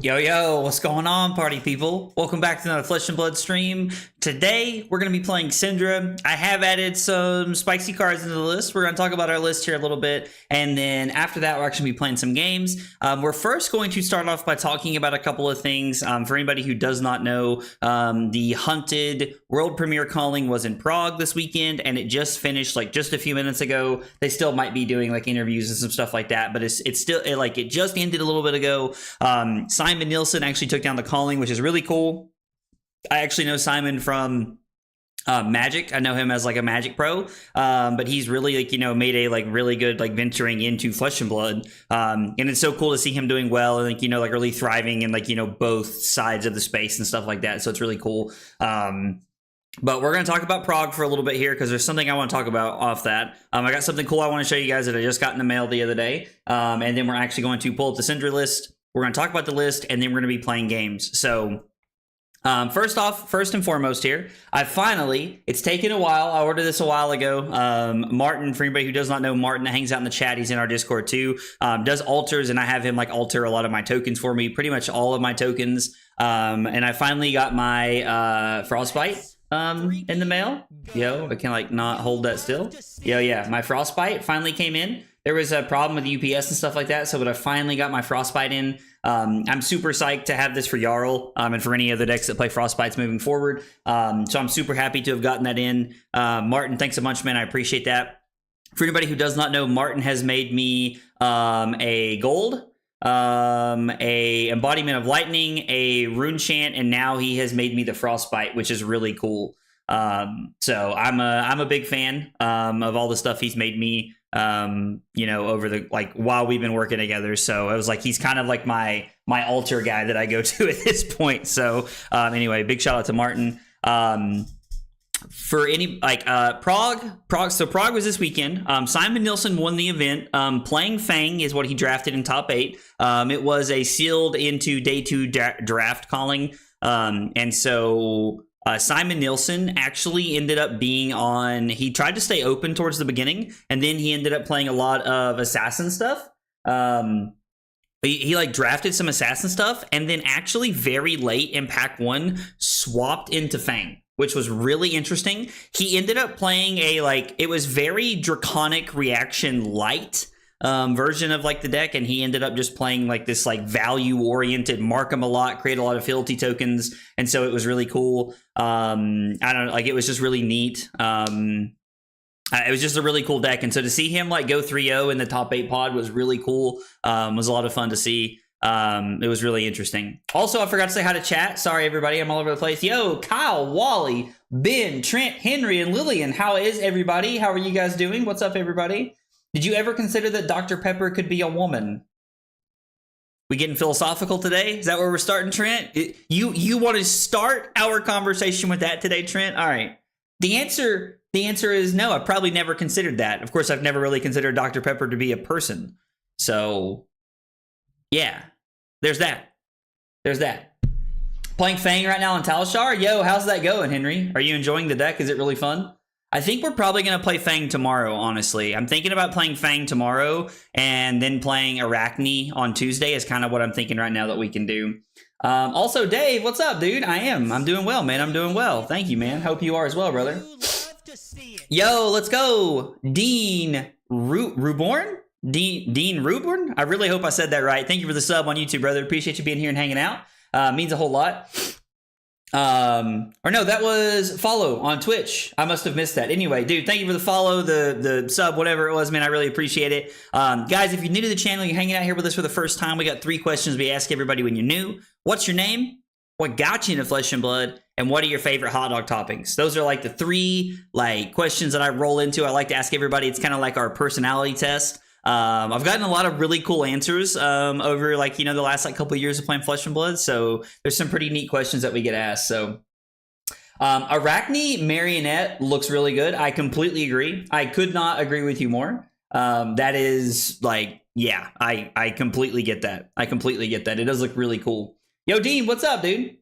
Yo, yo, what's going on, party people? Welcome back to another Flesh and Blood stream. Today, we're going to be playing Syndra. I have added some spicy cards into the list. We're going to talk about our list here a little bit, and then after that, we're actually going to be playing some games. We're first going to start off by talking about a couple of things. For anybody who does not know, the Hunted World Premiere calling was in Prague this weekend, and it just finished like just a few minutes ago. They still might be doing like interviews and some stuff like that, but it's still like it just ended a little bit ago. Simon Nielsen actually took down the calling, which is really cool. I actually know Simon from Magic. I know him as like a Magic pro, but he's really like, you know, made a like really good like venturing into Flesh and Blood, and it's so cool to see him doing well and like, you know, like really thriving in like, you know, both sides of the space and stuff like that. So it's really cool. But we're going to talk about Prague for a little bit here because there's something I want to talk about off that. I got something cool I want to show you guys that I just got in the mail the other day, and then we're actually going to pull up the Syndra list. We're going to talk about the list, and then we're going to be playing games. So first and foremost here, it's taken a while. I ordered this a while ago. Martin, for anybody who does not know, Martin hangs out in the chat. He's in our Discord too. Does alters, and I have him like alter a lot of my tokens for me, pretty much all of my tokens. And I finally got my Frostbite in the mail. Yo, I can like not hold that still. Yo, yeah, my Frostbite finally came in. There was a problem with UPS and stuff like that, so but I finally got my Frostbite in. I'm super psyched to have this for Jarl and for any other decks that play Frostbites moving forward. So I'm super happy to have gotten that in. Martin, thanks a bunch, man. I appreciate that. For anybody who does not know, Martin has made me a gold, a embodiment of lightning, a rune chant, and now he has made me the Frostbite, which is really cool. So I'm a big fan of all the stuff he's made me. You know, over the like while we've been working together. So it was like he's kind of like my altar guy that I go to at this point. So anyway, big shout out to Martin. For any like Prague. So Prague was this weekend. Simon Nielsen won the event. Playing Fang is what he drafted in top 8. It was a sealed into day 2 draft calling. And so Simon Nielsen actually ended up being on, he tried to stay open towards the beginning, and then he ended up playing a lot of assassin stuff. He like drafted some assassin stuff, and then actually very late in pack 1 swapped into Fang, which was really interesting. He ended up playing a like, it was very draconic reaction light version of like the deck, and he ended up just playing like this like value oriented, mark him a lot, create a lot of fealty tokens, and so it was really cool. I don't know, like it was just really neat. It was just a really cool deck, and so to see him like go 3-0 in the top 8 pod was really cool. Was a lot of fun to see. It was really interesting. Also, I forgot to say hi to chat. Sorry everybody, I'm all over the place. Yo, Kyle, Wally, Ben, Trent, Henry, and Lillian, how is everybody? How are you guys doing? What's up, everybody? Did you ever consider that Dr. Pepper could be a woman? We getting philosophical today? Is that where we're starting, Trent? You want to start our conversation with that today, Trent? All right. The answer is no. I've probably never considered that. Of course, I've never really considered Dr. Pepper to be a person. So, yeah. There's that. There's that. Playing Fang right now on Talishar? Yo, how's that going, Henry? Are you enjoying the deck? Is it really fun? I think we're probably going to play Fang tomorrow, honestly. I'm thinking about playing Fang tomorrow and then playing Arachne on Tuesday is kind of what I'm thinking right now that we can do. Also, Dave, what's up, dude? I'm doing well, man. I'm doing well. Thank you, man. Hope you are as well, brother. Yo, let's go. Dean Ruborn? Dean Ruborn? I really hope I said that right. Thank you for the sub on YouTube, brother. Appreciate you being here and hanging out. Means a whole lot. Or no, that was follow on Twitch. I must have missed that. Anyway, dude, thank you for the follow, the sub, whatever it was, man. I really appreciate it. Guys, if you're new to the channel, you're hanging out here with us for the first time, we got 3 questions we ask everybody when you're new. What's your name? What got you into Flesh and Blood? And what are your favorite hot dog toppings? Those are like the 3 like questions that I roll into. I like to ask everybody. It's kind of like our personality test. I've gotten a lot of really cool answers over like, you know, the last like couple of years of playing Flesh and Blood. So there's some pretty neat questions that we get asked. So Arachne Marionette looks really good. I completely agree. I could not agree with you more. That is like, yeah, I completely get that. I completely get that. It does look really cool. Yo, Dean, what's up, dude?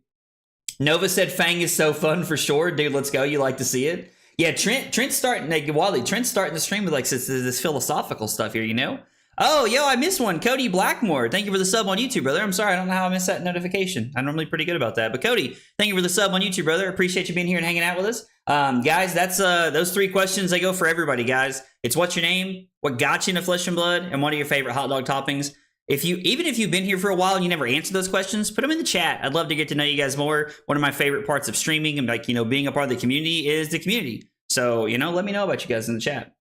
Nova said Fang is so fun for sure. Dude, let's go. You like to see it? Yeah, Trent's starting, like, Wally, Trent's starting to stream with, like, this philosophical stuff here, you know? Oh, yo, I missed one. Cody Blackmore, thank you for the sub on YouTube, brother. I'm sorry, I don't know how I missed that notification. I'm normally pretty good about that. But Cody, thank you for the sub on YouTube, brother. Appreciate you being here and hanging out with us. Guys, that's those 3 questions, they go for everybody, guys. It's what's your name, what got you into Flesh and Blood, and what are your favorite hot dog toppings? Even if you've been here for a while and you never answered those questions, put them in the chat. I'd love to get to know you guys more. One of my favorite parts of streaming and, like, you know, being a part of the community is the community. So, you know, let me know about you guys in the chat.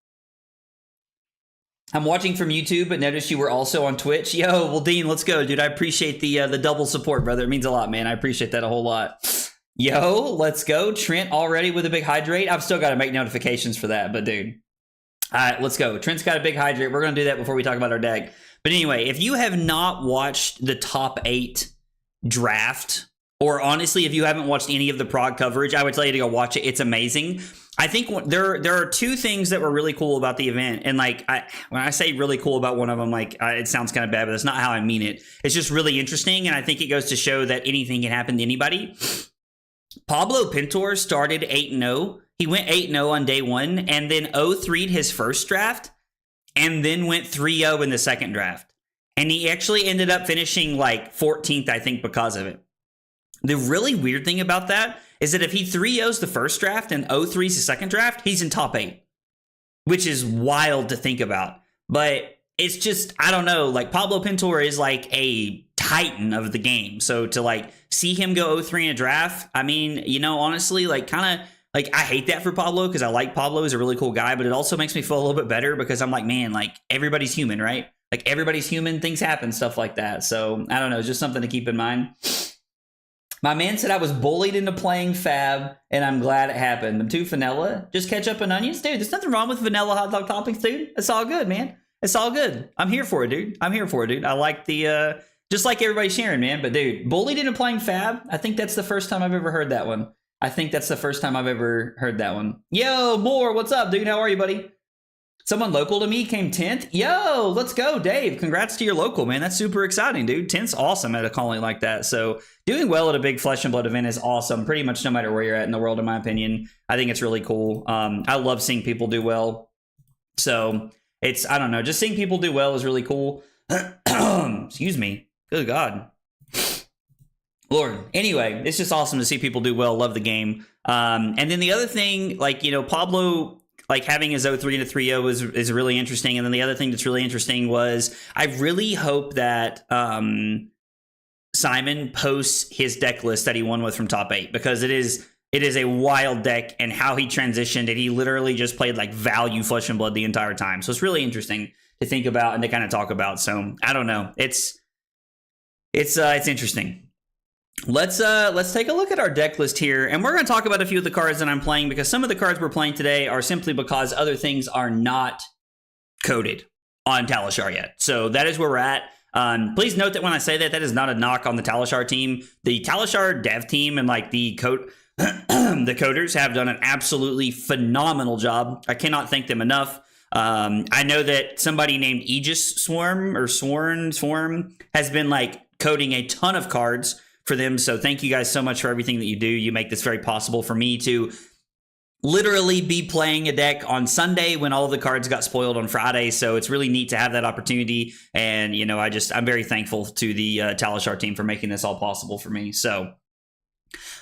I'm watching from YouTube, but noticed you were also on Twitch. Yo, well, Dean, let's go, dude. I appreciate the double support, brother. It means a lot, man. I appreciate that a whole lot. Yo, let's go. Trent already with a big hydrate. I've still got to make notifications for that, but dude. All right, let's go. Trent's got a big hydrate. We're going to do that before we talk about our deck. But anyway, if you have not watched the top 8 draft, or honestly, if you haven't watched any of the Prague coverage, I would tell you to go watch it. It's amazing. I think there are 2 things that were really cool about the event. And like, when I say really cool about one of them, like it sounds kind of bad, but that's not how I mean it. It's just really interesting. And I think it goes to show that anything can happen to anybody. Pablo Pintor started 8-0. He went 8-0 on day 1 and then 0-3'd his first draft and then went 3-0 in the second draft. And he actually ended up finishing like 14th, I think, because of it. The really weird thing about that is that if he 3-0's the first draft and 0-3's the second draft, he's in top 8, which is wild to think about. But it's just, I don't know, like Pablo Pintor is like a titan of the game. So to like see him go 0-3 in a draft, I mean, you know, honestly, like kind of like I hate that for Pablo because I like Pablo. He's a really cool guy, but it also makes me feel a little bit better because I'm like, man, like everybody's human, right? Like everybody's human, things happen, stuff like that. So I don't know, just something to keep in mind. My man said I was bullied into playing Fab, and I'm glad it happened. I'm too vanilla. Just ketchup and onions? Dude, there's nothing wrong with vanilla hot dog toppings, dude. It's all good, man. It's all good. I'm here for it, dude. I'm here for it, dude. I like the, just like everybody sharing, man. But, dude, bullied into playing Fab? I think that's the first time I've ever heard that one. Yo, Moore, what's up, dude? How are you, buddy? Someone local to me came 10th. Yo, let's go, Dave. Congrats to your local, man. That's super exciting, dude. 10th's awesome at a calling like that. So doing well at a big Flesh and Blood event is awesome. Pretty much no matter where you're at in the world, in my opinion. I think it's really cool. I love seeing people do well. So it's, I don't know, just seeing people do well is really cool. Excuse me. Good God. Lord. Anyway, it's just awesome to see people do well. Love the game. And then the other thing, like, you know, Pablo, like having his 0-3 into 3-0 is really interesting. And then the other thing that's really interesting was I really hope that Simon posts his deck list that he won with from top 8 because it is a wild deck and how he transitioned and he literally just played like value Flesh and Blood the entire time. So it's really interesting to think about and to kind of talk about. So I don't know. It's interesting. Let's take a look at our deck list here, and we're going to talk about a few of the cards that I'm playing because some of the cards we're playing today are simply because other things are not coded on Talishar yet. So that is where we're at. Please note that when I say that, that is not a knock on the Talishar team. The Talishar dev team and like the the coders have done an absolutely phenomenal job. I cannot thank them enough. I know that somebody named Aegis Swarm or Swarm has been like coding a ton of cards for them. So thank you guys so much for everything that you do. You make this very possible for me to literally be playing a deck on Sunday when all of the cards got spoiled on Friday. So it's really neat to have that opportunity. And, you know, I'm very thankful to the Talishar team for making this all possible for me. So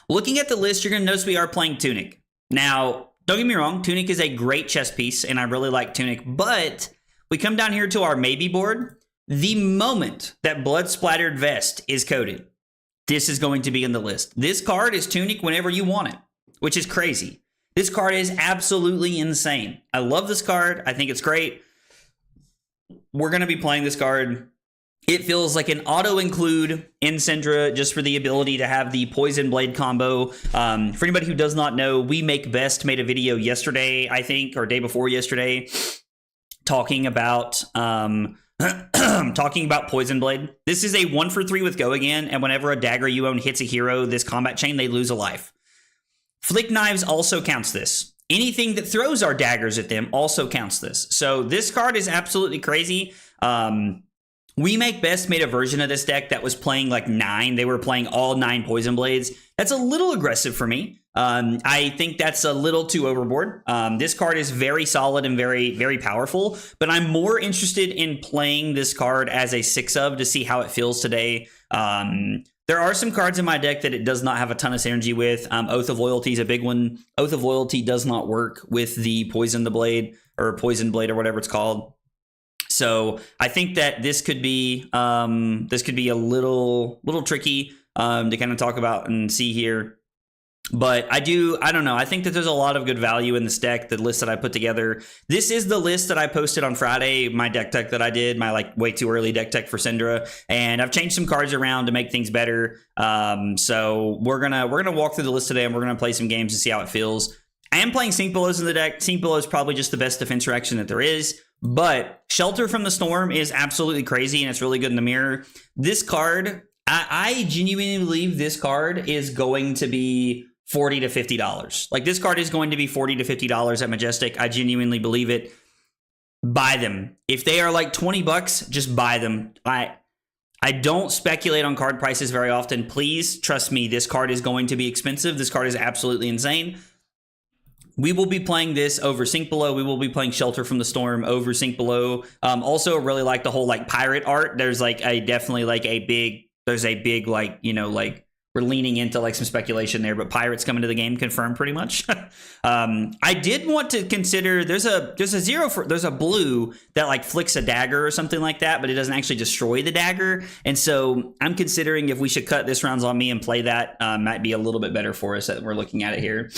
looking at the list, you're going to notice we are playing Tunic. Now, don't get me wrong. Tunic is a great chess piece and I really like Tunic, but we come down here to our maybe board. The moment that Blood Splattered Vest is coded, this is going to be in the list. This card is Tunic whenever you want it, which is crazy. This card is absolutely insane. I love this card. I think it's great. We're going to be playing this card. It feels like an auto-include in Syndra just for the ability to have the Poison Blade combo. For anybody who does not know, We Make Best made a video yesterday, I think, or day before yesterday, talking about talking about Poison Blade. This is a 1-for-3 with Go Again, and whenever a dagger you own hits a hero this combat chain, they lose a life. Flick Knives also counts this. Anything that throws our daggers at them also counts this. So this card is absolutely crazy. We Make Best made a version of this deck that was playing like 9. They were playing all 9 Poison Blades. That's a little aggressive for me. I think that's a little too overboard. This card is very solid and very, very powerful, but I'm more interested in playing this card as a 6-of to see how it feels today. There are some cards in my deck that it does not have a ton of synergy with. Oath of Loyalty is a big one. Oath of Loyalty does not work with the Poison Blade or whatever it's called. So I think that this could be a little tricky to kind of talk about and see here. But I don't know. I think that there's a lot of good value in this deck, the list that I put together. This is the list that I posted on Friday, my deck tech that I did, my like way too early deck tech for Syndra. And I've changed some cards around to make things better. So we're gonna walk through the list today and we're gonna play some games and see how it feels. I am playing Sink Billows in the deck. Sink Billows is probably just the best defense reaction that there is. But Shelter from the Storm is absolutely crazy and it's really good in the mirror. This card, I genuinely believe this card is going to be $40 to $50. Like this card is going to be $40 to $50 at Majestic. I genuinely believe it. Buy them. If they are like $20, just buy them. I don't speculate on card prices very often. Please trust me, this card is going to be expensive. This card is absolutely insane. We will be playing this over Sink Below. We will be playing Shelter from the Storm over Sink Below. Also really like the whole like pirate art. There's like there's a big like, you know, like we're leaning into like some speculation there, but pirates coming to the game confirmed pretty much. I did want to consider there's a blue that like flicks a dagger or something like that, but it doesn't actually destroy the dagger. And so I'm considering if we should cut this rounds on me and play that, might be a little bit better for us that we're looking at it here.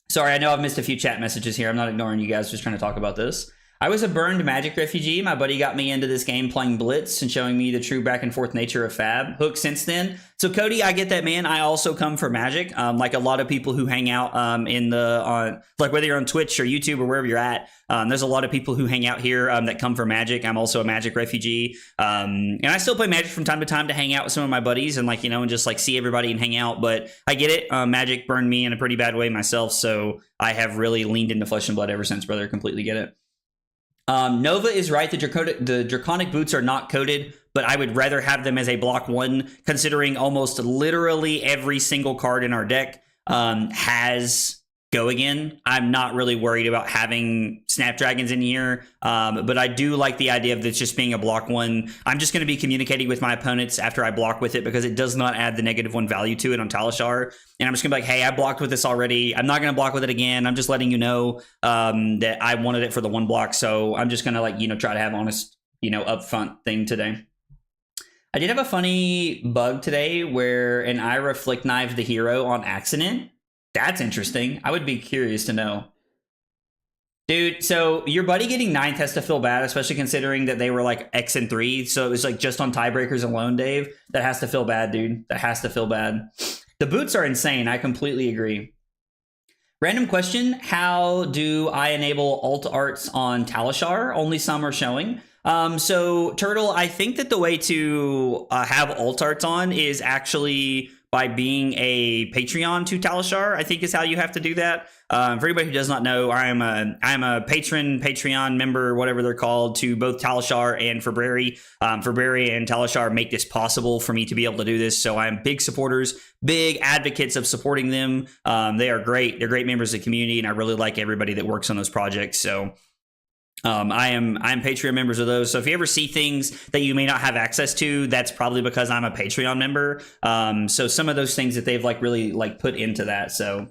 Sorry, I know I've missed a few chat messages here. I'm not ignoring you guys, just trying to talk about this. I was a burned Magic refugee. My buddy got me into this game playing Blitz and showing me the true back and forth nature of Fab. Hooked since then. So Cody, I get that, man. I also come from Magic. Like a lot of people who hang out like whether you're on Twitch or YouTube or wherever you're at, there's a lot of people who hang out here that come from Magic. I'm also a Magic refugee. And I still play Magic from time to time to hang out with some of my buddies and like, you know, and just like see everybody and hang out. But I get it. Magic burned me in a pretty bad way myself. So I have really leaned into Flesh and Blood ever since, brother. Completely get it. Nova is right. The Draconic Boots are not coded, but I would rather have them as a block 1, considering almost literally every single card in our deck has Go Again. I'm not really worried about having Snapdragons in here, but I do like the idea of this just being a block 1. I'm just going to be communicating with my opponents after I block with it because it does not add the -1 value to it on Talishar. And I'm just going to be like, hey, I blocked with this already. I'm not going to block with it again. I'm just letting you know that I wanted it for the 1 block. So I'm just going to like, you know, try to have honest, you know, upfront thing today. I did have a funny bug today where an Ira flick knifed the hero on accident. That's interesting. I would be curious to know. Dude, so your buddy getting 9th has to feel bad, especially considering that they were like X and 3. So it was like just on tiebreakers alone, Dave. That has to feel bad, dude. That has to feel bad. The boots are insane. I completely agree. Random question. How do I enable alt arts on Talishar? Only some are showing. So Turtle, I think that the way to have alt arts on is actually by being a Patreon to Talishar, I think is how you have to do that. For anybody who does not know, I'm a Patreon member, whatever they're called, to both Talishar and Fabry. Fabry and Talishar make this possible for me to be able to do this. So I'm big supporters, big advocates of supporting them. They are great. They're great members of the community, and I really like everybody that works on those projects. So I'm Patreon members of those. So if you ever see things that you may not have access to, that's probably because I'm a Patreon member. So some of those things that they've like really like put into that. So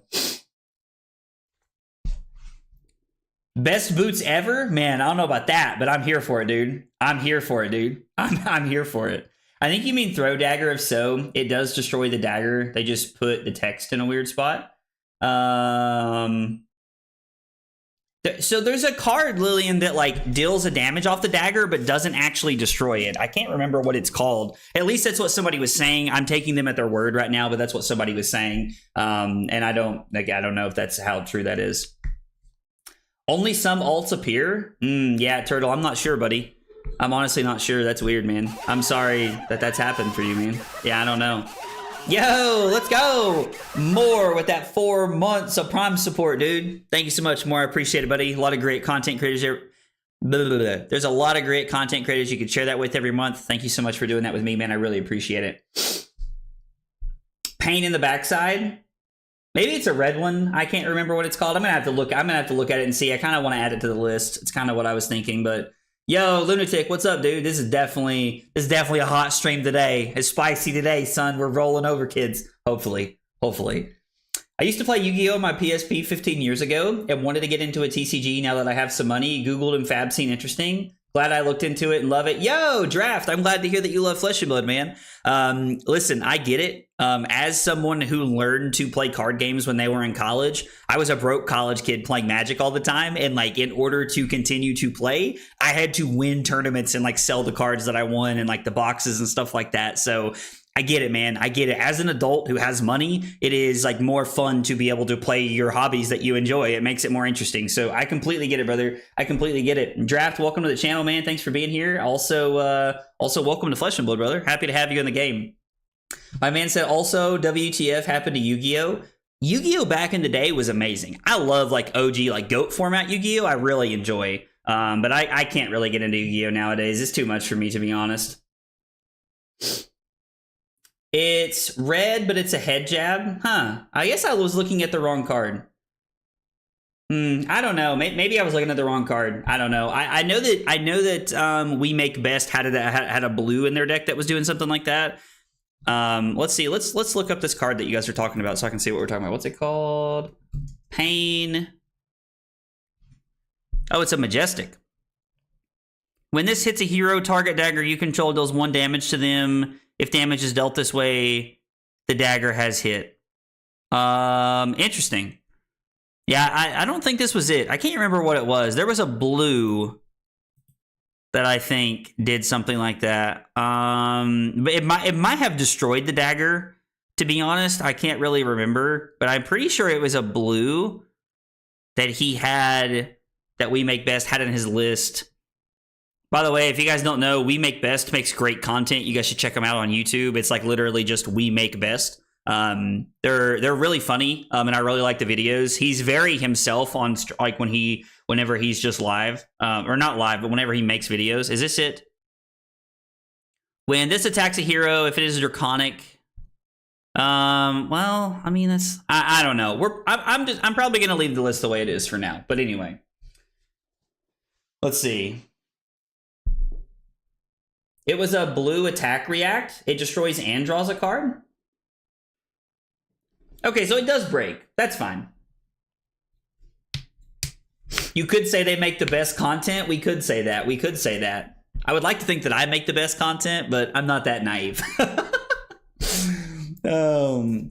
best boots ever, man. I don't know about that, but I'm here for it, dude. I'm here for it, dude. I'm here for it. I think you mean throw dagger. If so, it does destroy the dagger. They just put the text in a weird spot. So there's a card, Lillian, that like deals a damage off the dagger but doesn't actually destroy it. I can't remember what it's called. At least that's what somebody was saying. I'm taking them at their word right now, but that's what somebody was saying. And I don't know if that's how true that is. Only some alts appear? Yeah, Turtle, I'm not sure, buddy. I'm honestly not sure. That's weird, man. I'm sorry that that's happened for you, man. Yeah, I don't know. Yo, let's go. More with that 4 months of Prime support, dude. Thank you so much, more. I appreciate it, buddy. A lot of great content creators here. There's a lot of great content creators you could share that with every month. Thank you so much for doing that with me, man. I really appreciate it. Pain in the backside. Maybe it's a red one. I can't remember what it's called. I'm gonna have to look at it and see. I kind of want to add it to the list. It's kind of what I was thinking, but yo, Lunatic, what's up, dude? This is definitely a hot stream today. It's spicy today, son. We're rolling over, kids. Hopefully. I used to play Yu-Gi-Oh! On my PSP 15 years ago and wanted to get into a TCG now that I have some money. Googled and Fab seemed interesting. Glad I looked into it and love it. Yo, Draft, I'm glad to hear that you love Flesh and Blood, man. Listen, I get it. As someone who learned to play card games when they were in college, I was a broke college kid playing Magic all the time. And like, in order to continue to play, I had to win tournaments and like sell the cards that I won and like the boxes and stuff like that. So I get it, man. I get it. As an adult who has money, it is like more fun to be able to play your hobbies that you enjoy. It makes it more interesting. So I completely get it, brother. I completely get it. Draft, welcome to the channel, man. Thanks for being here. Also welcome to Flesh and Blood, brother. Happy to have you in the game. My man said also WTF happened to Yu-Gi-Oh! Yu-Gi-Oh! Back in the day was amazing. I love like OG, like GOAT format Yu-Gi-Oh! I really enjoy. But I can't really get into Yu-Gi-Oh! Nowadays. It's too much for me, to be honest. It's red, but it's a head jab. Huh. I guess I was looking at the wrong card. I don't know. Maybe I was looking at the wrong card. I don't know. I know that We Make Best had a blue in their deck that was doing something like that. Let's see. Let's look up this card that you guys are talking about so I can see what we're talking about. What's it called? Pain. Oh, it's a Majestic. When this hits a hero, target dagger you control deals 1 damage to them. If damage is dealt this way, the dagger has hit. Interesting. Yeah, I don't think this was it. I can't remember what it was. There was a blue that I think did something like that. But it might have destroyed the dagger, to be honest. I can't really remember, but I'm pretty sure it was a blue that he had, that We Make Best had in his list. By the way, if you guys don't know, We Make Best makes great content. You guys should check them out on YouTube. It's like literally just We Make Best. They're really funny, and I really like the videos. He's very himself on like whenever he's just live, or not live, but whenever he makes videos. Is this it? When this attacks a hero, if it is draconic, well, I mean that's I don't know. I'm probably gonna leave the list the way it is for now. But anyway, let's see. It was a blue attack react. It destroys and draws a card. Okay, so it does break. That's fine. You could say they make the best content. We could say that. We could say that. I would like to think that I make the best content, but I'm not that naive.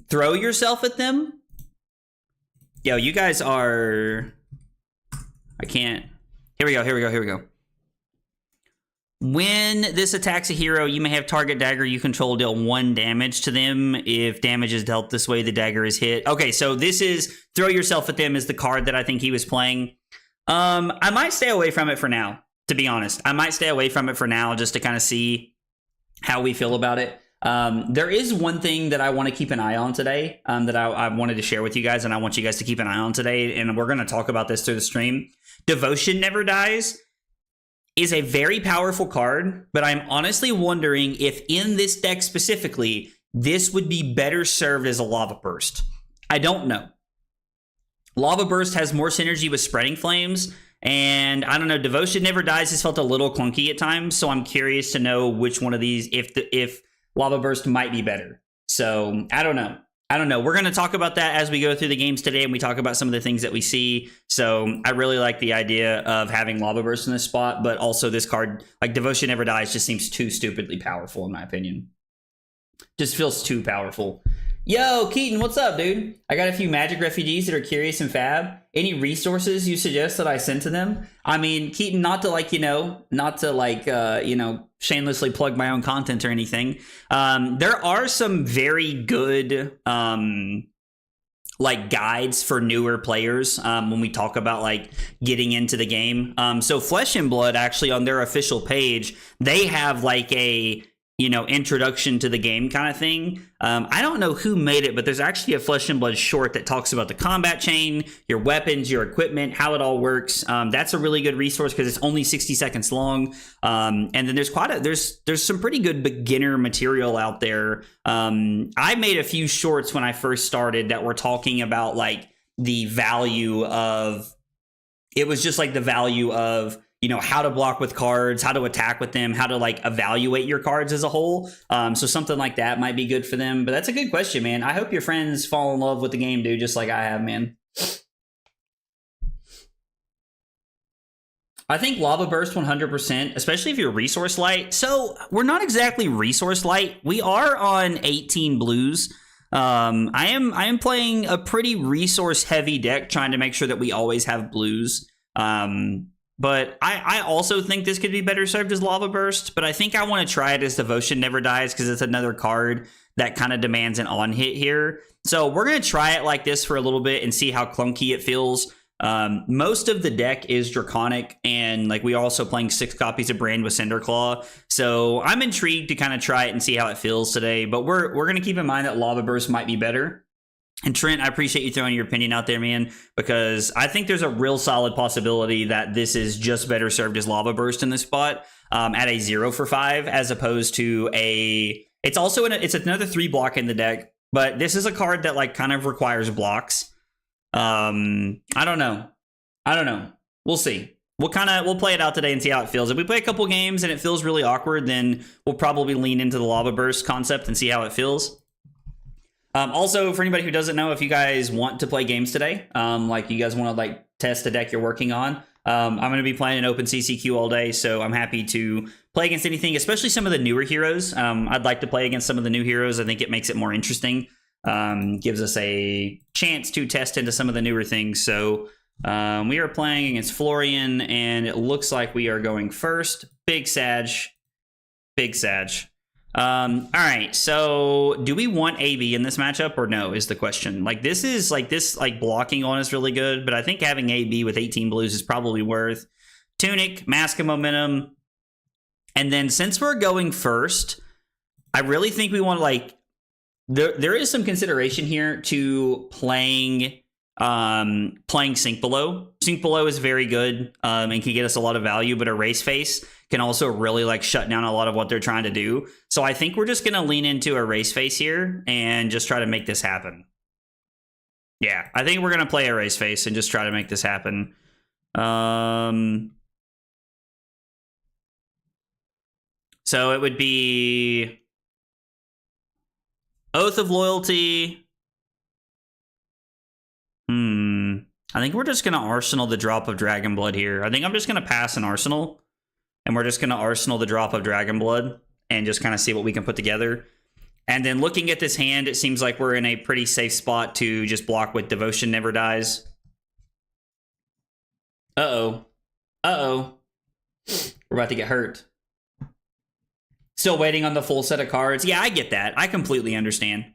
Throw yourself at them? Yo, you guys are... I can't... Here we go. When this attacks a hero, you may have target dagger you control deal 1 damage to them. If damage is dealt this way, the dagger is hit. Okay, so this is Throw Yourself at Them is the card that I think he was playing. I might stay away from it for now, to be honest. I might stay away from it for now just to kind of see how we feel about it. There is one thing that I want to keep an eye on today, that I wanted to share with you guys, and I want you guys to keep an eye on today, and we're going to talk about this through the stream. Devotion Never Dies is a very powerful card, but I'm honestly wondering if in this deck specifically, this would be better served as a Lava Burst. I don't know. Lava Burst has more synergy with Spreading Flames, and I don't know, Devotion Never Dies has felt a little clunky at times, so I'm curious to know which one of these, if Lava Burst might be better. So, I don't know. I don't know. We're going to talk about that as we go through the games today, and we talk about some of the things that we see. So I really like the idea of having Lava Burst in this spot, but also this card, like Devotion Never Dies, just seems too stupidly powerful in my opinion. Just feels too powerful. Yo, Keaton, what's up, dude? I got a few Magic refugees that are curious and fab. Any resources you suggest that I send to them? I mean, Keaton, not to shamelessly plug my own content or anything. There are some very good guides for newer players when we talk about getting into the game. So Flesh and Blood, actually, on their official page, they have a introduction to the game kind of thing. I don't know who made it, but there's actually a Flesh and Blood short that talks about the combat chain, your weapons, your equipment, how it all works. That's a really good resource because it's only 60 seconds long. And then there's some pretty good beginner material out there. I made a few shorts when I first started that were talking about the value of, it was just the value of, how to block with cards, how to attack with them, how to evaluate your cards as a whole. So something like that might be good for them. But that's a good question, man. I hope your friends fall in love with the game, dude, just like I have, man. I think Lava Burst 100%, especially if you're resource light. So we're not exactly resource light. We are on 18 blues. I am playing a pretty resource heavy deck, trying to make sure that we always have blues. But I also think this could be better served as Lava Burst, but I think I want to try it as Devotion Never Dies because it's another card that kind of demands an on-hit here. So we're going to try it like this for a little bit and see how clunky it feels. Most of the deck is Draconic, and we're also playing 6 copies of Brand with Cinderclaw. So I'm intrigued to kind of try it and see how it feels today, but we're going to keep in mind that Lava Burst might be better. And Trent, I appreciate you throwing your opinion out there, man, because I think there's a real solid possibility that this is just better served as Lava Burst in this spot at a 0 for 5, as opposed to a... It's also it's another 3 block in the deck, but this is a card that kind of requires blocks. I don't know. We'll see. We'll play it out today and see how it feels. If we play a couple games and it feels really awkward, then we'll probably lean into the Lava Burst concept and see how it feels. Also, for anybody who doesn't know, if you guys want to play games today, you guys want to test a deck you're working on, I'm going to be playing an open CCQ all day, so I'm happy to play against anything, especially some of the newer heroes. I'd like to play against some of the new heroes. I think it makes it more interesting. Gives us a chance to test into some of the newer things. So we are playing against Floran, and it looks like we are going first. Big Sag. All right, so do we want AB in this matchup or no is the question. This blocking on is really good, but I think having AB with 18 blues is probably worth. Tunic, Mask of Momentum, and then since we're going first, I really think we want there is some consideration here to playing Sink Below. Sink Below is very good and can get us a lot of value, but Erase Face can also really shut down a lot of what they're trying to do. So I think we're just going to lean into Erase Face here and just try to make this happen. Yeah, I think we're going to play Erase Face and just try to make this happen. So it would be Oath of Loyalty. I think we're just going to Arsenal the drop of Dragon Blood here. I think I'm just going to pass an Arsenal. And we're just going to Arsenal the drop of Dragon Blood and just kind of see what we can put together. And then looking at this hand, it seems like we're in a pretty safe spot to just block with Devotion Never Dies. Uh-oh. We're about to get hurt. Still waiting on the full set of cards. Yeah, I get that. I completely understand.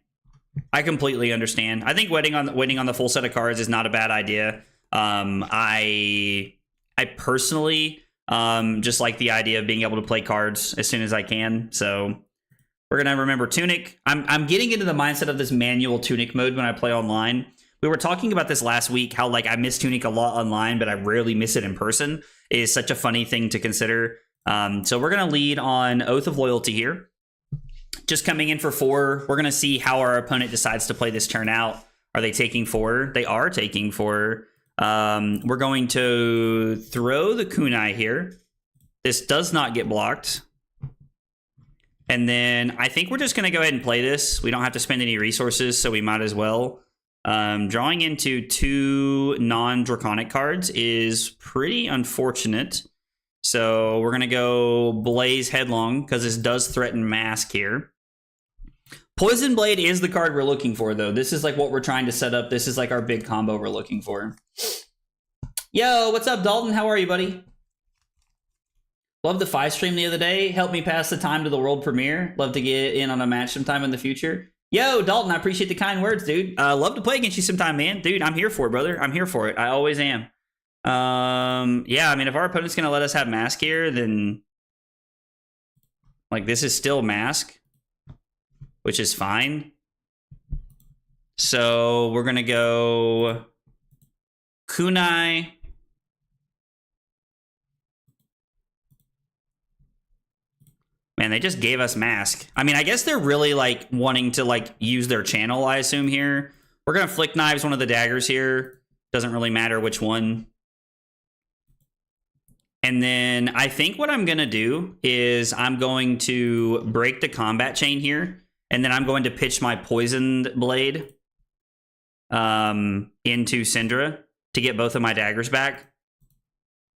I think waiting on the full set of cards is not a bad idea. I personally... just like the idea of being able to play cards as soon as I can. So we're going to remember Tunic. I'm getting into the mindset of this manual Tunic mode when I play online. We were talking about this last week, how I miss Tunic a lot online, but I rarely miss it in person. It is such a funny thing to consider. So we're going to lead on Oath of Loyalty here. Just coming in for 4. We're going to see how our opponent decides to play this turn out. Are they taking 4? They are taking 4. We're going to throw the kunai here. This does not get blocked. And then I think we're just going to go ahead and play this. We don't have to spend any resources, so we might as well. Drawing into 2 non-draconic cards is pretty unfortunate. So we're going to go Blaze Headlong because this does threaten Mask here. Poison Blade is the card we're looking for, though. This is like what we're trying to set up. This is like our big combo we're looking for. Yo, what's up, Dalton? How are you, buddy? Love the 5 stream the other day. Helped me pass the time to the world premiere. Love to get in on a match sometime in the future. Yo, Dalton, I appreciate the kind words, dude. Love to play against you sometime, man. Dude, I'm here for it, brother. I'm here for it. I always am. Yeah, I mean, if our opponent's going to let us have Mask here, then... like, this is still Mask, which is fine. So, we're going to go... Kunai... Man, they just gave us Mask. I mean, I guess they're really, like, wanting to, like, use their channel, I assume, here. We're going to Flick Knives one of the daggers here. Doesn't really matter which one. And then I think what I'm going to do is I'm going to break the combat chain here. And then I'm going to pitch my Poisoned Blade into Syndra to get both of my daggers back.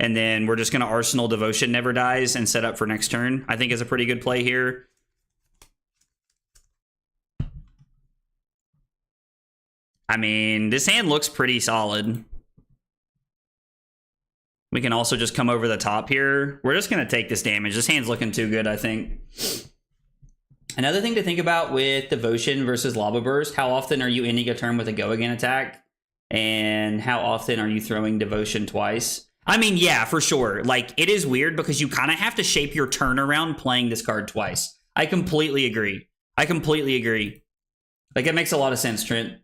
And then we're just going to Arsenal Devotion Never Dies and set up for next turn. I think is a pretty good play here. I mean, this hand looks pretty solid. We can also just come over the top here. We're just going to take this damage. This hand's looking too good, I think. Another thing to think about with Devotion versus Lava Burst, how often are you ending a turn with a go again attack? And how often are you throwing Devotion twice? I mean, yeah, for sure. Like, it is weird because you kind of have to shape your turn around playing this card twice. I completely agree. I completely agree. Like, it makes a lot of sense, Trent.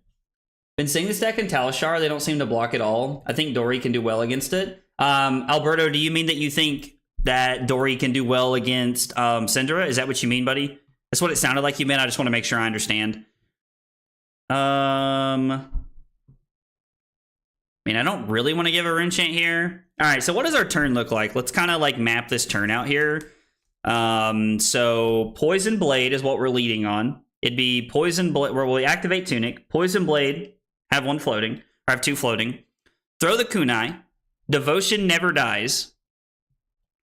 Been seeing this deck in Talishar. They don't seem to block at all. I think Dory can do well against it. Alberto, do you mean that you think that Dory can do well against Syndra? Is that what you mean, buddy? That's what it sounded like you meant. I just want to make sure I understand. I mean, I don't really want to give a Rune Chant here. All right, so what does our turn look like? Let's kind of like map this turn out here. So Poison Blade is what we're leading on. It'd be Poison Blade, where we activate Tunic, Poison Blade, have 1 floating, or have 2 floating. Throw the Kunai. Devotion Never Dies.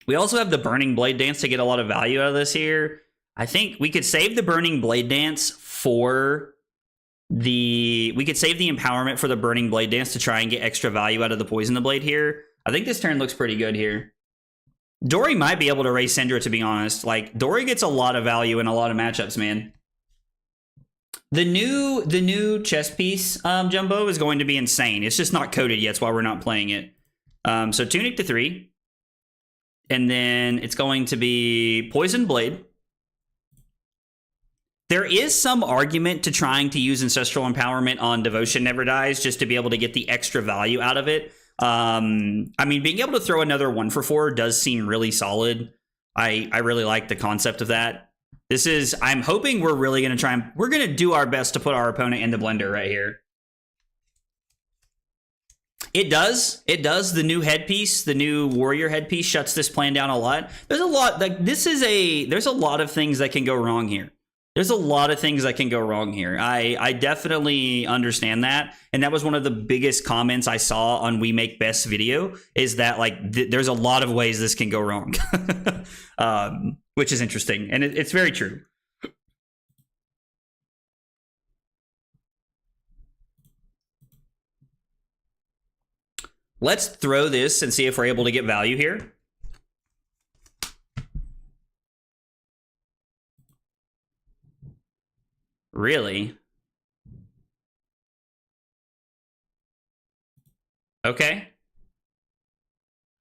We also have the Burning Blade Dance to get a lot of value out of this here. I think we could save the Burning Blade Dance for the... we could save the Empowerment for the Burning Blade Dance to try and get extra value out of the Poison the Blade here. I think this turn looks pretty good here. Dory might be able to raise Syndra, to be honest. Like, Dory gets a lot of value in a lot of matchups, man. The new chess piece, Jumbo, is going to be insane. It's just not coded yet. That's why we're not playing it. So Tunic to 3. And then it's going to be Poison Blade. There is some argument to trying to use Ancestral Empowerment on Devotion Never Dies just to be able to get the extra value out of it. I mean, being able to throw another 1-for-4 does seem really solid. I really like the concept of that. This is, I'm hoping we're really going to try and, we're going to do our best to put our opponent in the blender right here. It does. The new headpiece, the new warrior headpiece shuts this plan down a lot. There's a lot, like, there's a lot of things that can go wrong here. There's a lot of things that can go wrong here. I definitely understand that. And that was one of the biggest comments I saw on We Make Best video, is that, like, there's a lot of ways this can go wrong. Which is interesting. And it's very true. Let's throw this and see if we're able to get value here. Really? Okay.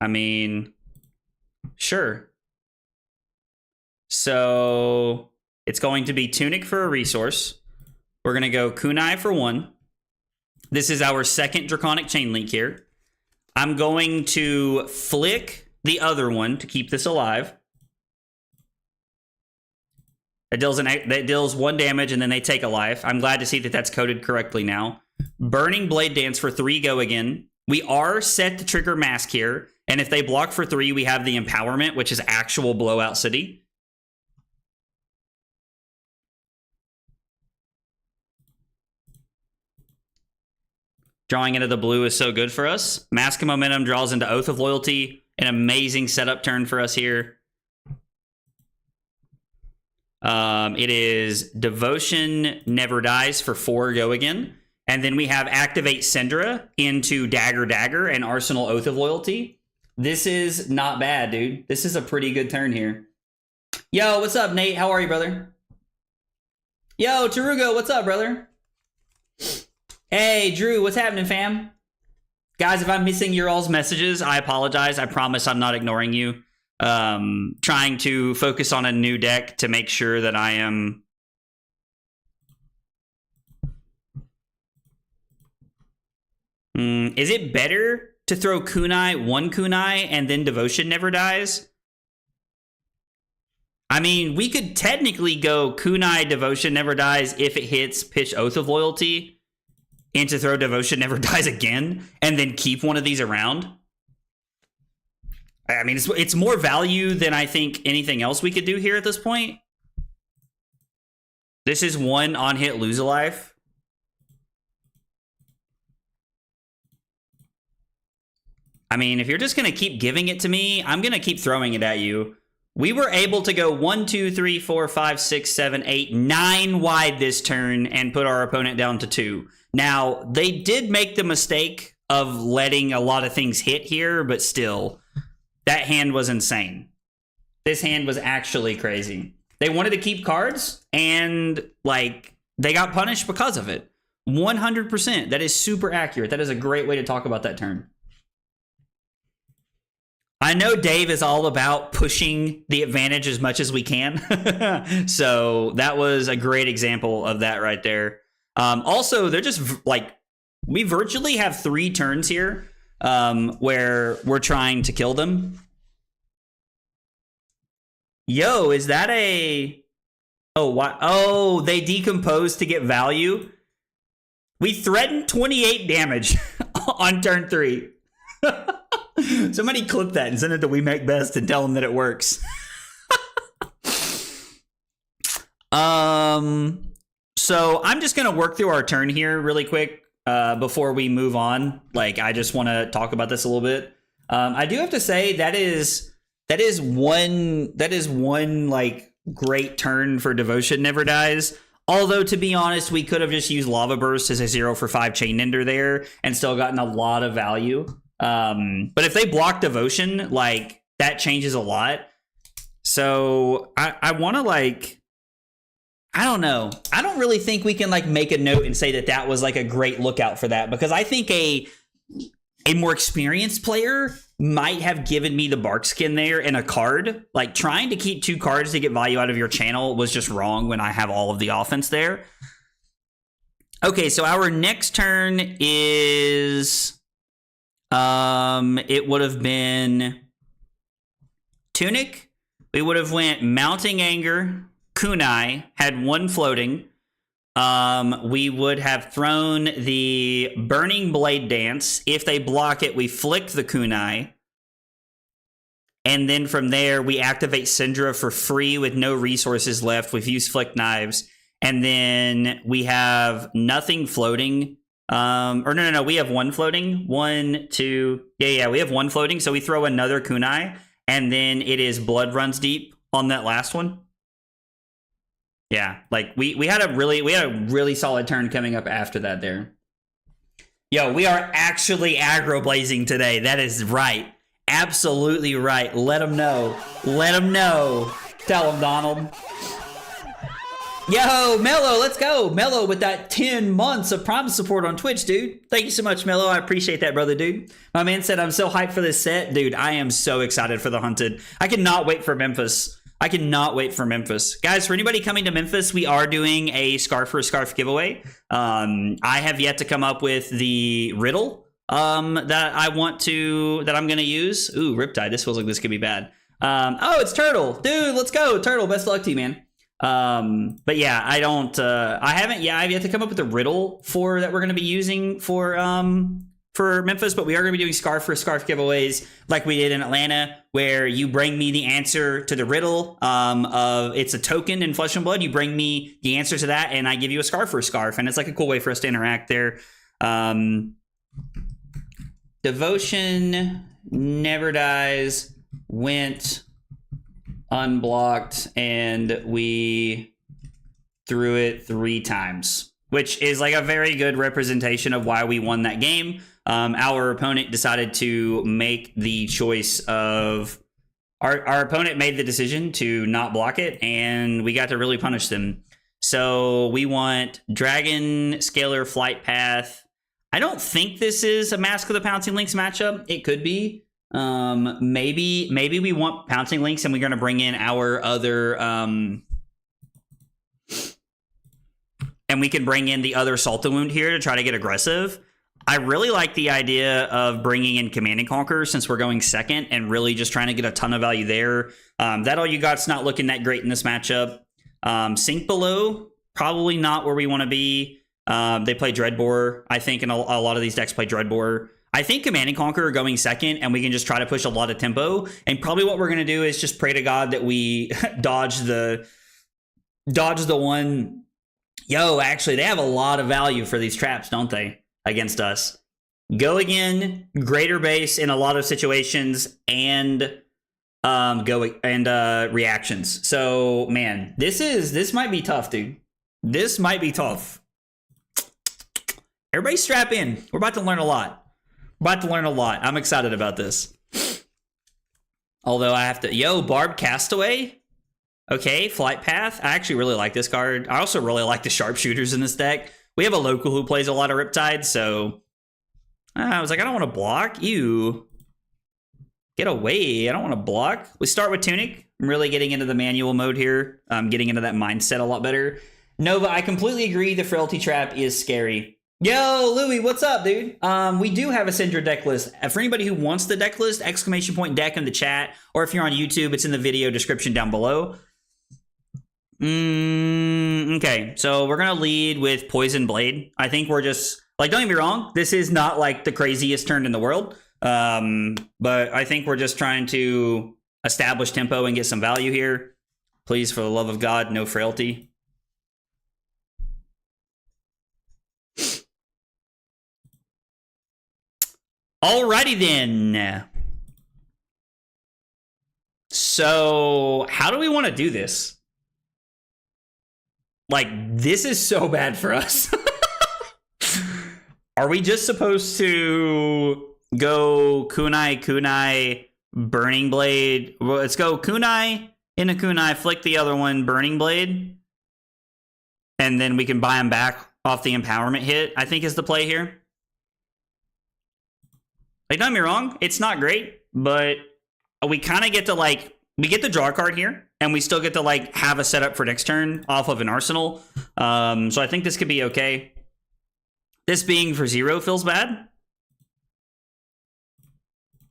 I mean, sure. So it's going to be Tunic for a resource. We're going to go Kunai for 1. This is our second Draconic Chain Link here. I'm going to flick the other one to keep this alive. That deals 1 damage, and then they take a life. I'm glad to see that that's coded correctly now. Burning Blade Dance for 3 go again. We are set to trigger Mask here, and if they block for 3, we have the Empowerment, which is actual Blowout City. Drawing into the blue is so good for us. Mask of Momentum draws into Oath of Loyalty. An amazing setup turn for us here. It is Devotion Never Dies for 4 go again. And then we have Activate Syndra into Dagger and Arsenal Oath of Loyalty. This is not bad, dude. This is a pretty good turn here. Yo, what's up, Nate? How are you, brother? Yo, Tarugo, what's up, brother? Hey, Drew, what's happening, fam? Guys, if I'm missing your all's messages, I apologize. I promise I'm not ignoring you. Trying to focus on a new deck to make sure that I am... Is it better to throw Kunai, 1 Kunai, and then Devotion Never Dies? I mean, we could technically go Kunai, Devotion Never Dies if it hits pitch Oath of Loyalty, and to throw Devotion Never Dies again, and then keep one of these around. I mean, it's more value than I think anything else we could do here at this point. This is 1 on-hit lose a life. I mean, if you're just going to keep giving it to me, I'm going to keep throwing it at you. We were able to go 1, 2, 3, 4, 5, 6, 7, 8, 9 wide this turn and put our opponent down to 2. Now, they did make the mistake of letting a lot of things hit here, but still, that hand was insane. This hand was actually crazy. They wanted to keep cards, and, like, they got punished because of it. 100%. That is super accurate. That is a great way to talk about that turn. I know Dave is all about pushing the advantage as much as we can. So that was a great example of that right there. Also, they're just like, we virtually have 3 turns here where we're trying to kill them. Yo, is that a... Oh, what? Oh, they decompose to get value. We threatened 28 damage on turn 3. Somebody clip that and send it to We Make Best and tell them that it works. So I'm just going to work through our turn here really quick before we move on. Like, I just want to talk about this a little bit. I do have to say that is one like great turn for Devotion Never Dies. Although, to be honest, we could have just used Lava Burst as a 0 for 5 Chain Ender there and still gotten a lot of value. But if they block Devotion, like, that changes a lot. So I want to, like, I don't know. I don't really think we can, like, make a note and say that that was, like, a great lookout for that, because I think a more experienced player might have given me the Bark Skin there and a card. Like, trying to keep 2 cards to get value out of your channel was just wrong when I have all of the offense there. Okay, so our next turn is... it would have been Tunic. We would have went Mounting Anger, Kunai, had 1 floating. We would have thrown the Burning Blade Dance. If they block it, we flick the Kunai. And then from there, we activate Syndra for free with no resources left. We've used Flick Knives. And then we have nothing floating. Or no, we have 1 floating. 1, 2. Yeah, we have 1 floating. So we throw another Kunai, and then it is Blood Runs Deep on that last one. Yeah, like we had a really solid turn coming up after that there. Yo, we are actually aggro blazing today. That is right. Absolutely right. Let them know. Let them know. Tell them, Donald. Yo, Mello, let's go. Mello with that 10 months of Prime support on Twitch, dude. Thank you so much, Mello. I appreciate that, brother, dude. My man said, I'm so hyped for this set. Dude, I am so excited for the Hunted. I cannot wait for Memphis. I cannot wait for Memphis. Guys, for anybody coming to Memphis, we are doing a Scarf for a Scarf giveaway. I have yet to come up with the riddle that I'm going to use. Ooh, Riptide. This feels like this could be bad. Oh, it's Turtle. Dude, let's go. Turtle, best of luck to you, man. But yeah, I've yet to come up with a riddle that we're going to be using for Memphis, but we are going to be doing Scarf for Scarf giveaways like we did in Atlanta, where you bring me the answer to the riddle of it's a token in Flesh and Blood. You bring me the answer to that, and I give you a Scarf for a Scarf, and it's like a cool way for us to interact there. Devotion never dies, went unblocked, and we threw it 3 times, which is like a very good representation of why we won that game. Our opponent decided to make the choice of... Our opponent made the decision to not block it, and we got to really punish them. So we want Dragon, Scalar, Flight Path. I don't think this is a Mask of the Pouncing Lynx matchup. It could be. Maybe we want Pouncing Lynx, and we're going to bring in our other... and we can bring in the other Salt and Wound here to try to get aggressive. I really like the idea of bringing in Command and Conquer since we're going second and really just trying to get a ton of value there. That All You Got's not looking that great in this matchup. Sink Below, probably not where we want to be. They play Dreadbore, I think, and a lot of these decks play Dreadbore. I think Command and Conquer are going second, and we can just try to push a lot of tempo. And probably what we're going to do is just pray to God that we dodge the one... Yo, actually, they have a lot of value for these traps, don't they? Against us. Go again, greater base in a lot of situations, and reactions. So, man, this might be tough, dude. This might be tough. Everybody strap in. We're about to learn a lot. I'm excited about this. Although I have to... Yo, Barb Castaway? Okay, Flight Path. I actually really like this card. I also really like the Sharpshooters in this deck. We have a local who plays a lot of Riptide, so... I was like, I don't want to block. You. Get away. I don't want to block. We start with Tunic. I'm really getting into the manual mode here. I'm getting into that mindset a lot better. Nova, I completely agree. The Frailty Trap is scary. Yo, Louie, what's up, dude? We do have a Syndra deck list. For anybody who wants the deck list, ! Deck in the chat. Or if you're on YouTube, it's in the video description down below. Okay, so we're gonna lead with Poison Blade. I think we're just like, don't get me wrong, this is not like the craziest turn in the world, but I think we're just trying to establish tempo and get some value here. Please, for the love of God, no frailty. Alrighty then. So how do we want to do this? Like, this is so bad for us. Are we just supposed to go Kunai, Burning Blade? Well, let's go Kunai, into Kunai, flick the other one, Burning Blade. And then we can buy them back off the empowerment hit, I think is the play here. Like, don't get me wrong, it's not great, but we kind of get to, like, we get the draw card here, and we still get to, like, have a setup for next turn off of an arsenal. So I think this could be okay. This being for 0 feels bad.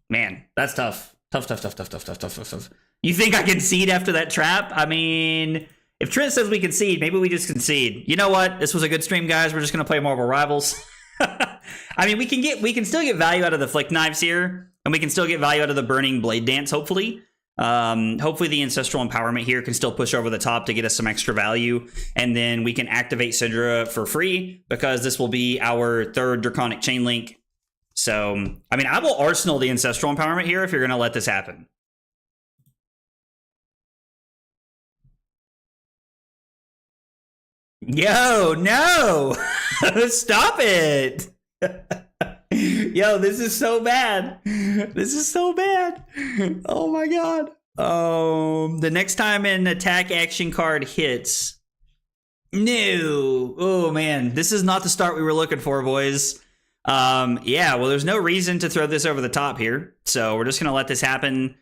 Man, that's tough. Tough. You think I concede after that trap? I mean, if Trent says we concede, maybe we just concede. You know what? This was a good stream, guys. We're just going to play Marvel Rivals. I mean, we can still get value out of the Flick Knives here, and we can still get value out of the Burning Blade Dance, hopefully. Hopefully the Ancestral Empowerment here can still push over the top to get us some extra value, and then we can activate Syndra for free, because this will be our 3rd Draconic Chain Link. So, I mean, I will Arsenal the Ancestral Empowerment here if you're going to let this happen. Yo, no! Stop it! Yo, this is so bad. This is so bad. Oh my god. The next time an attack action card hits. No. Oh man, this is not the start we were looking for, boys. Yeah, well, there's no reason to throw this over the top here. So we're just going to let this happen.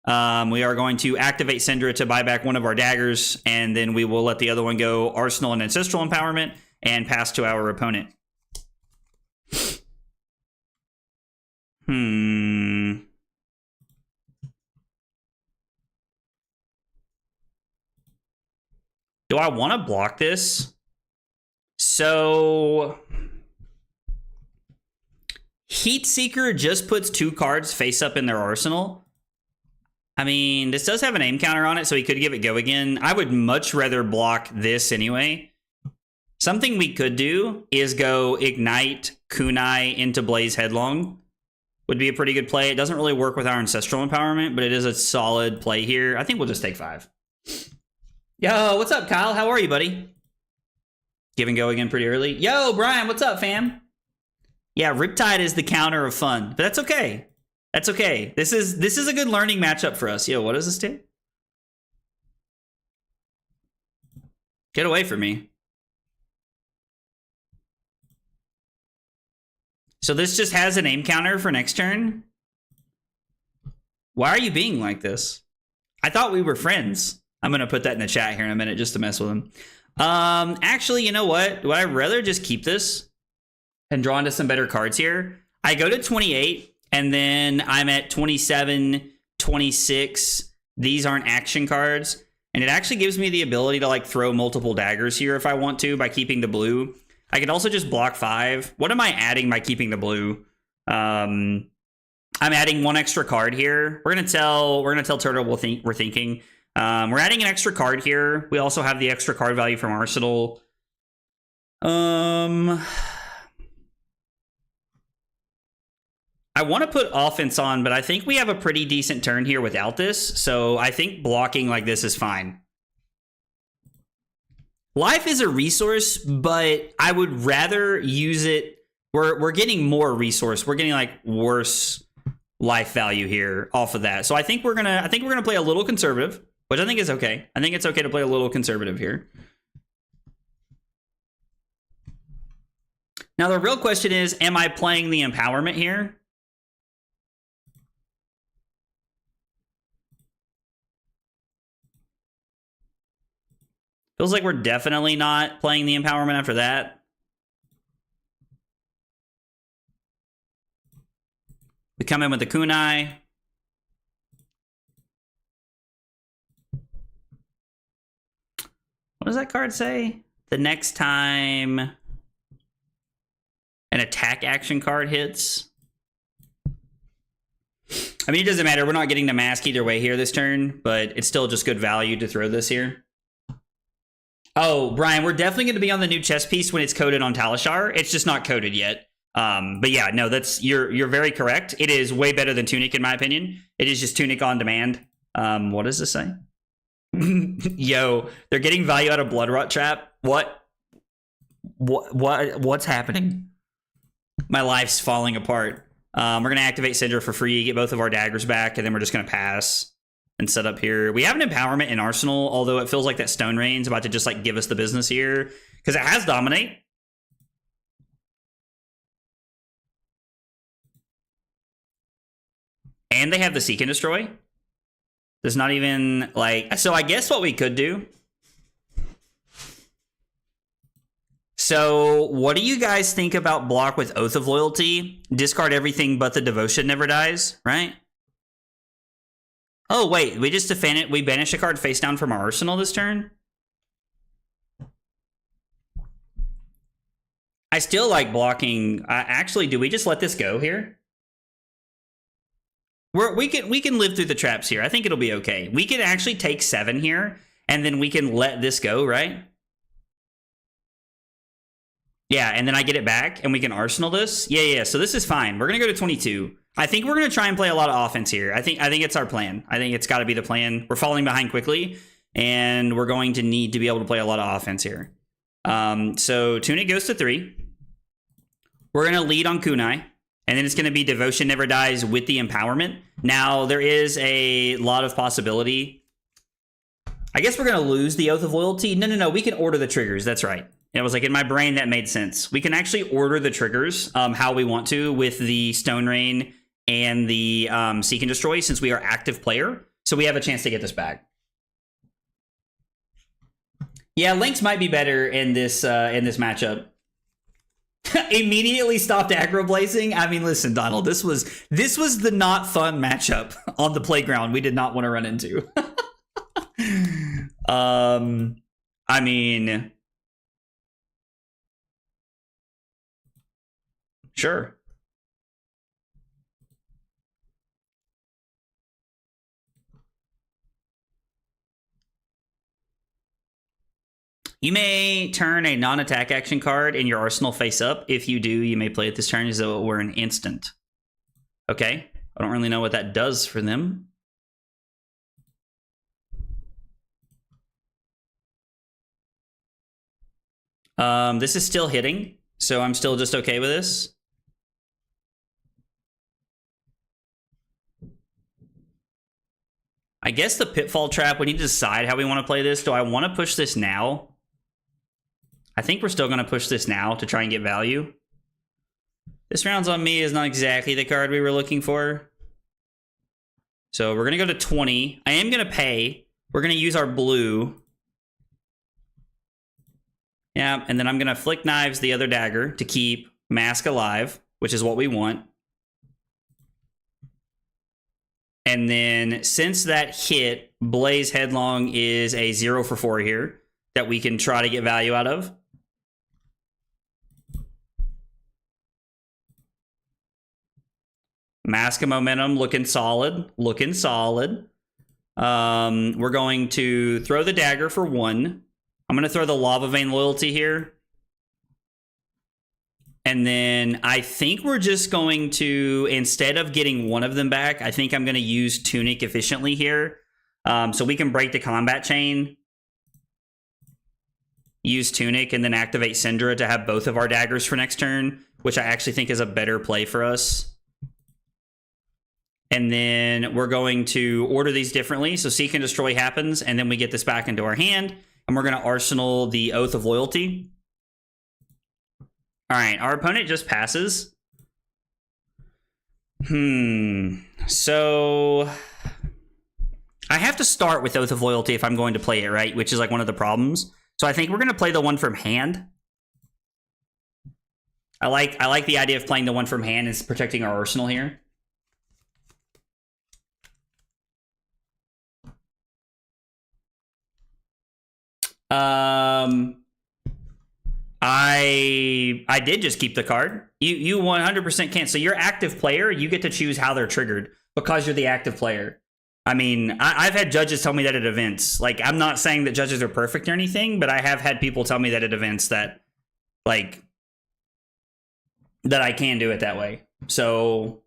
We are going to activate Syndra to buy back one of our daggers, and then we will let the other one go Arsenal and Ancestral Empowerment and pass to our opponent. Do I want to block this? So Heatseeker just puts 2 cards face up in their arsenal. I mean, this does have an aim counter on it, so he could give it go again. I would much rather block this anyway. Something we could do is go Ignite Kunai into Blaze Headlong, would be a pretty good play. It doesn't really work with our Ancestral Empowerment, but it is a solid play here. I think we'll just take 5. Yo, what's up, Kyle? How are you, buddy? Give and go again pretty early. Yo, Brian, what's up, fam? Yeah, Riptide is the counter of fun, but that's okay. That's okay. This is a good learning matchup for us. Yo, what does this do? Get away from me. So this just has a name counter for next turn? Why are you being like this? I thought we were friends. I'm going to put that in the chat here in a minute just to mess with him. Actually, you know what? Would I rather just keep this and draw into some better cards here? I go to 28, and then I'm at 27, 26. These aren't action cards. And it actually gives me the ability to like throw multiple daggers here if I want to by keeping the blue. I could also just block 5. What am I adding by keeping the blue? I'm adding 1 extra card here. We're gonna tell Turtle we're thinking. We're adding an extra card here. We also have the extra card value from Arsenal. I want to put offense on, but I think we have a pretty decent turn here without this. So I think blocking like this is fine. Life is a resource, but I would rather use it. We're getting more resource. We're getting like worse life value here off of that. So I think we're gonna play a little conservative, which I think is okay. I think it's okay to play a little conservative here. Now the real question is, am I playing the empowerment here? Feels like we're definitely not playing the empowerment after that. We come in with the kunai. What does that card say? The next time an attack action card hits. I mean, it doesn't matter. We're not getting the mask either way here this turn, but it's still just good value to throw this here. Oh, Brian, we're definitely going to be on the new chess piece when it's coded on Talishar. It's just not coded yet. But yeah, no, you're very correct. It is way better than Tunic in my opinion. It is just Tunic on demand. What does this say? Yo, they're getting value out of Blood Rot Trap. What's happening? My life's falling apart. We're going to activate Syndra for free, get both of our daggers back, and then we're just going to pass and set up here. We have an empowerment in Arsenal, although it feels like that Stone Rain's about to just like give us the business here because it has Dominate. And they have the Seek and Destroy. There's not even like, so I guess what we could do. So what do you guys think about block with Oath of Loyalty? Discard everything but the Devotion Never Dies, right? Oh, wait, we just defend it. We banish a card face down from our arsenal this turn. I still like blocking. Actually, do we just let this go here? We can live through the traps here. I think it'll be okay. We can actually take 7 here, and then we can let this go, right? Yeah, and then I get it back, and we can arsenal this. Yeah. So this is fine. We're gonna go to 22. I think we're gonna try and play a lot of offense here. I think it's our plan. I think it's got to be the plan. We're falling behind quickly, and we're going to need to be able to play a lot of offense here. So Tunic goes to 3. We're gonna lead on Kunai. And then it's going to be Devotion Never Dies with the Empowerment. Now, there is a lot of possibility. I guess we're going to lose the Oath of Loyalty. No. We can order the triggers. That's right. It was like in my brain that made sense. We can actually order the triggers how we want to with the Stone Rain and the Seek and Destroy since we are active player. So we have a chance to get this back. Yeah, Lynx might be better in this matchup. Immediately stopped aggro blazing. I mean, listen, Donald, this was the not fun matchup on the playground we did not want to run into. I mean, sure. You may turn a non-attack action card in your arsenal face up. If you do, you may play it this turn as though it were an instant. Okay. I don't really know what that does for them. This is still hitting, so I'm still just okay with this. I guess the Pitfall Trap, we need to decide how we want to play this. Do I want to push this now? I think we're still going to push this now to try and get value. This Rounds on Me is not exactly the card we were looking for. So we're going to go to 20. I am going to pay. We're going to use our blue. Yeah, and then I'm going to Flick Knives the other dagger to keep Mask alive, which is what we want. And then since that hit, Blaze Headlong is a 0 for 4 here that we can try to get value out of. Mask of Momentum looking solid, looking solid. We're going to throw the dagger for 1. I'm going to throw the Lava Vein Loyalty here. And then I think we're just going to, instead of getting one of them back, I think I'm going to use Tunic efficiently here. So we can break the combat chain. Use Tunic and then activate Syndra to have both of our daggers for next turn, which I actually think is a better play for us. And then we're going to order these differently. So Seek and Destroy happens, and then we get this back into our hand. And we're going to Arsenal the Oath of Loyalty. All right, our opponent just passes. So I have to start with Oath of Loyalty if I'm going to play it, right? Which is like one of the problems. So I think we're going to play the one from hand. I like the idea of playing the one from hand and protecting our arsenal here. I did just keep the card. You 100% can't. So you're active player. You get to choose how they're triggered because you're the active player. I mean, I've had judges tell me that at events. Like, I'm not saying that judges are perfect or anything, but I have had people tell me that at events that, like, that I can do it that way. So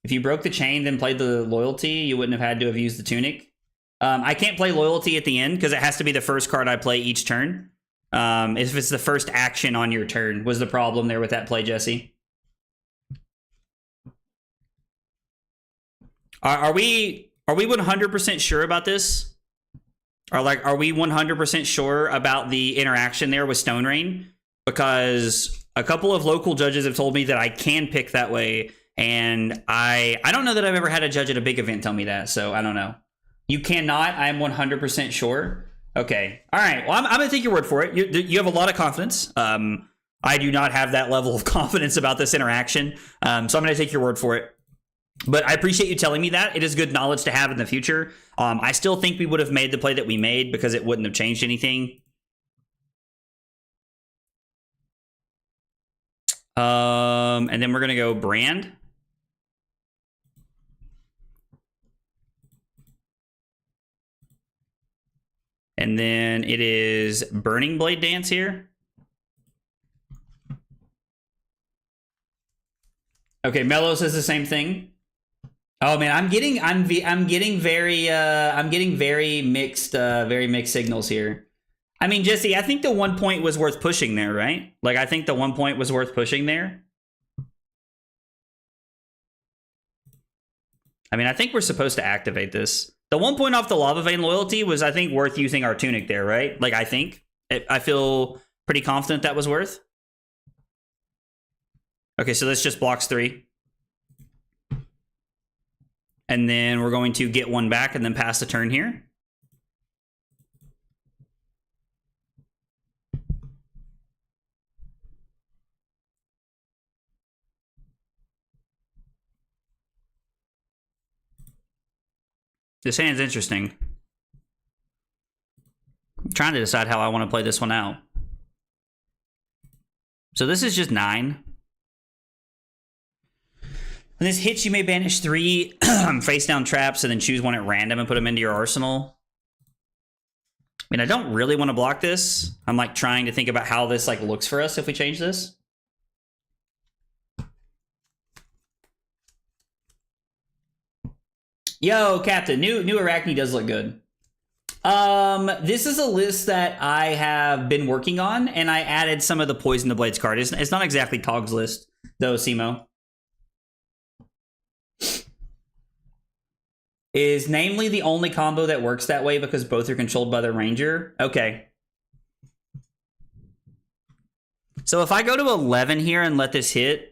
if you broke the chain, then played the loyalty, you wouldn't have had to have used the tunic. I can't play loyalty at the end because it has to be the first card I play each turn. If it's the first action on your turn was the problem there with that play, Jesse. Are we 100% sure about this? Are we 100% sure about the interaction there with Stone Rain? Because a couple of local judges have told me that I can pick that way, and I don't know that I've ever had a judge at a big event tell me that, so I don't know. You cannot. I'm 100% sure. Okay. All right. Well, I'm going to take your word for it. You have a lot of confidence. I do not have that level of confidence about this interaction, so I'm going to take your word for it. But I appreciate you telling me that. It is good knowledge to have in the future. I still think we would have made the play that we made because it wouldn't have changed anything. And then we're going to go Brand. And then it is Burning Blade Dance here. Okay, Mello says the same thing. Oh man, I'm getting very mixed signals here. I mean, Jesse, I think the 1 point was worth pushing there, right? Like, I think the 1 point was worth pushing there. I mean, I think we're supposed to activate this. The 1 point off the Lava Vein Loyalty was, I think, worth using our Tunic there, right? Like, I think. I feel pretty confident that was worth. Okay, so this just blocks 3. And then we're going to get 1 back and then pass the turn here. This hand's interesting. I'm trying to decide how I want to play this one out. So this is just 9. When this hits, you may banish 3 face down traps and then choose one at random and put them into your arsenal. I mean, I don't really want to block this. I'm like trying to think about how this like looks for us if we change this. Yo, Captain, new Arachne does look good. This is a list that I have been working on, and I added some of the Poison the Blades card. It's not exactly Tog's list, though, Simo. Is namely the only combo that works that way because both are controlled by the Ranger. Okay. So if I go to 11 here and let this hit,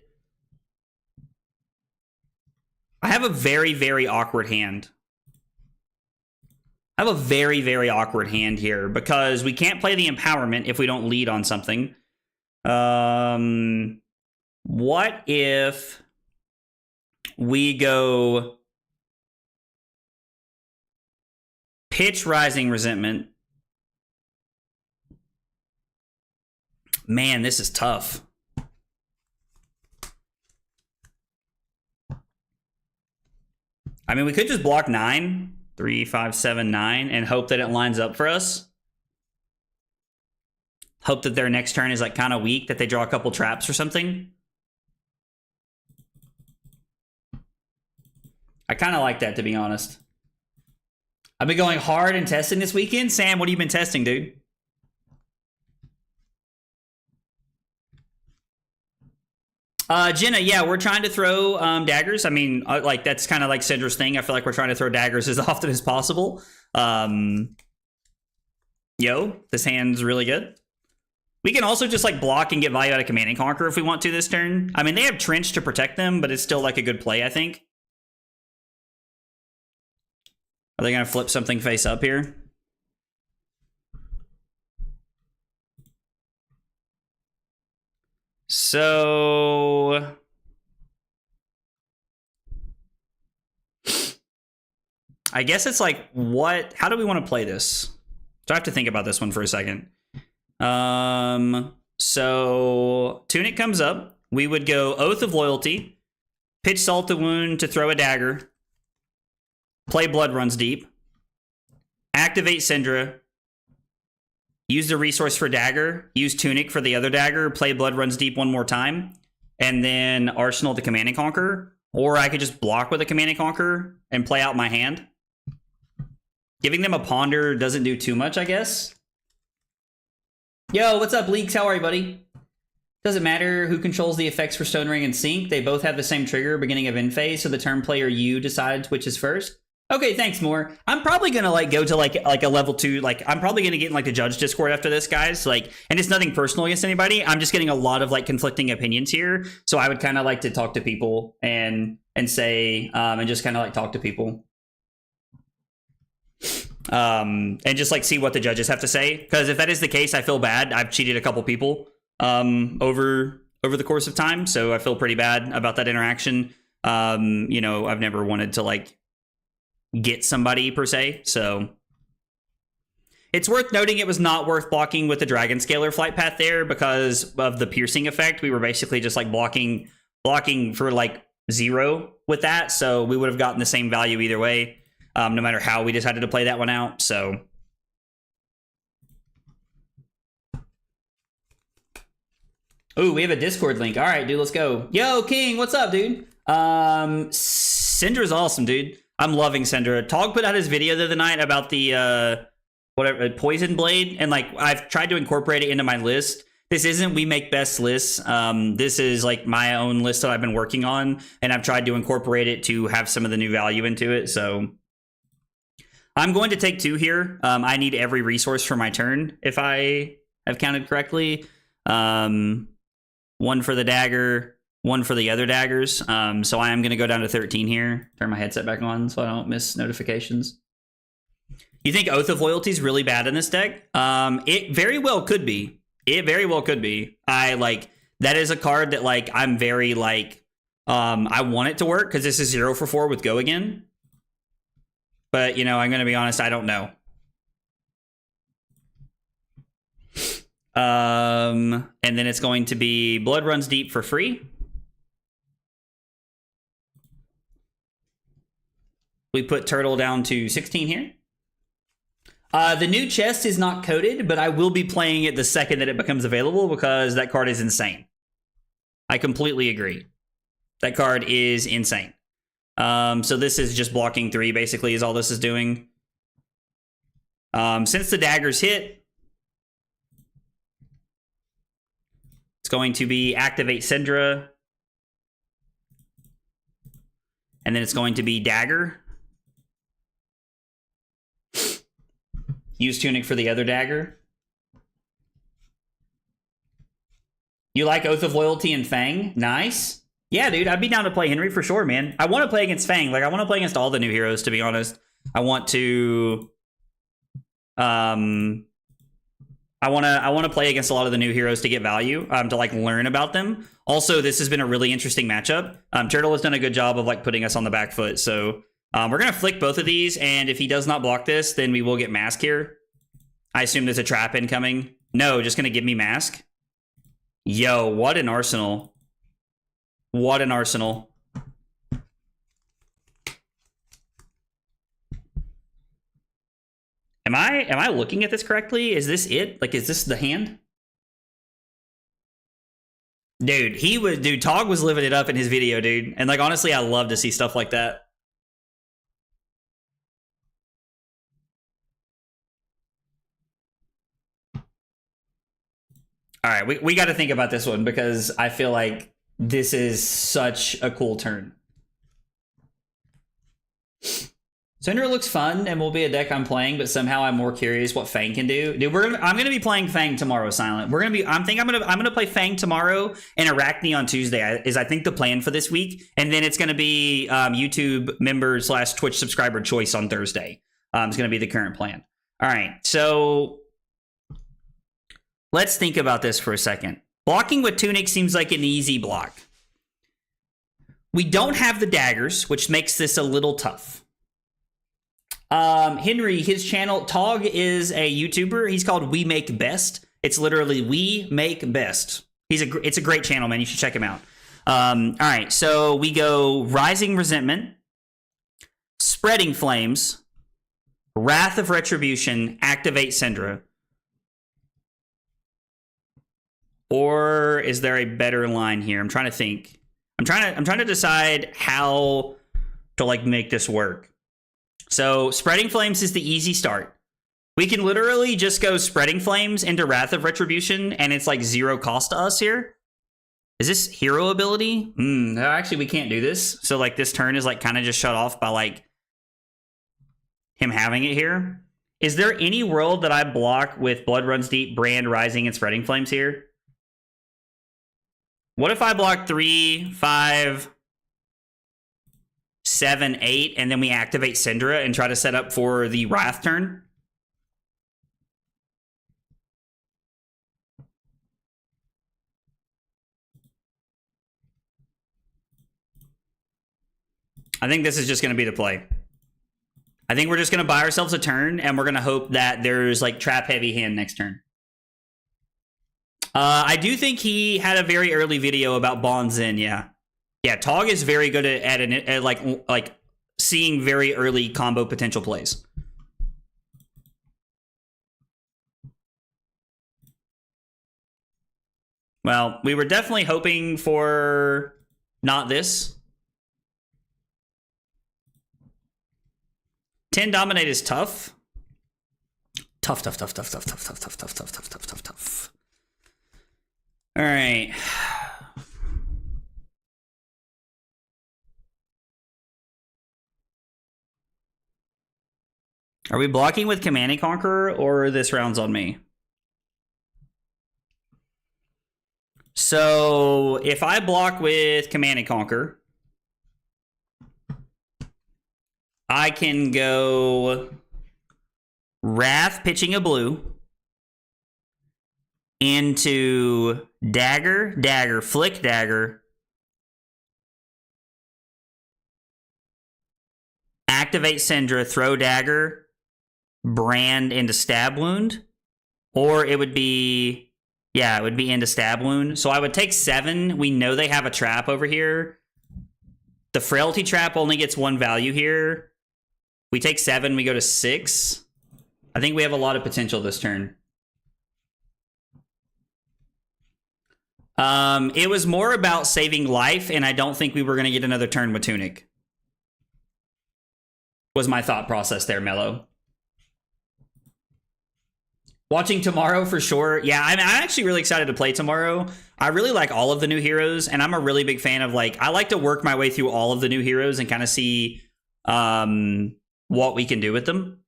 I have a very, very awkward hand. I have a very, very awkward hand here because we can't play the Empowerment if we don't lead on something. What if we go pitch Rising Resentment? Man, this is tough. I mean, we could just block 9, 3, 5, 7, 9, and hope that it lines up for us. Hope that their next turn is like kind of weak, that they draw a couple traps or something. I kind of like that, to be honest. I've been going hard and testing this weekend. Sam, what have you been testing, dude? Jenna, yeah, we're trying to throw daggers. I mean, like, that's kind of like Syndra's thing. I feel like we're trying to throw daggers as often as possible. Yo, this hand's really good. We can also just, like, block and get value out of Command and Conquer if we want to this turn. I mean, they have Trench to protect them, but it's still, like, a good play, I think. Are they going to flip something face up here? So I guess it's like, what? How do we want to play this? So I have to think about this one for a second. So Tunic comes up. We would go Oath of Loyalty, pitch Salt to Wound to throw a dagger, play Blood Runs Deep, activate Syndra, use the resource for dagger, use Tunic for the other dagger, play Blood Runs Deep one more time, and then Arsenal to Command and Conquer. Or I could just block with a Command and Conquer and play out my hand. Giving them a Ponder doesn't do too much, I guess. Yo, what's up, Leaks? How are you, buddy? Doesn't matter who controls the effects for Stone Ring and Sync. They both have the same trigger, beginning of end phase, so the turn player you decides which is first. Okay, thanks, Moore. I'm probably gonna like go to like a level 2. Like, I'm probably gonna get in like the judge Discord after this, guys. Like, and it's nothing personal against anybody. I'm just getting a lot of like conflicting opinions here. So I would kind of like to talk to people and say and just kind of like talk to people. And just like see what the judges have to say. Because if that is the case, I feel bad. I've cheated a couple people over the course of time, so I feel pretty bad about that interaction. You know, I've never wanted to like get somebody per se, so it's worth noting it was not worth blocking with the Dragon Scalar flight path there because of the piercing effect. We were basically just like blocking for like 0 with that, so we would have gotten the same value either way, no matter how we decided to play that one out. So ooh, we have a Discord link. All right, dude, let's go. Yo, King, what's up, dude? Syndra's awesome, dude. I'm loving Syndra. Tog put out his video the other night about the whatever Poison Blade, and like I've tried to incorporate it into my list. This isn't We Make Best lists. This is like my own list that I've been working on, and I've tried to incorporate it to have some of the new value into it. So I'm going to take 2 here. I need every resource for my turn, if I have counted correctly. 1 for the dagger, 1 for the other daggers. So I am going to go down to 13 here. Turn my headset back on so I don't miss notifications. You think Oath of Loyalty is really bad in this deck? It very well could be. It very well could be. That is a card that like I'm very like I want it to work because this is 0 for 4 with Go Again. But you know, I'm going to be honest, I don't know. And then it's going to be Blood Runs Deep for free. We put Turtle down to 16 here. The new chest is not coded, but I will be playing it the second that it becomes available because that card is insane. I completely agree. That card is insane. So this is just blocking 3, basically, is all this is doing. Since the daggers hit, it's going to be activate Syndra. And then it's going to be dagger. Use Tunic for the other dagger. You like Oath of Loyalty and Fang? Nice. Yeah, dude, I'd be down to play Henry for sure, man. I want to play against Fang. Like, I want to play against all the new heroes, to be honest. I want to... I want to play against a lot of the new heroes to get value, to, like, learn about them. Also, this has been a really interesting matchup. Turtle has done a good job of, like, putting us on the back foot, so... we're going to flick both of these, and if he does not block this, then we will get Mask here. I assume there's a trap incoming. No, just going to give me Mask. Yo, what an arsenal. What an arsenal. Am I looking at this correctly? Is this it? Like, is this the hand? Dude, Tog was living it up in his video, dude. And, like, honestly, I love to see stuff like that. All right, we got to think about this one because I feel like this is such a cool turn. Syndra looks fun and will be a deck I'm playing, but somehow I'm more curious what Fang can do. Dude, I'm gonna be playing Fang tomorrow, Silent. I'm gonna play Fang tomorrow and Arachne on Tuesday. Is I think the plan for this week, and then it's gonna be YouTube member / Twitch subscriber choice on Thursday. It's gonna be the current plan. All right, so let's think about this for a second. Blocking with Tunic seems like an easy block. We don't have the daggers, which makes this a little tough. Henry, his channel, Tog is a YouTuber. He's called We Make Best. It's literally We Make Best. It's a great channel, man. You should check him out. All right, so we go Rising Resentment, Spreading Flames, Wrath of Retribution, Activate Syndra. Or is there a better line here? I'm trying to think. I'm trying to decide how to, like, make this work. So Spreading Flames is the easy start. We can literally just go Spreading Flames into Wrath of Retribution, and it's like 0 cost to us here. Is this hero ability? No, actually, we can't do this. So, like, this turn is, like, kind of just shut off by, like, him having it here. Is there any world that I block with Blood Runs Deep, Brand, Rising, and Spreading Flames here? What if I block 3, 5... 7, 8, and then we activate Syndra and try to set up for the Wrath turn? I think this is just going to be the play. I think we're just going to buy ourselves a turn, and we're going to hope that there's, like, trap heavy hand next turn. I do think he had a very early video about Bonds in, yeah. Yeah, Tog is very good at like seeing very early combo potential plays. Well, we were definitely hoping for not this. 10 dominate is tough. Tough. All right. Are we blocking with Command and Conqueror, or this round's on me? So if I block with Command and Conquer, I can go Wrath, pitching a blue, into Dagger, Flick Dagger, activate Syndra, throw Dagger, Brand into Stab Wound, or it would be, yeah, it would be into Stab Wound. So I would take 7. We know they have a trap over here. The Frailty trap only gets 1 value here. We take 7, we go to 6. I think we have a lot of potential this turn. It was more about saving life, and I don't think we were going to get another turn with Tunic. was my thought process there, Mello. Watching tomorrow for sure. Yeah, I'm actually really excited to play tomorrow. I really like all of the new heroes, and I'm a really big fan of, like, I like to work my way through all of the new heroes and kind of see what we can do with them.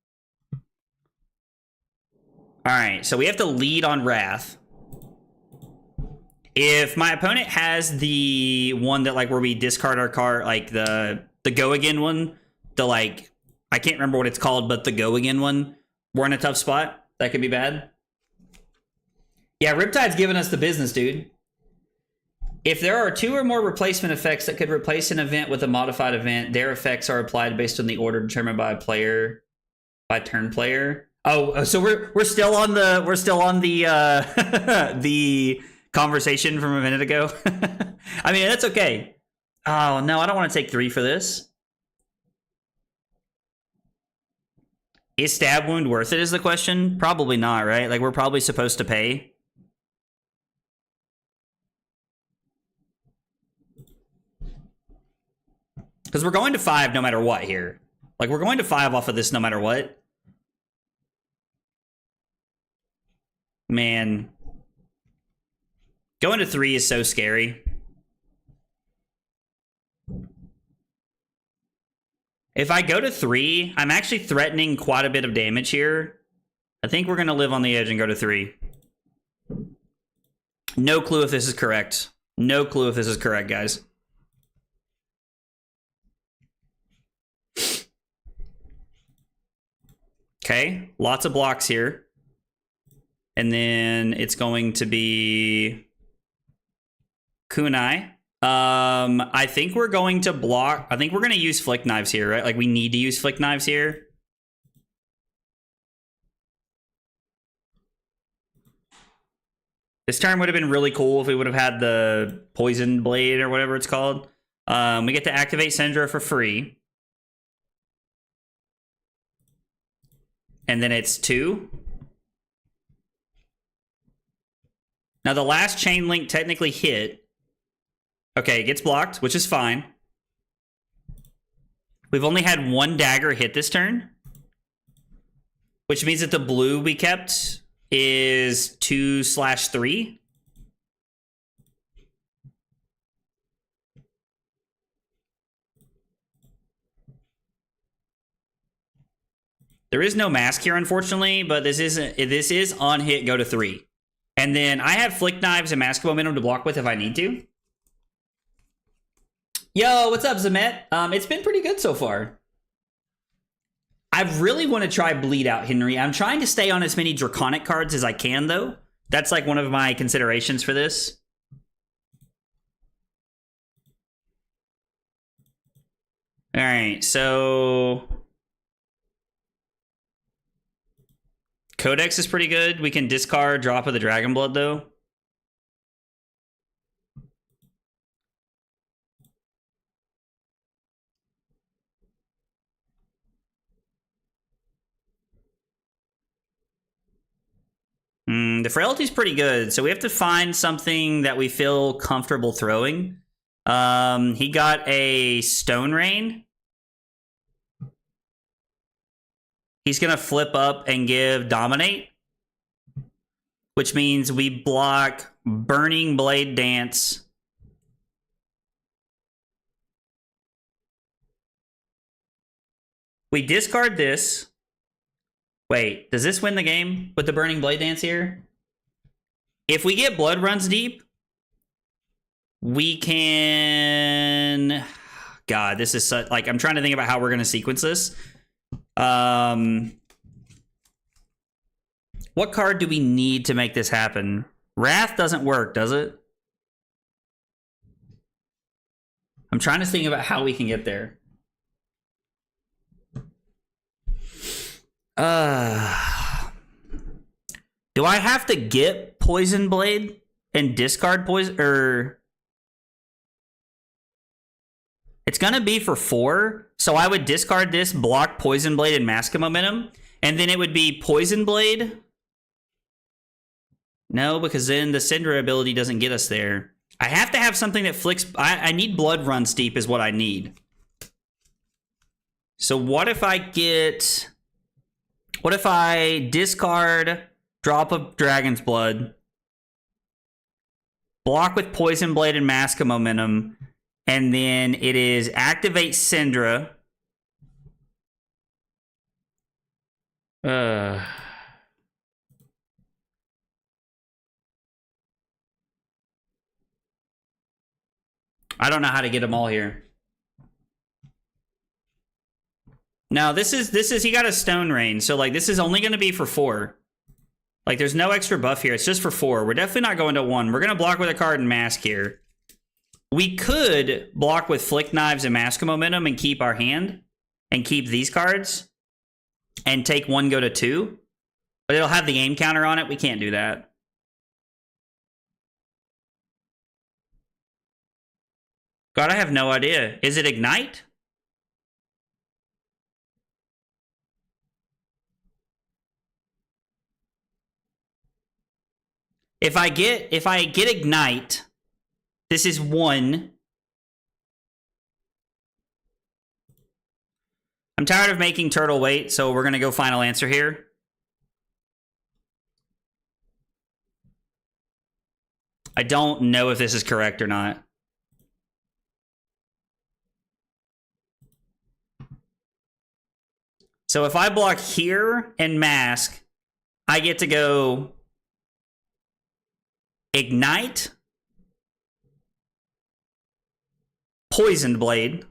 All right, so we have to lead on Wrath. If my opponent has the one that, like, where we discard our card, like the go again one, the, like, I can't remember what it's called, but the go again one, we're in a tough spot. That could be bad. Yeah, Riptide's giving us the business, dude. If there are 2 or more replacement effects that could replace an event with a modified event, their effects are applied based on the order determined by turn player. Oh, so we're still on the the conversation from a minute ago. I mean, that's okay. Oh no, I don't want to take 3 for this. Is stab wound worth it is the question? Probably not, right? Like, we're probably supposed to pay. Because we're going to 5 no matter what here. Like, we're going to 5 off of this no matter what. Man. Going to 3 is so scary. If I go to 3, I'm actually threatening quite a bit of damage here. I think we're going to live on the edge and go to 3. No clue if this is correct. No clue if this is correct, guys. Okay, lots of blocks here. And then it's going to be Kunai. I think we're going to block. I think we're going to use Flick Knives here, right? Like, we need to use Flick Knives here. This turn would have been really cool if we would have had the Poison Blade or whatever it's called. We get to activate Syndra for free. And then it's 2. Now, the last chain link technically hit. Okay, it gets blocked, which is fine. We've only had 1 dagger hit this turn, which means that the blue we kept is 2/3. There is no mask here, unfortunately, but this is on hit, go to 3. And then I have Flick Knives and Mask Momentum to block with if I need to. Yo, what's up, Zemet? It's been pretty good so far. I really want to try Bleed Out, Henry. I'm trying to stay on as many Draconic cards as I can, though. That's like one of my considerations for this. All right, so Codex is pretty good. We can discard Drop of the Dragon Blood, though. The Frailty's pretty good, so we have to find something that we feel comfortable throwing. He got a Stone Rain. He's going to flip up and give Dominate, which means we block Burning Blade Dance. We discard this. Wait, does this win the game with the Burning Blade Dance here? If we get Blood Runs Deep, we can... God, this is such... Like, I'm trying to think about how we're going to sequence this. What card do we need to make this happen? Wrath doesn't work, does it? I'm trying to think about how we can get there. Do I have to get Poison Blade and discard Poison, or it's gonna be for 4, so I would discard this, block Poison Blade and Mask of Momentum, and then it would be Poison Blade. No, because then the Syndra ability doesn't get us there. I have to have something that flicks. I need Blood Run Steep is what I need. So what if I get... What if I discard, drop of Dragon's Blood, block with Poison Blade and Mask of Momentum, and then it is activate Syndra. I don't know how to get them all here. Now this is he got a Stone Rain, so like this is only going to be for 4. Like there's no extra buff here. It's just for 4. We're definitely not going to 1. We're going to block with a card and mask here. We could block with Flick Knives and Mask of Momentum and keep our hand and keep these cards and take 1, go to 2. But it'll have the aim counter on it. We can't do that. God, I have no idea. Is it Ignite? If I get Ignite, this is 1. I'm tired of making Turtle wait, so we're gonna go final answer here. I don't know if this is correct or not. So if I block here and mask, I get to go Ignite, Poisoned Blade,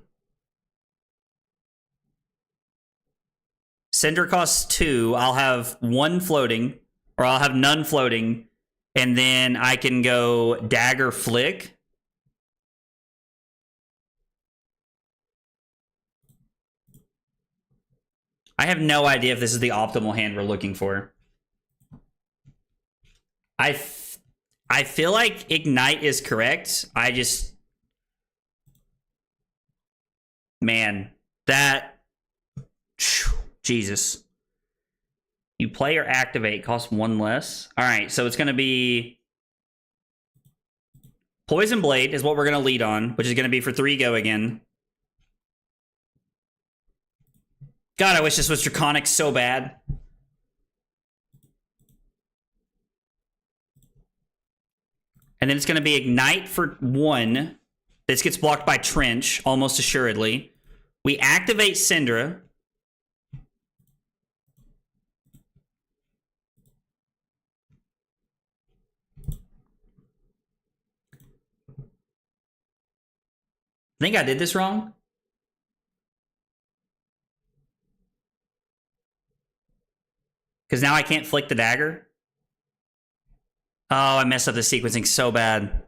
Syndra costs 2, I'll have 1 floating, or I'll have none floating, and then I can go Dagger Flick. I have no idea if this is the optimal hand we're looking for. I feel like Ignite is correct. I just... Man, that... Jesus. You play or activate, costs 1 less. Alright, so it's going to be... Poison Blade is what we're going to lead on, which is going to be for 3 go again. God, I wish this was Draconic so bad. And then it's going to be Ignite for 1. This gets blocked by Trench, almost assuredly. We activate Syndra. I think I did this wrong. Because now I can't flick the dagger. Oh, I messed up the sequencing so bad.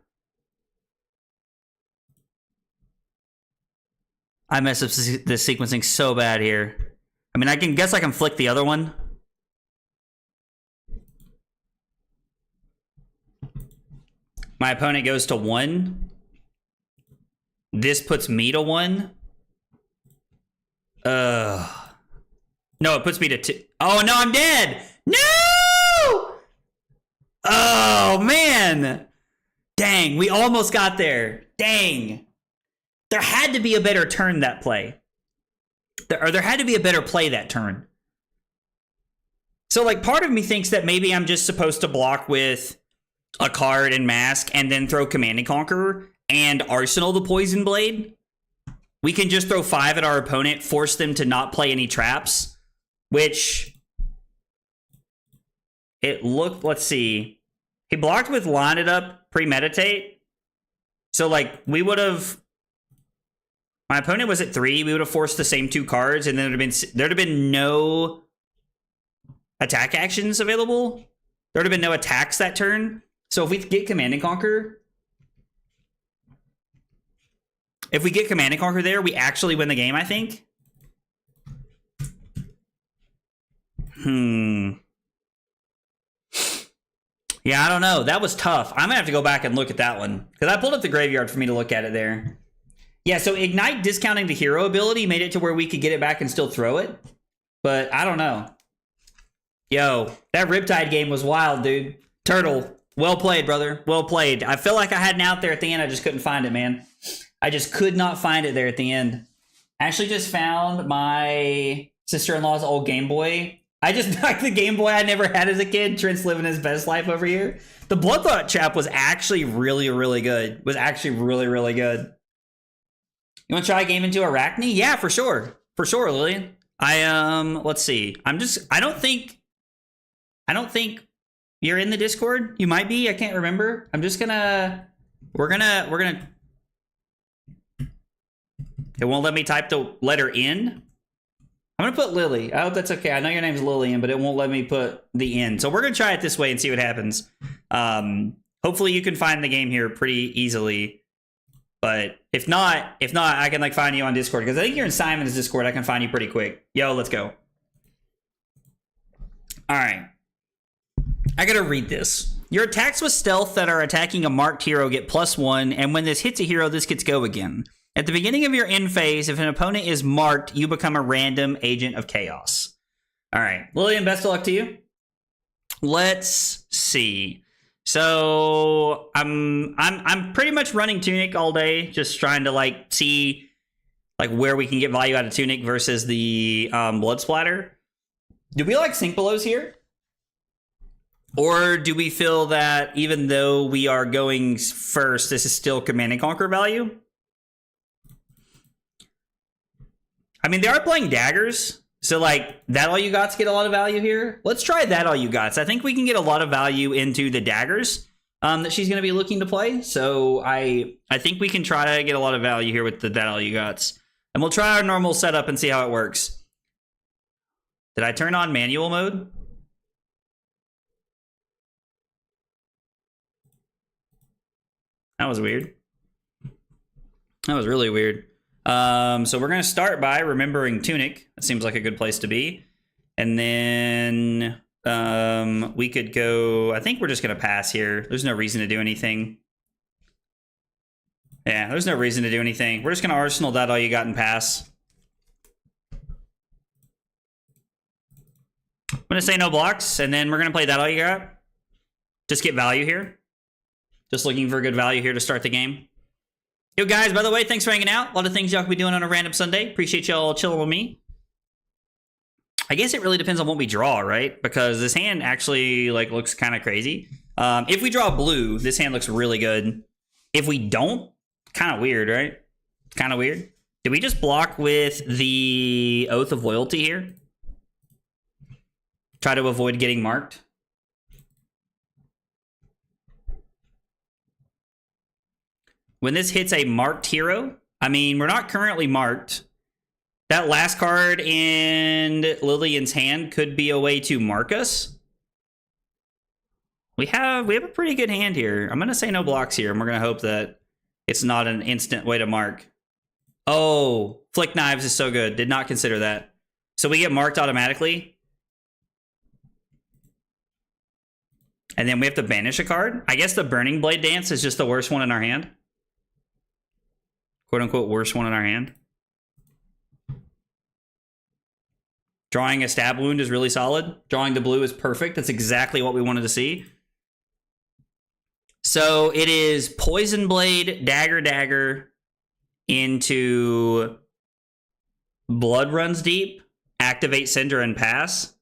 I messed up the sequencing so bad here. I mean, I guess I can flick the other one. My opponent goes to 1. This puts me to 1. No, it puts me to 2. Oh, no, I'm dead. No! Oh, man. Dang, we almost got there. Dang. There had to be a better turn that play. There had to be a better play that turn. So, like, part of me thinks that maybe I'm just supposed to block with a card and mask and then throw Command and Conqueror and Arsenal the Poison Blade. We can just throw 5 at our opponent, force them to not play any traps, which... It looked, let's see. He blocked with Line It Up, Premeditate. So, like, we would have... My opponent was at 3. We would have forced the same 2 cards, and then there'd have been no attack actions available. There'd have been no attacks that turn. So if we get Command and Conquer... If we get Command and Conquer there, we actually win the game, I think. Yeah, I don't know. That was tough. I'm going to have to go back and look at that one. Because I pulled up the graveyard for me to look at it there. Yeah, so Ignite discounting the hero ability made it to where we could get it back and still throw it. But I don't know. Yo, that Riptide game was wild, dude. Turtle, well played, brother. Well played. I feel like I had an out there at the end. I just couldn't find it, man. I just could not find it there at the end. I actually just found my sister-in-law's old Game Boy. I just knocked the Game Boy I never had as a kid. Trent's living his best life over here. The Blood Trap was actually really, really good. Was actually really, really good. You want to try a game into Arachne? Yeah, for sure. For sure, Lillian. Let's see. I don't think you're in the Discord. You might be. I can't remember. We're gonna. It won't let me type the letter N. I'm gonna put Lily. I hope that's okay. I know your name's Lillian, but it won't let me put the N. So we're gonna try it this way and see what happens. Hopefully you can find the game here pretty easily. But if not, I can like find you on Discord because I think you're in Simon's Discord. I can find you pretty quick. Yo, let's go. All right. I gotta read this. Your attacks with stealth that are attacking a marked hero get +1, and when this hits a hero, this gets go again. At the beginning of your end phase, if an opponent is marked, you become a random agent of chaos. All right, Lillian, best of luck to you. Let's see. So I'm pretty much running Tunic all day, just trying to like see like where we can get value out of Tunic versus the Blood Splatter. Do we like Sink Belows here? Or do we feel that even though we are going first, this is still Command and Conquer value? I mean, they are playing Daggers, so like that all you gots get a lot of value here. Let's try that all you gots. I think we can get a lot of value into the Daggers that she's going to be looking to play. So I think we can try to get a lot of value here with the that all you gots. And we'll try our normal setup and see how it works. Did I turn on manual mode? That was weird. That was really weird. So we're going to start by remembering Tunic. That seems like a good place to be. And then we could go... I think we're just going to pass here. There's no reason to do anything. Yeah, there's no reason to do anything. We're just going to Arsenal that all you got and pass. I'm going to say no blocks, and then we're going to play that all you got. Just get value here. Just looking for good value here to start the game. Yo, guys, by the way, thanks for hanging out. A lot of things y'all could be doing on a random Sunday. Appreciate y'all chilling with me. I guess it really depends on what we draw, right? Because this hand actually like looks kind of crazy. If we draw blue, this hand looks really good. If we don't, kind of weird, right? Kind of weird. Did we just block with the Oath of Loyalty here? Try to avoid getting marked. When this hits a marked hero, I mean, we're not currently marked. That last card in Lillian's hand could be a way to mark us. We have a pretty good hand here. I'm going to say no blocks here, and we're going to hope that it's not an instant way to mark. Oh, Flick Knives is so good. Did not consider that. So we get marked automatically. And then we have to banish a card. I guess the Burning Blade Dance is just the worst one in our hand. Quote-unquote worst one in our hand. Drawing a Stab Wound is really solid. Drawing the blue is perfect. That's exactly what we wanted to see. So it is Poison Blade, Dagger into Blood Runs Deep, activate Syndra and pass.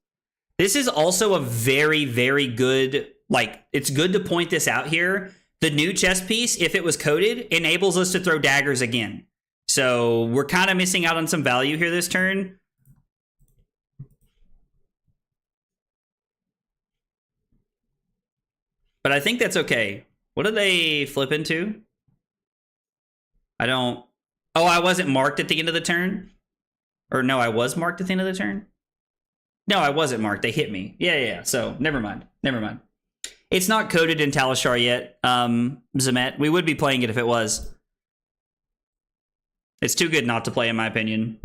This is also a very, very good, like, it's good to point this out here. The new chess piece, if it was coded, enables us to throw daggers again. So we're kind of missing out on some value here this turn. But I think that's okay. What did they flip into? I don't... Oh, I wasn't marked at the end of the turn? Or no, I was marked at the end of the turn? No, I wasn't marked. They hit me. Yeah. So, never mind. It's not coded in Talishar yet, Zemet. We would be playing it if it was. It's too good not to play, in my opinion.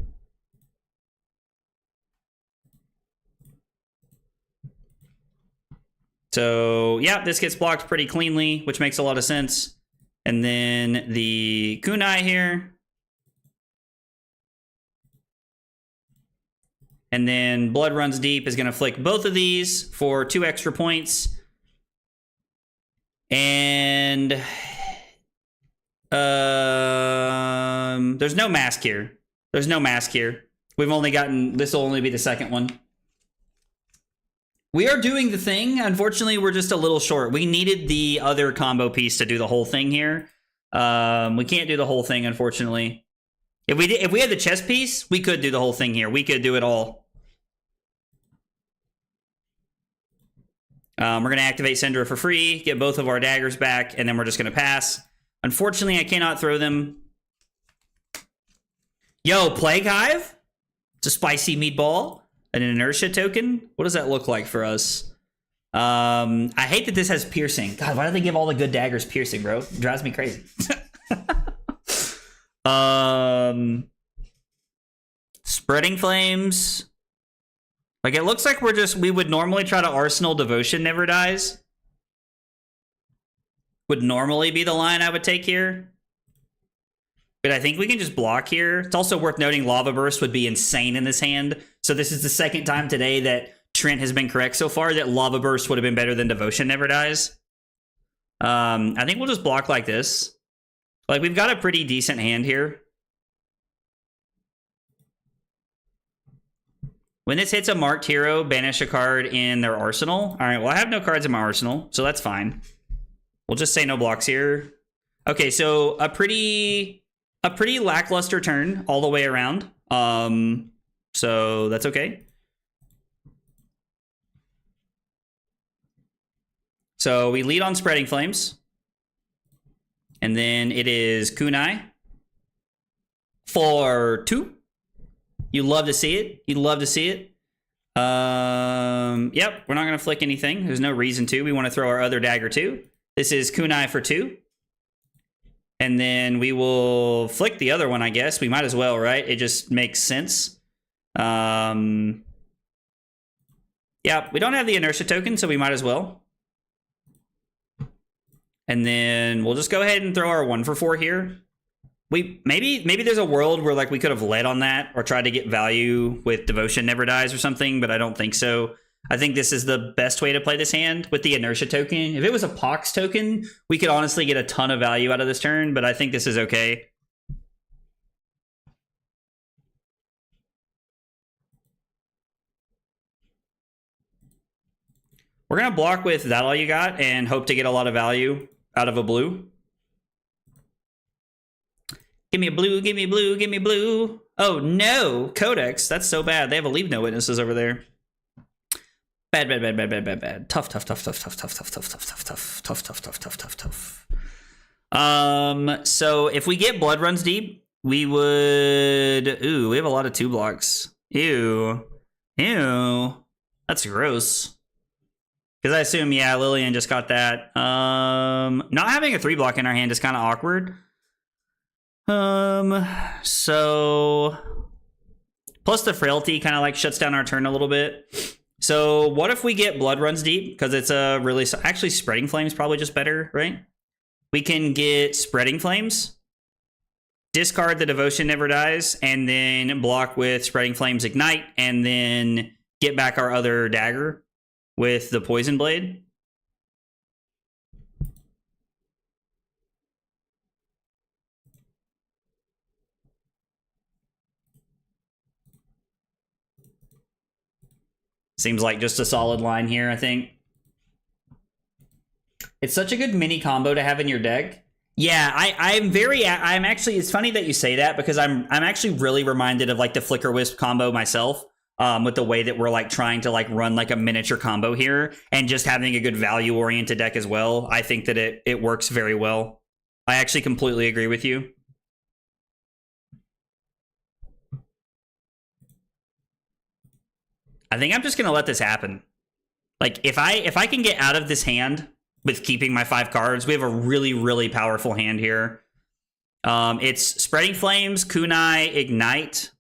So, yeah, this gets blocked pretty cleanly, which makes a lot of sense. And then the Kunai here. And then Blood Runs Deep is going to flick both of these for 2 extra points. And there's no mask here. There's no mask here. We've only gotten, this will only be the second one. We are doing the thing. Unfortunately, we're just a little short. We needed the other combo piece to do the whole thing here. We can't do the whole thing, unfortunately. If we had the chess piece, we could do the whole thing here. We could do it all. We're going to activate Syndra for free, get both of our daggers back, and then we're just going to pass. Unfortunately, I cannot throw them. Yo, Plague Hive? It's a spicy meatball. An inertia token? What does that look like for us? I hate that this has piercing. God, why do they give all the good daggers piercing, bro? It drives me crazy. Spreading Flames. Like, it looks like we would normally try to Arsenal Devotion Never Dies. Would normally be the line I would take here. But I think we can just block here. It's also worth noting Lava Burst would be insane in this hand. So this is the second time today that Trent has been correct so far that Lava Burst would have been better than Devotion Never Dies. I think we'll just block like this. Like, we've got a pretty decent hand here. When this hits a marked hero, banish a card in their arsenal. All right, well, I have no cards in my arsenal, so that's fine. We'll just say no blocks here. Okay, so a pretty lackluster turn all the way around. So that's okay. So we lead on Spreading Flames. And then it is Kunai for 2. You love to see it. You love to see it. Yep, we're not going to flick anything. There's no reason to. We want to throw our other dagger too. This is Kunai for 2. And then we will flick the other one, I guess. We might as well, right? It just makes sense. Yeah, we don't have the inertia token, so we might as well. And then we'll just go ahead and throw our 1 for 4 here. Maybe there's a world where like we could have led on that or tried to get value with Devotion Never Dies or something, but I don't think so. I think this is the best way to play this hand with the inertia token. If it was a Pox token, we could honestly get a ton of value out of this turn, but I think this is okay. We're going to block with That All You Got and hope to get a lot of value out of a blue. Give me a blue, give me a blue, give me a blue. Oh no, Codex. That's so bad. They have a Leave No Witnesses over there. Bad, bad, bad, bad, bad, bad, bad. Tough, tough, tough, tough, tough, tough, tough, tough, tough, tough, tough, tough, tough, tough, tough, tough, tough. So if we get Blood Runs Deep, we would. Ooh, we have a lot of 2 blocks. Ew. Ew. That's gross. Because I assume, yeah, Lillian just got that. Not having a 3 block in our hand is kind of awkward. So plus the Frailty kind of like shuts down our turn a little bit. So what if we get Blood Runs Deep? Because it's a really... Actually, Spreading Flames probably just better, right? We can get Spreading Flames, discard the Devotion Never Dies, and then block with Spreading Flames Ignite, and then get back our other dagger with the Poison Blade. Seems like just a solid line here, I think. It's such a good mini combo to have in your deck. Yeah, I'm actually, it's funny that you say that because I'm actually really reminded of like the Flicker Wisp combo myself, with the way that we're like trying to like run like a miniature combo here and just having a good value oriented deck as well. I think that it works very well. I actually completely agree with you. I think I'm just gonna let this happen. Like if I can get out of this hand with keeping my 5 cards, we have a really, really powerful hand here. It's Spreading Flames, Kunai, Ignite.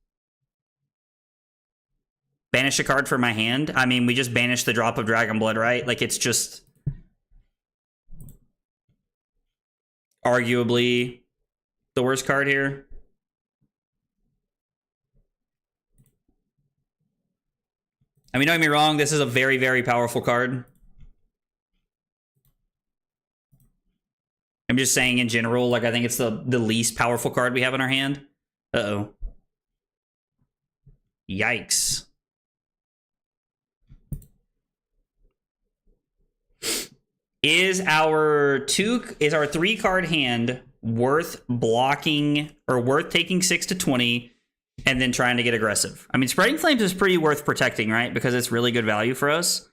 Banish a card from my hand. I mean, we just banished the drop of Dragon Blood, right? Like it's just arguably the worst card here. I mean, don't get me wrong, this is a very, very powerful card. I'm just saying in general, like I think it's the least powerful card we have in our hand. Uh-oh. Yikes. Is our 3-card hand worth blocking or worth taking 6 to 20 and then trying to get aggressive? I mean, Spreading Flames is pretty worth protecting, right? Because it's really good value for us.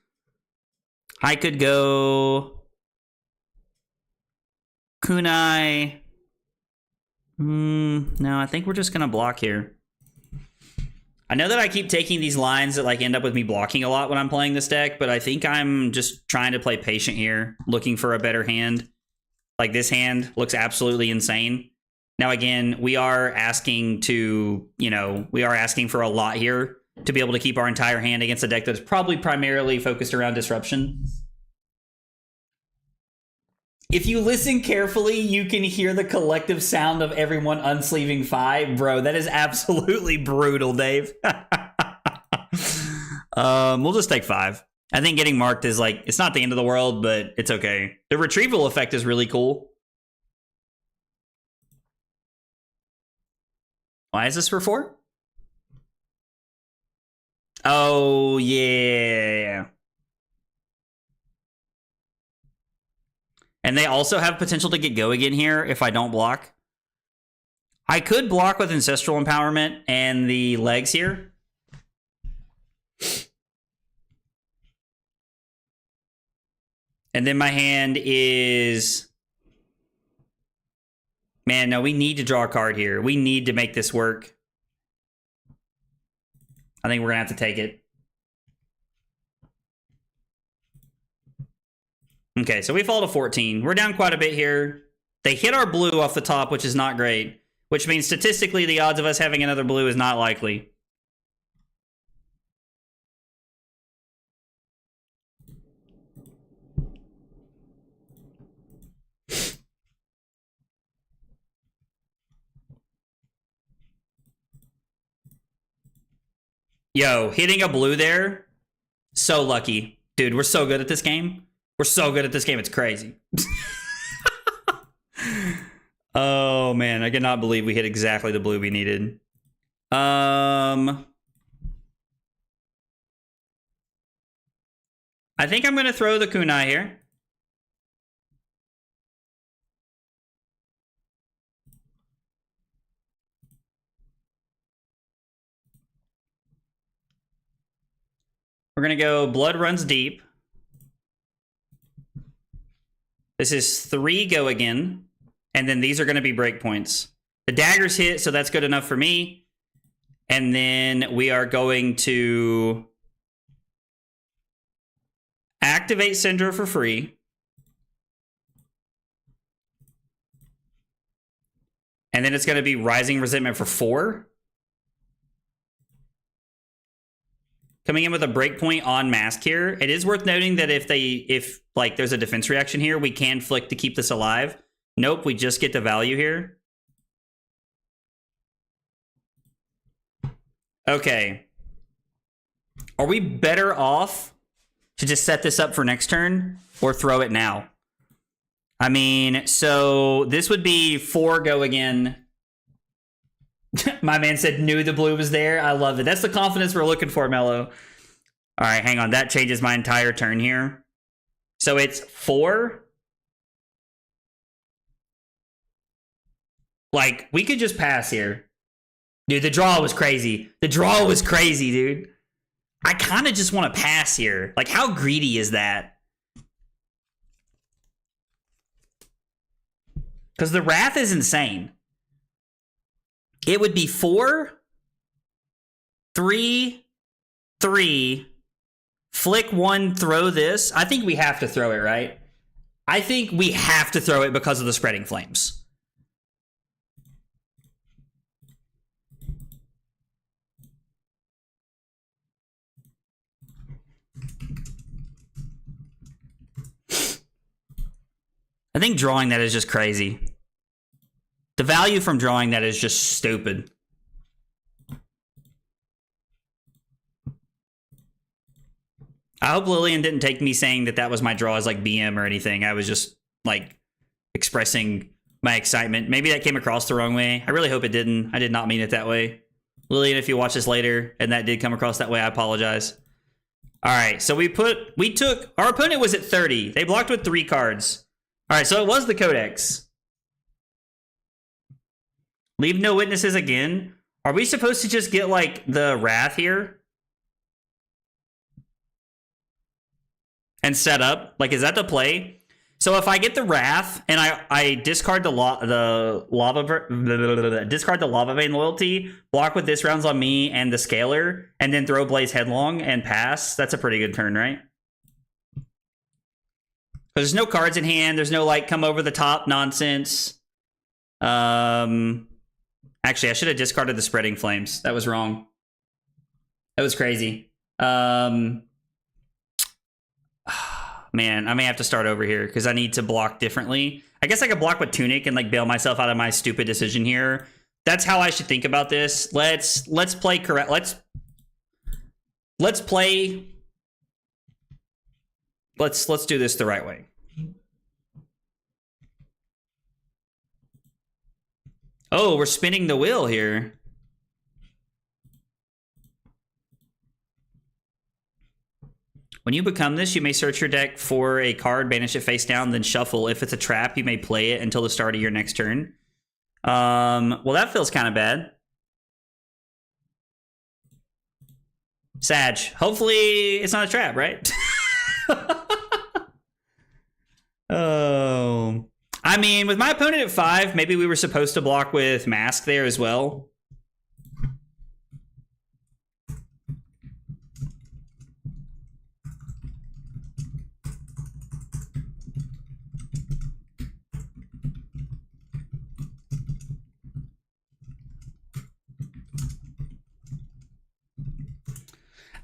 I could go Kunai. No, I think we're just gonna block here. I know that I keep taking these lines that like end up with me blocking a lot when I'm playing this deck, but I think I'm just trying to play patient here, looking for a better hand. Like this hand looks absolutely insane. Now, again, we are asking to, we are asking for a lot here to be able to keep our entire hand against a deck that's probably primarily focused around disruption. If you listen carefully, you can hear the collective sound of everyone unsleeving 5. Bro, that is absolutely brutal, Dave. We'll just take 5. I think getting marked is like, it's not the end of the world, but it's okay. The retrieval effect is really cool. Why is this for 4? Oh, yeah. And they also have potential to get go again here if I don't block. I could block with Ancestral Empowerment and the legs here. And then my hand is... Man, no, we need to draw a card here. We need to make this work. I think we're going to have to take it. Okay, so we fall to 14. We're down quite a bit here. They hit our blue off the top, which is not great. Which means statistically, the odds of us having another blue is not likely. Yo, hitting a blue there, so lucky. Dude, we're so good at this game. We're so good at this game, it's crazy. Oh, man, I cannot believe we hit exactly the blue we needed. I think I'm going to throw the kunai here. We're going to go Blood Runs Deep. This is 3 go again. And then these are going to be breakpoints. The daggers hit, so that's good enough for me. And then we are going to activate Syndra for free. And then it's going to be Rising Resentment for 4. Coming in with a breakpoint on Mask here. It is worth noting that if like there's a defense reaction here, we can flick to keep this alive. Nope, we just get the value here. Okay. Are we better off to just set this up for next turn or throw it now? I mean, so this would be 4 go again. My man said knew the blue was there. I love it. That's the confidence we're looking for, Mello. All right, hang on. That changes my entire turn here. So it's 4. Like, we could just pass here. Dude, the draw was crazy. The draw was crazy, dude. I kind of just want to pass here. Like, how greedy is that? Because the Wrath is insane. It would be 4, 3, 3, flick 1, throw this. I think we have to throw it, right? I think we have to throw it because of the Spreading Flames. I think drawing that is just crazy. The value from drawing that is just stupid. I hope Lillian didn't take me saying that that was my draw as like BM or anything. I was just like expressing my excitement. Maybe that came across the wrong way. I really hope it didn't. I did not mean it that way. Lillian, if you watch this later and that did come across that way, I apologize. All right, so we took, our opponent was at 30. They blocked with 3 cards. All right, so it was the Codex. Leave no witnesses again. Are we supposed to just get, like, the Wrath here? And set up? Like, is that the play? So if I get the Wrath and I discard the Lava Vein Loyalty, block with this rounds on me and the Scaler, and then throw Blaze Headlong and pass, that's a pretty good turn, right? There's no cards in hand. There's no, like, come over the top nonsense. Actually, I should have discarded the Spreading Flames. That was wrong. That was crazy. Man, I may have to start over here because I need to block differently. I guess I could block with Tunic and like bail myself out of my stupid decision here. That's how I should think about this. Let's play correct. Let's play. Let's do this the right way. Oh, we're spinning the wheel here. When you become this, you may search your deck for a card, banish it face down, then shuffle. If it's a trap, you may play it until the start of your next turn. Well, that feels kind of bad. Sag. Hopefully, it's not a trap, right? Oh. I mean, with my opponent at 5, maybe we were supposed to block with Mask there as well.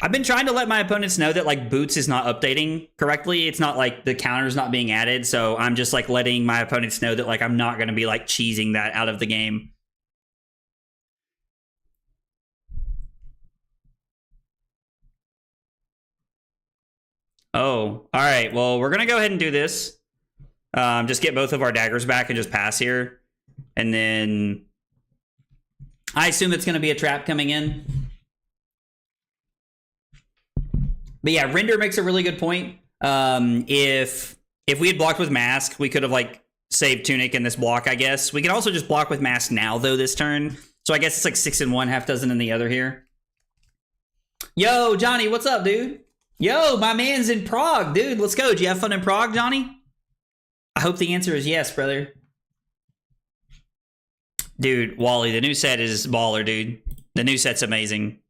I've been trying to let my opponents know that like Boots is not updating correctly. It's not like the counter's not being added. So I'm just like letting my opponents know that like I'm not going to be like cheesing that out of the game. Oh, all right. Well, we're going to go ahead and do this. Just get both of our daggers back and just pass here. And then I assume it's going to be a trap coming in. But yeah, Render makes a really good point. If we had blocked with Mask, we could have like saved Tunic in this block, I guess. We can also just block with Mask now, though, this turn. So I guess it's like 6 in one, half dozen in the other here. Yo, Johnny, what's up, dude? Yo, my man's in Prague, dude. Let's go. Did you have fun in Prague, Johnny? I hope the answer is yes, brother. Dude, Wally, the new set is baller, dude. The new set's amazing.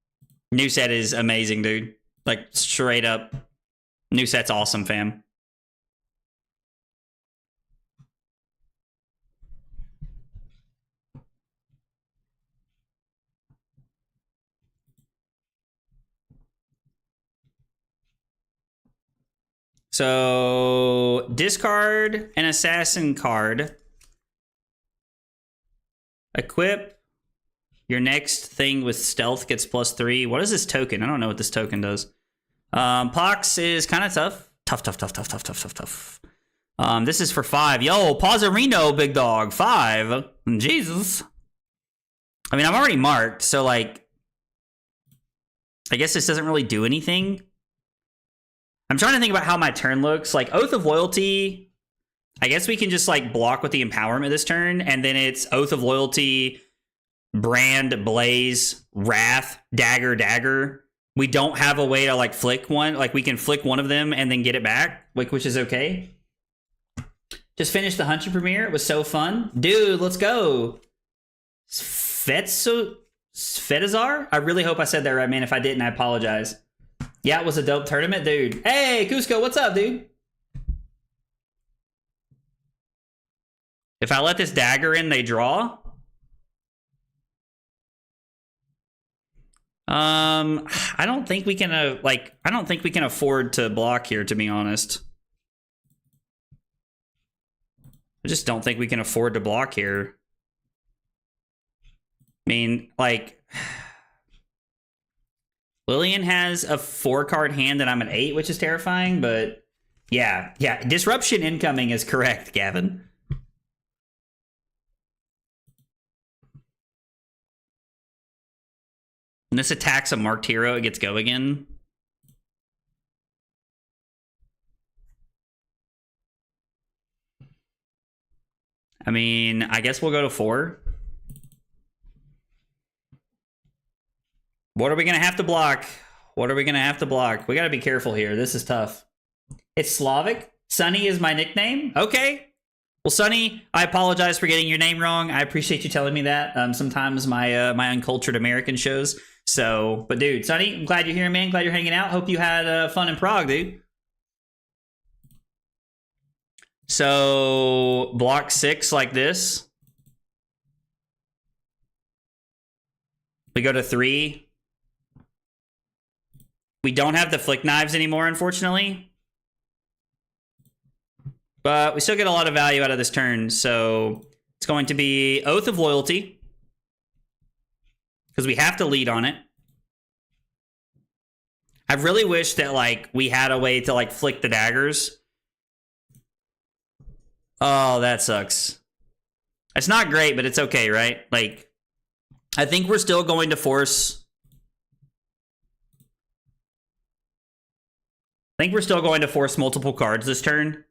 New set is amazing, dude. Like, straight up. New set's awesome, fam. So, discard an assassin card. Equip. Your next thing with stealth gets +3. What is this token? I don't know what this token does. Pox is kind of tough. Tough. This is for 5. Yo, Pausarino, big dog. 5. Jesus. I mean, I'm already marked, so like, I guess this doesn't really do anything. I'm trying to think about how my turn looks. Like, Oath of Loyalty, I guess we can just like block with the Empowerment this turn, and then it's Oath of Loyalty, Brand, Blaze, Wrath, Dagger. We don't have a way to like flick one. Like, we can flick one of them and then get it back, like, which is okay. Just finished the Hunter premiere. It was so fun. Dude, let's go. Svetazar? I really hope I said that right, man. If I didn't, I apologize. Yeah, it was a dope tournament, dude. Hey, Cusco, what's up, dude? If I let this dagger in, they draw. I don't think we can, I don't think we can afford to block here, to be honest. I just don't think we can afford to block here. I mean, like, Lillian has a 4-card hand and I'm an 8, which is terrifying, but yeah, disruption incoming is correct, Gavin. When this attacks a marked hero, it gets go again. I mean, I guess we'll go to 4. What are we going to have to block? What are we going to have to block? We got to be careful here. This is tough. It's Slavic. Sunny is my nickname. Okay. Well, Sunny, I apologize for getting your name wrong. I appreciate you telling me that. Sometimes my my uncultured American shows. So, but dude, Sunny, I'm glad you're here, man. Glad you're hanging out. Hope you had fun in Prague, dude. So, block 6 like this. We go to 3. We don't have the flick knives anymore, unfortunately. But we still get a lot of value out of this turn. So it's going to be Oath of Loyalty, because we have to lead on it. I really wish that, like, we had a way to, like, flick the daggers. Oh, that sucks. It's not great, but it's okay, right? Like, I think we're still going to force... multiple cards this turn.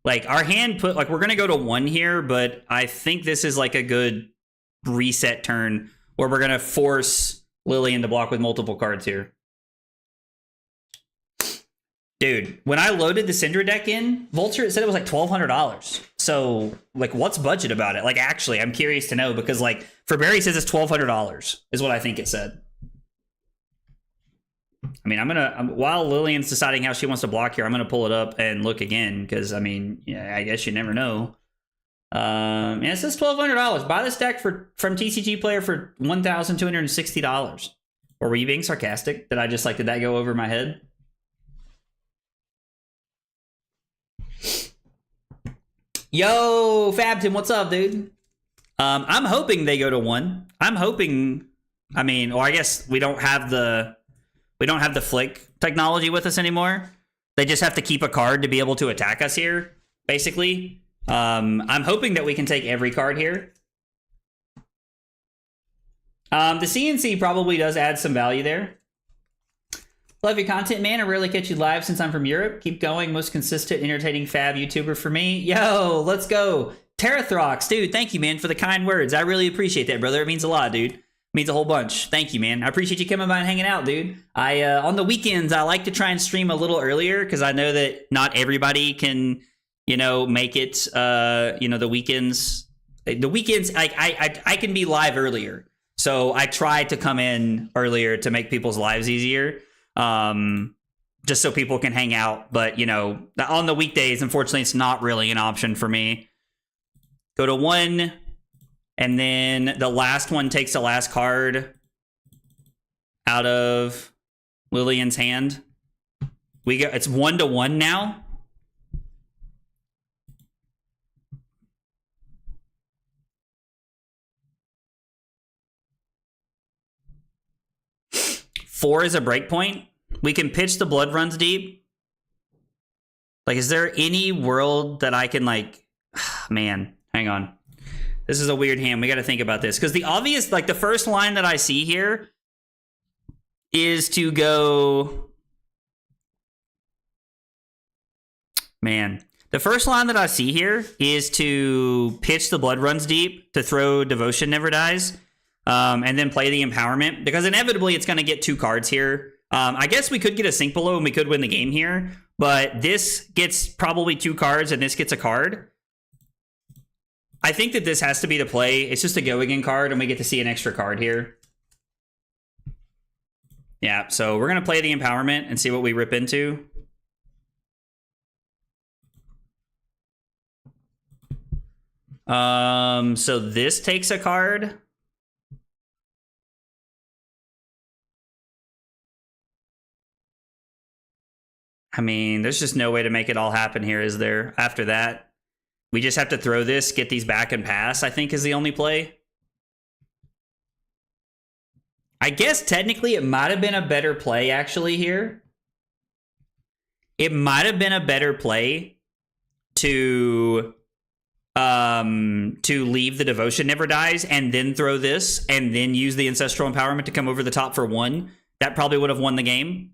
Like, our hand we're going to go to 1 here, but I think this is like a good reset turn where we're going to force Lillian to block with multiple cards here. Dude, when I loaded the Syndra deck in, Vulture, it said it was like $1,200. So, like, what's budget about it? Like, actually, I'm curious to know, because, like, for Barry, it says it's $1,200 is what I think it said. I mean, while Lillian's deciding how she wants to block here, I'm going to pull it up and look again, because, I mean, yeah, I guess you never know. And it says $1,200. Buy this deck from TCG Player for $1,260. Or were you being sarcastic? Did that go over my head? Yo, Fabton, what's up, dude? I'm hoping they go to 1. I'm hoping, I mean, or I guess we don't have the flick technology with us anymore. They just have to keep a card to be able to attack us here, basically. I'm hoping that we can take every card here. The CNC probably does add some value there. Love your content, man. I rarely catch you live since I'm from Europe. Keep going. Most consistent, entertaining fab YouTuber for me. Yo, let's go. Terrathrox, dude, thank you, man, for the kind words. I really appreciate that, brother. It means a lot, dude. Means a whole bunch. Thank you, man. I appreciate you coming by and hanging out, dude. On the weekends, I like to try and stream a little earlier, because I know that not everybody can, make it, the weekends. The weekends, I can be live earlier. So I try to come in earlier to make people's lives easier, just so people can hang out. But, on the weekdays, unfortunately, it's not really an option for me. Go to 1. And then the last one takes the last card out of Lillian's hand. It's 1-1 now. Four is a breakpoint. We can pitch the Blood Runs Deep. Like, is there any world that I can, like... Man, hang on. This is a weird hand. We got to think about this. Because the obvious, like, the first line that I see here is to go... Man. The first line that I see here is to pitch the Blood Runs Deep to throw Devotion Never Dies. And then play the Empowerment. Because inevitably it's going to get 2 cards here. I guess we could get a Sink Below and we could win the game here. But this gets probably 2 cards and this gets a card. I think that this has to be the play. It's just a go again card, and we get to see an extra card here. Yeah, so we're going to play the Empowerment and see what we rip into. So this takes a card. I mean, there's just no way to make it all happen here, is there? After that. We just have to throw this, get these back and pass, I think, is the only play. I guess technically it might have been a better play, actually, here. It might have been a better play to to leave the Devotion Never Dies and then throw this and then use the Ancestral Empowerment to come over the top for 1, that probably would have won the game.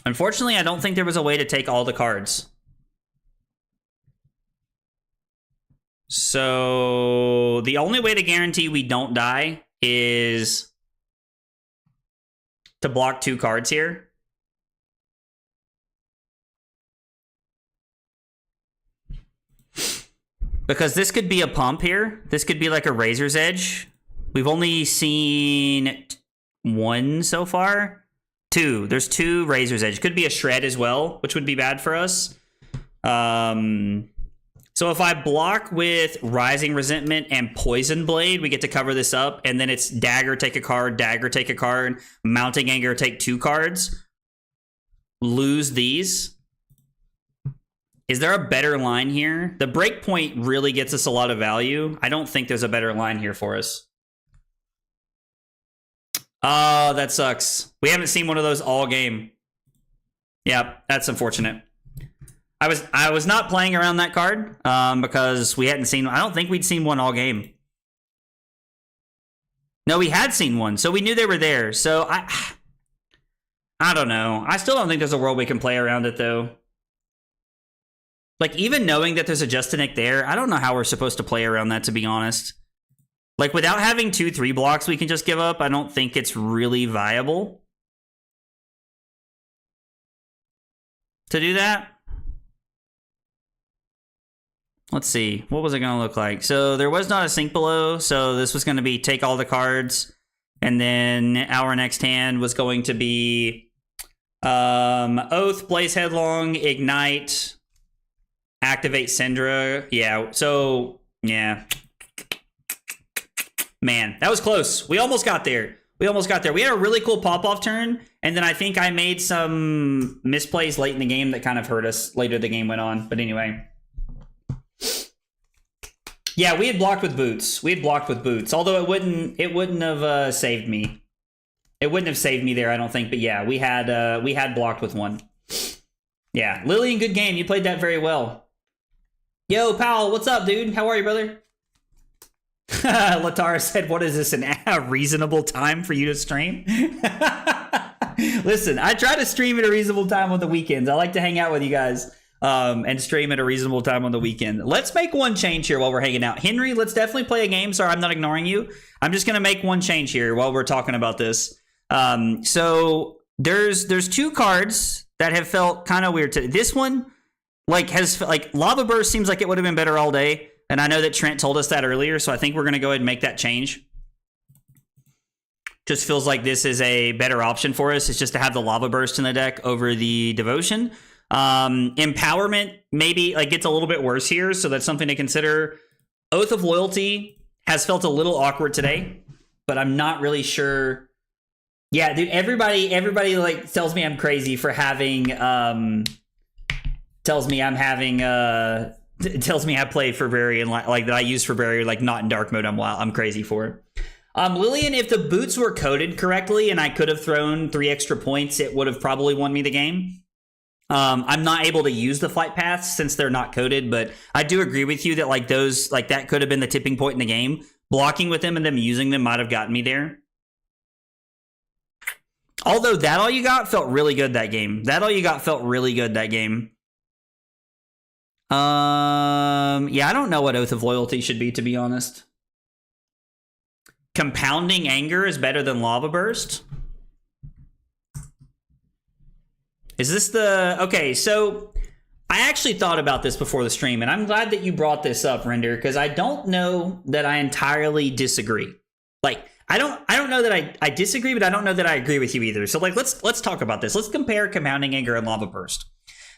Unfortunately, I don't think there was a way to take all the cards. So the only way to guarantee we don't die is to block 2 cards here. Because this could be a pump here. This could be like a Razor's Edge. We've only seen 1 so far. 2. There's 2 Razor's Edge. Could be a Shred as well, which would be bad for us. So if I block with Rising Resentment and Poison Blade, we get to cover this up. And then it's Dagger, take a card, Dagger, take a card, Mounting Anger, take 2 cards. Lose these. Is there a better line here? The Breakpoint really gets us a lot of value. I don't think there's a better line here for us. Oh, that sucks. We haven't seen one of those all game. Yep, that's unfortunate. I was not playing around that card because we hadn't seen. I don't think we'd seen one all game. No, we had seen one, so we knew they were there. So I don't know. I still don't think there's a world we can play around it though. Like even knowing that there's a Justinic there, I don't know how we're supposed to play around that, to be honest. Like without having 2/3 blocks we can just give up, I don't think it's really viable to do that. Let's see. What was it going to look like? So there was not a Sink Below. So this was going to be take all the cards. And then our next hand was going to be Oath, Blaze Headlong, Ignite, activate Syndra. Yeah. So, yeah. Man, that was close. We almost got there. We had a really cool pop-off turn. And then I think I made some misplays late in the game that kind of hurt us later the game went on. But anyway. Yeah, we had blocked with boots. Although it wouldn't have saved me. It wouldn't have saved me there, I don't think. But yeah, we had blocked with 1. Yeah, Lillian, good game. You played that very well. Yo, Powell, what's up, dude? How are you, brother? Latara said, "What is this? A reasonable time for you to stream?" Listen, I try to stream at a reasonable time on the weekends. I like to hang out with you guys. And stream at a reasonable time on the weekend. Let's make one change here while we're hanging out. Henry, let's definitely play a game. Sorry, I'm not ignoring you. I'm just going to make one change here while we're talking about this. So there's 2 cards that have felt kind of weird today. This one, has Lava Burst seems like it would have been better all day. And I know that Trent told us that earlier, so I think we're going to go ahead and make that change. Just feels like this is a better option for us. It's just to have the Lava Burst in the deck over the Devotion. Empowerment maybe gets a little bit worse here, so that's something to consider. Oath of Loyalty has felt a little awkward today, but I'm not really sure. Yeah, dude, everybody tells me I'm crazy for having tells me I play for Fervary and that I use Fervary not in dark mode. I'm crazy for it. Lillian, if the boots were coded correctly and I could have thrown 3 extra points, it would have probably won me the game. I'm not able to use the flight paths since they're not coded, but I do agree with you that those that could have been the tipping point in the game. Blocking with them and them using them might have gotten me there. Although that all you got felt really good that game. Yeah, I don't know what Oath of Loyalty should be, to be honest. Compounding Anger is better than Lava Burst. Is this the... Okay, so I actually thought about this before the stream, and I'm glad that you brought this up, Render, because I don't know that I entirely disagree. I don't know that I disagree, but I don't know that I agree with you either. So, let's talk about this. Let's compare Compounding Anger and Lava Burst.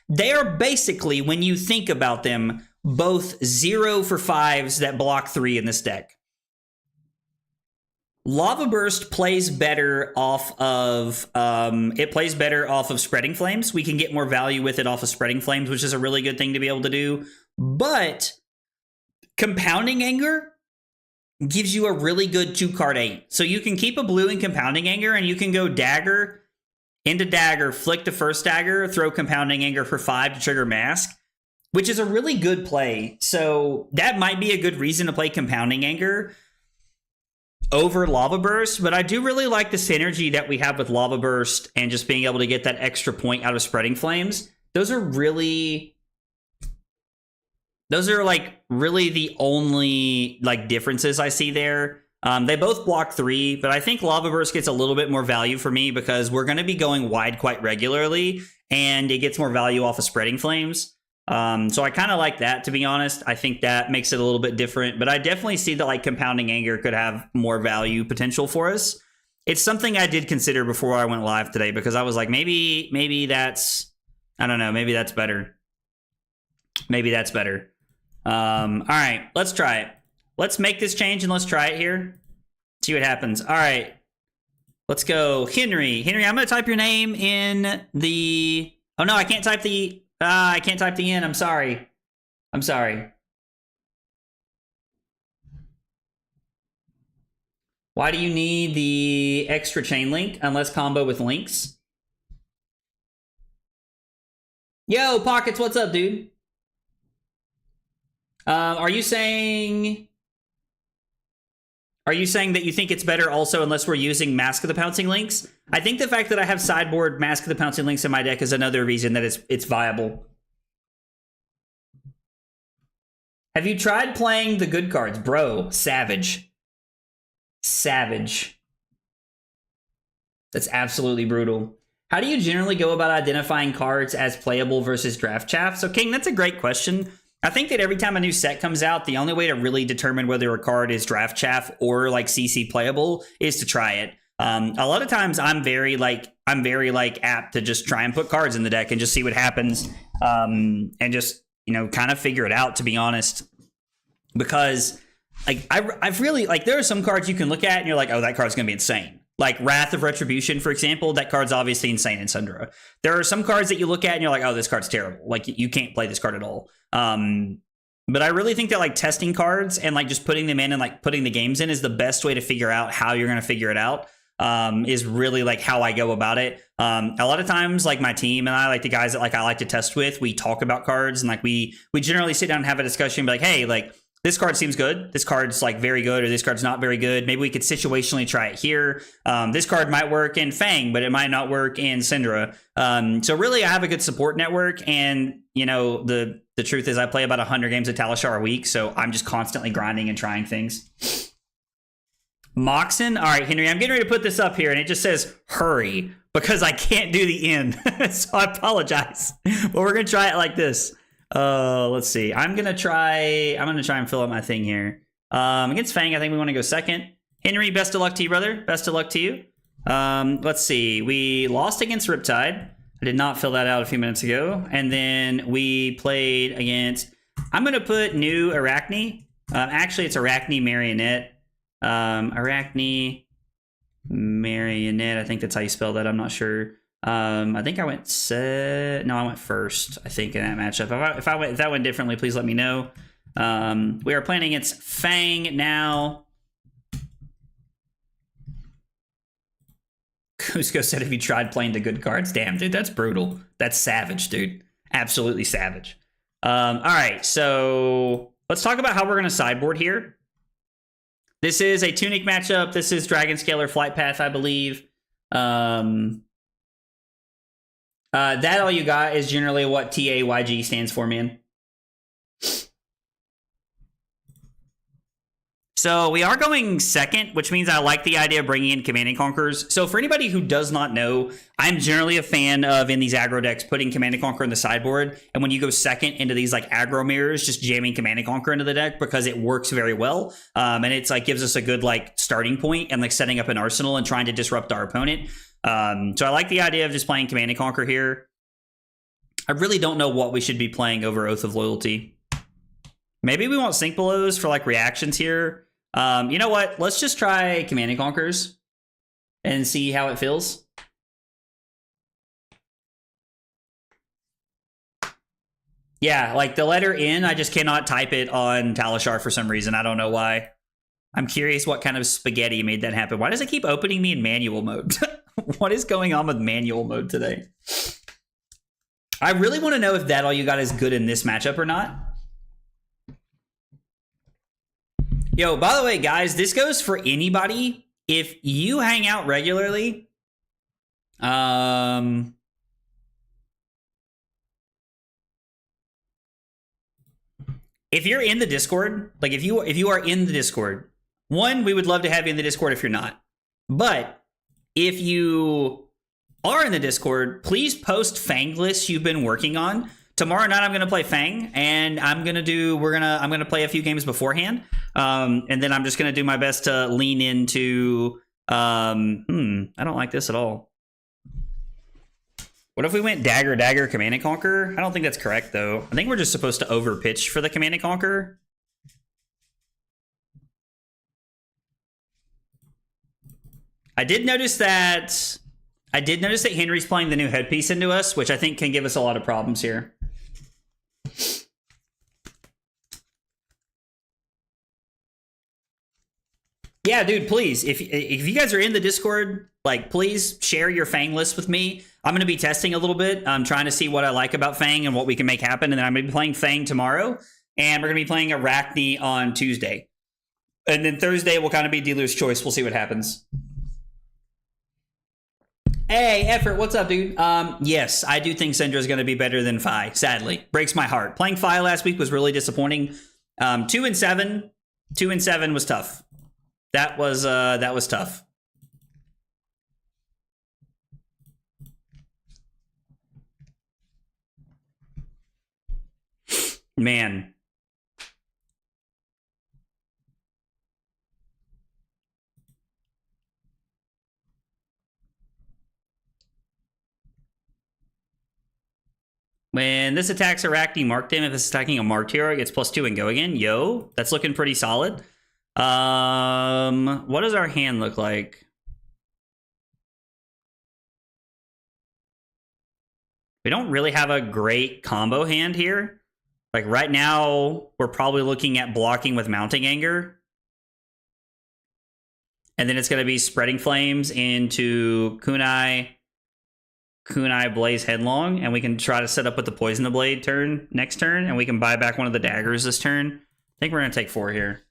They are basically, when you think about them, both 0 for 5s that block 3 in this deck. Lava Burst plays better off of Spreading Flames. We can get more value with it off of Spreading Flames, which is a really good thing to be able to do. But Compounding Anger gives you a really good 2-card 8. So you can keep a blue in Compounding Anger, and you can go Dagger into Dagger, flick the first dagger, throw Compounding Anger for 5 to trigger Mask, which is a really good play. So that might be a good reason to play Compounding Anger over Lava Burst, but I do really like the synergy that we have with Lava Burst and just being able to get that extra point out of Spreading Flames. Those are like really the only like differences I see there. They both block 3, but I think Lava Burst gets a little bit more value for me because we're going to be going wide quite regularly, and it gets more value off of Spreading Flames. So I kind of like that, to be honest. I think that makes it a little bit different, but I definitely see that like Compounding Anger could have more value potential for us. It's something I did consider before I went live today because I was like, maybe that's, I don't know, maybe that's better. Maybe that's better. All right, let's try it. Let's make this change and let's try it here. See what happens. All right, let's go. Henry, I'm going to type your name in the... Oh, no, I can't type the... I can't type the N. I'm sorry. Why do you need the extra chain link unless combo with links? Yo, Pockets, what's up, dude? Are you saying that you think it's better also unless we're using Mask of the Pouncing Links? I think the fact that I have sideboard Mask of the Pouncing Links in my deck is another reason that it's viable. Have you tried playing the good cards? Bro, savage. Savage. That's absolutely brutal. How do you generally go about identifying cards as playable versus draft chaff? So, King, that's a great question. I think that every time a new set comes out, the only way to really determine whether a card is draft chaff or like CC playable is to try it. A lot of times I'm very apt to just try and put cards in the deck and just see what happens, and just, you know, kind of figure it out, to be honest. Because like I've really, like, there are some cards you can look at and you're like, oh, that card's gonna be insane. Like Wrath of Retribution, for example, that card's obviously insane in Syndra. There are some cards that you look at and you're like, oh, this card's terrible. Like, you can't play this card at all. But I really think that like testing cards and like just putting them in and like putting the games in is the best way to figure out how you're going to figure it out. Is really like how I go about it. A lot of times, like my team and I, like the guys that like I like to test with, we talk about cards and like we generally sit down and have a discussion, be like, hey, like, this card seems good. This card's like very good, or this card's not very good. Maybe we could situationally try it here. This card might work in Fang, but it might not work in Syndra. So really, I have a good support network, and you know, the truth is, I play about 100 games of Talishar a week, so I'm just constantly grinding and trying things. Moxon, all right, Henry, I'm getting ready to put this up here, and it just says hurry because I can't do the end, so I apologize. But we're gonna try it like this. Let's see. I'm gonna try and fill up my thing here. Against Fang, I think we want to go second. Henry, best of luck to you, brother. Best of luck to you. Let's see. We lost against Riptide. I did not fill that out a few minutes ago. And then we played against, I'm gonna put new Arachne. Actually, it's Arachne Marionette. Arachne Marionette. I think that's how you spell that. I'm not sure. I think I went I went first, I think, in that matchup. If that went differently, please let me know. We are playing against Fang now. Cusco said, have you tried playing the good cards? Damn, dude, that's brutal. That's savage, dude. Absolutely savage. All right, so let's talk about how we're going to sideboard here. This is a Tunic matchup. This is Dragon Scaler Flight Path, I believe. That all you got is generally what TAYG stands for, man. So we are going second, which means I like the idea of bringing in Command and Conquerors. So for anybody who does not know, I'm generally a fan of, in these aggro decks, putting Command and Conquer in the sideboard. And when you go second into these like aggro mirrors, just jamming Command and Conquer into the deck because it works very well. And it's like gives us a good like starting point and like setting up an arsenal and trying to disrupt our opponent. So I like the idea of just playing Command and Conquer here. I really don't know what we should be playing over Oath of Loyalty. Maybe we want Sync Belows for like reactions here. You know what? Let's just try Command and Conquers and see how it feels. Yeah, like the letter N, I just cannot type it on Talishar for some reason. I don't know why. I'm curious what kind of spaghetti made that happen. Why does it keep opening me in manual mode? What is going on with manual mode today? I really want to know if that all you got is good in this matchup or not. Yo, by the way, guys, this goes for anybody. If you hang out regularly, if you're in the Discord, like if you are in the Discord, one, we would love to have you in the Discord if you're not. But if you are in the Discord, please post Fang lists you've been working on. Tomorrow night I'm gonna play Fang, and I'm gonna play a few games beforehand. And then I'm just gonna do my best to lean into I don't like this at all. What if we went Dagger, Dagger, Command and Conquer? I don't think that's correct, though. I think we're just supposed to overpitch for the Command and Conquer. I did notice that Henry's playing the new headpiece into us, which I think can give us a lot of problems here. Yeah, dude, please. If you guys are in the Discord, like, please share your Fang list with me. I'm going to be testing a little bit. I'm trying to see what I like about Fang and what we can make happen. And then I'm going to be playing Fang tomorrow. And we're going to be playing Arachne on Tuesday. And then Thursday will kind of be dealer's choice. We'll see what happens. Hey, Effort, what's up, dude? Yes, I do think Syndra is going to be better than Fi, sadly. Breaks my heart. Playing Fi last week was really disappointing. 2-7. 2-7 was tough. That was tough. Man. When this attacks Arachne, mark him. If it's attacking a marked hero, it gets +2 and go again. Yo, that's looking pretty solid. What does our hand look like? We don't really have a great combo hand here. Like right now, we're probably looking at blocking with Mounting Anger. And then it's going to be Spreading Flames into Kunai Blaze Headlong. And we can try to set up with the Poison the Blade turn next turn. And we can buy back one of the daggers this turn. I think we're going to take 4 here.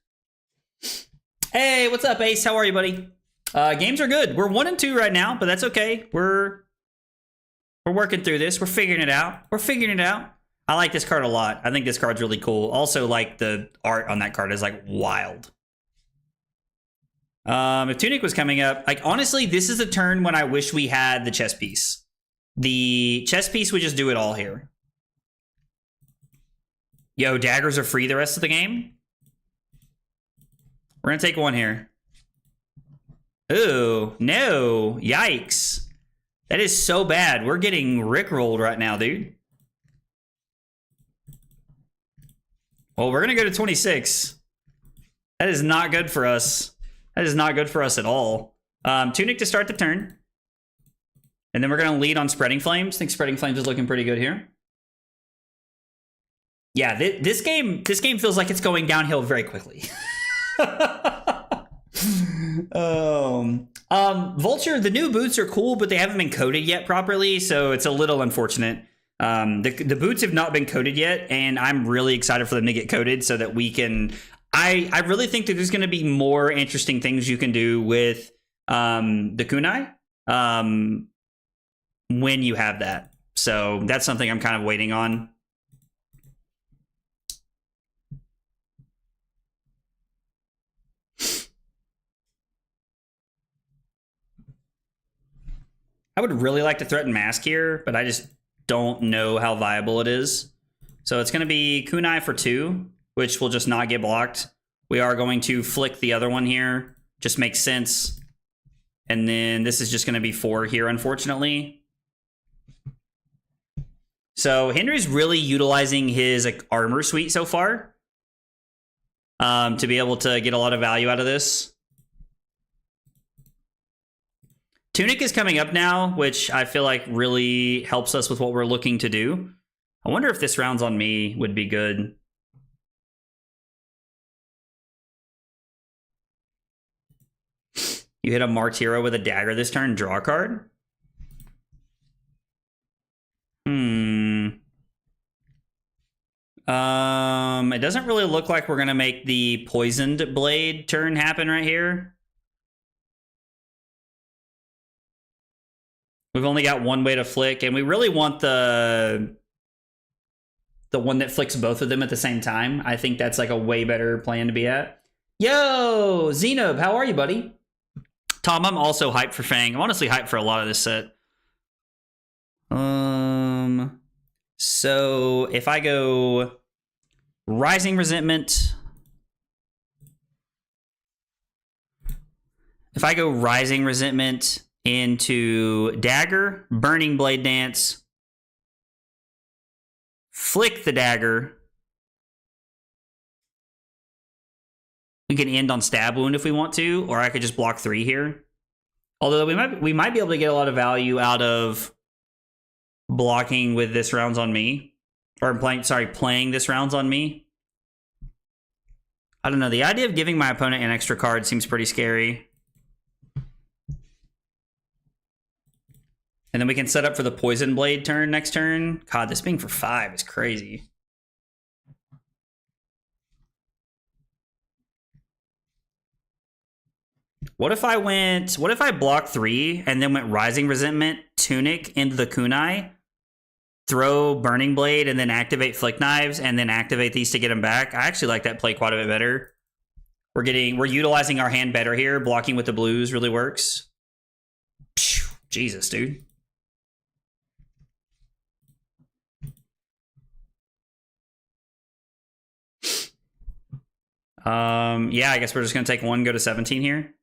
Hey, what's up, Ace? How are you, buddy? Games are good. We're 1-2 right now, but that's okay. We're working through this. We're figuring it out. I like this card a lot. I think this card's really cool. Also, like, the art on that card is, like, wild. If Tunic was coming up, like, honestly, this is a turn when I wish we had the chess piece. The chess piece would just do it all here. Yo, daggers are free the rest of the game. We're gonna take 1 here. Ooh, no. Yikes. That is so bad. We're getting rickrolled right now, dude. Well, we're gonna go to 26. That is not good for us. That is not good for us at all. Tunic to start the turn. And then we're gonna lead on Spreading Flames. I think Spreading Flames is looking pretty good here. Yeah, this game feels like it's going downhill very quickly. Vulture, the new boots are cool, but they haven't been coded yet properly, so it's a little unfortunate. The boots have not been coded yet, and I'm really excited for them to get coded so that we can... I really think that there's going to be more interesting things you can do with the kunai when you have that. So that's something I'm kind of waiting on. I would really like to threaten Mask here, but I just don't know how viable it is. So it's going to be kunai for 2, which will just not get blocked. We are going to flick the other one here. Just makes sense. And then this is just going to be 4 here, unfortunately. So Henry's really utilizing his armor suite so far to be able to get a lot of value out of this. Tunic is coming up now, which I feel like really helps us with what we're looking to do. I wonder if this rounds on me would be good. You hit a Martyra with a dagger this turn, draw a card? It doesn't really look like we're gonna make the poisoned blade turn happen right here. We've only got one way to flick, and we really want the one that flicks both of them at the same time. I think that's like a way better plan to be at. Yo, Zenob, how are you, buddy? Tom, I'm also hyped for Fang. I'm honestly hyped for a lot of this set. So if I go Rising Resentment, if I go Rising Resentment into Dagger, Burning Blade Dance, flick the dagger, we can end on Stab Wound if we want to, or I could just block 3 here. Although we might be able to get a lot of value out of blocking with this rounds on me, or playing this rounds on me. I don't know. The idea of giving my opponent an extra card seems pretty scary. And then we can set up for the Poison Blade turn next turn. God, this being for 5 is crazy. What if I blocked 3 and then went Rising Resentment, Tunic into the Kunai, throw Burning Blade, and then activate Flick Knives, and then activate these to get them back? I actually like that play quite a bit better. We're utilizing our hand better here. Blocking with the blues really works. Jesus, dude. Yeah, I guess we're just gonna take 1, go to 17 here.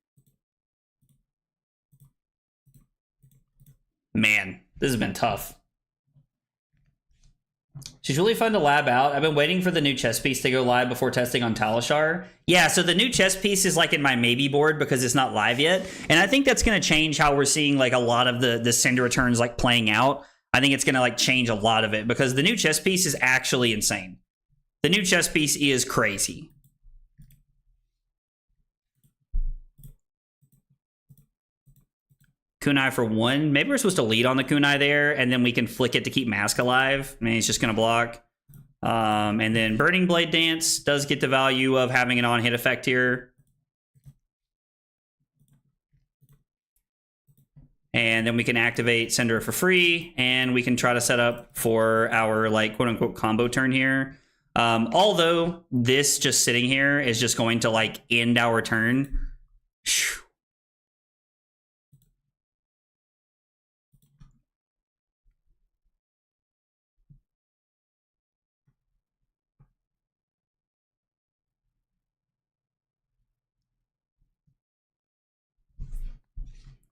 Man, this has been tough. She's really fun to lab out. I've been waiting for the new chess piece to go live before testing on Talishar. Yeah, so the new chess piece is like in my maybe board because it's not live yet. And I think that's going to change how we're seeing like a lot of the Syndra returns like playing out. I think it's going to like change a lot of it because the new chess piece is actually insane. The new chess piece is crazy. Kunai for 1. Maybe we're supposed to lead on the Kunai there, and then we can flick it to keep Mask alive. I mean, he's just going to block. And then Burning Blade Dance does get the value of having an on-hit effect here. And then we can activate Syndra for free, and we can try to set up for our, like, quote-unquote combo turn here. Although this just sitting here is just going to, like, end our turn. Whew.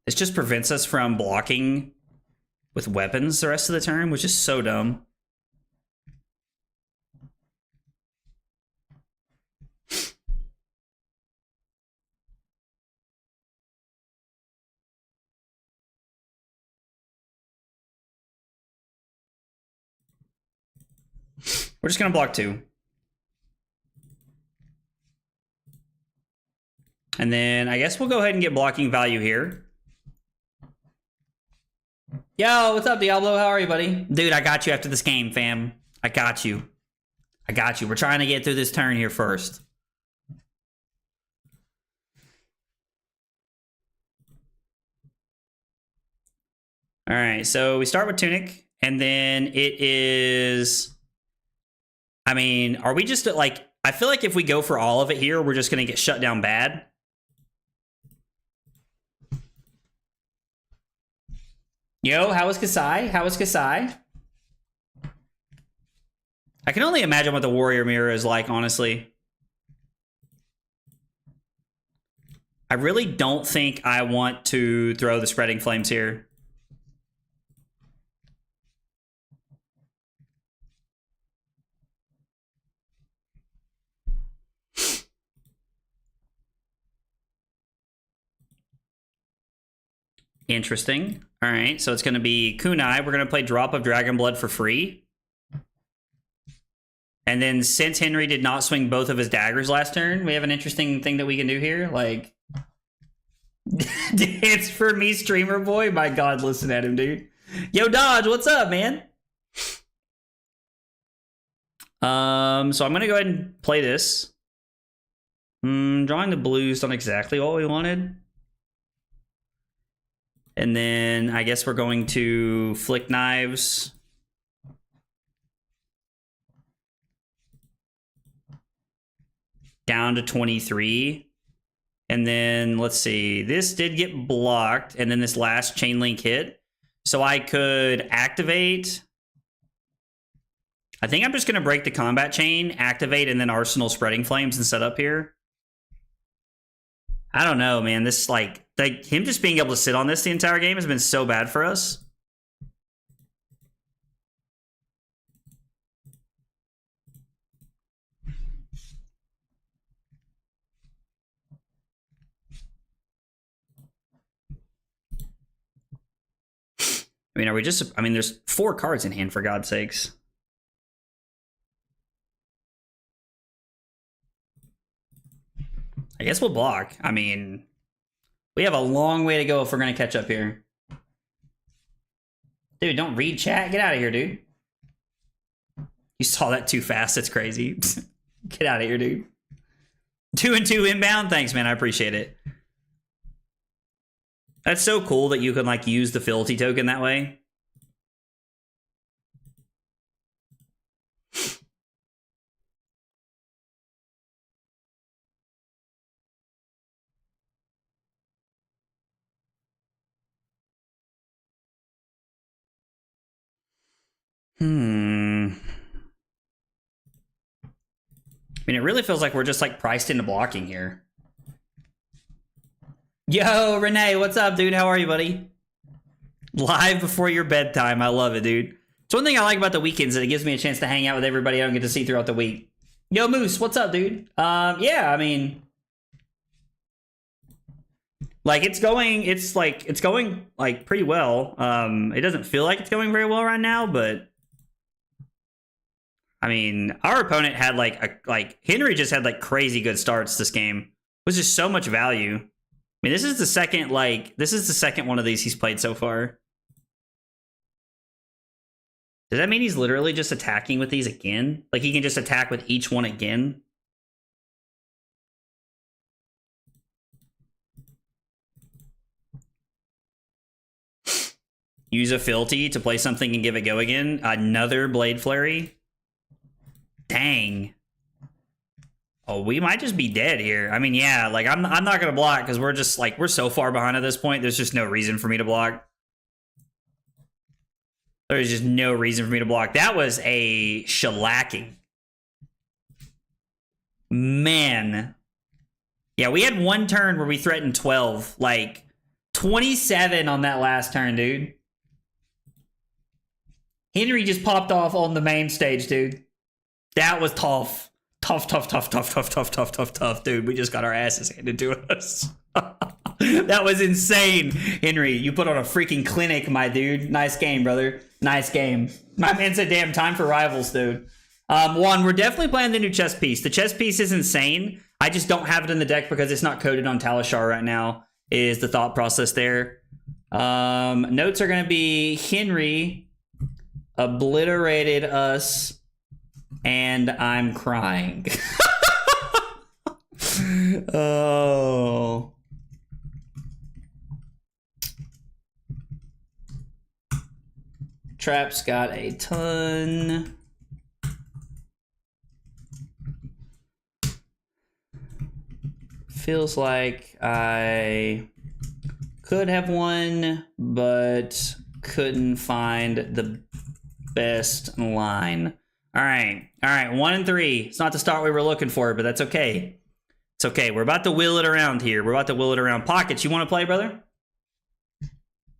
This just prevents us from blocking with weapons the rest of the turn, which is so dumb. We're just going to block 2. And then I guess we'll go ahead and get blocking value here. Yo, what's up, Diablo? How are you, buddy? Dude, I got you after this game, fam. I got you. I got you. We're trying to get through this turn here first. All right, so we start with Tunic, and then it is... I mean, are we just like... I feel like if we go for all of it here, we're just going to get shut down bad. Yo, how is Kasai? How is Kasai? I can only imagine what the Warrior Mirror is like, honestly. I really don't think I want to throw the Spreading Flames here. Interesting. All right, so it's going to be Kunai. We're going to play Drop of Dragon Blood for free. And then since Henry did not swing both of his daggers last turn, we have an interesting thing that we can do here. Like, Dance for me, streamer boy. My God, listen at him, dude. Yo, Dodge, what's up, man? So I'm gonna go ahead and play this. Drawing the blues, not exactly what we wanted. And then I guess we're going to flick knives. Down to 23. And then let's see, this did get blocked, and then this last chain link hit. So I could activate. I think I'm just gonna break the combat chain, activate, and then Arsenal Spreading Flames and set up here. I don't know, man. This like him just being able to sit on this the entire game has been so bad for us. I mean, are we just... I mean, there's 4 cards in hand, for God's sakes. I guess we'll block. I mean, we have a long way to go if we're going to catch up here. Dude, don't read chat. Get out of here, dude. You saw that too fast. It's crazy. Get out of here, dude. 2 and 2 inbound. Thanks, man. I appreciate it. That's so cool that you can like use the fealty token that way. I mean, it really feels like we're just like priced into blocking here. Yo, Renee, what's up, dude? How are you, buddy? Live before your bedtime. I love it, dude. It's one thing I like about the weekends, that it gives me a chance to hang out with everybody I don't get to see throughout the week. Yo, Moose, what's up, dude? Yeah, I mean, like it's going like pretty well. It doesn't feel like it's going very well right now, but I mean, our opponent had like Henry just had like crazy good starts this game. It was just so much value. I mean, this is the second one of these he's played so far. Does that mean he's literally just attacking with these again? Like he can just attack with each one again? Use a fealty to play something and give it go again. Another Blade Flurry. Dang. Oh, we might just be dead here. I mean, yeah, like I'm not gonna block because we're just like we're so far behind at this point. There's just no reason for me to block. There's just no reason for me to block. That was a shellacking. Man. Yeah, we had one turn where we threatened 12. Like 27 on that last turn, dude. Henry just popped off on the main stage, dude. That was tough. Tough, dude. We just got our asses handed to us. That was insane. Henry, you put on a freaking clinic, my dude. Nice game, brother. Nice game. My man said, damn, time for rivals, dude. We're definitely playing the new chess piece. The chess piece is insane. I just don't have it in the deck because it's not coded on Talishar right now, is the thought process there. Notes are going to be Henry obliterated us and I'm crying. Oh. Trap's got a ton. Feels like I could have won, but couldn't find the best line. All right, 1 and 3. It's not the start we were looking for, but that's okay. It's okay. We're about to wheel it around here. We're about to wheel it around. Pockets, you want to play, brother?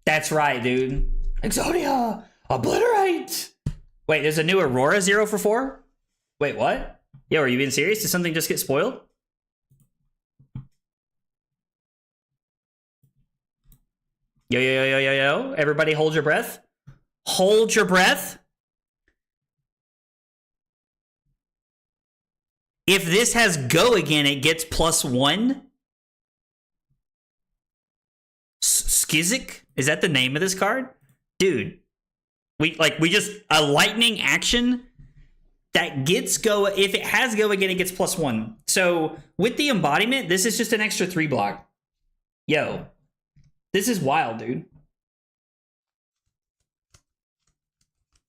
That's right, dude. Exodia, obliterate. Wait, there's a new Aurora 0 for 4? Wait, what? Yo, are you being serious? Did something just get spoiled? Yo. Everybody hold your breath. Hold your breath. If this has go again, it gets +1. Skizik? Is that the name of this card? Dude, we just, a lightning action that gets go. If it has go again, it gets +1. So with the embodiment, this is just an extra 3 block. Yo, this is wild, dude.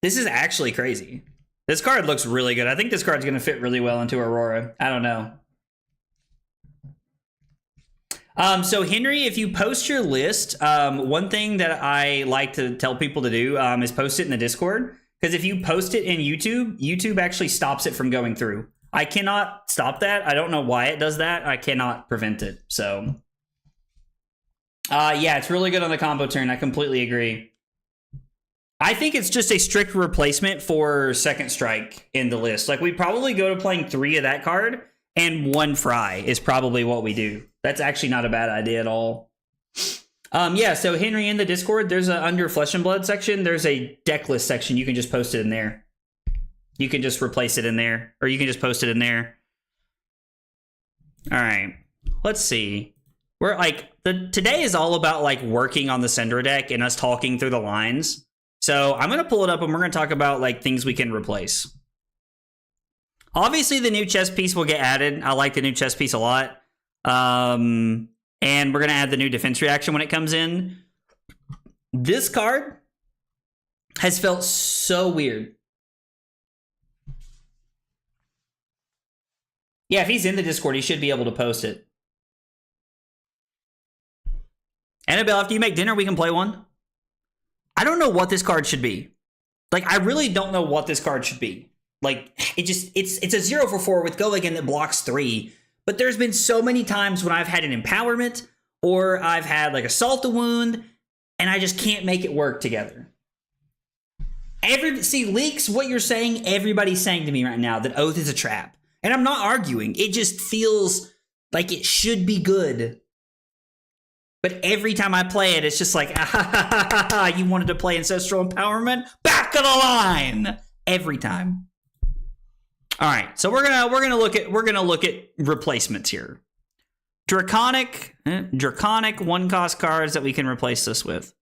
This is actually crazy. This card looks really good. I think this card's going to fit really well into Aurora. I don't know. So Henry, if you post your list, one thing that I like to tell people to do is post it in the Discord. Because if you post it in YouTube, YouTube actually stops it from going through. I cannot stop that. I don't know why it does that. I cannot prevent it. So, yeah, it's really good on the combo turn. I completely agree. I think it's just a strict replacement for Second Strike in the list. Like, we probably go to playing 3 of that card, and 1 Fry is probably what we do. That's actually not a bad idea at all. Yeah, so Henry, in the Discord, there's a under Flesh and Blood section. There's a deck list section. You can just post it in there. You can just replace it in there, or you can just post it in there. All right, let's see. We're like, today is all about like working on the Syndra deck and us talking through the lines. So I'm going to pull it up and we're going to talk about like things we can replace. Obviously, the new chess piece will get added. I like the new chess piece a lot. And we're going to add the new defense reaction when it comes in. This card has felt so weird. Yeah, if he's in the Discord, he should be able to post it. Annabelle, after you make dinner, we can play one. I don't know what this card should be. Like, I really don't know what this card should be. Like, it's a 0 for 4 with go again that blocks 3. But there's been so many times when I've had an empowerment or I've had like assault a wound and I just can't make it work together. See, Leaks, what you're saying, everybody's saying to me right now that Oath is a trap. And I'm not arguing. It just feels like it should be good. But every time I play it, it's just like, you wanted to play Ancestral Empowerment? Back of the line! Every time. All right, so we're gonna look at replacements here. Draconic 1-cost cards that we can replace this with.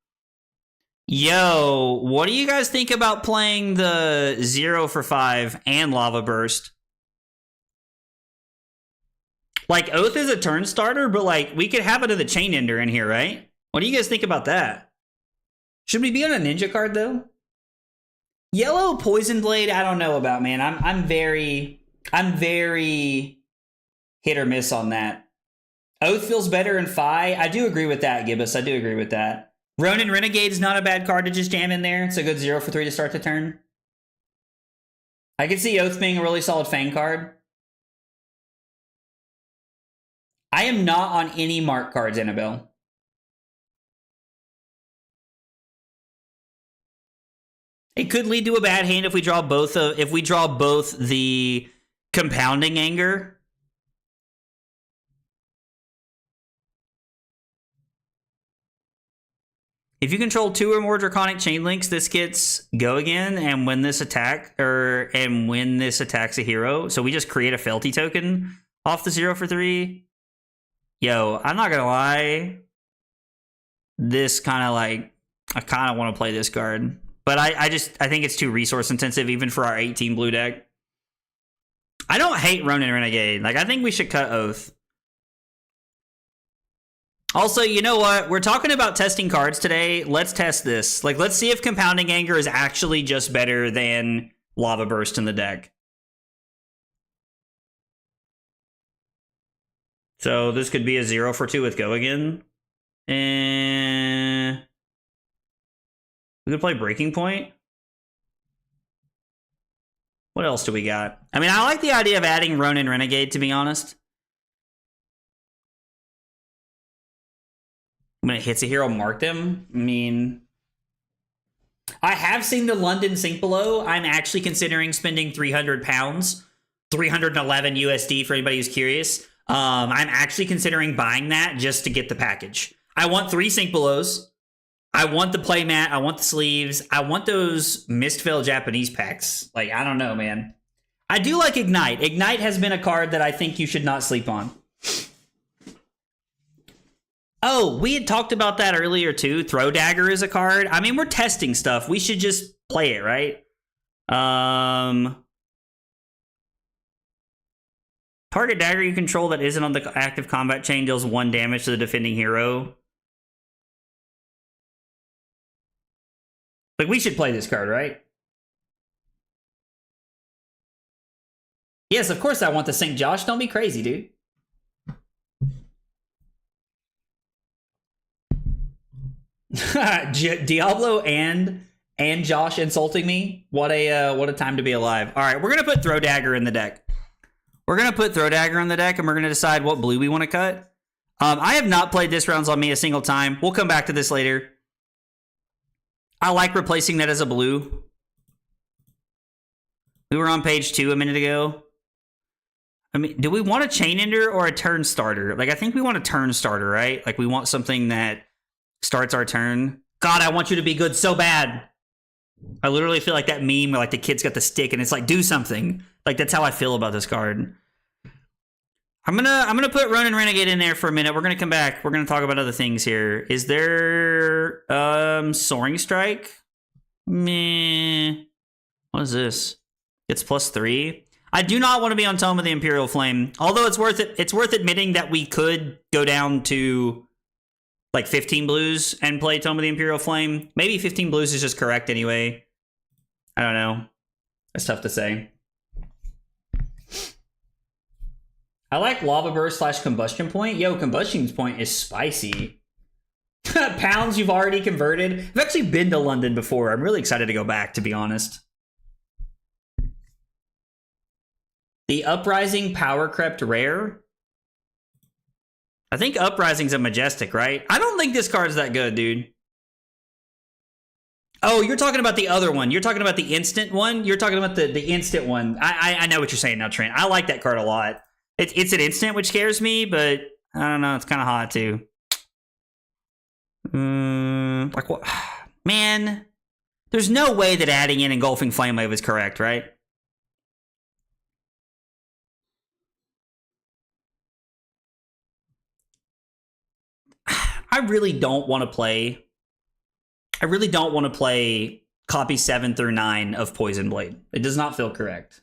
Yo, what do you guys think about playing the 0 for 5 and Lava Burst? Like, Oath is a turn starter, but like we could have it as a Chain Ender in here, right? What do you guys think about that? Should we be on a ninja card though? Yellow Poison Blade, I don't know about, man. I'm very hit or miss on that. Oath feels better in Fi. I do agree with that, Gibbous. I do agree with that. Ronin Renegade is not a bad card to just jam in there. It's a good 0 for 3 to start the turn. I could see Oath being a really solid Fang card. I am not on any mark cards, Annabelle. It could lead to a bad hand if we draw both the Compounding Anger. If you control 2 or more Draconic Chain Links, this gets go again, and when this attacks a hero, so we just create a Felty token off the 0 for 3. Yo, I'm not gonna lie. This kind of like, I kind of want to play this card. But I think it's too resource intensive, even for our 18 blue deck. I don't hate Ronin Renegade. Like, I think we should cut Oath. Also, you know what? We're talking about testing cards today. Let's test this. Like, let's see if Compounding Anger is actually just better than Lava Burst in the deck. So this could be a 0 for 2 with go again. And we could play Breaking Point. What else do we got? I mean, I like the idea of adding Ronin Renegade, to be honest. When it hits a hero, mark them. I mean, I have seen the London sink below. I'm actually considering spending £300, 311 USD for anybody who's curious. I'm actually considering buying that just to get the package. I want 3 sink belows. I want the playmat. I want the sleeves. I want those Mistveil Japanese packs. Like, I don't know, man. I do like Ignite. Ignite has been a card that I think you should not sleep on. Oh, we had talked about that earlier too. Throw Dagger is a card. I mean, we're testing stuff. We should just play it, right? Target dagger you control that isn't on the active combat chain deals 1 damage to the defending hero. Like, we should play this card, right? Yes, of course I want to sink Josh. Don't be crazy, dude. Diablo and Josh insulting me. What a time to be alive. All right, we're gonna put Throw Dagger in the deck. We're gonna put Throw Dagger in the deck, and we're gonna decide what blue we want to cut. I have not played this rounds on me a single time. We'll come back to this later. I like replacing that as a blue. We were on page 2 a minute ago. I mean, do we want a Chain Ender or a turn starter? Like, I think we want a turn starter, right? Like, we want something that starts our turn. God, I want you to be good so bad. I literally feel like that meme where, like, the kid's got the stick and it's like, do something. Like, that's how I feel about this card. I'm gonna put Ronin Renegade in there for a minute. We're gonna come back. We're gonna talk about other things here. Is there Soaring Strike? Meh. What is this? It's +3. I do not want to be on Tome of the Imperial Flame. Although it's worth it. It's worth admitting that we could go down to like 15 blues and play Tome of the Imperial Flame. Maybe 15 blues is just correct anyway. I don't know. It's tough to say. I like Lava Burst / Combustion Point. Yo, Combustion Point is spicy. Pounds you've already converted. I've actually been to London before. I'm really excited to go back, to be honest. The Uprising Power Crept rare. I think Uprising's a Majestic, right? I don't think this card's that good, dude. Oh, you're talking about the other one. You're talking about the instant one? You're talking about the instant one. I know what you're saying now, Trent. I like that card a lot. It's an instant, which scares me, but I don't know. It's kind of hot, too. Like what? Man, there's no way that adding in Engulfing Flame Wave is correct, right? I really don't want to play. I really don't want to play copy 7 through 9 of Poison Blade. It does not feel correct.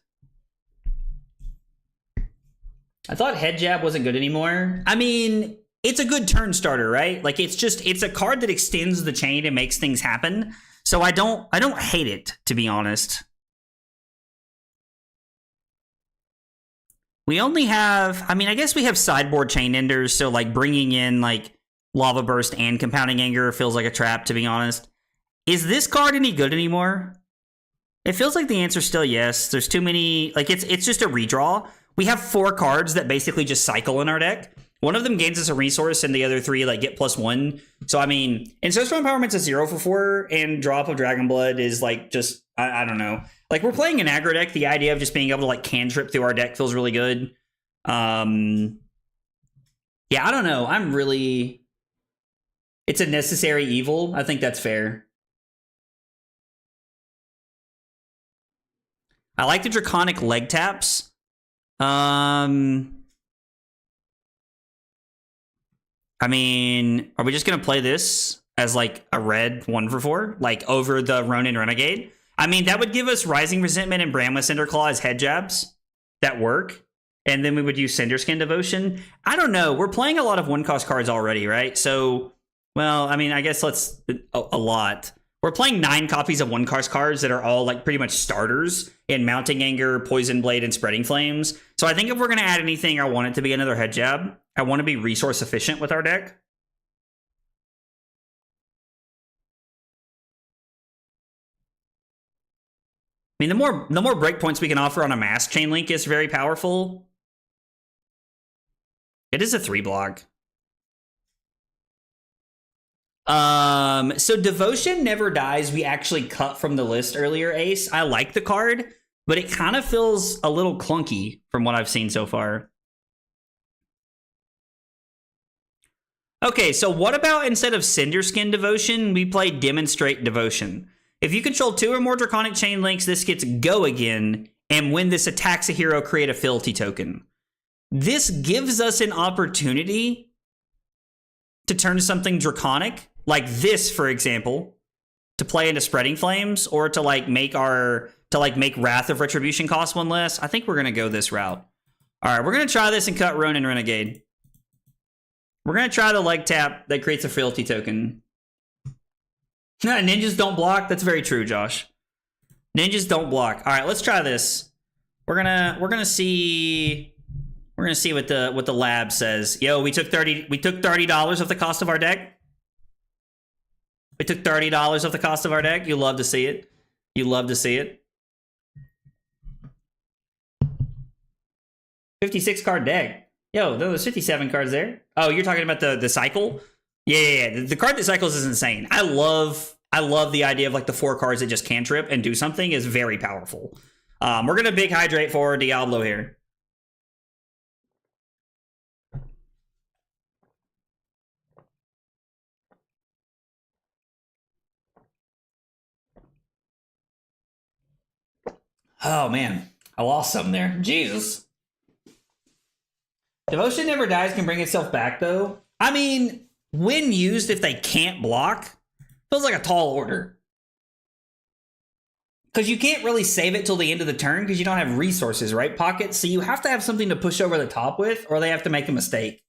I thought Head Jab wasn't good anymore. I mean, it's a good turn starter, right? Like, it's a card that extends the chain and makes things happen. So I don't hate it, to be honest. We only have, I mean, I guess we have sideboard Chain Enders, so like bringing in like Lava Burst and Compounding Anger feels like a trap, to be honest. Is this card any good anymore? It feels like the answer's still yes. There's too many, like it's just a redraw. We have 4 cards that basically just cycle in our deck. One of them gains us a resource, and the other 3 like get +1. So I mean, Ancestral Empowerment's a 0 for 4, and Drop of Dragon Blood is like just I don't know. Like, we're playing an aggro deck. The idea of just being able to like cantrip through our deck feels really good. Yeah, I don't know. I'm really. It's a necessary evil. I think that's fair. I like the Draconic leg taps. I mean, are we just going to play this as like a red 1 for 4? Like over the Ronin Renegade? I mean, that would give us Rising Resentment and Bramless Cinderclaw as head jabs that work. And then we would use Cinderskin Devotion. I don't know. We're playing a lot of 1-cost cards already, right? So, well, I mean, I guess let's... A lot. We're playing 9 copies of 1-cost cards that are all like pretty much starters in Mounting Anger, Poison Blade, and Spreading Flames. So I think if we're going to add anything, I want it to be another head jab. I want to be resource efficient with our deck. I mean, the more breakpoints we can offer on a Mass Chain Link is very powerful. It is a 3-block. So Devotion Never Dies, we actually cut from the list earlier, Ace. I like the card, but it kind of feels a little clunky from what I've seen so far. Okay, so what about instead of Cinderskin Devotion, we play Demonstrate Devotion? If you control 2 or more Draconic Chain Links, this gets Go Again, and when this attacks a hero, create a Fealty token. This gives us an opportunity to turn something draconic, like this, for example, to play into Spreading Flames, or to like make Wrath of Retribution cost 1 less, I think we're gonna go this route. All right, we're gonna try this and cut Ronin Renegade. We're gonna try the leg tap that creates a frailty token. Ninjas don't block. That's very true, Josh. Ninjas don't block. All right, let's try this. We're gonna see what the lab says. Yo, we took $30 off the cost of our deck. We took $30 off the cost of our deck. You love to see it. You love to see it. 56 card deck. Yo, there's 57 cards there. Oh, you're talking about the cycle? Yeah. The card that cycles is insane. I love the idea of like the 4 cards that just cantrip and do something is very powerful. We're gonna big hydrate for Diablo here. Oh man, I lost something there. Jesus. Devotion Never Dies can bring itself back though. I mean, when used, if they can't block, feels like a tall order. Because you can't really save it till the end of the turn because you don't have resources, right? Pockets. So you have to have something to push over the top with, or they have to make a mistake.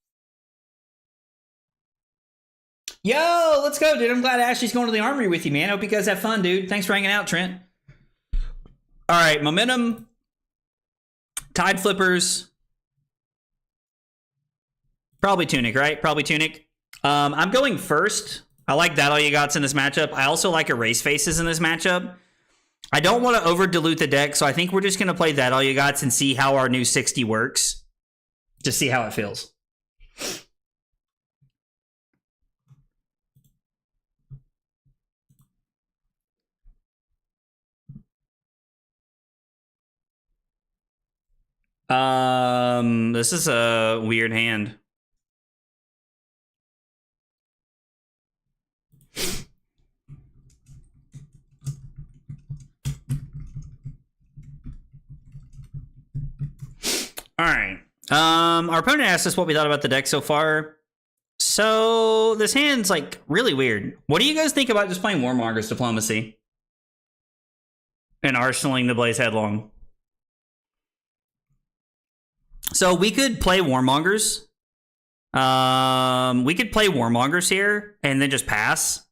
Yo, let's go, dude. I'm glad Ashley's going to the armory with you, man. Hope you guys have fun, dude. Thanks for hanging out, Trent. All right, Momentum. Tide Flippers. Probably Tunic, right? Probably Tunic. I'm going first. I like That All You Got's in this matchup. I also like Erase Faces in this matchup. I don't want to over dilute the deck, so I think we're just going to play That All You Got's and see how our new 60 works. Just see how it feels. This is a weird hand. All right. Our opponent asked us what we thought about the deck so far. So this hand's like really weird. What do you guys think about just playing Warmonger's Diplomacy and arsenaling the Blaze Headlong? So we could play Warmongers. We could play Warmongers here and then just pass.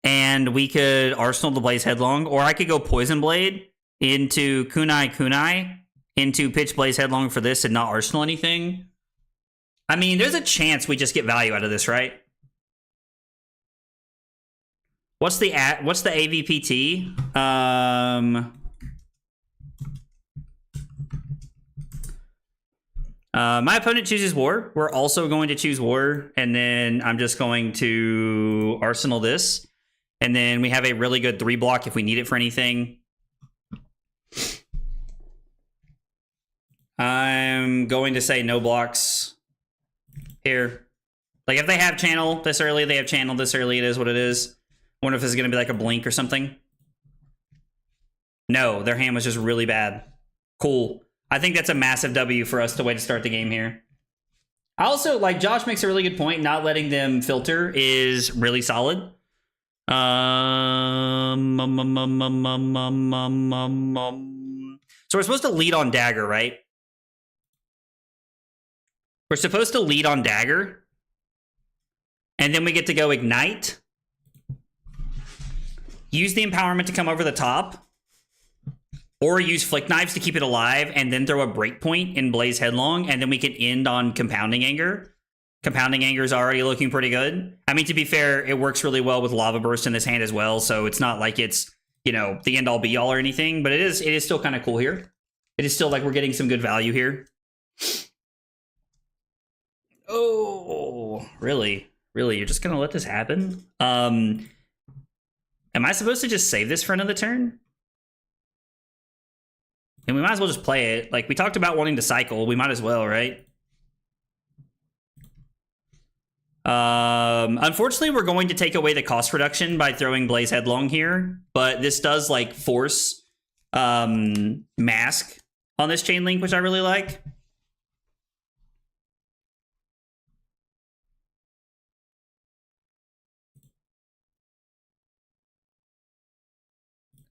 And we could Arsenal the Blaze Headlong. Or I could go Poison Blade into Kunai into Pitch Blaze Headlong for this and not Arsenal anything. I mean, there's a chance we just get value out of this, right? What's the AVPT? My opponent chooses War. We're also going to choose War, and then I'm just going to Arsenal this. And then we have a really good 3-block if we need it for anything. I'm going to say no blocks here. Like, if they have channel this early, they have channel this early. It is what it is. Wonder if this is going to be like a blink or something. No, their hand was just really bad. Cool. I think that's a massive W for us, the way to start the game here. I also, like, Josh makes a really good point. Not letting them filter is really solid. So we're supposed to lead on Dagger, right? We're supposed to lead on Dagger. And then we get to go Ignite. Use the Empowerment to come over the top. Or use Flick Knives to keep it alive, and then throw a Breakpoint in Blaze Headlong, and then we can end on Compounding Anger. Compounding Anger is already looking pretty good. I mean, to be fair, it works really well with Lava Burst in this hand as well, so it's not like it's, you know, the end-all be-all or anything, but it is still kind of cool here. It is still like we're getting some good value here. Oh, really? Really? You're just going to let this happen? Am I supposed to just save this for another turn? And we might as well just play it. Like, we talked about wanting to cycle. We might as well, right? Unfortunately, we're going to take away the cost reduction by throwing Blaze Headlong here. But this does, like, force Mask on this Chain Link, which I really like.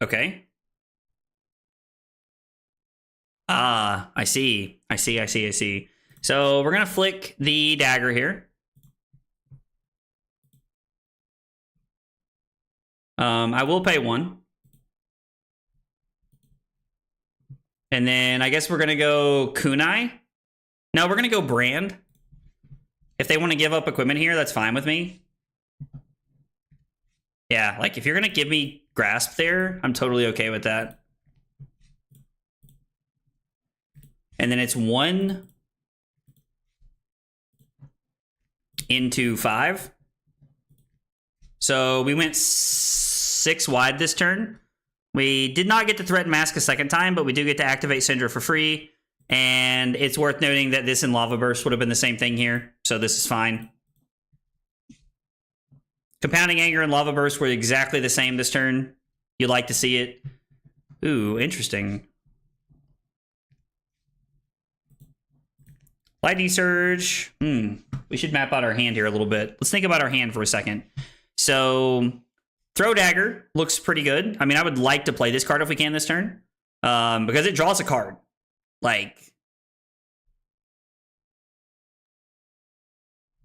Okay. Ah, I see. I see. So we're gonna flick the dagger here. I will pay 1. And then I guess we're gonna go kunai. No, we're gonna go brand. If they want to give up equipment here, that's fine with me. Yeah, like if you're gonna give me grasp there, I'm totally okay with that. And then it's 1 into 5. So we went 6 wide this turn. We did not get to threaten mask a second time, but we do get to activate Syndra for free. And it's worth noting that this and Lava Burst would have been the same thing here, so this is fine. Compounding Anger and Lava Burst were exactly the same this turn. You'd like to see it. Ooh, interesting. Lightning Surge. We should map out our hand here a little bit. Let's think about our hand for a second. So, Throw Dagger looks pretty good. I mean, I would like to play this card if we can this turn. Because it draws a card. Like,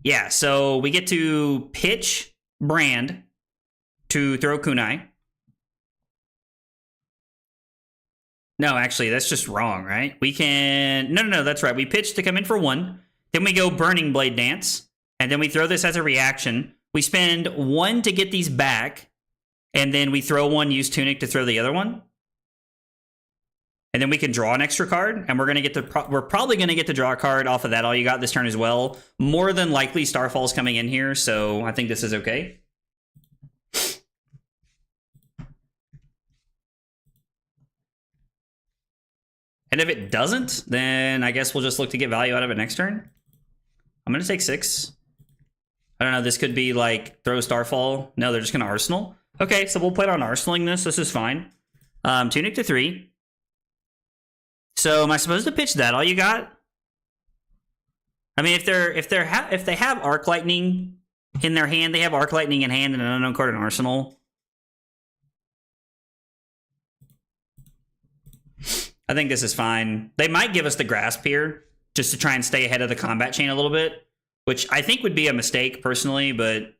yeah, so we get to pitch Brand to throw kunai. No, actually, that's just wrong, right? We can... No, that's right. We pitch to come in for 1. Then we go Burning Blade Dance. And then we throw this as a reaction. We spend 1 to get these back. And then we throw 1, use Tunic to throw the other one. And then we can draw an extra card. And we're going to get to... We're probably going to get to draw a card off of that all you got this turn as well. More than likely, Starfall's coming in here. So I think this is okay. And if it doesn't, then I guess we'll just look to get value out of it next turn. I'm going to take 6. I don't know. This could be like throw Starfall. No, they're just going to Arsenal. Okay, so we'll plan on Arsenaling this. This is fine. Tunic to 3. So am I supposed to pitch that all you got? I mean, if they have Arc Lightning in their hand, they have Arc Lightning in hand and an unknown card in Arsenal. I think this is fine. They might give us the Grasp here, just to try and stay ahead of the combat chain a little bit, which I think would be a mistake, personally, but...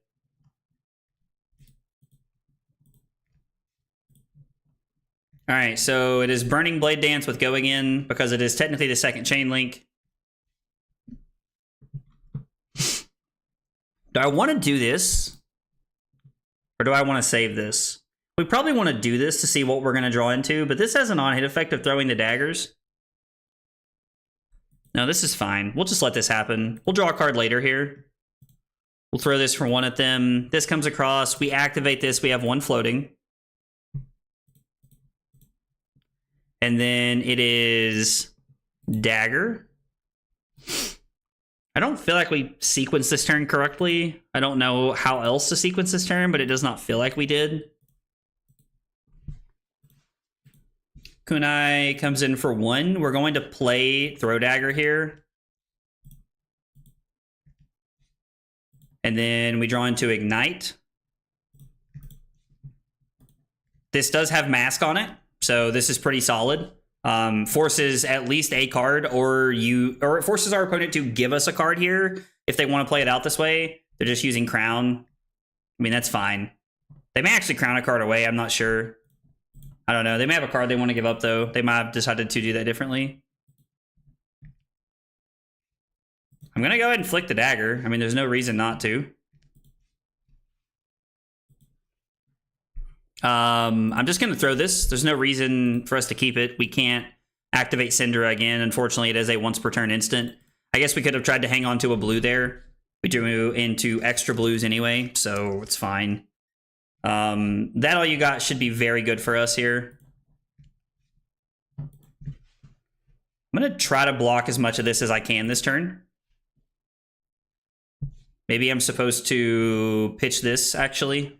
Alright, so it is Burning Blade Dance with Go Again, because it is technically the second chain link. Do I want to do this? Or do I want to save this? We probably want to do this to see what we're going to draw into, but this has an on-hit effect of throwing the daggers. No, this is fine. We'll just let this happen. We'll draw a card later here. We'll throw this for 1 at them. This comes across. We activate this. We have 1 floating. And then it is Dagger. I don't feel like we sequenced this turn correctly. I don't know how else to sequence this turn, but it does not feel like we did. Kunai comes in for 1. We're going to play Throw Dagger here. And then we draw into Ignite. This does have Mask on it, so this is pretty solid. Forces at least a card, or it forces our opponent to give us a card here if they want to play it out this way. They're just using Crown. I mean, that's fine. They may actually crown a card away, I'm not sure. I don't know. They may have a card they want to give up, though. They might have decided to do that differently. I'm going to go ahead and flick the dagger. I mean, there's no reason not to. I'm just going to throw this. There's no reason for us to keep it. We can't activate Syndra again. Unfortunately, it is a once per turn instant. I guess we could have tried to hang on to a blue there. We drew into extra blues anyway, so it's fine. That all you got should be very good for us here. I'm going to try to block as much of this as I can this turn. Maybe I'm supposed to pitch this, actually.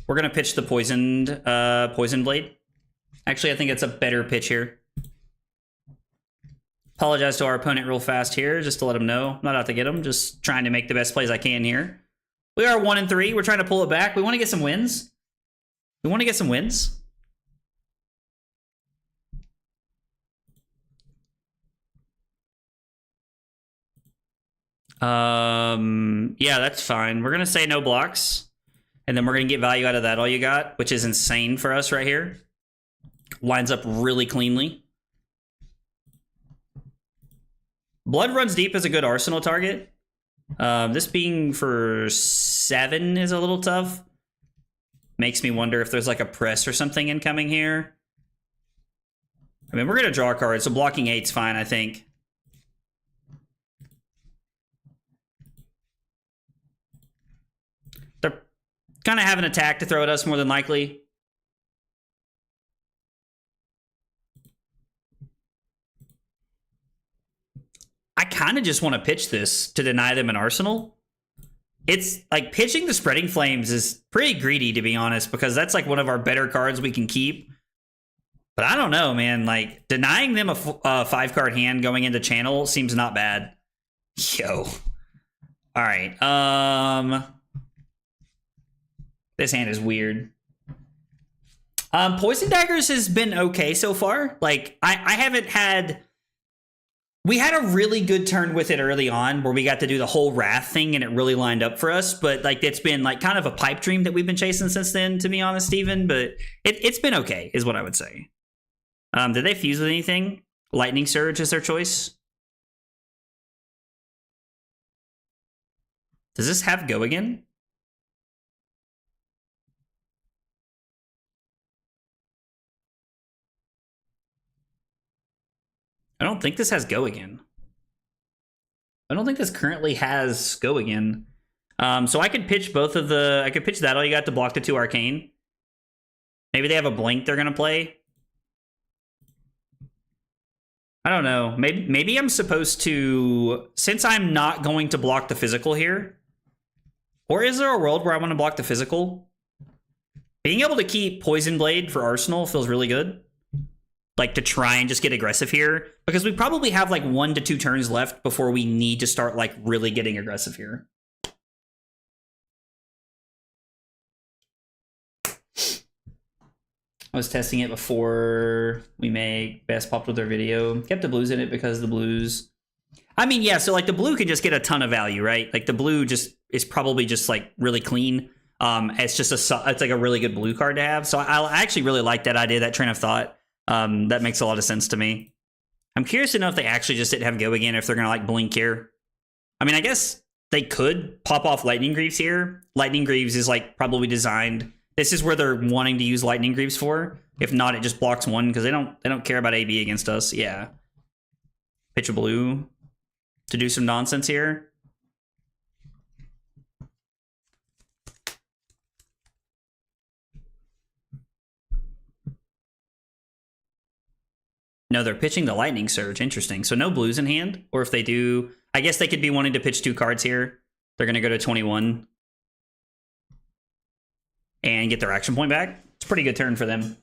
We're going to pitch the Poison Blade. Actually, I think it's a better pitch here. Apologize to our opponent real fast here, just to let him know. I'm not out to get him, just trying to make the best plays I can here. We are 1-3. We're trying to pull it back. We want to get some wins. We want to get some wins. Yeah, that's fine. We're going to say no blocks. And then we're going to get value out of that all you got, which is insane for us right here. Lines up really cleanly. Blood runs deep is a good arsenal target. This being for 7 is a little tough. Makes me wonder if there's like a press or something incoming here. I mean, we're going to draw a card, so blocking 8's fine, I think. They're going to have an attack to throw at us more than likely. I kind of just want to pitch this to deny them an arsenal. It's like pitching the Spreading Flames is pretty greedy, to be honest, because that's like one of our better cards we can keep. But I don't know, man. Like denying them a 5-card hand going into channel seems not bad. Yo. All right. This hand is weird. Poison Daggers has been okay so far. Like I haven't had. We had a really good turn with it early on where we got to do the whole Wrath thing and it really lined up for us. But like it's been like kind of a pipe dream that we've been chasing since then, to be honest, Steven. But it's been okay, is what I would say. Did they fuse with anything? Lightning Surge is their choice. Does this have Go Again? I don't think this has Go Again. I don't think this currently has Go Again. So I could pitch both of the... I could pitch that all you got to block the 2 Arcane. Maybe they have a Blink they're going to play. I don't know. Maybe I'm supposed to... Since I'm not going to block the physical here... Or is there a world where I want to block the physical? Being able to keep Poison Blade for Arsenal feels really good. Like to try and just get aggressive here, because we probably have like 1 to 2 turns left before we need to start like really getting aggressive here. I was testing it before we make Best popped with their video. Kept the blues in it because the blues. I mean, yeah, so like the blue can just get a ton of value, right? Like the blue just is probably just like really clean. It's just it's like a really good blue card to have. So I actually really like that idea, that train of thought. That makes a lot of sense to me. I'm curious to know if they actually just didn't have Go Again, if they're going to like blink here. I mean, I guess they could pop off Lightning Greaves here. Lightning Greaves is like probably designed. This is where they're wanting to use Lightning Greaves for. If not, it just blocks 1 because they don't care about AB against us. Yeah. Pitch a blue to do some nonsense here. No, they're pitching the Lightning Surge. Interesting. So no blues in hand? Or if they do, I guess they could be wanting to pitch 2 cards here. They're going to go to 21. And get their action point back. It's a pretty good turn for them.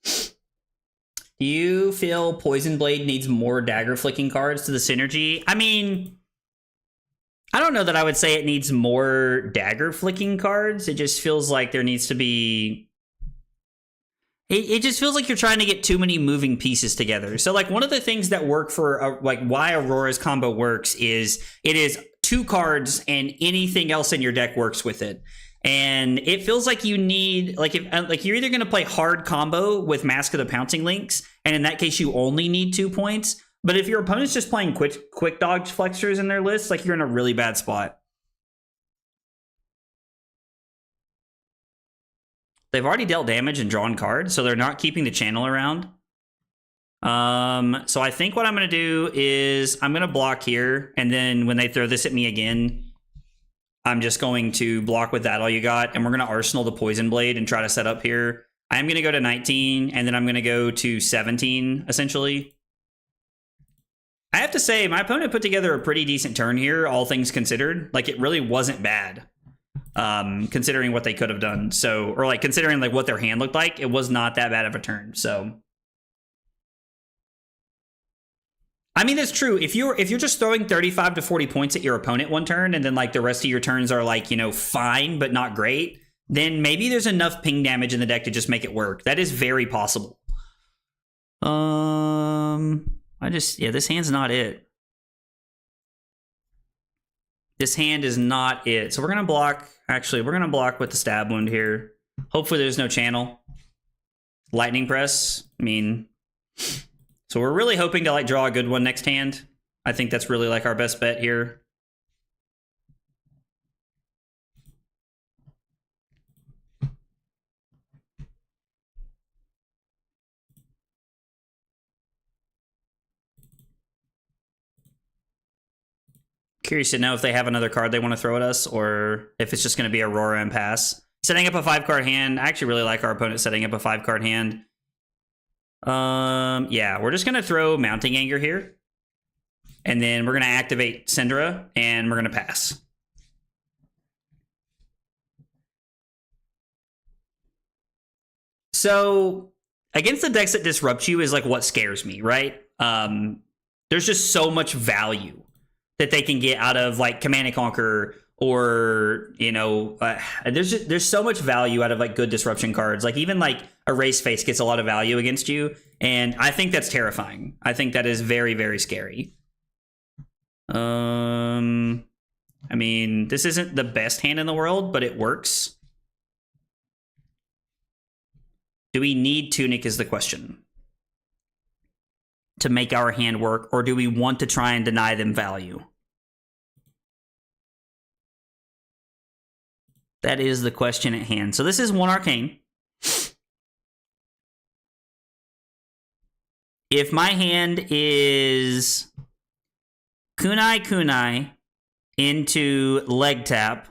Do you feel Poison Blade needs more dagger flicking cards to the synergy? I mean, I don't know that I would say it needs more dagger flicking cards. It just feels like there needs to be... It just feels like you're trying to get too many moving pieces together. So like one of the things that work for like why Aurora's combo works is it is 2 cards and anything else in your deck works with it. And it feels like you need like you're either going to play hard combo with Mask of the Pouncing Lynx, and in that case you only need 2 points. But if your opponent's just playing quick dodge flexors in their list, like you're in a really bad spot. They've already dealt damage and drawn cards, so they're not keeping the channel around. So I think what I'm going to do is I'm going to block here, and then when they throw this at me again, I'm just going to block with that all you got, and we're going to Arsenal the Poison Blade and try to set up here. I'm going to go to 19, and then I'm going to go to 17, essentially. I have to say, my opponent put together a pretty decent turn here, all things considered. Like, it really wasn't bad. Considering what they could have done. So, or like considering like what their hand looked like, it was not that bad of a turn. So I mean, that's true. If you're just throwing 35 to 40 points at your opponent one turn, and then like the rest of your turns are like, you know, fine but not great, then maybe there's enough ping damage in the deck to just make it work. That is very possible. This hand's not it. This hand is not it. So we're gonna block. Actually, we're gonna block with the stab wound here. Hopefully, there's no channel. Lightning press. I mean. So we're really hoping to like draw a good one next hand. I think that's really like our best bet here. Curious to know if they have another card they want to throw at us, or if it's just going to be Aurora and pass. Setting up a 5-card hand. I actually really like our opponent setting up a 5-card hand. Yeah, we're just gonna throw Mounting Anger here, and then we're gonna activate Syndra, and we're gonna pass. So against the decks that disrupt you is like what scares me, right? There's just so much value that they can get out of like Command and Conquer, or you know, there's so much value out of like good disruption cards. Like even like Erase Face gets a lot of value against you, and I think that's terrifying. I think that is very, very scary. I mean, this isn't the best hand in the world, but it works. Do we need Tunic is the question to make our hand work, or do we want to try and deny them value? That is the question at hand. So this is 1 Arcane. If my hand is Kunai Kunai into leg tap,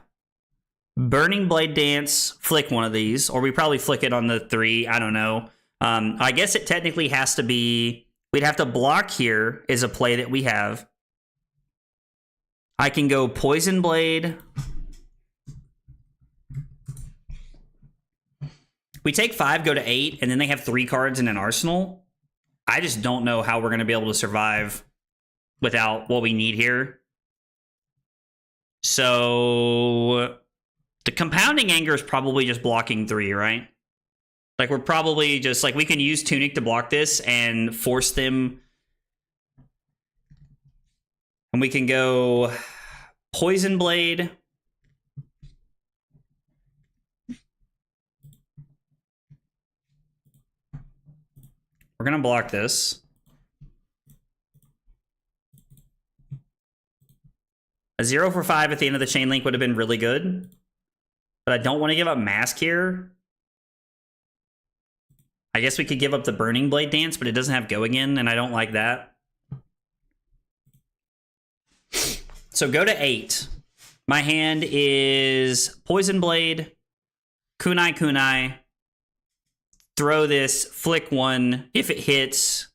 Burning Blade Dance, flick one of these, or we probably flick it on the 3, I don't know. I guess it technically has to be, we'd have to block here is a play that we have. I can go Poison Blade. We take 5, go to 8, and then they have 3 cards in an arsenal. I just don't know how we're going to be able to survive without what we need here. So the Compounding Anger is probably just blocking 3, right? Like we're probably just like, we can use Tunic to block this and force them. And we can go Poison Blade. We're going to block this. A 0 for 5 at the end of the chain link would have been really good. But I don't want to give up Mask here. I guess we could give up the Burning Blade Dance, but it doesn't have Go Again, and I don't like that. So go to 8. My hand is Poison Blade, Kunai Kunai. Throw this, flick 1. If it hits,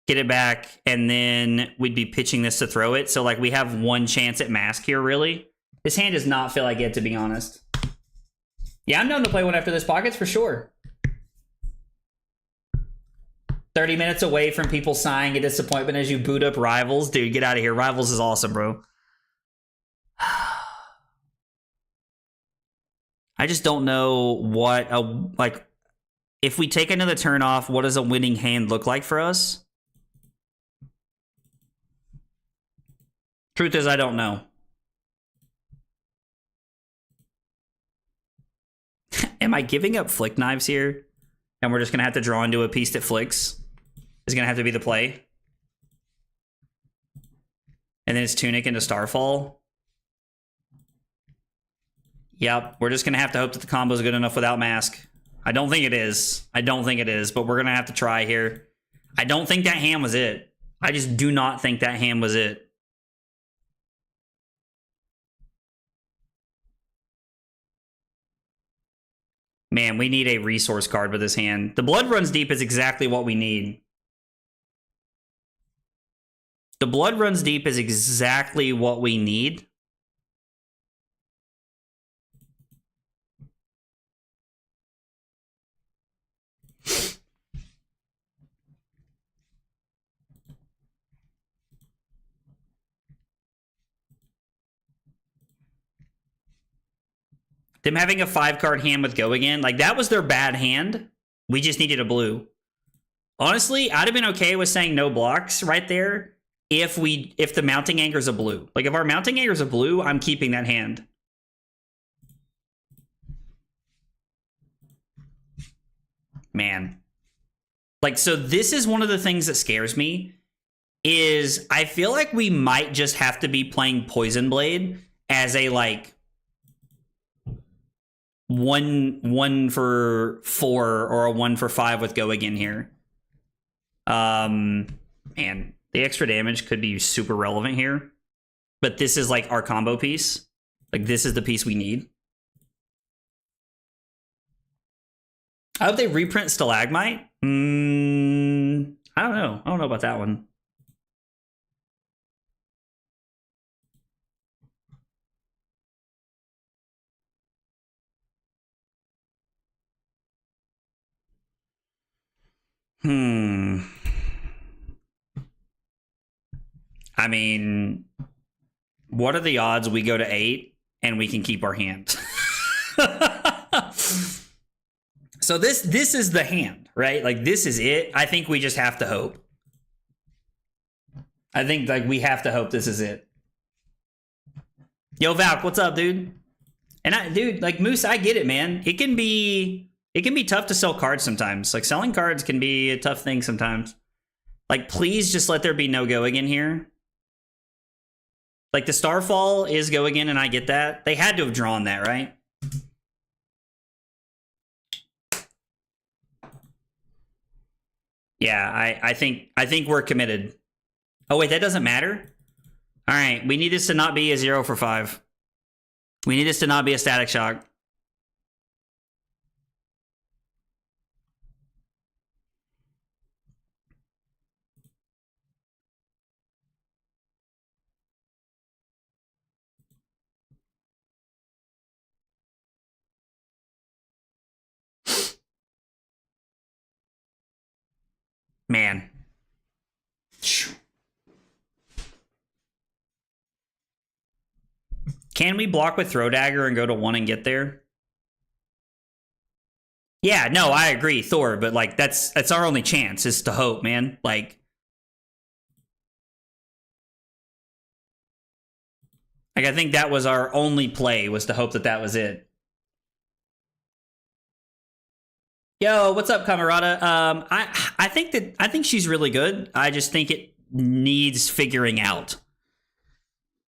get it back, and then we'd be pitching this to throw it. So, like, we have 1 chance at Mask here, really. This hand does not feel like it, to be honest. Yeah, I'm down to play one after this Pockets, for sure. 30 minutes away from people sighing a disappointment as you boot up Rivals. Dude, get out of here. Rivals is awesome, bro. I just don't know what, like, if we take another turn off, what does a winning hand look like for us? Truth is, I don't know. Am I giving up Flick Knives here? And we're just going to have to draw into a piece that flicks? Is going to have to be the play. And then it's Tunic into Starfall. Yep, we're just going to have to hope that the combo is good enough without Mask. I don't think it is. I don't think it is, but we're going to have to try here. I don't think that hand was it. I just do not think that hand was it. Man, we need a resource card with this hand. The Blood Runs Deep is exactly what we need. The Blood Runs Deep is exactly what we need. Them having a 5-card hand with go again, like that was their bad hand. We just needed a blue. Honestly, I'd have been okay with saying no blocks right there if the mounting anchor's a blue. Like if our mounting anchor's a blue, I'm keeping that hand. Man. Like, so this is one of the things that scares me is I feel like we might just have to be playing Poison Blade as a like one for 4 or a 1 for 5 with go again here. Man, the extra damage could be super relevant here, but this is like our combo piece. Like this is the piece we need. I hope they reprint Stalagmite. I don't know. I don't know about that one. I mean, what are the odds we go to 8 and we can keep our hand? So this is the hand, right? Like this is it. I think we just have to hope. I think like we have to hope this is it. Yo, Valk, what's up, dude? And dude, like Moose, I get it, man. It can be tough to sell cards sometimes. Like selling cards can be a tough thing sometimes. Like please just let there be no go again here. Like the Starfall is go again, and I get that. They had to have drawn that, right? Yeah, I think we're committed. Oh wait, that doesn't matter? All right, we need this to not be a 0 for 5. We need this to not be a Static Shock. Man. Can we block with Throw Dagger and go to 1 and get there? Yeah, no, I agree, Thor, but like that's our only chance is to hope, man. Like I think that was our only play, was to hope that that was it. Yo, what's up, Camarada? I think she's really good. I just think it needs figuring out.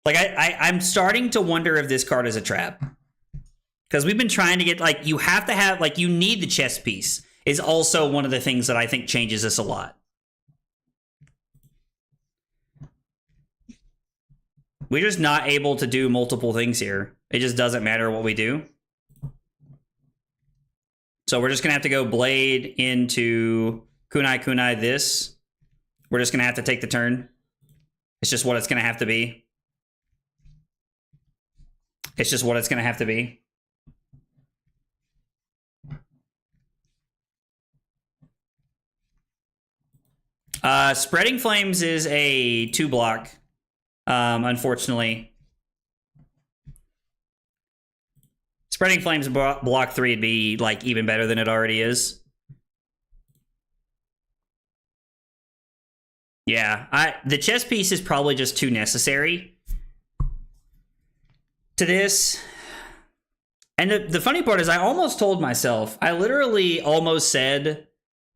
Like I'm starting to wonder if this card is a trap. Because we've been trying to get, like, you have to have, like, you need the chess piece is also one of the things that I think changes this a lot. We're just not able to do multiple things here. It just doesn't matter what we do. So we're just going to have to go Blade into Kunai this. We're just going to have to take the turn. It's just what it's going to have to be. It's just what it's going to have to be. Spreading Flames is a 2-block, unfortunately. Spreading Flames block 3 would be like even better than it already is. Yeah, the chess piece is probably just too necessary to this. And the funny part is I almost told myself, I literally almost said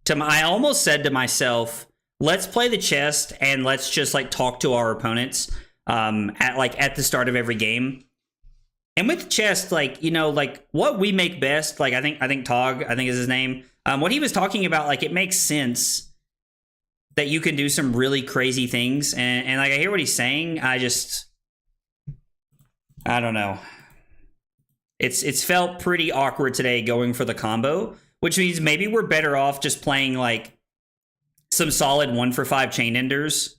to myself, let's play the chest and let's just like talk to our opponents at the start of every game. And with the chest, like, you know, like what we make best, like I think Tog, I think is his name. What he was talking about, like it makes sense that you can do some really crazy things. And like I hear what he's saying. I don't know. It's felt pretty awkward today going for the combo, which means maybe we're better off just playing like some solid 1 for 5 chain enders.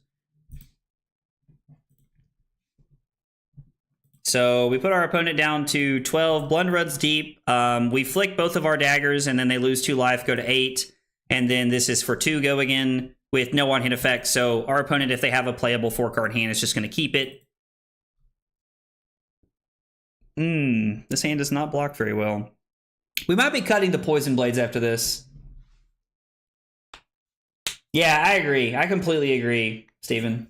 So we put our opponent down to 12. Blood runs deep. We flick both of our daggers, and then they lose 2 life, go to 8. And then this is for 2 go again with no on-hit effect. So our opponent, if they have a playable 4-card hand, is just going to keep it. This hand does not block very well. We might be cutting the poison blades after this. Yeah, I agree. I completely agree, Steven.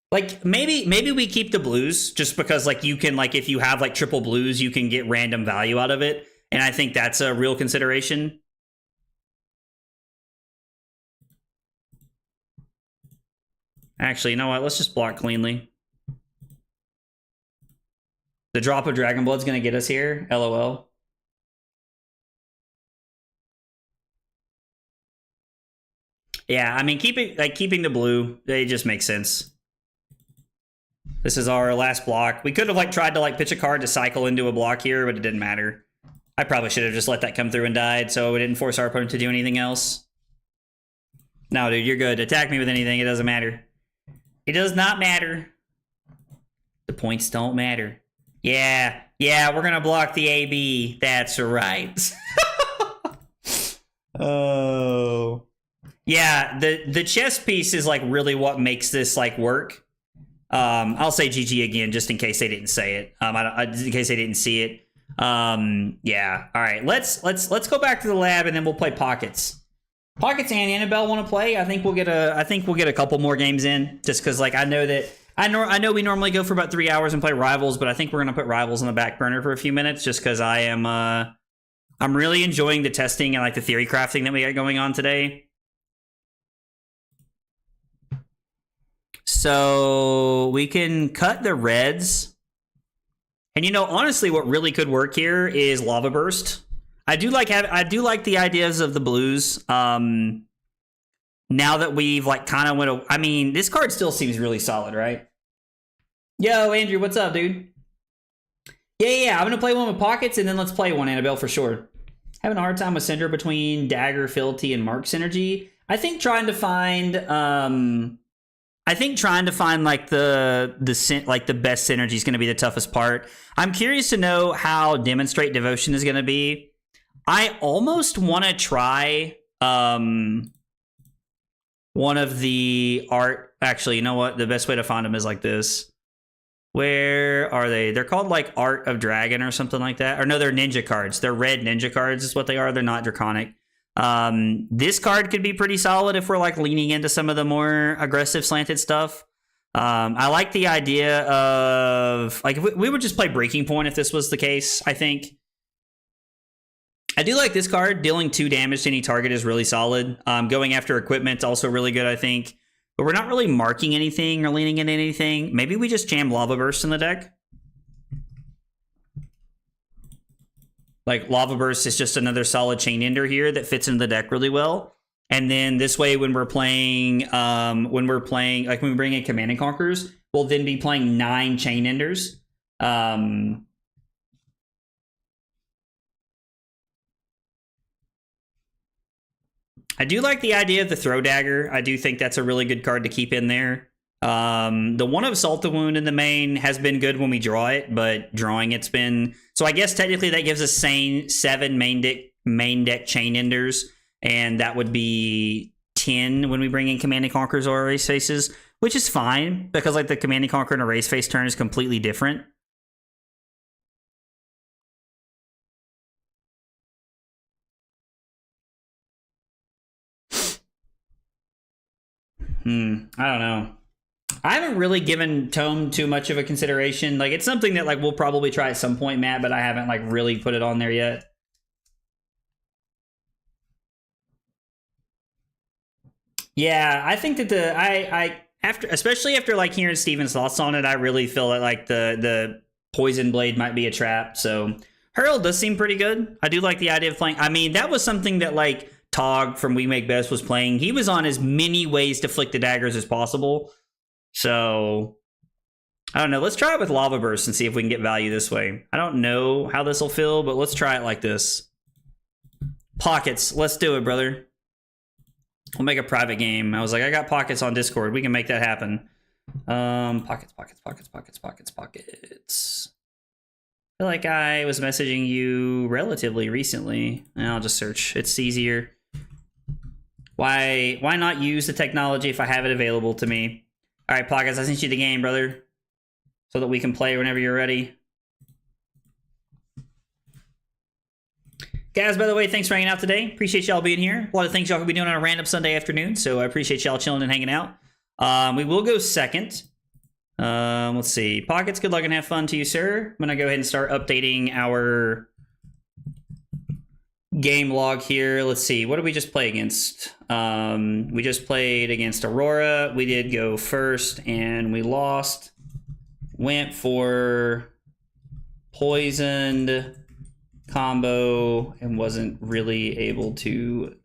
Like, maybe we keep the blues just because, like, you can, like, if you have, like, triple blues, you can get random value out of it. And I think that's a real consideration. Actually, you know what? Let's just block cleanly. The drop of Dragon Blood's going to get us here. LOL. Yeah, I mean, keeping the blue, it just makes sense. This is our last block. We could have like tried to like pitch a card to cycle into a block here, but it didn't matter. I probably should have just let that come through and died, so we didn't force our opponent to do anything else. No, dude, you're good. Attack me with anything. It doesn't matter. It does not matter. The points don't matter. Yeah, we're gonna block the AB. That's right. Oh. Yeah, the chess piece is like really what makes this like work. I'll say GG again just in case they didn't say it. In case they didn't see it. Yeah. All right. Let's go back to the lab and then we'll play Pockets. Pockets and Annabelle want to play. I think we'll get a couple more games in just because like I know we normally go for about 3 hours and play Rivals, but I think we're gonna put Rivals on the back burner for a few minutes just because I'm really enjoying the testing and like the theory crafting that we got going on today. So we can cut the reds. And you know, honestly, what really could work here is Lava Burst. I do like the ideas of the blues. Now that we've like kind of I mean, this card still seems really solid, right? Yo, Andrew, what's up, dude? Yeah. I'm gonna play one with Pockets, and then let's play one, Annabelle, for sure. Having a hard time with Syndra between Dagger, Filthy, and Mark synergy. I think trying to find like the best synergy is going to be the toughest part. I'm curious to know how Demonstrate Devotion is going to be. I almost want to try one of the art. Actually, you know what? The best way to find them is like this. Where are they? They're called like Art of Dragon or something like that. Or no, they're ninja cards. They're red ninja cards is what they are. They're not draconic. This card could be pretty solid if we're like leaning into some of the more aggressive slanted stuff. I like the idea of like if we would just play Breaking Point if this was the case. I think I do like this card. Dealing 2 damage to any target is really solid. Going after equipment also really good, I think. But we're not really marking anything or leaning into anything. Maybe we just jam Lava Burst in the deck. Like Lava Burst is just another solid chain ender here that fits into the deck really well. And then this way, when we're playing, like when we bring in Command and Conquerors, we'll then be playing 9 chain enders. I do like the idea of the Throw Dagger. I do think that's a really good card to keep in there. The one of Salt the Wound in the main has been good when we draw it, but drawing it's been... So I guess technically that gives us 7 main deck chain enders, and that would be 10 when we bring in Command and Conquerors or Erase Faces, which is fine, because like the Command and Conquer and Erase Face turn is completely different. I don't know. I haven't really given Tome too much of a consideration. Like, it's something that like we'll probably try at some point, Matt, but I haven't like really put it on there yet. Yeah, I think that especially after like hearing Steven's thoughts on it, I really feel that like the Poison Blade might be a trap. So Hurl does seem pretty good. I do like the idea of playing. I mean, that was something that like Tog from We Make Best was playing. He was on as many ways to flick the daggers as possible. So I don't know. Let's try it with Lava Burst and see if we can get value this way. I don't know how this will feel, but let's try it like this. Pockets. Let's do it, brother. We'll make a private game. I was like, I got Pockets on Discord. We can make that happen. Pockets. I feel like I was messaging you relatively recently. I'll just search. It's easier. Why not use the technology if I have it available to me? All right, Pockets, I sent you the game, brother. so that we can play whenever you're ready. Guys, by the way, thanks for hanging out today. Appreciate y'all being here. A lot of things y'all could be doing on a random Sunday afternoon, so I appreciate y'all chilling and hanging out. We will go second. Let's see. Pockets, good luck and have fun to you, sir. I'm going to go ahead and start updating our game log here. Let's see. What did we just play against? We just played against Aurora. We did go first, and we lost. Went for poisoned combo and wasn't really able to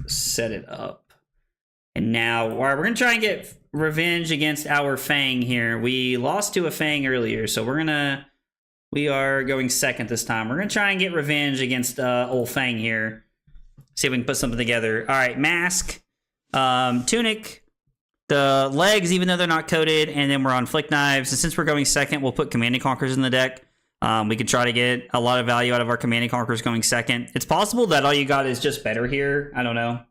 set it up. And now we're going to try and get revenge against our Fang here. We lost to a Fang earlier, so we are going second this time. We're going to try and get revenge against old Fang here. See if we can put something together. All right, mask, tunic, the legs, even though they're not coated, and then we're on flick knives. And since we're going second, we'll put Command and Conquerors in the deck. We could try to get a lot of value out of our Command and Conquerors going second. It's possible that all you got is just better here. I don't know.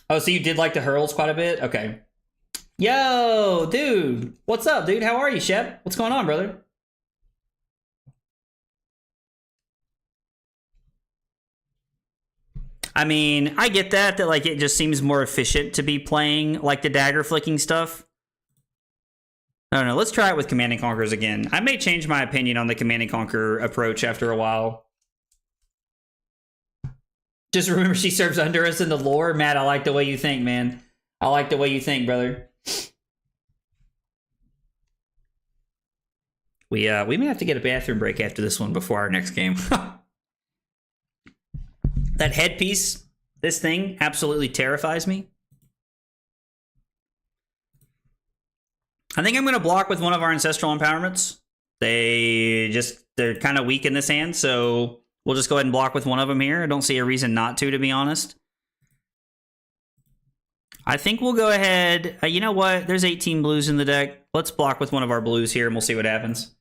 Oh, so you did like the hurls quite a bit? Okay. Yo, dude. What's up, dude? How are you, Shep? What's going on, brother? I mean, I get that like it just seems more efficient to be playing like the dagger flicking stuff. I don't know. Let's try it with Command and Conquerors again. I may change my opinion on the Command and Conquer approach after a while. Just remember she serves under us in the lore. Matt, I like the way you think, man. I like the way you think, brother. We may have to get a bathroom break after this one before our next game. That headpiece, this thing, absolutely terrifies me. I think I'm going to block with one of our Ancestral Empowerments. They're kind of weak in this hand, so we'll just go ahead and block with one of them here. I don't see a reason not to be honest. I think we'll go ahead. You know what? There's 18 blues in the deck. Let's block with one of our blues here, and we'll see what happens.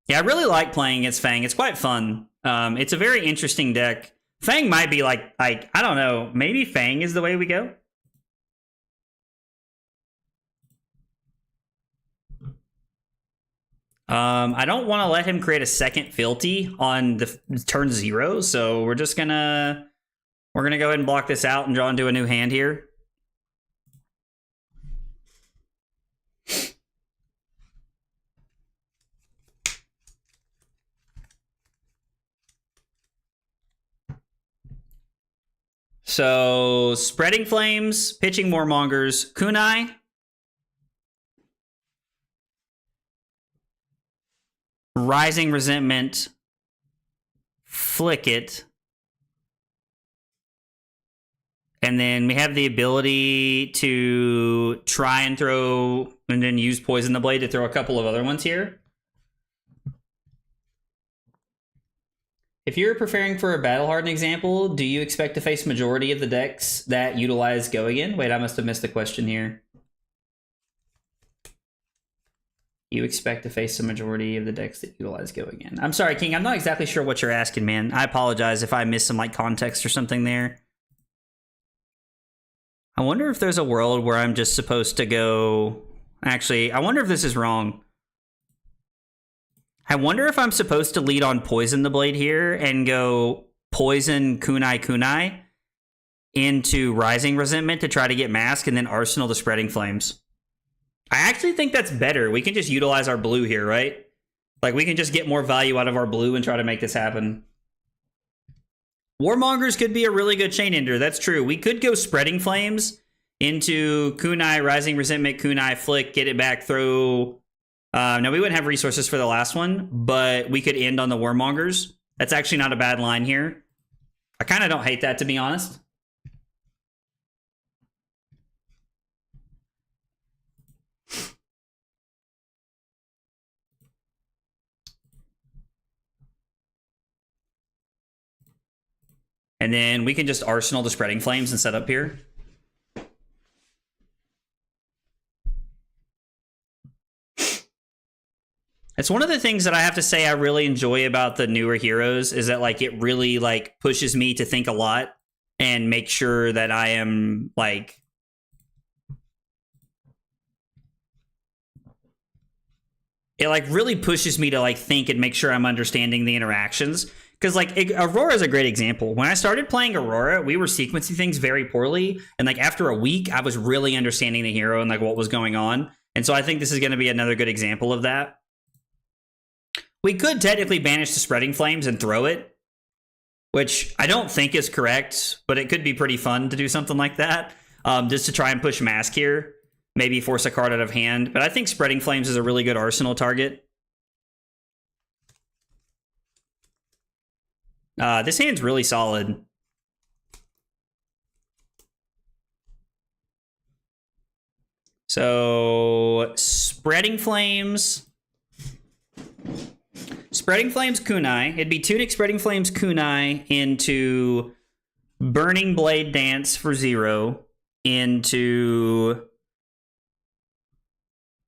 Yeah, I really like playing against Fang. It's quite fun. It's a very interesting deck. Fang might be like I don't know. Maybe Fang is the way we go. I don't want to let him create a second Fealty on the turn 0, so we're gonna go ahead and block this out and draw into a new hand here. So, Spreading Flames, pitching Warmongers, Kunai. Rising Resentment, flick it. And then we have the ability to try and throw, and then use Poison the Blade to throw a couple of other ones here. If you're preparing for a Battle-Hardened example, do you expect to face majority of the decks that utilize Go Again? Wait, I must have missed the question here. You expect to face the majority of the decks that utilize Go Again. I'm sorry, King. I'm not exactly sure what you're asking, man. I apologize if I missed some like context or something there. I wonder if there's a world where I'm just supposed to go... Actually, I wonder if this is wrong. I wonder if I'm supposed to lead on Poison the Blade here and go Poison Kunai Kunai into Rising Resentment to try to get Mask and then Arsenal the Spreading Flames. I actually think that's better. We can just utilize our blue here, right? Like, we can just get more value out of our blue and try to make this happen. Warmongers could be a really good chain ender. That's true. We could go Spreading Flames into Kunai, Rising Resentment, Kunai, flick, get it back, throw... no, we wouldn't have resources for the last one, but we could end on the Warmongers. That's actually not a bad line here. I kind of don't hate that, to be honest. And then we can just Arsenal the Spreading Flames and set up here. It's one of the things that I have to say I really enjoy about the newer heroes is that like it really like pushes me to think a lot. and make sure that I am like it like really pushes me to like think and make sure I'm understanding the interactions. Because like Aurora is a great example. When I started playing Aurora, we were sequencing things very poorly, and like after a week, I was really understanding the hero and like what was going on. And so I think this is going to be another good example of that. We could technically banish the Spreading Flames and throw it, which I don't think is correct, but it could be pretty fun to do something like that, just to try and push Mask here. Maybe force a card out of hand, but I think Spreading Flames is a really good arsenal target. This hand's really solid. So, Spreading Flames Kunai. It'd be Tunic Spreading Flames Kunai into Burning Blade Dance for 0 into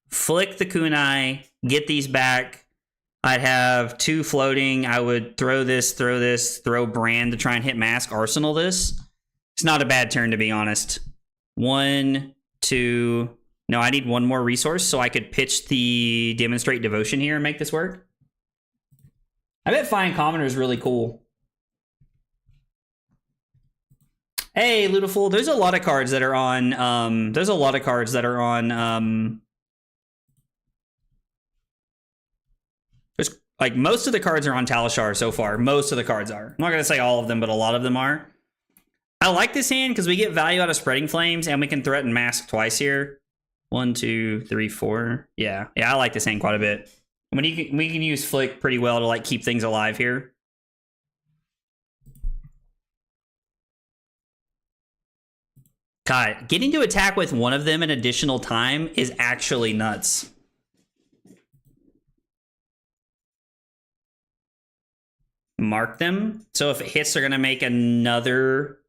Flick the Kunai, get these back. I'd have 2 floating. I would throw Brand to try and hit Mask, arsenal this. It's not a bad turn, to be honest. 1, 2. No, I need 1 more resource so I could pitch the Demonstrate Devotion here and make this work. I bet Fine Commoner is really cool. Hey, Ludiful, there's a lot of cards that are on, like, most of the cards are on Talishar so far. Most of the cards are. I'm not going to say all of them, but a lot of them are. I like this hand because we get value out of Spreading Flames, and we can threaten Mask twice here. 1, 2, 3, 4. Yeah, I like this hand quite a bit. I mean, we can use Flick pretty well to, like, keep things alive here. God, getting to attack with one of them an additional time is actually nuts. Mark them. So if it hits, they're going to make another.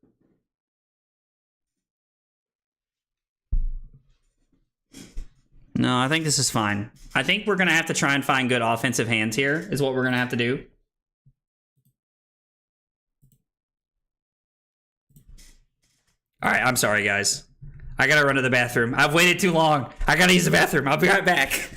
No, I think this is fine. I think we're going to have to try and find good offensive hands here, is what we're going to have to do. All right, I'm sorry, guys. I got to run to the bathroom. I've waited too long. I got to use the bathroom. I'll be right back.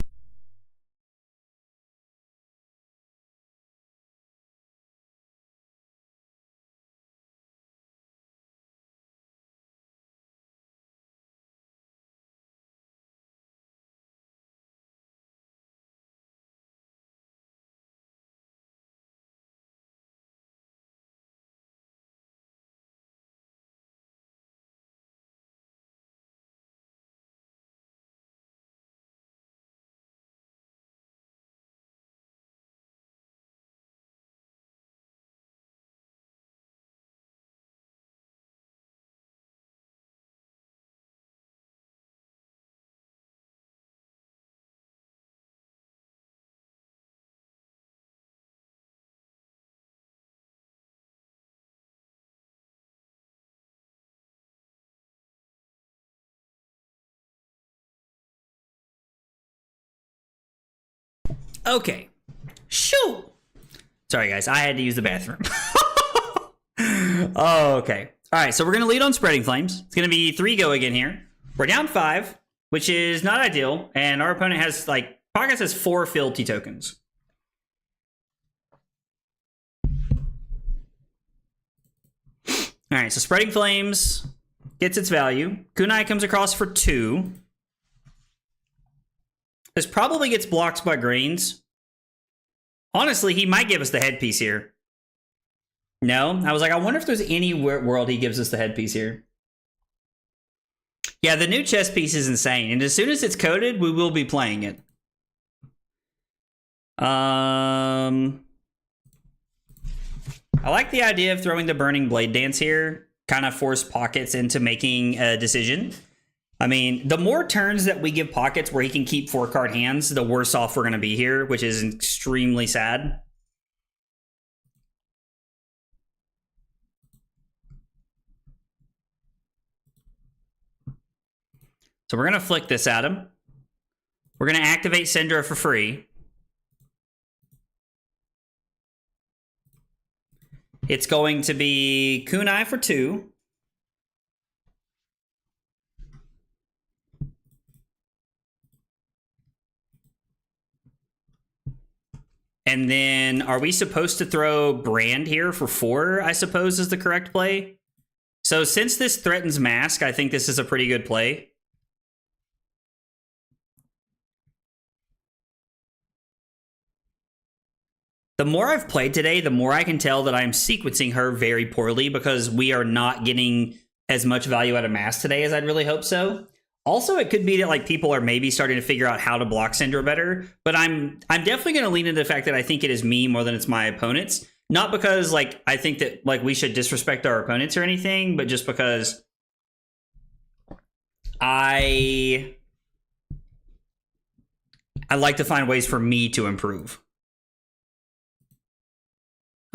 Okay. Shoot. Sorry, guys. I had to use the bathroom. Oh, okay. All right, so we're going to lead on Spreading Flames. It's going to be 3 go again here. We're down 5, which is not ideal, and our opponent has, like, Pockets has 4 fealty tokens. All right, so Spreading Flames gets its value. Kunai comes across for 2. This probably gets blocked by Grains. Honestly, he might give us the headpiece here. No? I was like, I wonder if there's any world he gives us the headpiece here. Yeah, the new chess piece is insane. And as soon as it's coded, we will be playing it. I like the idea of throwing the Burning Blade Dance here. Kind of force Pockets into making a decision. I mean, the more turns that we give Pockets where he can keep 4-card hands, the worse off we're going to be here, which is extremely sad. So we're going to flick this at him. We're going to activate Syndra for free. It's going to be Kunai for 2. And then are we supposed to throw Brand here for 4, I suppose is the correct play? So since this threatens Mask, I think this is a pretty good play. The more I've played today, the more I can tell that I'm sequencing her very poorly because we are not getting as much value out of Mask today as I'd really hope so. Also, it could be that like people are maybe starting to figure out how to block Syndra better, but I'm definitely going to lean into the fact that I think it is me more than it's my opponents. Not because like I think that like we should disrespect our opponents or anything, but just because I like to find ways for me to improve.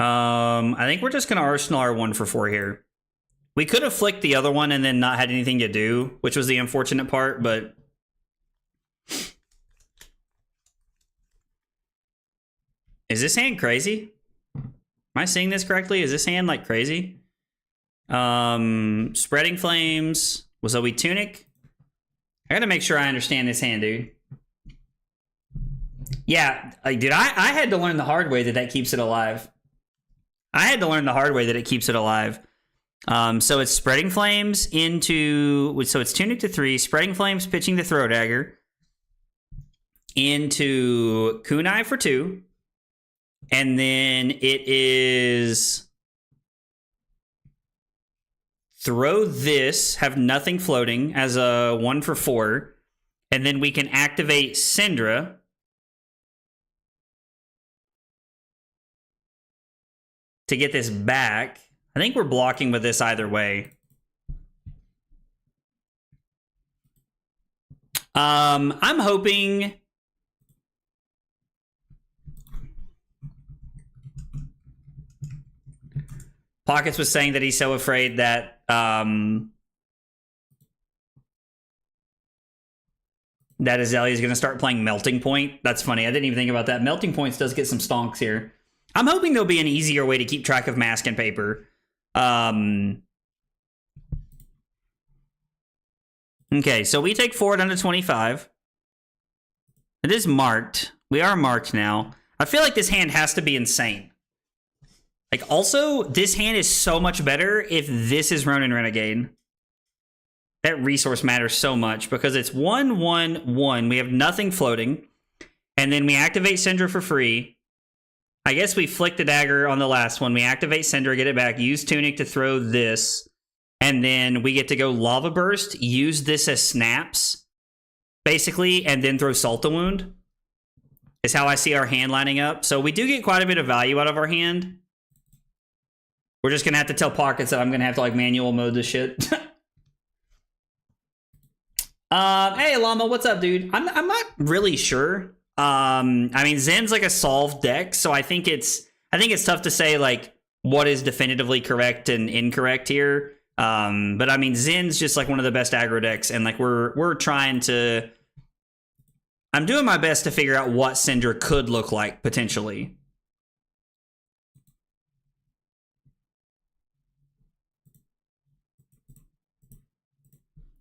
I think we're just going to Arsenal our 1 for 4 here. We could have flicked the other one and then not had anything to do, which was the unfortunate part, but... Is this hand crazy? Am I seeing this correctly? Is this hand, like, crazy? Spreading Flames. Was we Tunic? I gotta make sure I understand this hand, dude. Yeah, dude, I had to learn the hard way that keeps it alive. I had to learn the hard way that it keeps it alive. So it's Spreading Flames into... So it's Tunic to 3, Spreading Flames, pitching the Throw Dagger, into Kunai for 2, and then it is... Throw this, have nothing floating as a 1 for 4, and then we can activate Syndra. To get this back. I think we're blocking with this either way. I'm hoping... Pockets was saying that he's so afraid that... that Azalea is going to start playing Melting Point. That's funny. I didn't even think about that. Melting Points does get some stonks here. I'm hoping there'll be an easier way to keep track of Mask and paper. Okay, so we take 4 down to 25. It is marked. We are marked now. I feel like this hand has to be insane. Like, also, this hand is so much better if this is Ronin Renegade. That resource matters so much because it's 1/1/1. We have nothing floating. And then we activate Syndra for free. I guess we flick the dagger on the last one. We activate Syndra, get it back, use Tunic to throw this, and then we get to go Lava Burst, use this as snaps, basically, and then throw Salta Wound, is how I see our hand lining up. So we do get quite a bit of value out of our hand. We're just going to have to tell Pockets that I'm going to have to, like, manual mode this shit. Hey, Llama, what's up, dude? I'm not really sure. I mean, Zen's like a solved deck, so I think it's tough to say like what is definitively correct and incorrect here. But I mean, Zen's just like one of the best aggro decks, and like we're trying to. I'm doing my best to figure out what Syndra could look like potentially.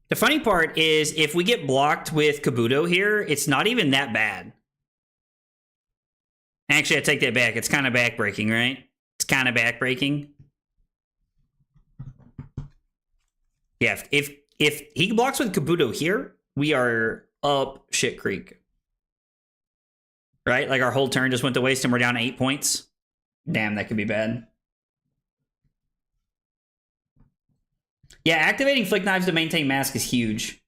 The funny part is if we get blocked with Kabuto here, it's not even that bad. Actually, I take that back. It's kind of backbreaking, right? It's kind of backbreaking. Yeah, if he blocks with Kabuto here, we are up shit creek. Right? Like our whole turn just went to waste and we're down 8 points. Damn, that could be bad. Yeah, activating Flick Knives to maintain Mask is huge.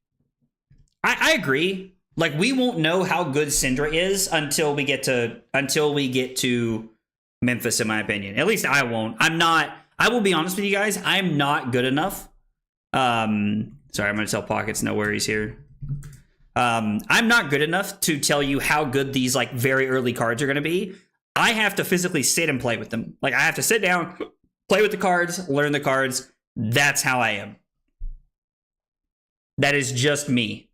I agree. Like, we won't know how good Syndra is until we get to Memphis, in my opinion. At least I won't. I will be honest with you guys, I'm not good enough. Sorry, I'm gonna tell Pockets no worries here. I'm not good enough to tell you how good these like very early cards are gonna be. I have to physically sit and play with them. Like, I have to sit down, play with the cards, learn the cards. That's how I am. That is just me.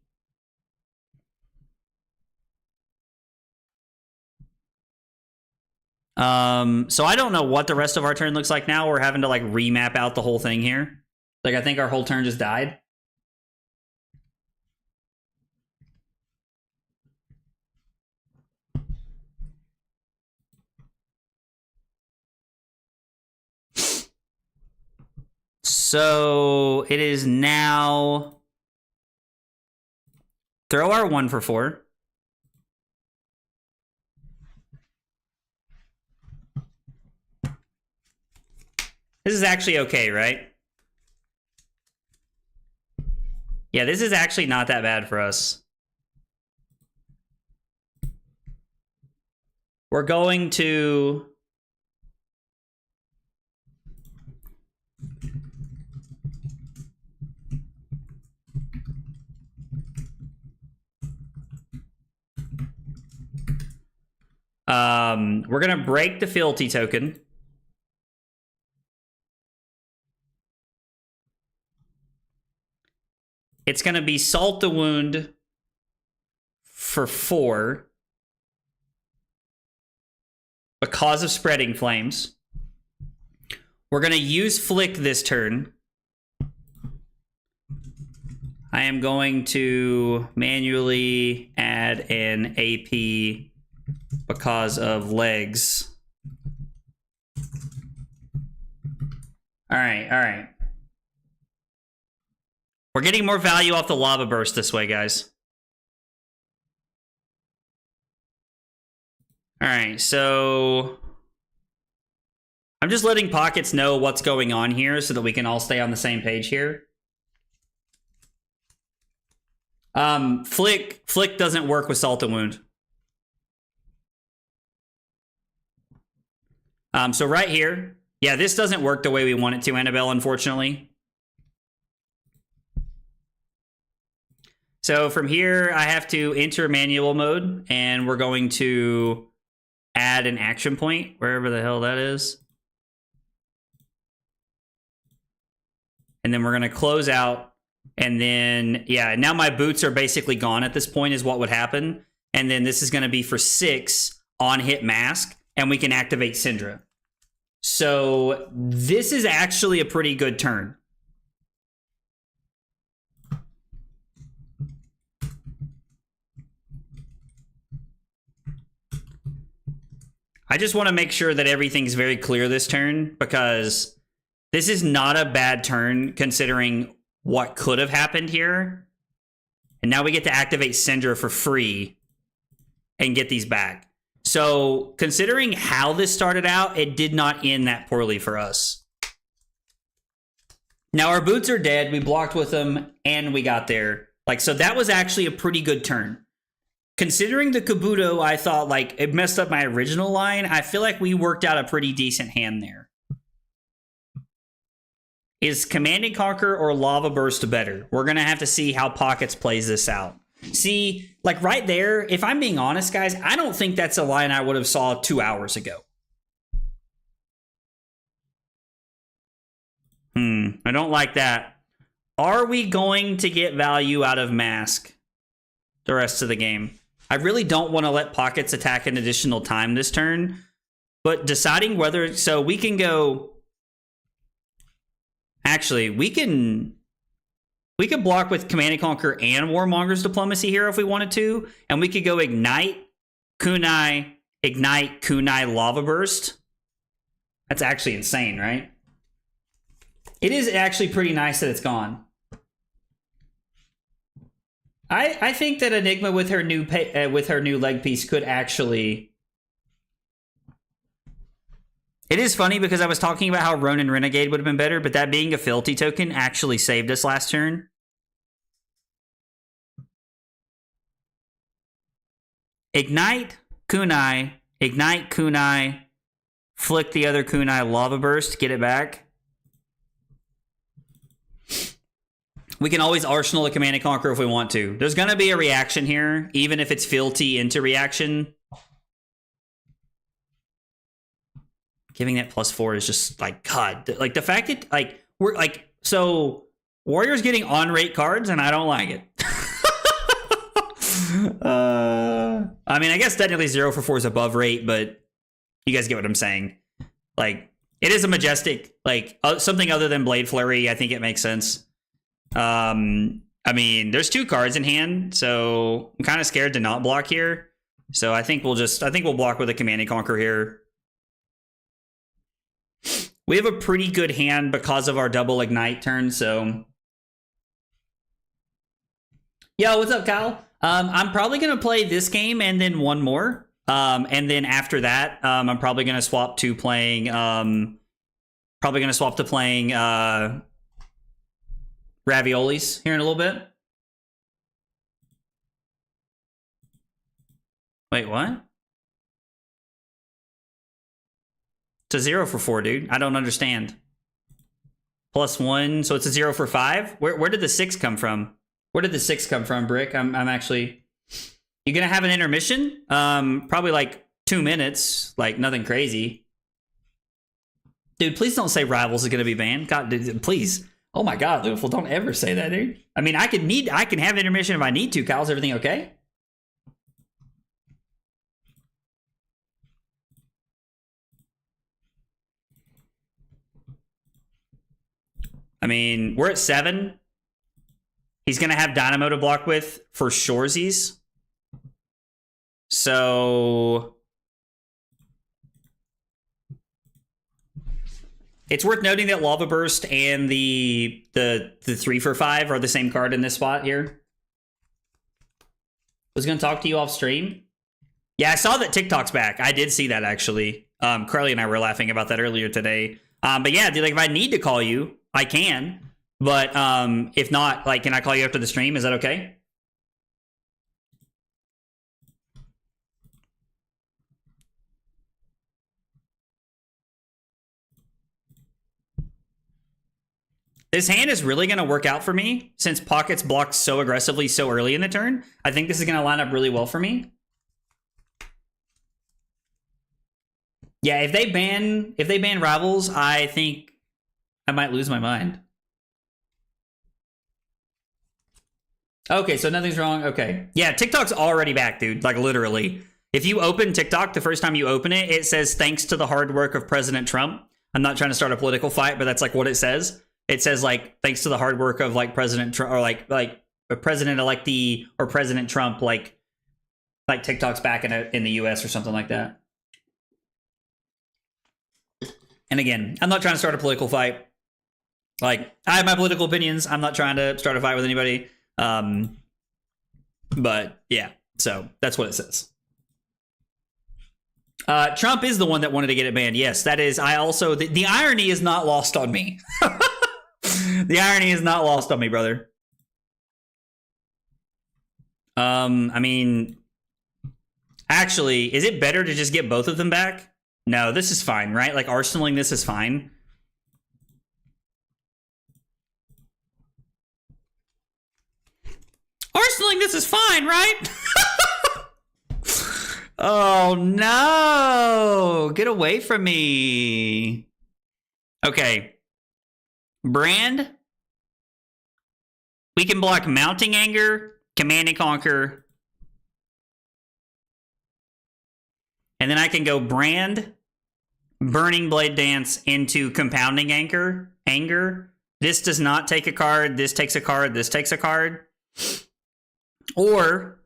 So I don't know what the rest of our turn looks like now. We're having to like remap out the whole thing here. Like, I think our whole turn just died. So it is now throw our 1 for 4. This is actually okay, right? Yeah, this is actually not that bad for us. We're going to... we're going to break the fealty token. It's going to be Salt the Wound for 4 because of Spreading Flames. We're going to use Flick this turn. I am going to manually add an AP because of legs. All right. We're getting more value off the Lava Burst this way, guys. All right, so I'm just letting Pockets know what's going on here so that we can all stay on the same page here. Flick doesn't work with Salt and Wound. So right here, yeah, this doesn't work the way we want it to, Annabelle, unfortunately. So from here, I have to enter manual mode, and we're going to add an action point, wherever the hell that is. And then we're going to close out, and then, yeah, now my boots are basically gone at this point is what would happen. And then this is going to be for 6 on hit mask, and we can activate Syndra. So this is actually a pretty good turn. I just want to make sure that everything's very clear this turn, because this is not a bad turn considering what could have happened here. And now we get to activate Syndra for free and get these back. So considering how this started out, it did not end that poorly for us. Now our boots are dead. We blocked with them and we got there. So that was actually a pretty good turn. Considering the Kabuto, I thought, it messed up my original line. I feel like we worked out a pretty decent hand there. Is Command and Conquer or Lava Burst better? We're going to have to see how Pockets plays this out. See, right there, if I'm being honest, guys, I don't think that's a line I would have saw 2 hours ago. I don't like that. Are we going to get value out of Mask the rest of the game? I really don't want to let Pockets attack an additional time this turn, but deciding whether... So we can go... Actually, we can block with Command and Conquer and Warmonger's Diplomacy here if we wanted to, and we could go Ignite, Kunai, Lava Burst. That's actually insane, right? It is actually pretty nice that it's gone. I think that Enigma with her new leg piece could actually... It is funny because I was talking about how Ronin Renegade would have been better, but that being a fealty token actually saved us last turn. Ignite Kunai, flick the other Kunai, Lava Burst, get it back. We can always Arsenal the Command and Conquer if we want to. There's going to be a reaction here, even if it's fealty into reaction. Giving that +4 is just God. The fact that we're so Warrior's getting on rate cards and I don't like it. I mean, I guess technically 0 for 4 is above rate, but you guys get what I'm saying. It is a majestic, something other than Blade Flurry. I think it makes sense. I mean, there's 2 cards in hand, so I'm kind of scared to not block here. So I think we'll block with a Command and Conquer here. We have a pretty good hand because of our double ignite turn, so... Yo, what's up, Kyle? I'm probably going to play this game and then one more. And then after that, I'm probably going to swap to playing... raviolis here in a little bit. Wait, what? It's a 0 for 4, dude. I don't understand. +1, so it's a 0 for 5? Where did the 6 come from? Where did the 6 come from, Brick? I'm actually... You gonna have an intermission? Probably like 2 minutes. Like, nothing crazy. Dude, please don't say Rivals is gonna be banned. God, dude, please. Oh my God, Liverpool, don't ever say that, dude. I mean, I can have intermission if I need to. Kyle, is everything okay? I mean, we're at 7. He's going to have Dynamo to block with for shoresies. So... It's worth noting that Lava Burst and the 3 for 5 are the same card in this spot here. I was going to talk to you off stream. Yeah, I saw that TikTok's back. I did see that, actually. Carly and I were laughing about that earlier today. But yeah, dude, like, if I need to call you, I can. But if not, like, can I call you after the stream? Is that okay? This hand is really going to work out for me since Pockets block so aggressively so early in the turn. I think this is going to line up really well for me. Yeah, if they ban Rivals, I think I might lose my mind. Okay, so nothing's wrong. Okay. Yeah, TikTok's already back, dude. Like, literally. If you open TikTok, the first time you open it, it says, thanks to the hard work of President Trump. I'm not trying to start a political fight, but that's, like, what it says. It says, like, thanks to the hard work of, like, President Trump, or, like a president-electee, or President Trump, like TikTok's back in the US or something like that. And again, I'm not trying to start a political fight. Like, I have my political opinions. I'm not trying to start a fight with anybody. But yeah, so that's what it says. Trump is the one that wanted to get it banned. Yes, that is. I also, the irony is not lost on me. The irony is not lost on me, brother. I mean, actually, is it better to just get both of them back? No, this is fine, right? Like, arsenaling this is fine. Arsenaling this is fine, right? Oh, no. Get away from me. Okay. Brand. We can block Mounting Anger, Command and Conquer. And then I can go Brand, Burning Blade Dance into Compounding Anger. This does not take a card. This takes a card. This takes a card. Or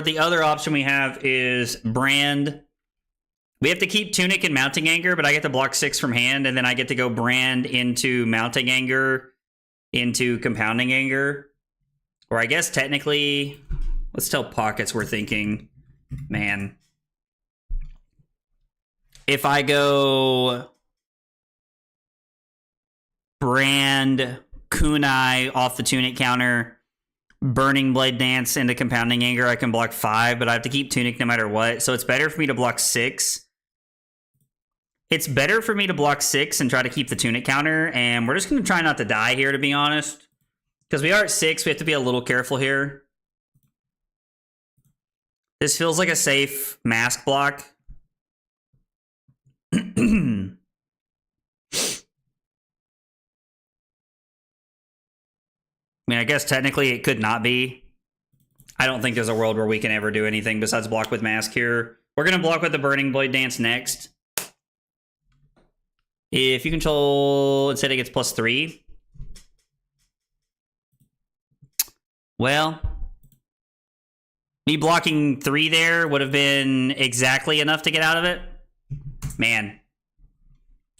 the other option we have is Brand. We have to keep Tunic and Mounting Anger, but I get to block 6 from hand, and then I get to go Brand into Mounting Anger into Compounding Anger. Or I guess technically, let's tell Pockets we're thinking, man. If I go Brand, Kunai off the Tunic counter, Burning Blade Dance into Compounding Anger, I can block 5, but I have to keep Tunic no matter what. So it's better for me to block 6. It's better for me to block 6 and try to keep the Tunic counter, and we're just going to try not to die here, to be honest. Because we are at 6, we have to be a little careful here. This feels like a safe mask block. I mean, I guess technically it could not be. I don't think there's a world where we can ever do anything besides block with Mask here. We're going to block with the Burning Blade Dance next. If you control, instead it gets +3. Well, me blocking 3 there would have been exactly enough to get out of it. Man.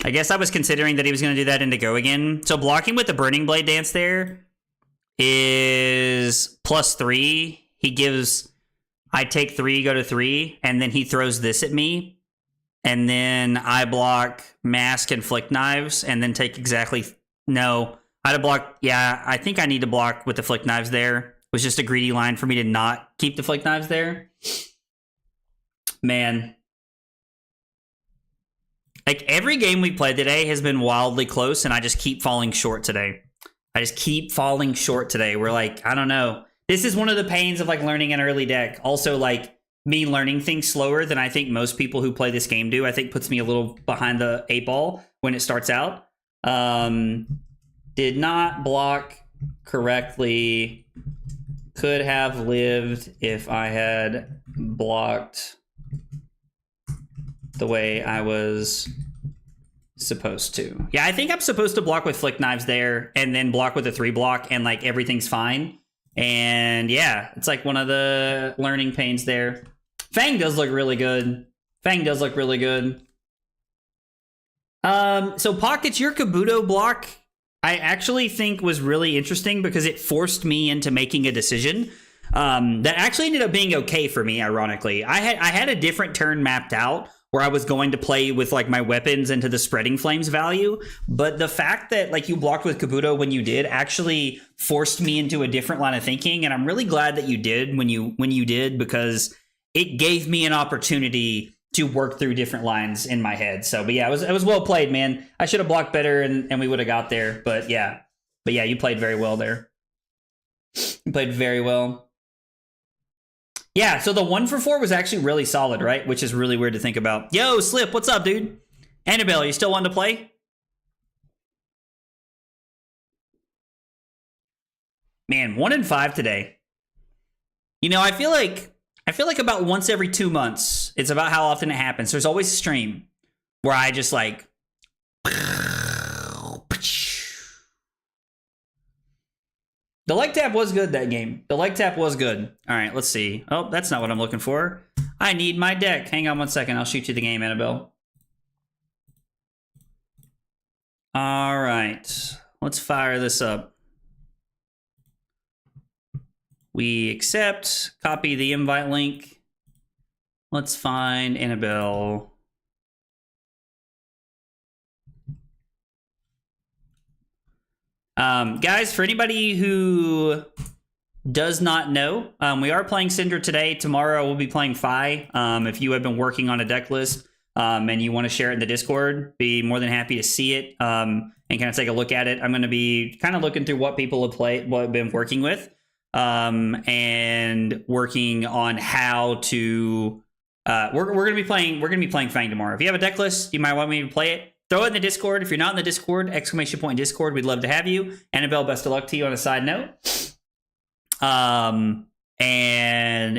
I guess I was considering that he was going to do that into Go again. So blocking with the Burning Blade Dance there is +3. He gives, I take 3, go to 3, and then he throws this at me. And then I block Mask and Flick Knives, and then take exactly, no. I had to block, yeah, I think I need to block with the Flick Knives there. It was just a greedy line for me to not keep the Flick Knives there. Man. Like, every game we played today has been wildly close, and I just keep falling short today. We're like, I don't know. This is one of the pains of, like, learning an early deck. Also, like, me learning things slower than I think most people who play this game do, I think puts me a little behind the 8 ball when it starts out. Did not block correctly. Could have lived if I had blocked the way I was supposed to. Yeah, I think I'm supposed to block with Flick Knives there and then block with a 3 block and like everything's fine. And yeah, it's like one of the learning pains there. Fang does look really good. So Pockets, your Kabuto block, I actually think was really interesting because it forced me into making a decision that actually ended up being okay for me, ironically. I had a different turn mapped out where I was going to play with like my weapons into the Spreading Flames value, but the fact that like you blocked with Kabuto when you did actually forced me into a different line of thinking, and I'm really glad that you did when you did, because it gave me an opportunity to work through different lines in my head. So, but yeah, it was well played, man. I should have blocked better and we would have got there, but yeah, you played very well there. You played very well. Yeah, so the 1 for 4 was actually really solid, right? Which is really weird to think about. Yo, Slip, what's up, dude? Annabelle, are you still wanting to play? Man, 1 in 5 today. You know, I feel like about once every 2 months, it's about how often it happens. There's always a stream where I just like... The leg tap was good that game. All right, let's see. Oh, that's not what I'm looking for. I need my deck. Hang on 1 second. I'll shoot you the game, Annabelle. All right. Let's fire this up. We accept. Copy the invite link. Let's find Annabelle. Guys, for anybody who does not know, we are playing Syndra today. Tomorrow we'll be playing Fi. If you have been working on a deck list and you want to share it in the Discord, be more than happy to see it and kind of take a look at it. I'm going to be kind of looking through what people have played, what I've been working with, and working on how to. We're going to be playing Fang tomorrow. If you have a deck list, you might want me to play it. Throw it in the Discord. If you're not in the Discord, ! Discord. We'd love to have you. Annabelle, best of luck to you on a side note. And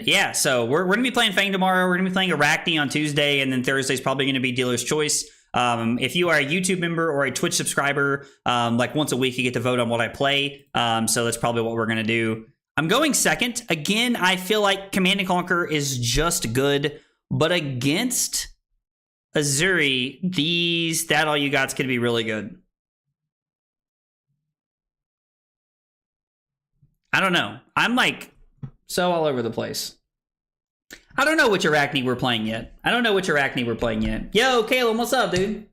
yeah, so we're going to be playing Fang tomorrow. We're going to be playing Arachne on Tuesday, and then Thursday's probably going to be Dealer's Choice. If you are a YouTube member or a Twitch subscriber, like once a week you get to vote on what I play. So that's probably what we're going to do. I'm going second. Again, I feel like Command & Conquer is just good, but against Azuri, that all you got's gonna be really good. I don't know. I'm like so all over the place. I don't know which Arachne we're playing yet. Yo, Caleb, what's up, dude?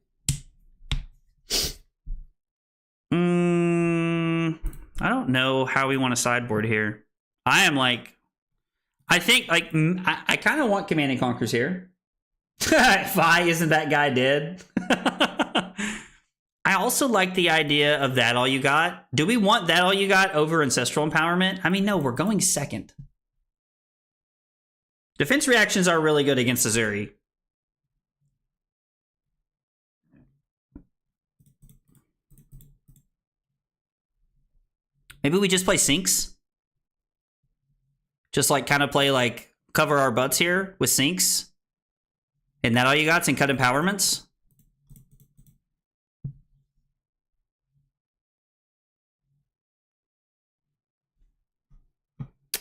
I don't know how we want to sideboard here. I am like, I think like I kind of want Command & Conquers here. Fi, isn't that guy dead? I also like the idea of that all you got. Do we want that all you got over Ancestral Empowerment? I mean, no, we're going second. Defense reactions are really good against Azuri. Maybe we just play Sinks? Just like kind of play like cover our butts here with Sinks? Isn't that all you got? And cut empowerments?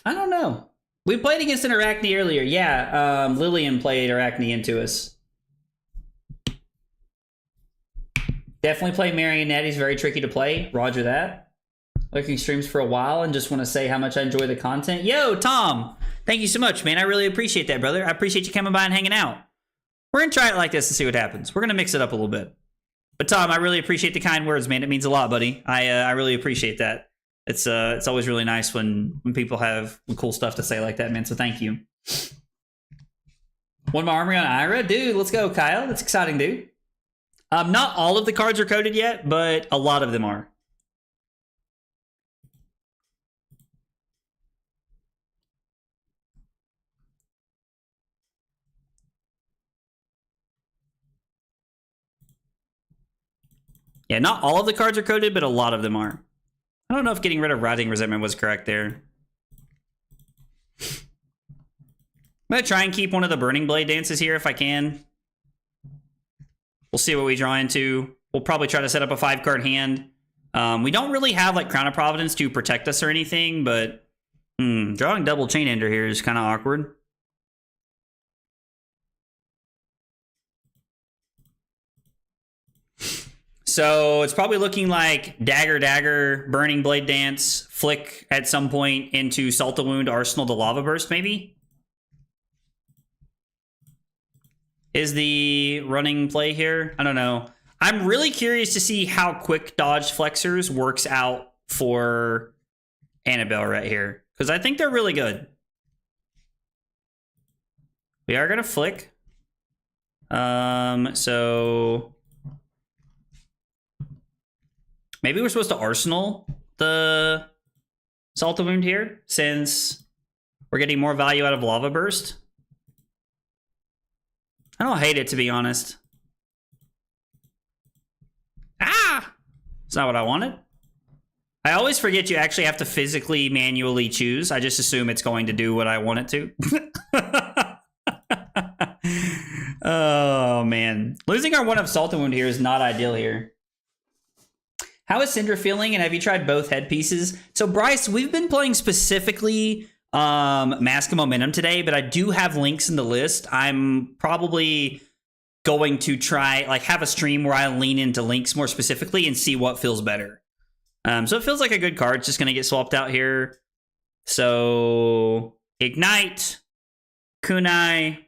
I don't know. We played against an Arachne earlier. Yeah, Lillian played Arachne into us. Definitely play Marionette. He's very tricky to play. Roger that. Looking streams for a while and just want to say how much I enjoy the content. Yo, Tom! Thank you so much, man. I really appreciate that, brother. I appreciate you coming by and hanging out. We're going to try it like this and see what happens. We're going to mix it up a little bit. But Tom, I really appreciate the kind words, man. It means a lot, buddy. I really appreciate that. It's always really nice when people have cool stuff to say like that, man. So thank you. One more armory on Ira? Dude, let's go, Kyle. That's exciting, dude. Not all of the cards are coded yet, but a lot of them are. Yeah, not all of the cards are coded, but a lot of them are. I don't know if getting rid of Riding Resentment was correct there. I'm going to try and keep one of the Burning Blade dances here if I can. We'll see what we draw into. We'll probably try to set up a 5-card hand. We don't really have like Crown of Providence to protect us or anything, but drawing double Chain Ender here is kind of awkward. So it's probably looking like Dagger, Dagger, Burning Blade Dance, Flick at some point into Salt the Wound, Arsenal to Lava Burst, maybe? Is the running play here? I don't know. I'm really curious to see how quick Dodge Flexors works out for Annabelle right here, because I think they're really good. We are going to Flick. So... maybe we're supposed to Arsenal the Salt the Wound here, since we're getting more value out of Lava Burst. I don't hate it, to be honest. Ah! It's not what I wanted. I always forget you actually have to physically manually choose. I just assume it's going to do what I want it to. Oh, man. Losing our one of Salt the Wound here is not ideal here. How is Syndra feeling, and have you tried both headpieces? So, Bryce, we've been playing specifically Mask of Momentum today, but I do have links in the list. I'm probably going to try, like, have a stream where I lean into links more specifically and see what feels better. So it feels like a good card. It's just going to get swapped out here. So, Ignite, Kunai.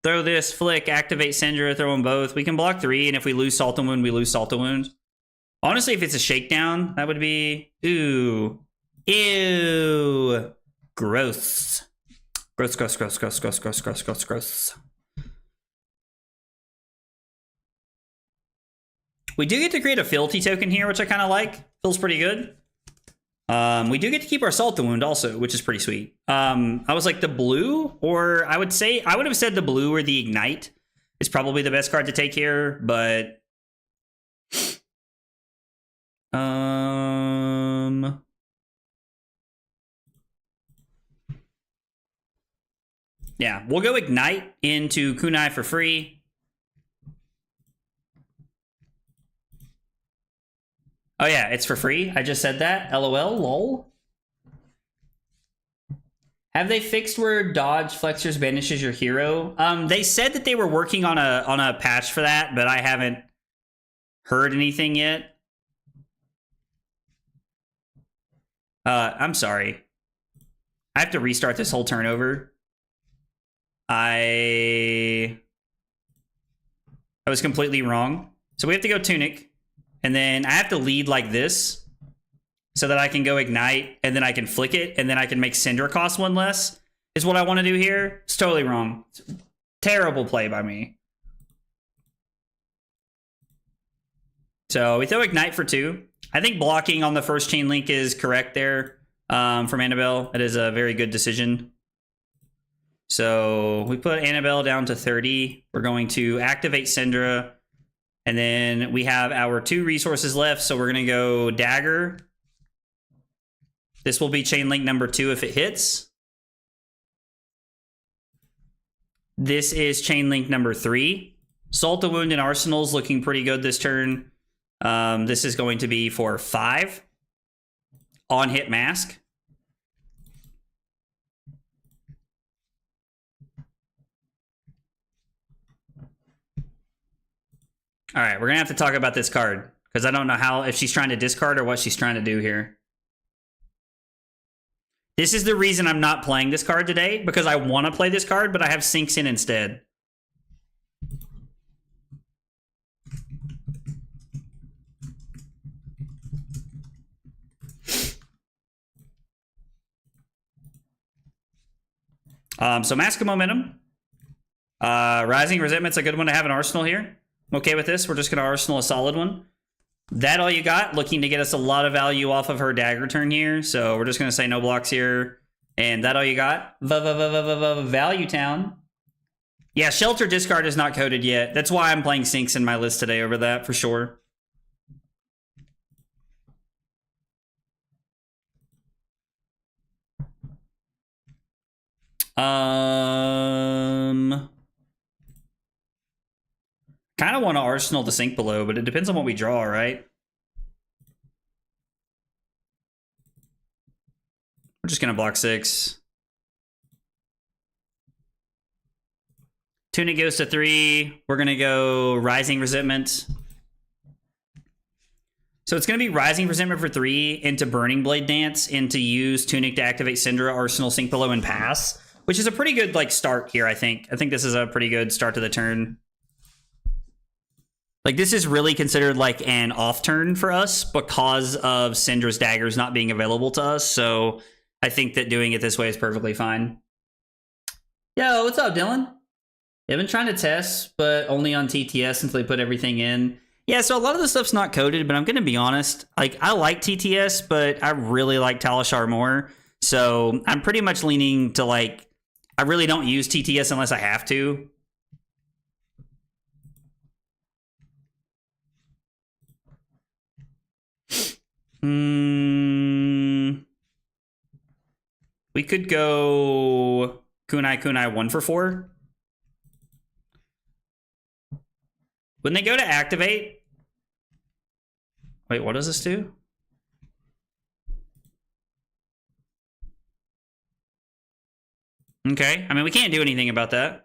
Throw this, Flick, activate Syndra, throw them both. We can block 3, and if we lose Salt and Wound, we lose Salt and Wound. Honestly, if it's a shakedown, that would be... ooh. Ew. Gross. Gross, gross, gross, gross, gross, gross, gross, gross, gross. We do get to create a Fealty token here, which I kind of like. Feels pretty good. We do get to keep our Salt the Wound also, which is pretty sweet. I was like the blue, or I would have said the blue or the Ignite is probably the best card to take here, but yeah, we'll go Ignite into Kunai for free. Oh yeah, it's for free. I just said that. LOL, lol. Have they fixed where Dodge Flexors banishes your hero? They said that they were working on a patch for that, but I haven't heard anything yet. I'm sorry. I have to restart this whole turnover. I was completely wrong. So we have to go Tunic. And then I have to lead like this so that I can go Ignite, and then I can Flick it, and then I can make Syndra cost 1 less, is what I want to do here. It's totally wrong. Terrible play by me. So we throw Ignite for 2. I think blocking on the first chain link is correct there from Annabelle. It is a very good decision. So we put Annabelle down to 30. We're going to activate Syndra. And then we have our 2 resources left, so we're going to go Dagger. This will be chain link number 2 if it hits. This is chain link number 3. Salt the Wound and Arsenal's looking pretty good this turn. This is going to be for 5. On hit Mask. All right, we're gonna have to talk about this card because I don't know if she's trying to discard or what she's trying to do here. This is the reason I'm not playing this card today, because I want to play this card, but I have Sinks in instead. So Mask of Momentum. Rising Resentment's a good one to have in Arsenal here. I'm okay with this. We're just going to Arsenal a solid one. That all you got? Looking to get us a lot of value off of her dagger turn here. So we're just going to say no blocks here. And that all you got? Value Town. Yeah, Shelter Discard is not coded yet. That's why I'm playing Sinks in my list today over that, for sure. Kind of want to Arsenal to sink below, but it depends on what we draw, right? We're just going to block 6. Tunic goes to 3. We're going to go Rising Resentment. So it's going to be Rising Resentment for 3 into Burning Blade Dance into use Tunic to activate Syndra, Arsenal, sink below, and pass, which is a pretty good like start here, I think. I think this is a pretty good start to the turn. Like, this is really considered like an off turn for us because of Syndra's daggers not being available to us. So I think that doing it this way is perfectly fine. Yo, what's up, Dylan? I've been trying to test, but only on TTS until they put everything in. Yeah, so a lot of the stuff's not coded, but I'm going to be honest. Like, I like TTS, but I really like Talishar more. So I'm pretty much leaning to, like, I really don't use TTS unless I have to. We could go Kunai 1 for 4. When they go to activate... Wait, what does this do? Okay, I mean, we can't do anything about that.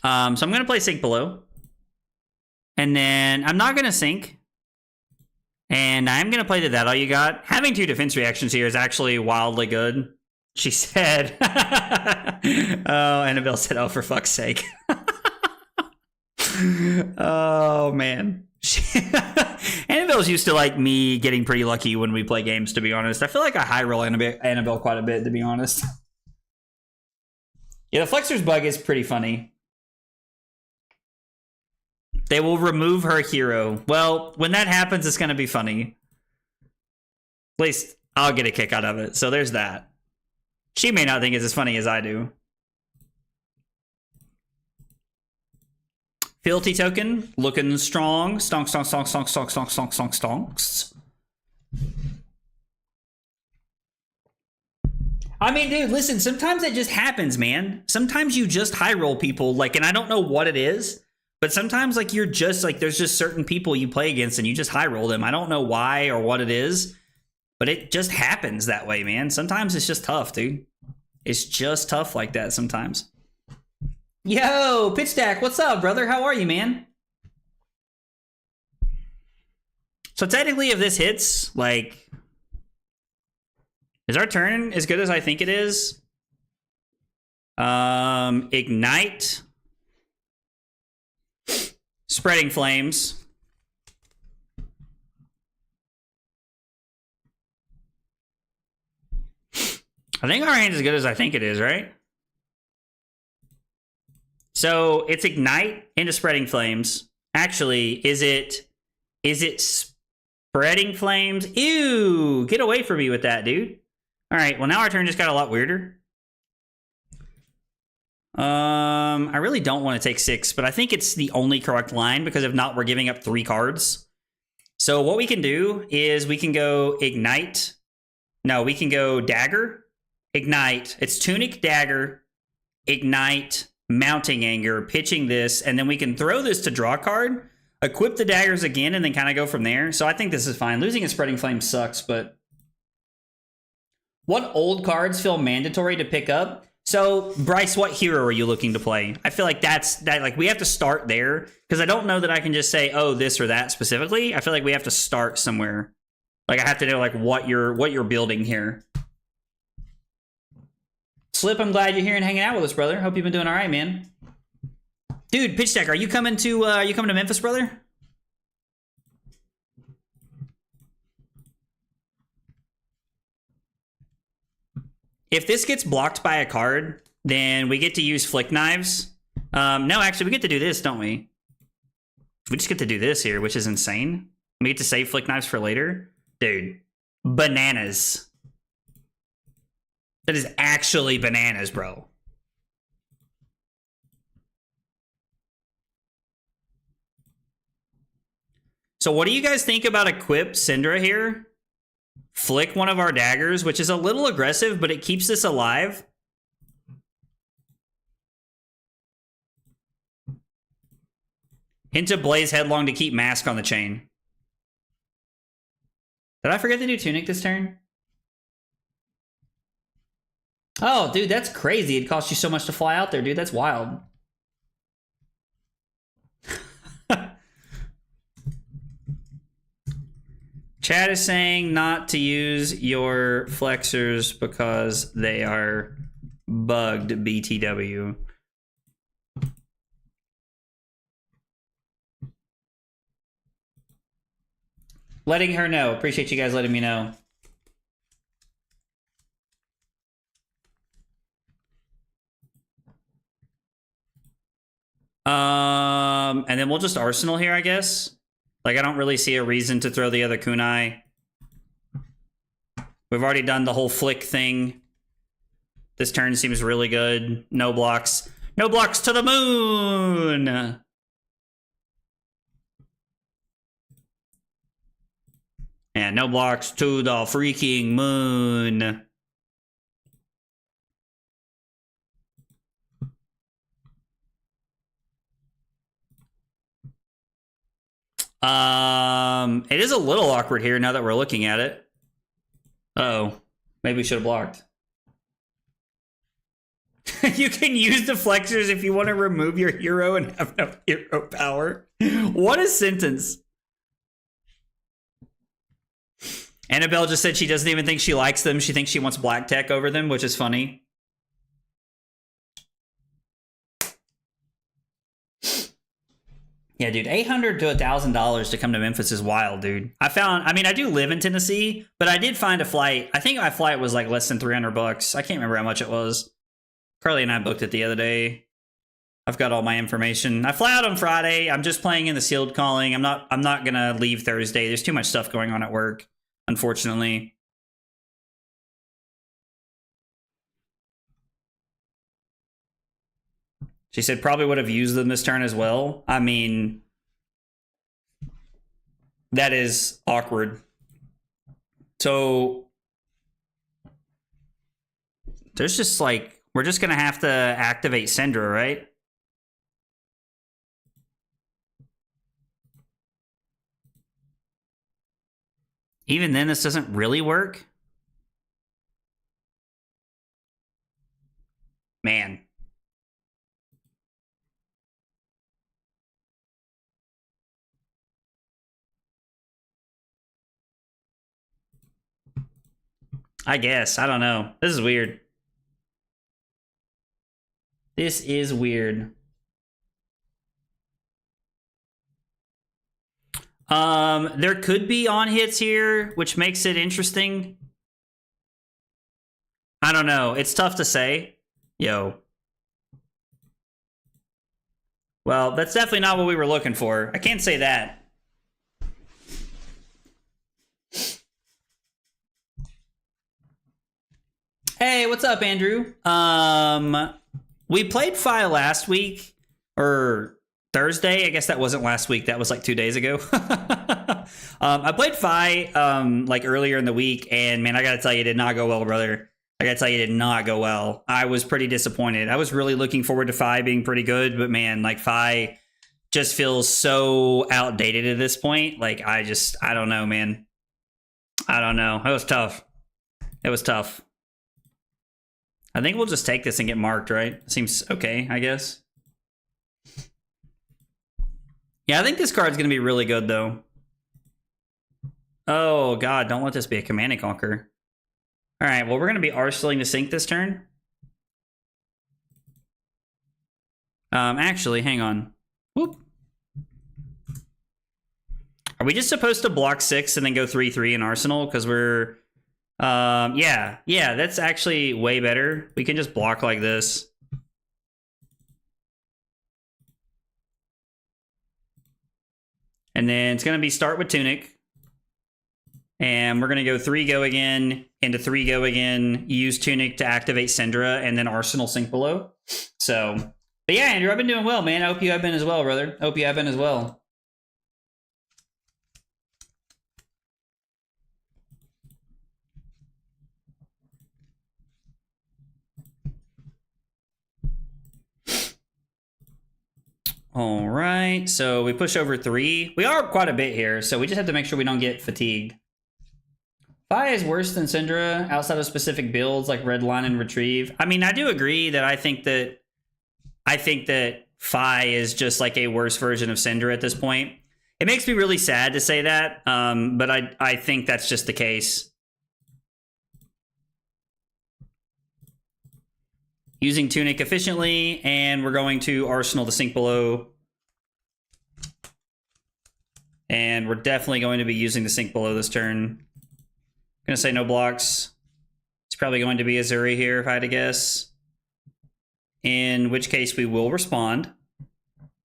So I'm going to play Sink Below. And then I'm not going to Sink. And I'm going to play That All You Got. Having 2 defense reactions here is actually wildly good. She said... Oh, Annabelle said, oh, for fuck's sake. Oh, man. Annabelle's used to, like, me getting pretty lucky when we play games, to be honest. I feel like I high roll Annabelle quite a bit, to be honest. Yeah, the Flexor's bug is pretty funny. They will remove her hero. Well, when that happens, it's going to be funny. At least I'll get a kick out of it. So there's that. She may not think it's as funny as I do. Fealty token, looking strong. Stonks, stonks, stonks, stonks, stonks, stonks, stonks, stonks, stonks. I mean, dude, listen, sometimes it just happens, man. Sometimes you just high roll people, like, and I don't know what it is. But sometimes, like, you're just, like, there's just certain people you play against and you just high roll them. I don't know why or what it is, but it just happens that way, man. Sometimes it's just tough, dude. It's just tough like that sometimes. Yo, Pitch Stack, what's up, brother? How are you, man? So technically, if this hits, like, is our turn as good as I think it is? Ignite. Spreading Flames. I think our hand is as good as I think it is, right? So it's Ignite into Spreading Flames. Actually, is it Spreading Flames? Ew, get away from me with that, dude. All right, well, now our turn just got a lot weirder. I really don't want to take 6, but I think it's the only correct line because if not, we're giving up 3 cards. So what we can do is we can go Ignite. No, we can go Dagger, Ignite. It's Tunic, Dagger, Ignite, Mounting Anger, pitching this, and then we can throw this to draw a card. equip the daggers again and then kind of go from there. So I think this is fine. Losing a Spreading Flame sucks, but what old cards feel mandatory to pick up? So Bryce, what hero are you looking to play? I feel like like we have to start there because I don't know that I can just say, oh, this or that specifically. I feel like we have to start somewhere. Like I have to know like what you're building here. Slip, I'm glad you're here and hanging out with us, brother. Hope you've been doing all right, man. Dude, Pitch Deck, are you coming to Memphis, brother? If this gets blocked by a card, then we get to use Flick Knives. No, actually, we get to do this, don't we? We just get to do this here, which is insane. We get to save Flick Knives for later. Dude, bananas. That is actually bananas, bro. So what do you guys think about equip Syndra here? Flick one of our daggers, which is a little aggressive, but it keeps this alive. Into Blaze Headlong to keep Mask on the chain. Did I forget to do Tunic this turn? Oh, dude, that's crazy. It costs you so much to fly out there, dude. That's wild. Chad is saying not to use your flexors because they are bugged, BTW. Letting her know. Appreciate you guys letting me know. And then we'll just Arsenal here, I guess. Like, I don't really see a reason to throw the other kunai. We've already done the whole flick thing. This turn seems really good. No blocks. No blocks to the moon! And no blocks to the freaking moon. It is a little awkward here now that we're looking at it. Uh-oh. Maybe we should have blocked. You can use the flexors if you want to remove your hero and have no hero power. What a sentence. Annabelle just said she doesn't even think she likes them. She thinks she wants black tech over them, which is funny. Yeah, dude, $800 to $1,000 to come to Memphis is wild, dude. I mean, I do live in Tennessee, but I did find a flight. I think my flight was like less than $300. I can't remember how much it was. Carly and I booked it the other day. I've got all my information. I fly out on Friday. I'm just playing in the sealed calling. I'm not gonna leave Thursday. There's too much stuff going on at work, unfortunately. She said probably would have used them this turn as well. I mean, that is awkward. So there's just like, we're just going to have to activate Syndra, right? Even then, this doesn't really work. Man. I guess. I don't know. This is weird. This is weird. There could be on hits here, which makes it interesting. I don't know. It's tough to say. Yo. Well, that's definitely not what we were looking for. I can't say that. Hey, what's up, Andrew? We played Fi last week, or Thursday. I guess that wasn't last week. That was like 2 days ago. I played Fi like earlier in the week, and man, I gotta tell you, it did not go well, brother. I gotta tell you, it did not go well. I was pretty disappointed. I was really looking forward to Fi being pretty good, but man, like Fi just feels so outdated at this point. Like, I don't know, man. I don't know. It was tough. It was tough. I think we'll just take this and get marked, right? Seems okay, I guess. Yeah, I think this card's going to be really good, though. Oh, God, don't let this be a Command and Conquer. All right, well, we're going to be arsenaling to sink this turn. Actually, hang on. Whoop. Are we just supposed to block 6 and then go 3/3 in Arsenal? Because we're... yeah, that's actually way better. We can just block like this. And then it's going to be start with Tunic. And we're going to go 3 go again, into 3 go again, use Tunic to activate Syndra, and then Arsenal sink below. So, but yeah, Andrew, I've been doing well, man. I hope you have been as well, brother. Hope you have been as well. All right, so we push over 3. We are quite a bit here, so we just have to make sure we don't get fatigued. Fi is worse than Syndra outside of specific builds like Red Line and Retrieve. I mean, I do agree that I think that Fi is just like a worse version of Syndra at this point. It makes me really sad to say that, but I think that's just the case. Using Tunic efficiently, and we're going to Arsenal to sink below. And we're definitely going to be using the sink below this turn. I'm gonna say no blocks. It's probably going to be Azuri here if I had to guess. In which case we will respond.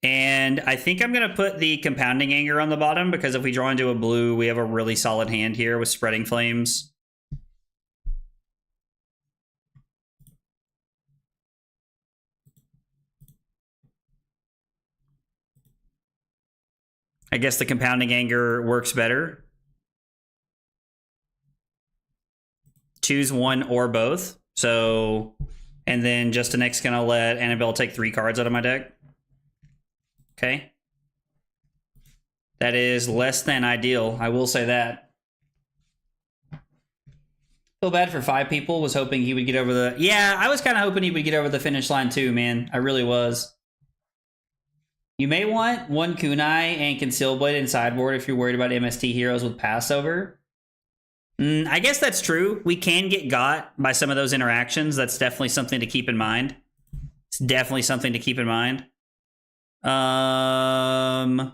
And I think I'm gonna put the Compounding Anger on the bottom because if we draw into a blue, we have a really solid hand here with Spreading Flames. I guess the Compounding Anger works better. Choose one or both. So, and then Justin X gonna let Annabelle take 3 cards out of my deck. Okay. That is less than ideal. I will say that. Feel bad for 5 people. Was hoping he would get over the... Yeah, I was kind of hoping he would get over the finish line too, man. I really was. You may want 1 Kunai and Conceal Blade in sideboard if you're worried about MST heroes with Passover. I guess that's true. We can get got by some of those interactions. That's definitely something to keep in mind. It's definitely something to keep in mind. I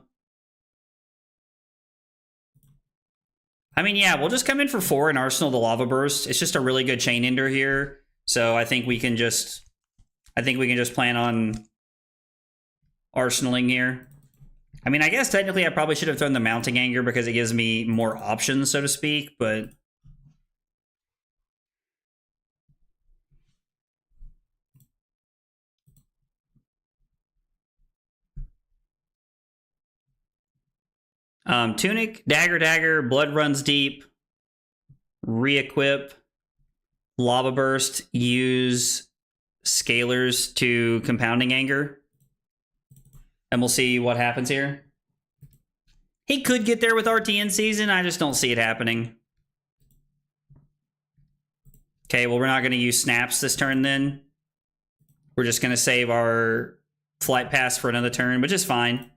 mean, yeah, we'll just come in for 4 and Arsenal the Lava Burst. It's just a really good chain ender here. So I think we can just plan on arsenaling here. I mean, I guess technically I probably should have thrown the Mounting Anger because it gives me more options, so to speak, but... Tunic, Dagger, Blood Runs Deep, Re-equip, Lava Burst, use Scalers to Compounding Anger. And we'll see what happens here. He could get there with RTN season. I just don't see it happening. Okay, well, we're not going to use snaps this turn then. We're just going to save our flight pass for another turn, which is fine.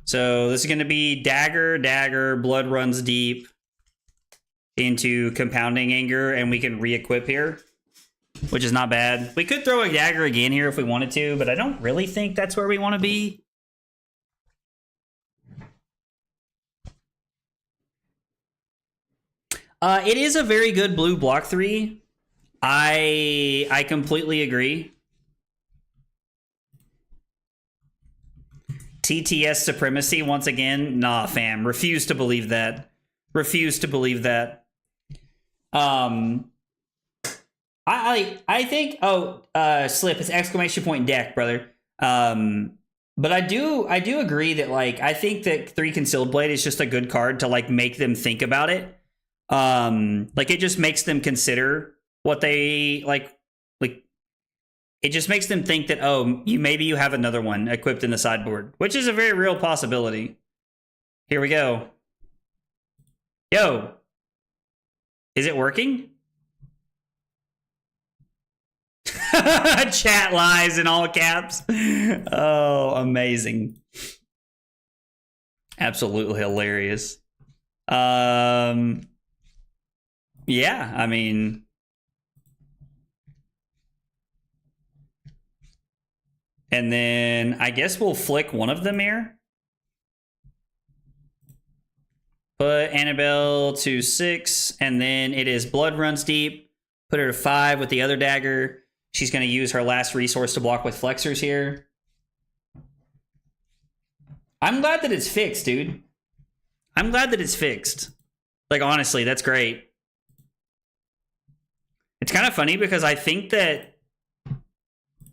So this is going to be Dagger, Blood Runs Deep into Compounding Anger, and we can re-equip here, which is not bad. We could throw a Dagger again here if we wanted to, but I don't really think that's where we want to be. It is a very good blue block 3. I completely agree. TTS supremacy once again. Nah, fam. Refuse to believe that. Refuse to believe that. I think Slip, it's exclamation point deck, brother. But I do agree that like I think that 3 Concealed Blade is just a good card to like make them think about it. Like it just makes them consider what they like it just makes them think that, oh, maybe you have another one equipped in the sideboard, which is a very real possibility. Here we go. Yo. Is it working? Chat lies in all caps. Oh, amazing. Absolutely hilarious. Yeah, I mean, and then I guess we'll flick one of them here. Put Annabelle to 6, and then it is Blood Runs Deep. Put her to 5 with the other dagger. She's going to use her last resource to block with flexors here. I'm glad that it's fixed, dude. I'm glad that it's fixed. Like, honestly, that's great. It's kind of funny because I think that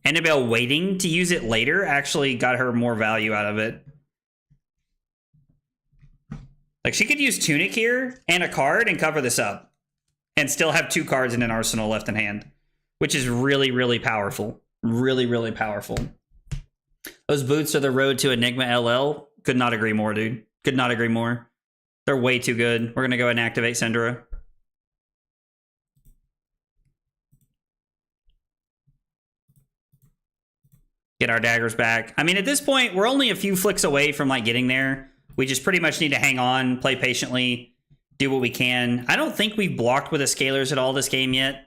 Annabelle waiting to use it later actually got her more value out of it. Like, she could use Tunic here and a card and cover this up. And still have 2 cards in an arsenal left in hand. Which is really, really powerful. Really, really powerful. Those boots are the road to Enigma LL. Could not agree more, dude. Could not agree more. They're way too good. We're going to go ahead and activate Syndra. Get our daggers back. I mean, at this point, we're only a few flicks away from, like, getting there. We just pretty much need to hang on, play patiently, do what we can. I don't think we've blocked with the scalers at all this game yet.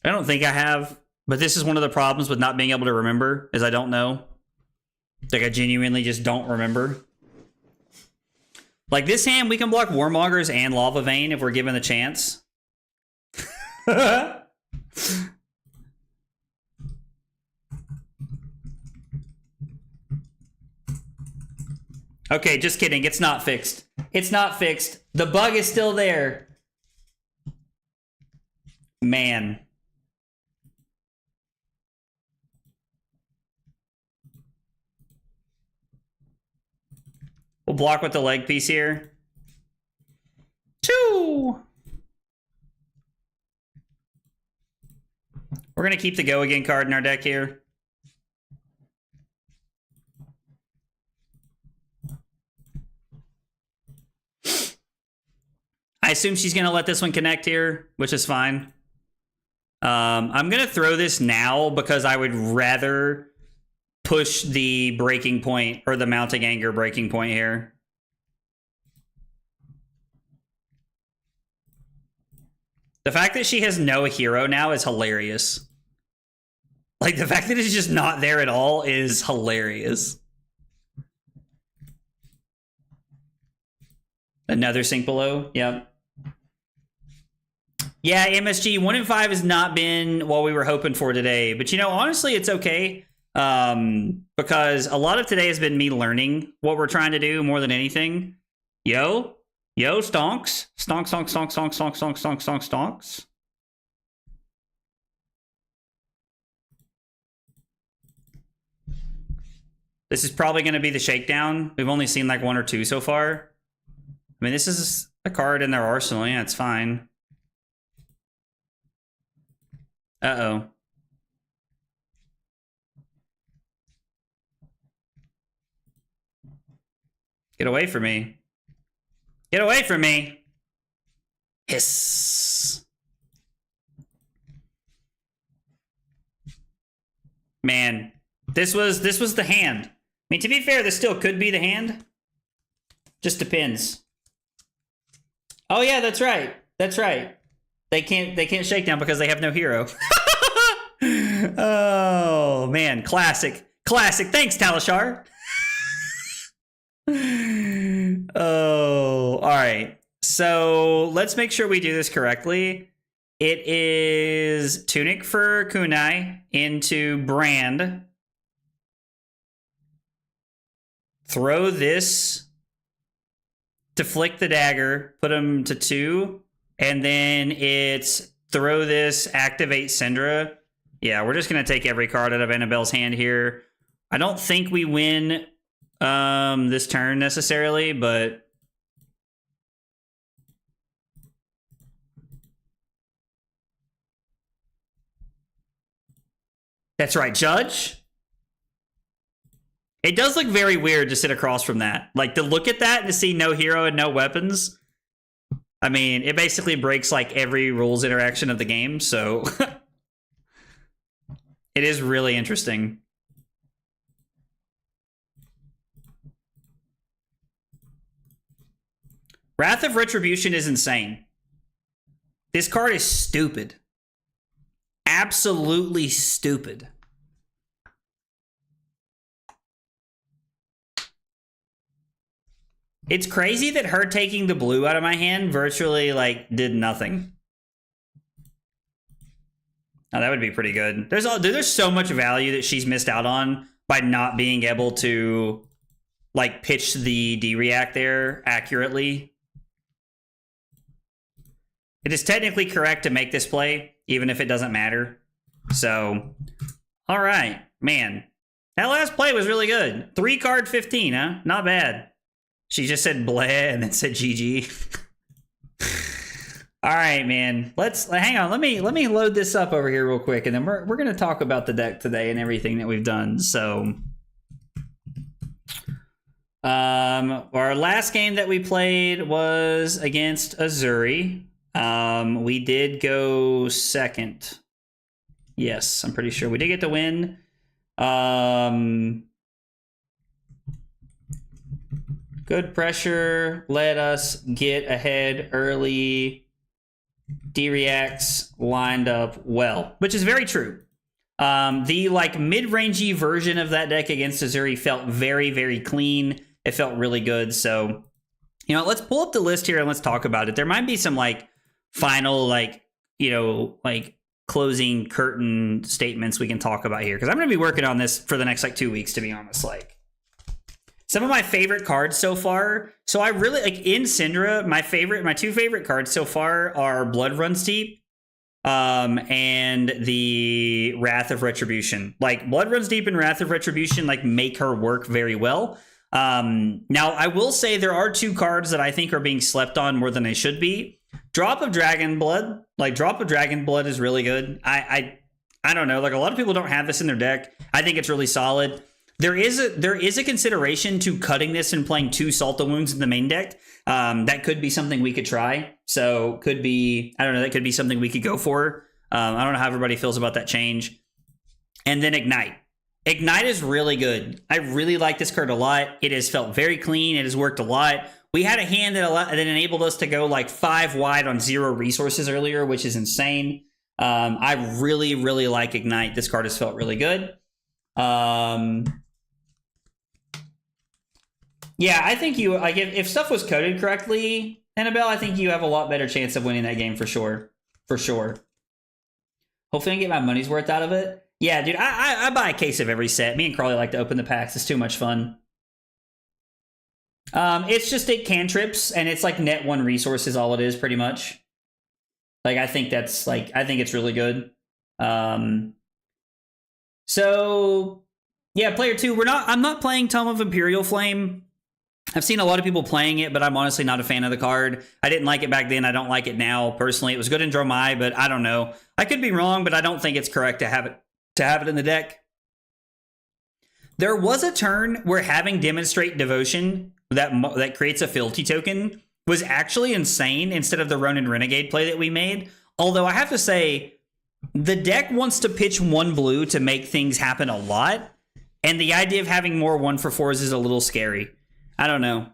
I don't think I have, but this is one of the problems with not being able to remember, is I don't know. Like, I genuinely just don't remember. Like, this hand, we can block Warmongers and Lava Vein if we're given the chance. Okay, just kidding. It's not fixed. It's not fixed. The bug is still there. Man. We'll block with the leg piece here. 2. We're going to keep the Go Again card in our deck here. I assume she's going to let this one connect here, which is fine. I'm going to throw this now because I would rather push the breaking point or the mounting anger breaking point here. The fact that she has no hero now is hilarious. Like, the fact that it's just not there at all is hilarious. Another sink below. Yep. Yeah, MSG 1 in 5 has not been what we were hoping for today. But, you know, honestly, it's okay. Because a lot of today has been me learning what we're trying to do more than anything. Yo, stonks. Stonks, stonks, stonks, stonks, stonks, stonks, stonks, stonks, stonks. This is probably going to be the shakedown. We've only seen like 1 or 2 so far. I mean, this is a card in their arsenal. Yeah, it's fine. Uh-oh. Get away from me. Get away from me. Hiss. Man, this was the hand. I mean, to be fair, this still could be the hand. Just depends. Oh yeah, that's right. That's right. They can't shake down because they have no hero. Oh man, classic. Classic. Thanks, Talishar. Oh, all right. So let's make sure we do this correctly. It is Tunic for Kunai into Brand. Throw this to flick the dagger, put him to 2, and then it's throw this, activate Syndra. Yeah, we're just going to take every card out of Annabelle's hand here. I don't think we win this turn necessarily, but That's right, Judge. It does look very weird to sit across from that. Like, to look at that and to see no hero and no weapons. I mean, it basically breaks, like, every rules interaction of the game, so... It is really interesting. Wrath of Retribution is insane. This card is stupid. Absolutely stupid. It's crazy that her taking the blue out of my hand virtually, like, did nothing. Oh, that would be pretty good. There's so much value that she's missed out on by not being able to, like, pitch the D-React there accurately. It is technically correct to make this play, even if it doesn't matter. So, all right, man. That last play was really good. 3-card 15, huh? Not bad. She just said bleh and then said GG. All right, man. Hang on. Let me load this up over here real quick, and then we're gonna talk about the deck today and everything that we've done. So, our last game that we played was against Azuri. We did go second. Yes, I'm pretty sure we did get the win. Good pressure let us get ahead early. D-Reacts lined up well, which is very true. The like mid-rangey version of that deck against Azuri felt very, very clean. It felt really good. So, you know, let's pull up the list here and let's talk about it. There might be some like final, like, you know, like closing curtain statements we can talk about here, because I'm going to be working on this for the next like 2 weeks, to be honest. Like, some of my favorite cards so far. So I really like in Syndra, my two favorite cards so far are Blood Runs Deep and the Wrath of Retribution. Like Blood Runs Deep and Wrath of Retribution like make her work very well. Now I will say there are 2 cards that I think are being slept on more than they should be. Drop of Dragon Blood. Like Drop of Dragon Blood is really good. I don't know, like a lot of people don't have this in their deck. I think it's really solid. There is a consideration to cutting this and playing 2 Salta Wounds in the main deck. That could be something we could try. So could be, I don't know, that could be something we could go for. I don't know how everybody feels about that change. And then Ignite. Ignite is really good. I really like this card a lot. It has felt very clean. It has worked a lot. We had a hand that enabled us to go like 5 wide on 0 resources earlier, which is insane. I really, really like Ignite. This card has felt really good. Yeah, I think you like if stuff was coded correctly, Annabelle, I think you have a lot better chance of winning that game for sure. For sure. Hopefully I can get my money's worth out of it. Yeah, dude, I buy a case of every set. Me and Crawley like to open the packs. It's too much fun. It's just 8 cantrips, and it's like net 1 resource is all it is, pretty much. Like, I think it's really good. So yeah, player 2, I'm not playing Tome of Imperial Flame. I've seen a lot of people playing it, but I'm honestly not a fan of the card. I didn't like it back then. I don't like it now. Personally, it was good in Dromai, but I don't know. I could be wrong, but I don't think it's correct to have it in the deck. There was a turn where having Demonstrate Devotion that creates a fealty token was actually insane instead of the Ronin Renegade play that we made. Although I have to say, the deck wants to pitch 1 blue to make things happen a lot, and the idea of having more 1-for-4s is a little scary. I don't know.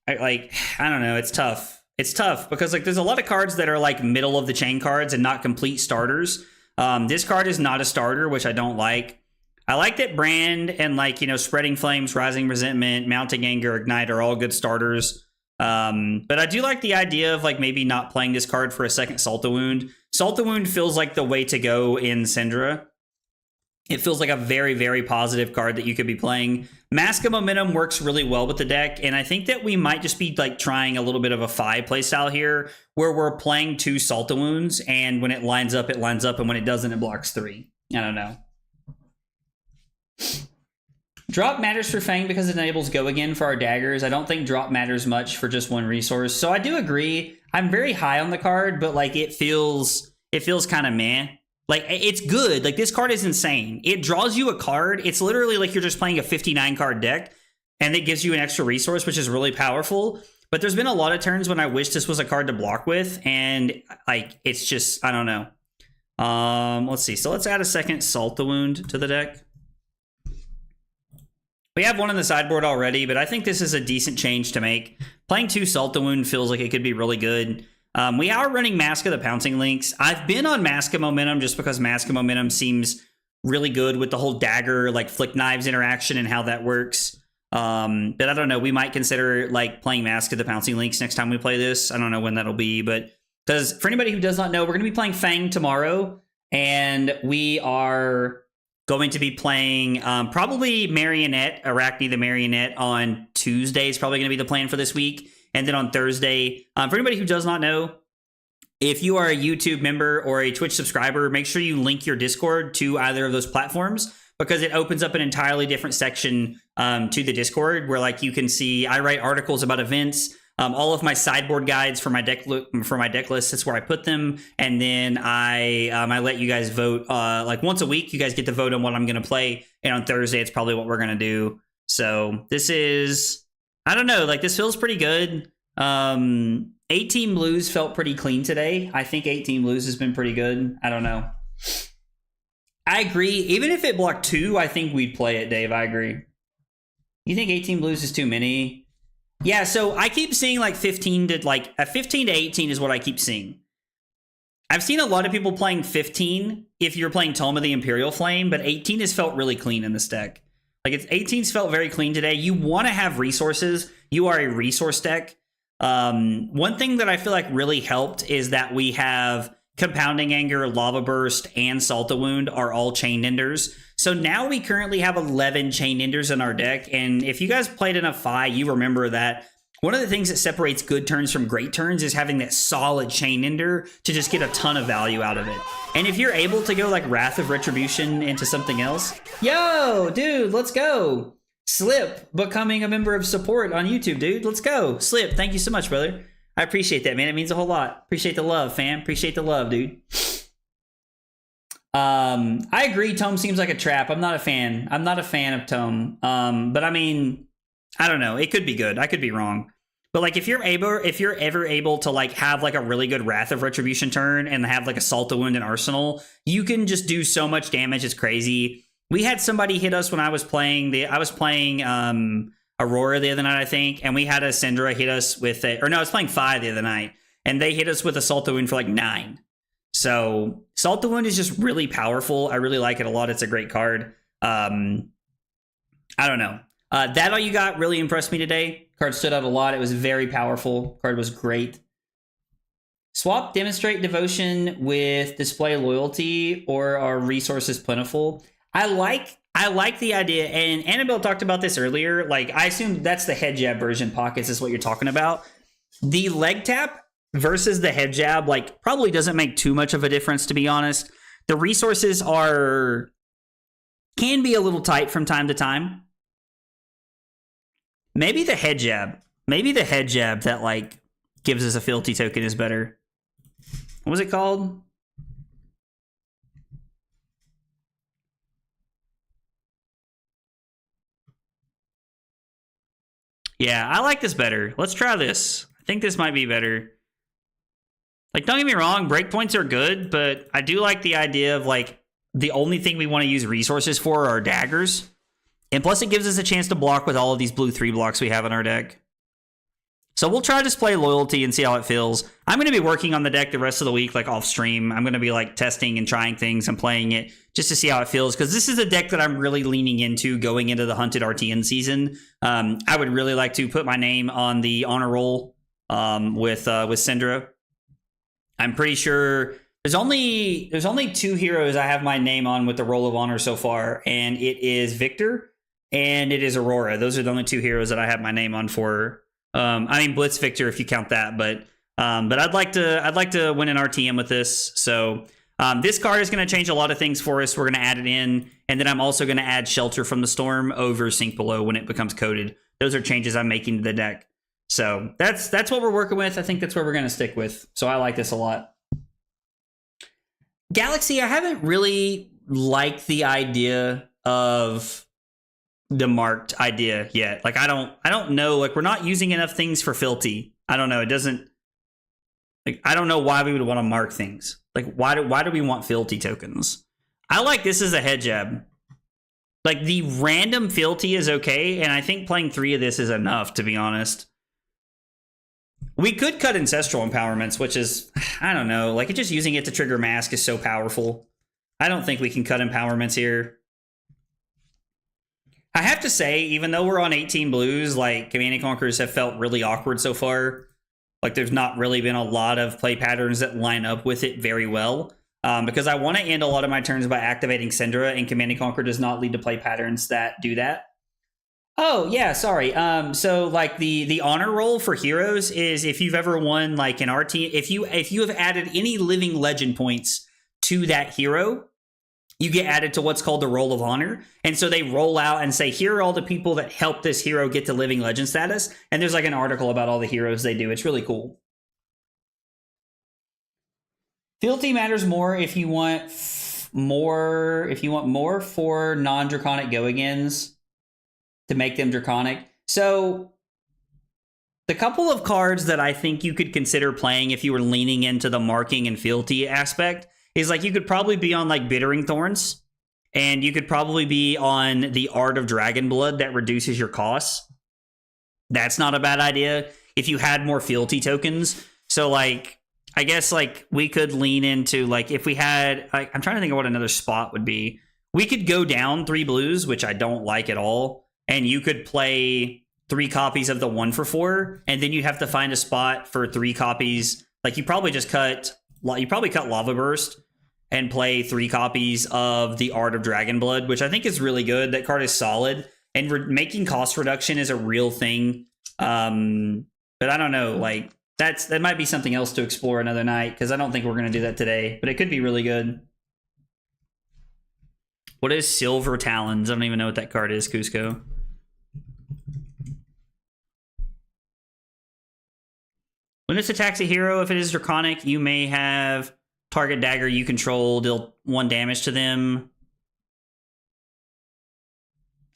I don't know. It's tough. It's tough because like there's a lot of cards that are like middle of the chain cards and not complete starters. This card is not a starter, which I don't like. I like that Brand and like, you know, Spreading Flames, Rising Resentment, Mounting Anger, Ignite are all good starters. But I do like the idea of like maybe not playing this card for a second Salta Wound. Salta Wound feels like the way to go in Syndra. It feels like a very, very positive card that you could be playing. Mask of Momentum works really well with the deck, and I think that we might just be like trying a little bit of a Phi playstyle here, where we're playing 2 Salta Wounds, and when it lines up, and when it doesn't, it blocks 3. I don't know. Drop matters for Fang because it enables Go Again for our Daggers. I don't think drop matters much for just 1 resource, so I do agree. I'm very high on the card, but like it feels kind of meh. Like, it's good. Like, this card is insane. It draws you a card. It's literally like you're just playing a 59 card deck, and it gives you an extra resource, which is really powerful. But there's been a lot of turns when I wish this was a card to block with, and like, it's just, I don't know. Let's see. So let's add a second Salt the Wound to the deck. We have one on the sideboard already, but I think this is a decent change to make. Playing 2 Salt the Wound feels like it could be really good. We are running Mask of the Pouncing Lynx. I've been on Mask of Momentum just because Mask of Momentum seems really good with the whole dagger, like flick knives interaction and how that works. But I don't know. We might consider like playing Mask of the Pouncing Lynx next time we play this. I don't know when that'll be, but because for anybody who does not know, we're going to be playing Fang tomorrow, and we are going to be playing probably Marionette, Arachne the Marionette on Tuesday is probably going to be the plan for this week. And then on Thursday, for anybody who does not know, if you are a YouTube member or a Twitch subscriber, make sure you link your Discord to either of those platforms, because it opens up an entirely different section to the Discord where like you can see I write articles about events. All of my sideboard guides for my deck list, that's where I put them, and then I let you guys vote. Like once a week, you guys get to vote on what I'm going to play, and on Thursday, it's probably what we're going to do. So this is, I don't know, like this feels pretty good. 18 Blues felt pretty clean today. I think 18 Blues has been pretty good. I don't know. I agree. Even if it blocked 2, I think we'd play it, Dave. I agree. You think 18 Blues is too many? Yeah, so I keep seeing like 15 to like 15 to 18 is what I keep seeing. I've seen a lot of people playing 15 if you're playing Tome of the Imperial Flame, but 18 has felt really clean in this deck. Like 18's felt very clean today. You want to have resources. You are a resource deck. One thing that I feel like really helped is that we have Compounding Anger, Lava Burst, and Salt the Wound are all Chain Enders. So now we currently have 11 Chain Enders in our deck, and if you guys played enough Fi, you remember that one of the things that separates good turns from great turns is having that solid Chain Ender to just get a ton of value out of it. And if you're able to go like Wrath of Retribution into something else, yo, dude, let's go. Slip becoming a member of support on YouTube, dude. Let's go. Slip, thank you so much, brother. I appreciate that, man. It means a whole lot. Appreciate the love, fam. Appreciate the love, dude. I agree. Tome seems like a trap. I'm not a fan. I'm not a fan of Tome. But I mean, I don't know. It could be good. I could be wrong. But like, if you're ever able to like have like a really good Wrath of Retribution turn and have like a Salt the Wound in Arsenal, you can just do so much damage. It's crazy. We had somebody hit us when I was playing Aurora the other night, I think, and we had a Syndra hit us with I was playing 5 the other night, and they hit us with a Salt the Wound for like 9. So Salt the Wound is just really powerful. I really like it a lot. It's a great card. I don't know. That All You Got really impressed me today. Card stood out a lot. It was very powerful. Card was great. Swap Demonstrate Devotion with Display Loyalty, or are resources plentiful? I like the idea, and Annabelle talked about this earlier. Like, I assume that's the head jab version. Pockets is what you're talking about. The leg tap versus the head jab, like, probably doesn't make too much of a difference, to be honest. The resources can be a little tight from time to time. Maybe the head jab that like gives us a fealty token is better. What was it called? Yeah, I like this better. Let's try this. I think this might be better. Like, don't get me wrong, breakpoints are good, but I do like the idea of, like, the only thing we want to use resources for are daggers. And plus, it gives us a chance to block with all of these blue 3 blocks we have in our deck. So we'll try Display Loyalty and see how it feels. I'm going to be working on the deck the rest of the week, like, off stream. I'm going to be, like, testing and trying things and playing it just to see how it feels, because this is a deck that I'm really leaning into going into the Hunted RTN season. I would really like to put my name on the honor roll with Syndra. I'm pretty sure there's only 2 heroes I have my name on with the Roll of Honor so far, and it is Victor and it is Aurora. Those are the only 2 heroes that I have my name on for. I mean Blitz Victor if you count that, but I'd like to win an RTM with this. So this card is going to change a lot of things for us. We're going to add it in, and then I'm also going to add Shelter from the Storm over Sink Below when it becomes coded. Those are changes I'm making to the deck. So that's what we're working with. I think that's what we're going to stick with. So I like this a lot. Galaxy, I haven't really liked the idea of the marked idea yet. Like I don't know. Like we're not using enough things for Filthy. I don't know. It doesn't. Like I don't know why we would want to mark things. Like why do we want Filthy tokens? I like this as a head jab. Like the random Filthy is okay, and I think playing 3 of this is enough, to be honest. We could cut Ancestral Empowerments, which is, I don't know, like just using it to trigger Mask is so powerful. I don't think we can cut Empowerments here. I have to say, even though we're on 18 blues, like Command & Conquerors have felt really awkward so far. Like there's not really been a lot of play patterns that line up with it very well. Because I want to end a lot of my turns by activating Syndra, and Command & Conquer does not lead to play patterns that do that. Oh, yeah, sorry. So like the honor roll for heroes is if you've ever won like an RT, if you have added any living legend points to that hero, you get added to what's called the Roll of Honor. And so they roll out and say, here are all the people that help this hero get to living legend status. And there's like an article about all the heroes they do. It's really cool. Fealty matters more if you want more for non-draconic go-agains to make them draconic. So the couple of cards that I think you could consider playing if you were leaning into the marking and fealty aspect is like you could probably be on like Bittering Thorns, and you could probably be on the Art of Dragon Blood that reduces your costs. That's not a bad idea if you had more fealty tokens. So like I guess like we could lean into like if we had like, I'm trying to think of what another spot would be. We could go down 3 blues, which I don't like at all, and you could play 3 copies of the 1-for-4, and then you have to find a spot for 3 copies. Like you probably cut Lava Burst and play 3 copies of the Art of Dragon Blood, which I think is really good. That card is solid, and making cost reduction is a real thing. But I don't know, like that might be something else to explore another night, because I don't think we're going to do that today, but it could be really good. What is Silver Talons? I don't even know what that card is, Cusco. When this attacks a hero, if it is draconic, you may have target dagger you control deal 1 damage to them.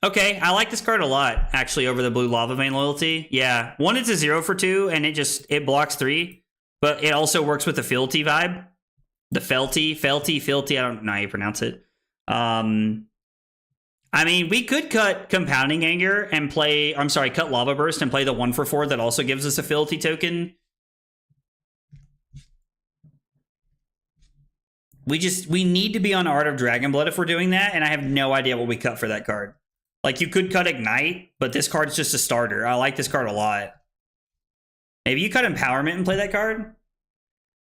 Okay, I like this card a lot, actually, over the blue Lava Vein Loyalty. Yeah, 1, it's a 0-for-2, and it blocks 3, but it also works with the fealty vibe. The fealty, I don't know how you pronounce it. I mean, we could cut Compounding Anger and cut Lava Burst and play the 1-for-4 that also gives us a fealty token. We need to be on Art of Dragon Blood if we're doing that, and I have no idea what we cut for that card. Like, you could cut Ignite, but this card's just a starter. I like this card a lot. Maybe you cut Empowerment and play that card?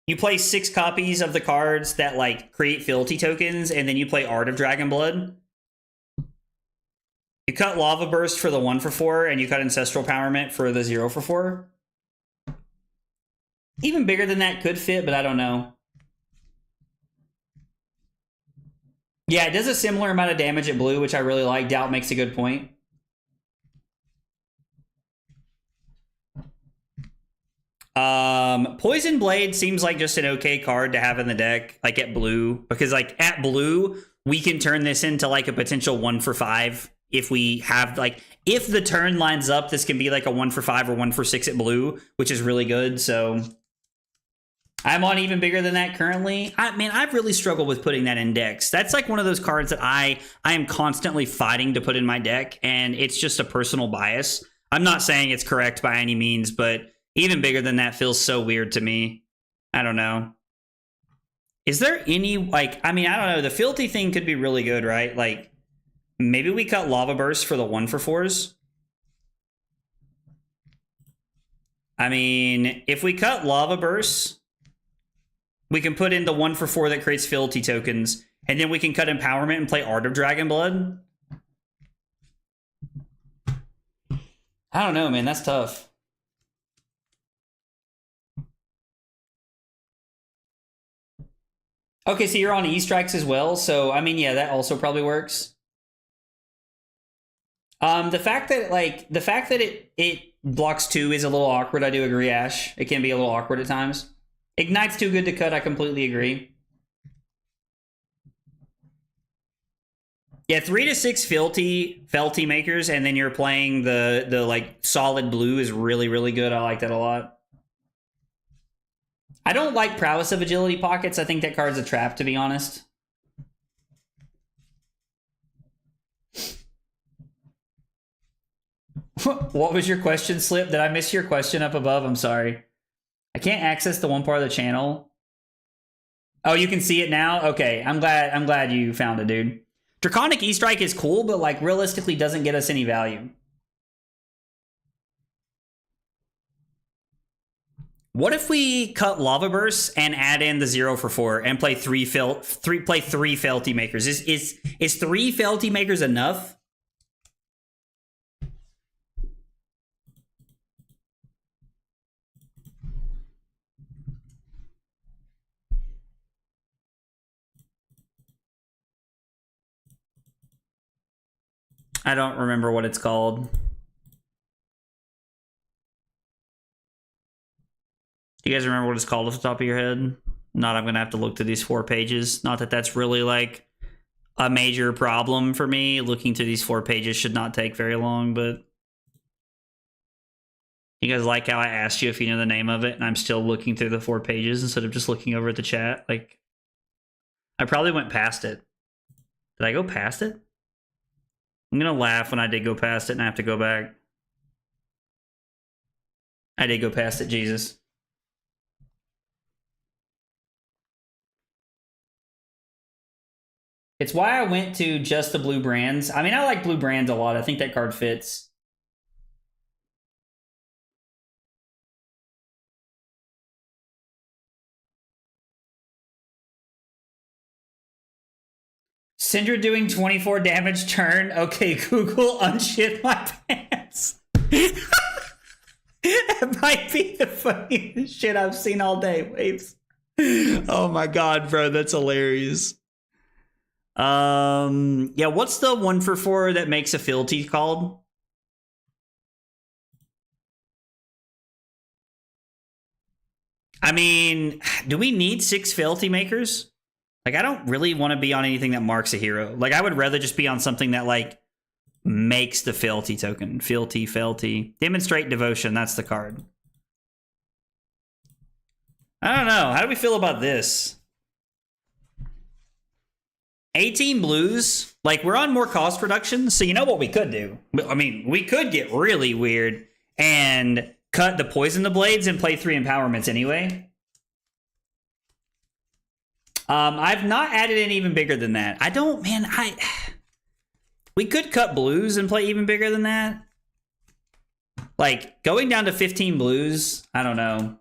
You play 6 copies of the cards that, like, create fealty tokens, and then you play Art of Dragon Blood. You cut Lava Burst for the 1-for-4, and you cut Ancestral Empowerment for the 0-for-4. Even bigger than that could fit, but I don't know. Yeah, it does a similar amount of damage at blue, which I really like. Doubt makes a good point. Poison Blade seems like just an okay card to have in the deck, like at blue, because like at blue, we can turn this into like a potential 1-for-5 if we have like, if the turn lines up, this can be like a 1-for-5 or 1-for-6 at blue, which is really good. So I'm on even bigger than that currently. I've really struggled with putting that in decks. That's like one of those cards that I am constantly fighting to put in my deck, and it's just a personal bias. I'm not saying it's correct by any means, but even bigger than that feels so weird to me. I don't know. Is there any, like, I don't know. The fealty thing could be really good, right? Like, maybe we cut Lava Burst for the 1-for-4s. I mean, if we cut Lava Burst, we can put in the 1-for-4 that creates fealty tokens, and then we can cut Empowerment and play Art of Dragon Blood. I don't know, man. That's tough. Okay, so you're on E-Strikes as well, so, I mean, yeah, that also probably works. The fact that it blocks 2 is a little awkward, I do agree, Ash. It can be a little awkward at times. Ignite's too good to cut, I completely agree. Yeah, 3 to 6 felty makers, and then you're playing the like solid blue is really, really good. I like that a lot. I don't like Prowess of Agility Pockets. I think that card's a trap, to be honest. What was your question, Slip? Did I miss your question up above? I'm sorry. I can't access the one part of the channel. Oh, you can see it now? Okay, I'm glad you found it, dude. Draconic E-Strike is cool, but like realistically doesn't get us any value. What if we cut Lava Burst and add in the 0 for 4 and play three Felty Makers? Is 3 Felty Makers enough? I don't remember what it's called. Do you guys remember what it's called off the top of your head? Not, I'm gonna have to look through these 4 pages. Not that that's really like a major problem for me. Looking through these 4 pages should not take very long, but you guys like how I asked you if you know the name of it, and I'm still looking through the 4 pages instead of just looking over at the chat? Like, I probably went past it. Did I go past it? I'm gonna laugh when I did go past it and I have to go back. I did go past it, Jesus. It's why I went to just the blue brands. I mean, I like blue brands a lot. I think that card fits. Syndra doing 24 damage turn. Okay, Google, unshit my pants. That might be the funniest shit I've seen all day, Waves. Oh my god, bro, that's hilarious. Yeah, what's the 1 for 4 that makes a fealty called? I mean, do we need 6 fealty makers? Like, I don't really want to be on anything that marks a hero. Like, I would rather just be on something that, like, makes the fealty token. Fealty. Demonstrate Devotion, that's the card. I don't know. How do we feel about this? 18 blues. Like, we're on more cost reduction, so you know what we could do? I mean, we could get really weird and cut the Poison the Blades and play 3 empowerments anyway. I've not added in even bigger than that. I don't, man, we could cut blues and play even bigger than that. Like, going down to 15 blues, I don't know.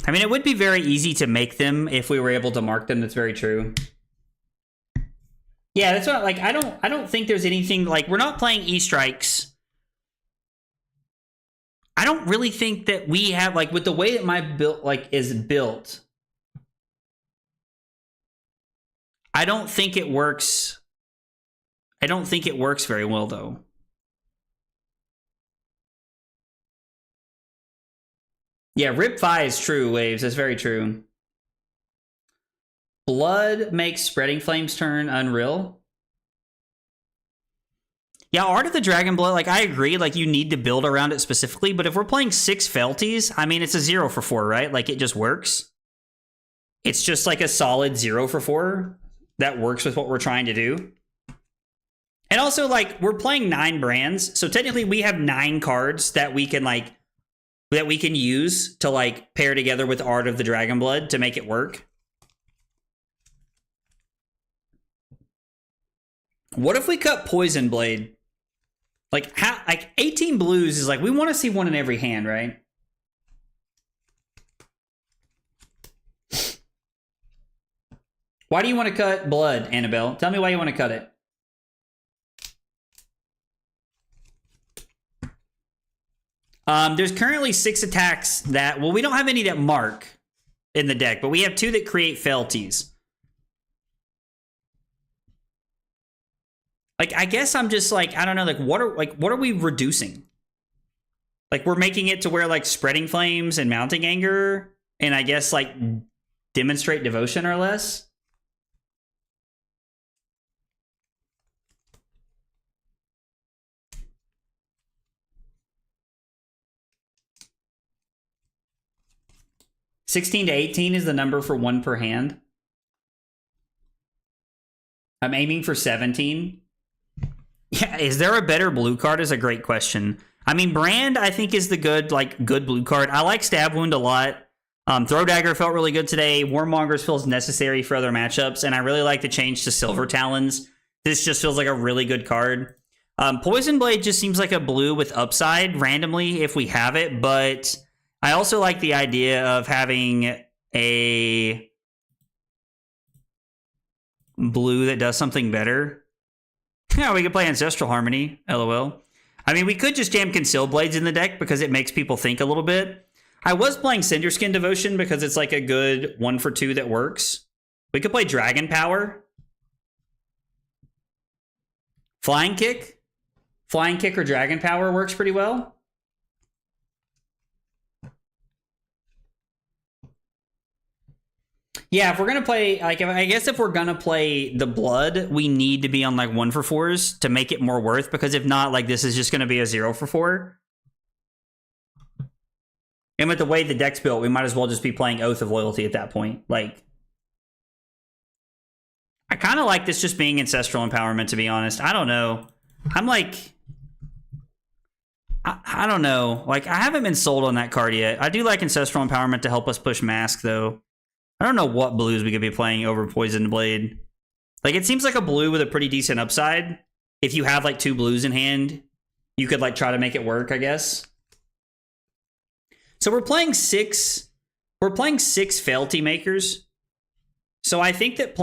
I mean, it would be very easy to make them if we were able to mark them. That's very true. Yeah, that's what, like, I don't think there's anything, like, we're not playing E-Strikes. I don't really think that we have, like, with the way that my build, like, is built, I don't think it works. I don't think it works very well, though. Yeah, Riptide is true, Waves. That's very true. Blood makes Spreading Flames turn unreal. Yeah, Art of the Dragon Blood, like, I agree. Like, you need to build around it specifically. But if we're playing 6 fealties, I mean, it's a 0 for 4, right? Like, it just works. It's just like a solid 0 for 4 that works with what we're trying to do. And also, like, we're playing 9 brands. So technically, we have 9 cards that we can, like, that we can use to, like, pair together with Art of the Dragon Blood to make it work. What if we cut Poison Blade? Like, how, like, 18 blues is like, we want to see one in every hand, right? Why do you want to cut Blood, Annabelle? Tell me why you want to cut it. There's currently 6 attacks that, well, we don't have any that mark in the deck, but we have 2 that create fealties. Like, I guess I'm just like, I don't know, like what are we reducing? Like, we're making it to where like spreading flames and mounting anger and I guess like demonstrate devotion are less. $16 to $18 is the number for one per hand. I'm aiming for 17. Yeah, is there a better blue card is a great question. I mean, Brand, I think, is the good blue card. I like Stab Wound a lot. Throw Dagger felt really good today. Warmongers feels necessary for other matchups, and I really like the change to Silver Talons. This just feels like a really good card. Poison Blade just seems like a blue with upside randomly if we have it, but I also like the idea of having a blue that does something better. Yeah, we could play Ancestral Harmony, LOL. I mean, we could just jam Concealed Blades in the deck because it makes people think a little bit. I was playing Cinderskin Devotion because it's like a good 1-for-2 that works. We could play Dragon Power. Flying Kick. Flying Kick or Dragon Power works pretty well. Yeah, if we're going to play, like, I guess if we're going to play the Blood, we need to be on, like, 1-for-4s to make it more worth, because if not, like, this is just going to be a 0-for-4. And with the way the deck's built, we might as well just be playing Oath of Loyalty at that point. Like, I kind of like this just being Ancestral Empowerment, to be honest. I don't know. I'm like, I don't know. Like, I haven't been sold on that card yet. I do like Ancestral Empowerment to help us push Mask, though. I don't know what blues we could be playing over Poison Blade. Like, it seems like a blue with a pretty decent upside. If you have, like, 2 blues in hand, you could, like, try to make it work, I guess. So we're playing 6 Fealty Makers. So I think that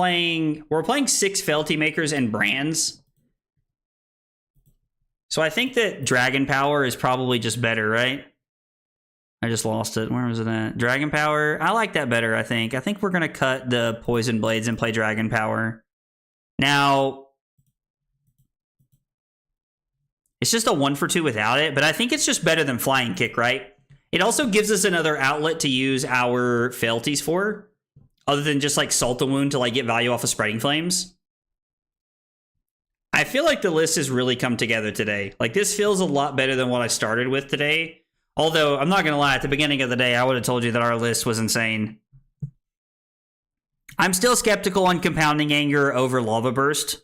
we're playing 6 Fealty Makers and Brands. So I think that Dragon Power is probably just better, right? I just lost it. Where was it at? Dragon Power. I like that better, I think. I think we're going to cut the Poison Blades and play Dragon Power. Now, it's just a 1-for-2 without it, but I think it's just better than Flying Kick, right? It also gives us another outlet to use our Fealties for, other than just like Salt the Wound to like get value off of Spreading Flames. I feel like the list has really come together today. Like, this feels a lot better than what I started with today. Although, I'm not going to lie, at the beginning of the day, I would have told you that our list was insane. I'm still skeptical on Compounding Anger over Lava Burst.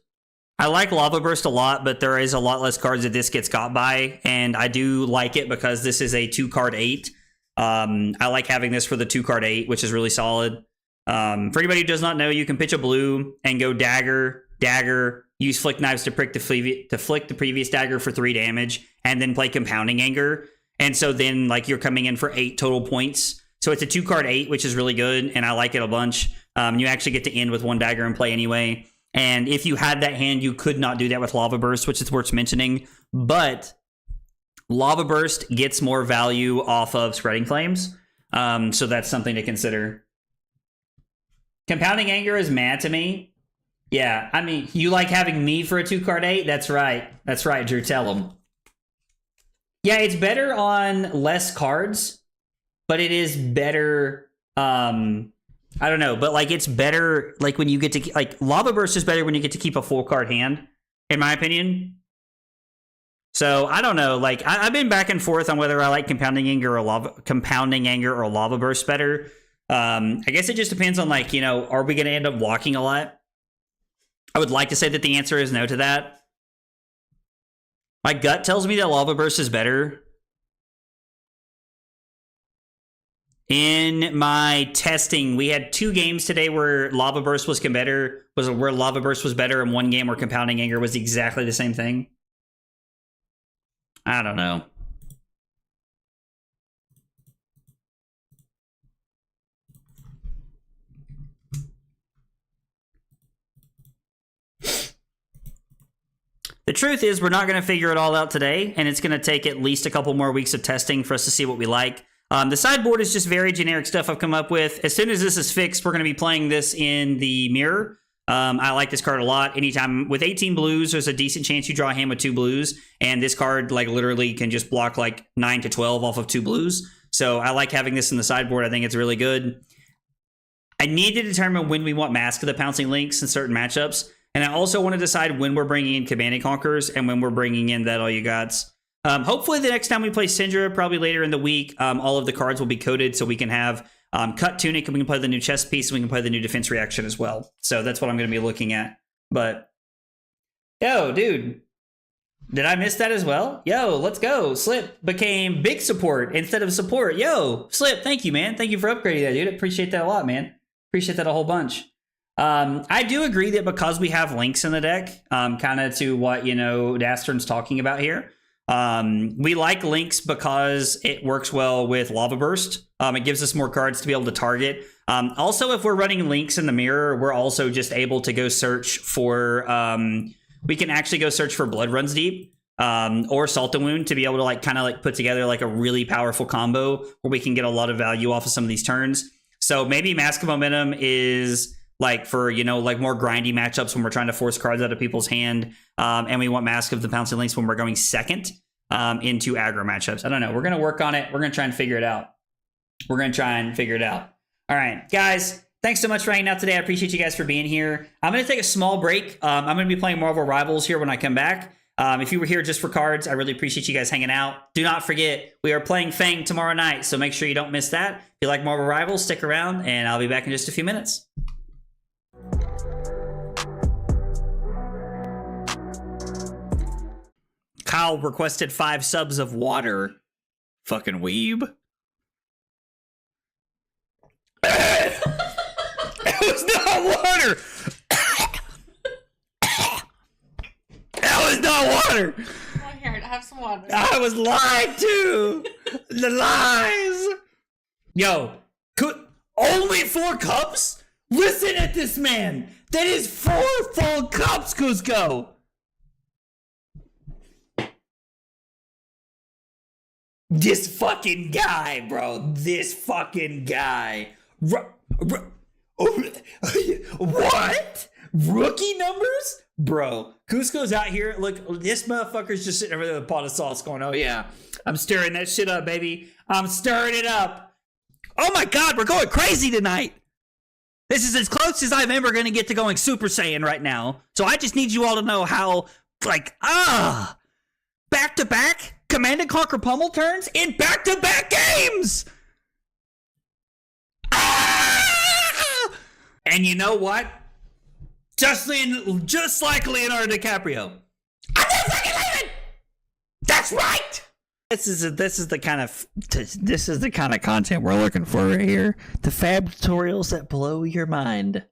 I like Lava Burst a lot, but there is a lot less cards that this gets got by, and I do like it because this is a 2-card 8. I like having this for the 2-card 8, which is really solid. For anybody who does not know, you can pitch a blue and go Dagger, use Flick Knives to flick the previous Dagger for 3 damage, and then play Compounding Anger. And so then, like, you're coming in for 8 total points. So it's a 2-card 8, which is really good, and I like it a bunch. You actually get to end with 1 Dagger in play anyway. And if you had that hand, you could not do that with Lava Burst, which is worth mentioning. But Lava Burst gets more value off of Spreading Flames. So that's something to consider. Compounding Anger is mad to me. Yeah, I mean, you like having me for a 2-card 8? That's right. That's right, Drew. Tell him. Yeah, it's better on less cards, but it is better. I don't know, but like, it's better like when you get to like Lava Burst is better when you get to keep a full card hand, in my opinion. So I don't know. Like, I've been back and forth on whether I like Compounding Anger or Lava Burst better. I guess it just depends on, like, you know, are we going to end up walking a lot? I would like to say that the answer is no to that. My gut tells me that Lava Burst is better. In my testing, we had 2 games today where Lava Burst was better, and 1 game where Compounding Anger was exactly the same thing. I don't know. The truth is, we're not going to figure it all out today, and it's going to take at least a couple more weeks of testing for us to see what we like. The sideboard is just very generic stuff I've come up with. As soon as this is fixed, we're going to be playing this in the mirror. I like this card a lot. Anytime with 18 blues, there's a decent chance you draw a hand with 2 blues, and this card like literally can just block like 9 to 12 off of 2 blues. So I like having this in the sideboard. I think it's really good. I need to determine when we want Mask of the Pouncing Lynx in certain matchups, and I also want to decide when we're bringing in Command and Conquerors and when we're bringing in That All You Gots. Hopefully the next time we play Syndra, probably later in the week, all of the cards will be coded so we can have Cut Tunic, and we can play the new chest piece, and we can play the new defense reaction as well. So that's what I'm going to be looking at. But, yo, dude, did I miss that as well? Yo, let's go. Slip became big support instead of support. Yo, Slip, thank you, man. Thank you for upgrading that, dude. I appreciate that a lot, man. Appreciate that a whole bunch. I do agree that because we have links in the deck, kind of to what, you know, Dastern's talking about here, we like links because it works well with Lava Burst. It gives us more cards to be able to target. Also, if we're running links in the mirror, we're also just able to go search for, we can actually go search for Blood Runs Deep, or Salt and Wound to be able to like kind of like put together like a really powerful combo where we can get a lot of value off of some of these turns. So maybe Mask of Momentum is like for, you know, like more grindy matchups when we're trying to force cards out of people's hand. And we want Mask of the Pouncing Lynx when we're going second into aggro matchups. I don't know. We're going to work on it. We're going to try and figure it out. All right, guys. Thanks so much for hanging out today. I appreciate you guys for being here. I'm going to take a small break. I'm going to be playing Marvel Rivals here when I come back. If you were here just for cards, I really appreciate you guys hanging out. Do not forget, we are playing Fang tomorrow night, so make sure you don't miss that. If you like Marvel Rivals, stick around, and I'll be back in just a few minutes. Kyle requested 5 subs of water. Fucking weeb. It was not water! That was not water! Oh, here, have some water. I was lied to! The lies! Yo, only 4 cups? Listen at this man! That is 4 full cups, Cusco! This fucking guy, bro. This fucking guy. What? Rookie numbers? Bro, Cusco's out here. Look, this motherfucker's just sitting over there with a pot of sauce going, oh yeah, I'm stirring that shit up, baby. I'm stirring it up. Oh my God, we're going crazy tonight. This is as close as I'm ever going to get to going Super Saiyan right now. So I just need you all to know how, like, back-to-back Command and Conquer pummel turns in back-to-back games. And you know what? Just like Leonardo DiCaprio. I'm not fucking leaving. That's right. This is the kind of content we're looking for right here. The fab tutorials that blow your mind.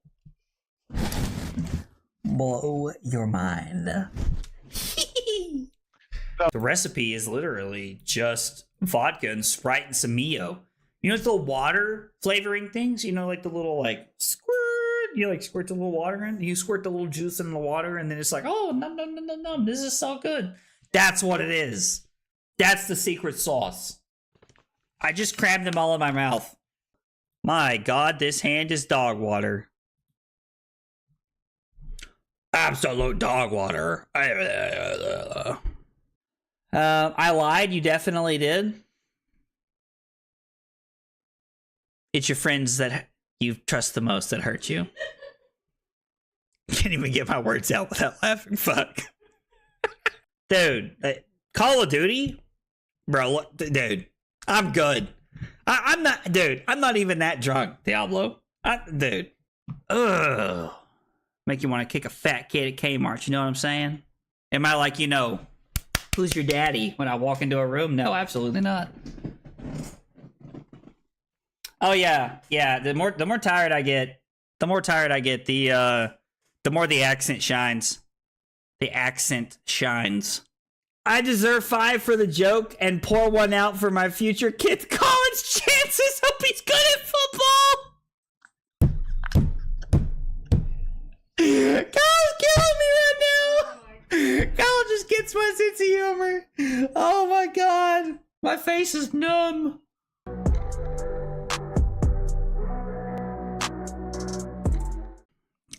Blow your mind. The recipe is literally just vodka and Sprite and some Mio. You know, it's the water flavoring things. You know, like the little like squirt. You like squirt the little water in. You squirt the little juice in the water, and then it's like, oh, num num num num num. This is so good. That's what it is. That's the secret sauce. I just crammed them all in my mouth. My God, this hand is dog water. Absolute dog water. I lied. You definitely did. It's your friends that you trust the most that hurt you. Can't even get my words out without laughing. Fuck. Dude, Call of Duty? Bro, dude, I'm good. I'm not even that drunk, Diablo. Dude. Ugh. Make you want to kick a fat kid at Kmart, you know what I'm saying? Am I like, you know, who's your daddy when I walk into a room? No, absolutely not. Oh yeah. The more tired I get, the more the accent shines. The accent shines. I deserve 5 for the joke and pour 1 out for my future kid's college chances. Hope he's good at football. Kyle's killing me right now. Kyle just gets my sense of humor. Oh my God. My face is numb.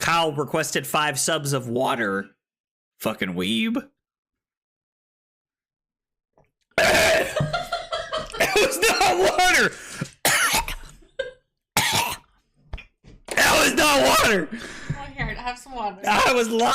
Kyle requested 5 subs of water. Fucking weeb. That was not water. That was not water. Oh, here, have some water. I was lying.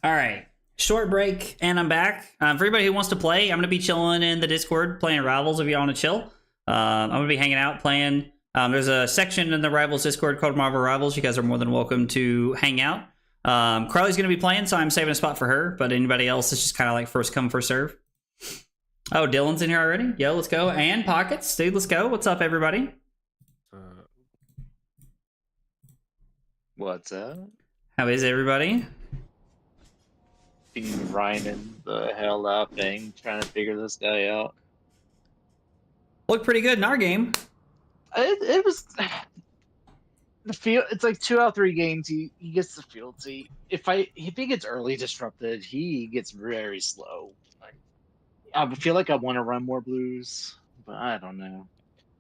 All right. Short break, and I'm back. For everybody who wants to play, I'm going to be chilling in the Discord, playing Rivals if you want to chill. I'm going to be hanging out, playing. There's a section in the Rivals Discord called Marvel Rivals. You guys are more than welcome to hang out. Carly's going to be playing, so I'm saving a spot for her, but anybody else is just kind of like first come, first serve. Oh, Dylan's in here already? Yo, let's go. And Pockets, dude, let's go. What's up, everybody? What's up? How is everybody? Been grinding the hell out thing, trying to figure this guy out. Looked pretty good in our game. It was the field. It's like 2 out of 3 games. He gets the field. See, if he gets early disrupted, he gets very slow. Like, I feel like I want to run more blues, but I don't know.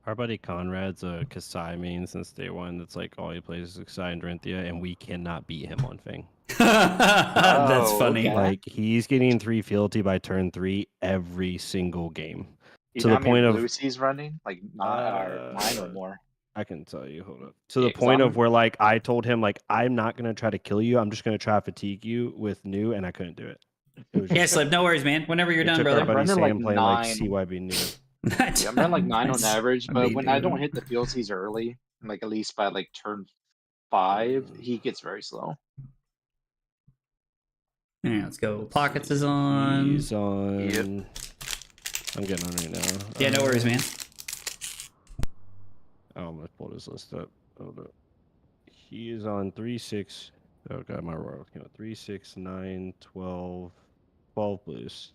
Our buddy Conrad's a Kasai main since day one. That's like all he plays is Kasai and Drenthia, and we cannot beat him on Fang. That's funny. Okay. Like he's getting 3 fealty by turn 3 every single game. You To know the how many point of- blues he's running, like 9 or more. I can tell you, hold up. To Yeah, the 'cause point I'm- of where like I told him like I'm not gonna try to kill you. I'm just gonna try to fatigue you with new, and I couldn't do it. It was Yeah, just- Slip, no worries, man. Whenever you're it done, took brother. our buddy Running Sam like playing like 9. CYB new. Yeah, I'm running like 9 on Nice. average, I but mean, when I don't dude. hit the fields, he's early. Like at least by like turn 5, he gets very slow. Yeah, let's go. Pockets is on. He's on. Yep. I'm getting on right now. Yeah, no worries, man. Oh, I'm gonna pull this list up. Hold up. He is on 3, 6. Oh god, my royal came out 3, 6, 9, 12, 12 blues.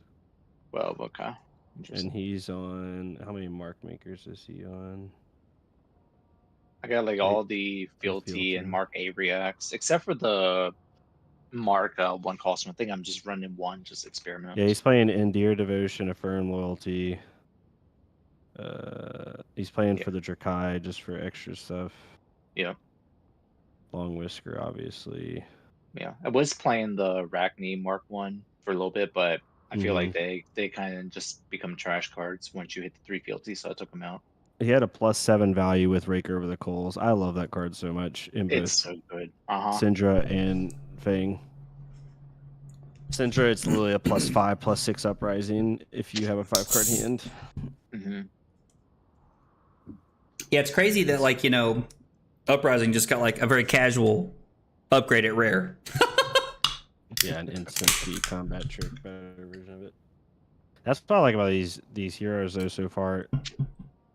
Well, okay. Interesting. And he's on how many mark makers is he on? I got like all the fealty fealty. and Mark A reacts, except for the Mark 1 costume. I think I'm just running 1, just experiment. Yeah, he's playing Endear Devotion, Affirm Loyalty. He's playing Yeah. for the Drakai just for extra stuff. Yeah. Long Whisker, obviously. Yeah, I was playing the Arachne Mark 1 for a little bit, but I feel like they kind of just become trash cards once you hit the 3 fealty, so I took them out. He had a +7 value with Rake Over the Coals. I love that card so much in both It's so good. Syndra and Fang. Syndra, it's literally a +5, +6 uprising if you have a 5-card hand. Hmm. Yeah, it's crazy that, like, you know, Uprising just got like a very casual upgrade at rare. Yeah, an instant speed combat trick, better version of it. That's what I like about these heroes though so far.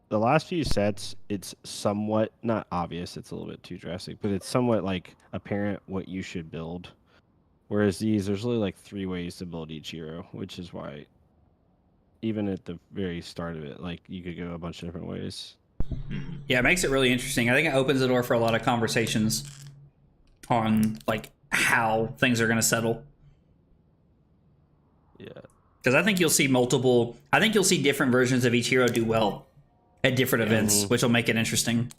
The last few sets, it's somewhat not obvious. It's a little bit too drastic, but it's somewhat like apparent what you should build. Whereas these, there's really like 3 ways to build each hero, which is why even at the very start of it, like you could go a bunch of different ways. Yeah, it makes it really interesting. I think it opens the door for a lot of conversations on like how things are going to settle. Yeah. Because I think you'll see different versions of each hero do well at different events, which will make it interesting.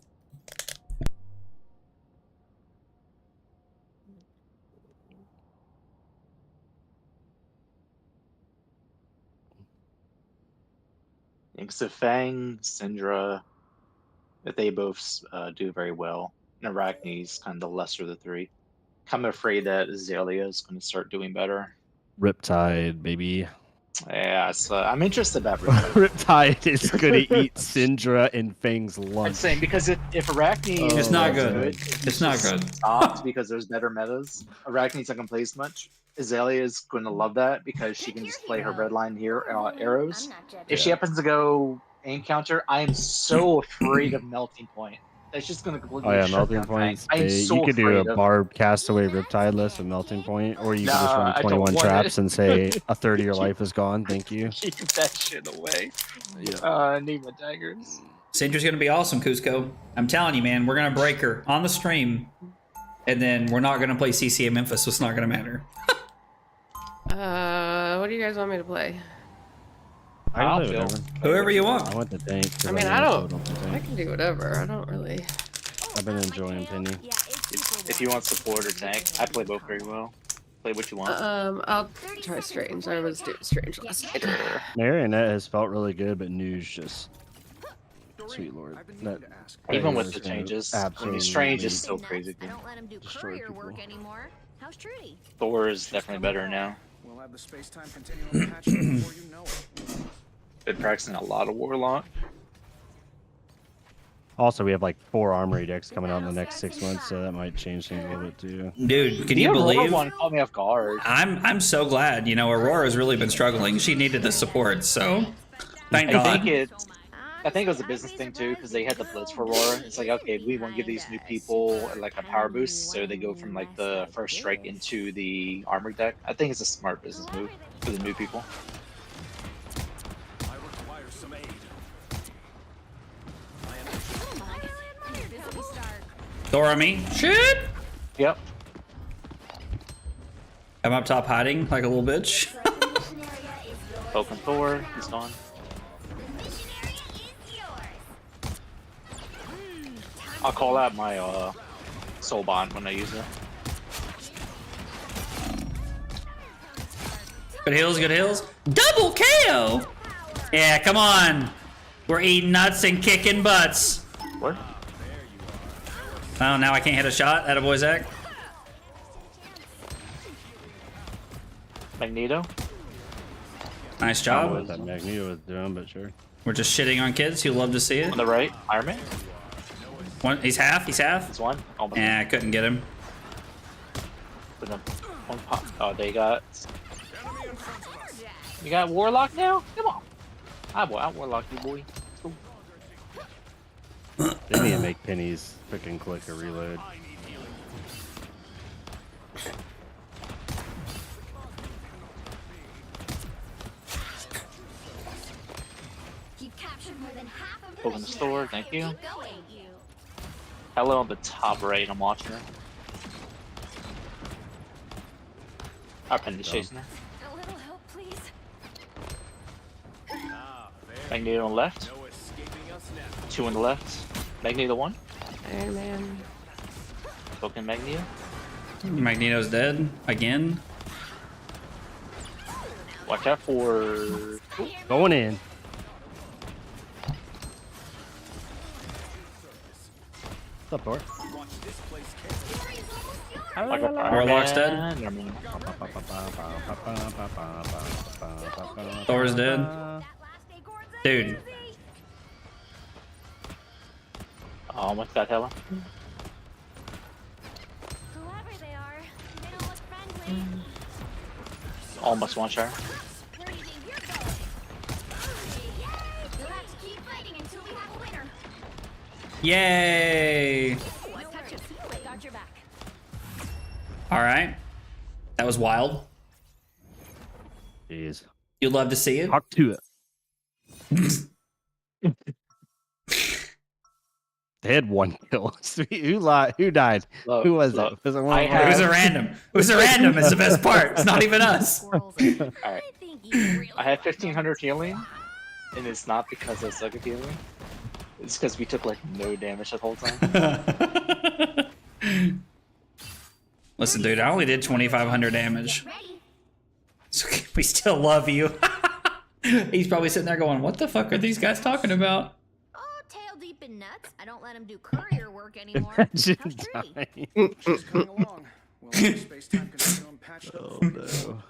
Thanks to Fang, Syndra, if they both do very well. And Arachne's kind of the lesser of the 3. I'm afraid that Azalea is going to start doing better. Riptide, baby. Yeah, so I'm interested about Riptide. Riptide is gonna eat Syndra and Fang's I'm lunch. saying because if Arachne It's is not good, good. It's not just good. stopped because there's better metas. Arachne's not gonna play as much. Azalea is going to love that because she can just play her red line here arrows. If she happens to go aim counter, I am so afraid of Melting Point. That's just going to completely Oh yeah, shut melting down points. Fang. I am so You could do a afraid of- barb castaway Riptide list of melting point, or you could just Nah, run I don't 21 want traps it. and say a third of your life is gone. Thank you. Keep that shit away. Yeah. I need my daggers. Syndra's going to be awesome, Cusco. I'm telling you, man, we're going to break her on the stream, and then we're not going to play CCM Memphis, so it's not going to matter. What do you guys want me to play? I I'll can do feel- whatever. Whoever you want. I want the tank. 'cause I mean, know I it's don't- low on the I tank. can do whatever. I don't really. I've been enjoying Penny. Yeah, it's If you want support or tank, I play both very well. Play what you want. I'll try Strange. I was doing Strange last night. Marionette has felt really good, but News just. Sweet lord. That Even with is the gonna changes, absolutely Strange is still Nuts. crazy I good. don't let him do Destroy courier people. work anymore. How's Trudy? Thor is definitely better now. We'll have the space-time continuum patched before you know it. Been practicing a lot of Warlock. Also, we have like 4 armory decks coming out in the next 6 months, so that might change things a little bit too. Dude, can you The Aurora believe? one caught me off guard. I'm so glad. You know, Aurora's really been struggling. She needed the support, so thank I think God. I think it was a business thing too, because they had the blitz for Aurora. It's like, okay, we want to give these new people like a power boost, so they go from like the first strike into the armor deck. I think it's a smart business move for the new people. I require some aid. Thor on me. Shit! Yep. I'm up top hiding like a little bitch. Open Thor, he's gone. I'll call out my soul bond when I use it. Good heals, good heals. Double KO! Yeah, come on. We're eating nuts and kicking butts. What? Oh, now I can't hit a shot. Attaboy, Zach. Magneto? Nice I don't know job. what that Magneto was doing, but sure. We're just shitting on kids who love to see it. On the right, Iron Man? He's half, he's half. That's one. Almost. Yeah, I couldn't get him. Put him one pop. Oh, they got. You got Warlock now? Come on. I Warlock you, boy. They need to make pennies freaking click a reload. Open the store, thank you. Hello on the top right, I'm watching her. Our penny's chasing her. A little help, please. Magneto on the left. No escaping us now. 2 on the left. Magneto 1. Iron Man. Token Magneto. Magneto's dead again. Watch out for. Going in. What's up, Thor? Watch this place carefully. Like a Warlock's dead. I mean, Thor's dead. Dude. almost got Hella. Whoever they are, they don't look friendly. Almost one shot. Where do you think you're going? We'll have to keep fighting until we have a winner. Yay! A touch of healing. Got your back. All right. That was wild. Jeez. You'd love to see it. Talk to it. They had 1 kill. Who lied? Who died? Look, Who was look. it? Was it one I of It was us? a random. It was a random. It's the best part. It's not even us. Squirrels. Alright. I think you really I had 1500 healing, and it's not because I suck at healing. It's because we took like no damage the whole time. Listen, dude, I only did 2,500 damage. ready. So we still love you. He's probably sitting there going, what the fuck are these guys talking about? Oh, tail deep in nuts. I don't let him do courier work anymore. Imagine How's Trudy? dying. She's coming along. We'll have the space-time continuum patched up Oh before you know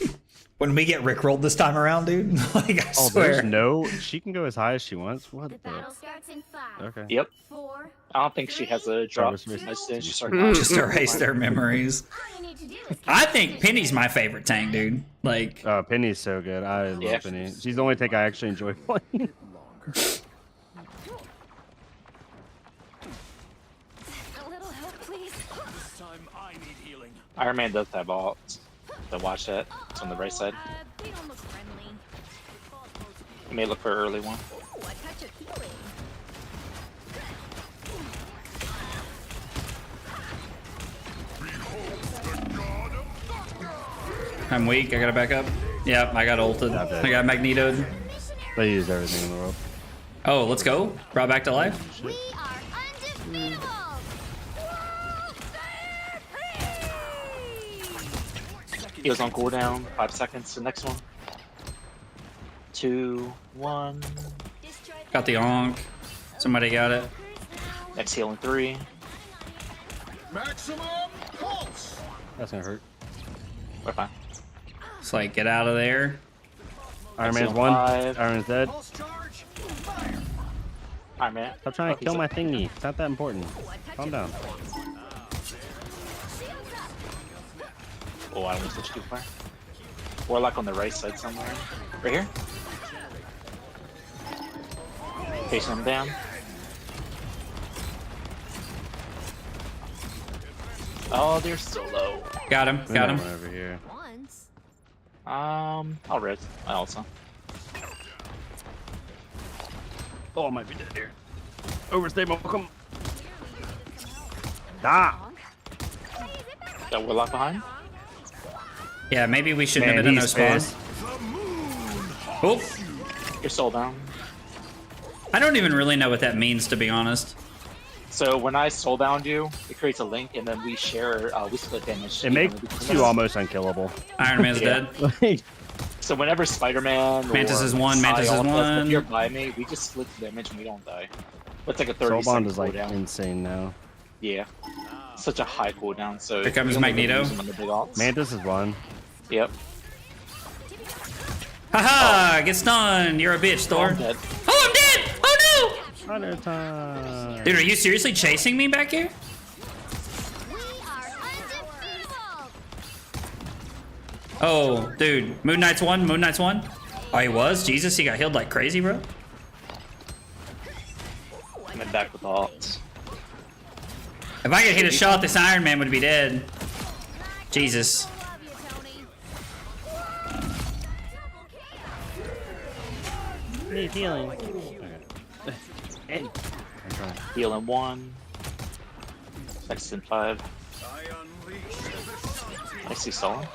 no. When we get rickrolled this time around, dude, like I Oh, swear. there's no. She can go as high as she wants. What The the? battle starts in 5, Okay. Yep. 4. I don't think she has a drop. Travis Mason. As soon as she starts- Just erase their memories. All you need to do is I think Penny's my favorite tank, dude. Like, Oh, Penny's so good. I love Yeah. Penny. She's the only thing I actually enjoy playing. longer. a little help, please. This time I need healing. Iron Man does have ults. So watch that. It's on the right side. They don't look friendly. You may look for an early one. Ooh, a touch of healing. I'm weak. I gotta back up. Yep, I got ulted. Not bad. I got magnetoed. They use everything in the world. Oh, let's go. Brought back to life. We are undefeatable. He was on cooldown. 5 seconds. The next one. 2, 1. Got the onk. Somebody got it. Next healing 3. Maximum pulse. That's gonna hurt. We're fine. It's like, get out of there. Iron Next Man's healing one. 5. Iron Man's dead. Pulse charge. Iron Man. Stop trying to kill my thingy. It's not that important. Calm down. Oh, I don't switch too far. Warlock on the right side somewhere. Right here. Facing him down. Oh, they're so low. Got him. Got him. Over here. Once. I'll res. I also. Oh, I might be dead here. Overstay, welcome. Ah! Got Warlock behind. Yeah, maybe we shouldn't Man, have been in these those spawns. Oh, You're soul down. I don't even really know what that means, to be honest. So when I soulbound you, it creates a link, and then we share. We split damage. It makes you almost unkillable. Iron Man's Yeah. dead. So whenever Spider-Man, Mantis or is one, Mantis Psy is all of us, one. If you're by me, we just split the damage and we don't die. It's like a 30 Soulbond second is like cooldown. insane now. Yeah, such a high cooldown. So Here comes you only Magneto. use them on the big ults. Mantis is one. Yep. Haha, get stunned. You're a bitch, Oh, Thor. I'm dead. Oh, I'm dead. Oh, Hunter time. no. Dude, are you seriously chasing me back here? We are undefeatable. Oh, dude. Moon Knight's one. Moon Knight's one. Oh, he was? Jesus, he got healed like crazy, bro. I'm in back with the ults. If I could hit a shot, this Iron Man would be dead. Jesus. Love you, Tony. Need healing. Okay. I'm trying. Healing 1. Next in 5. I unleash the I see Solon.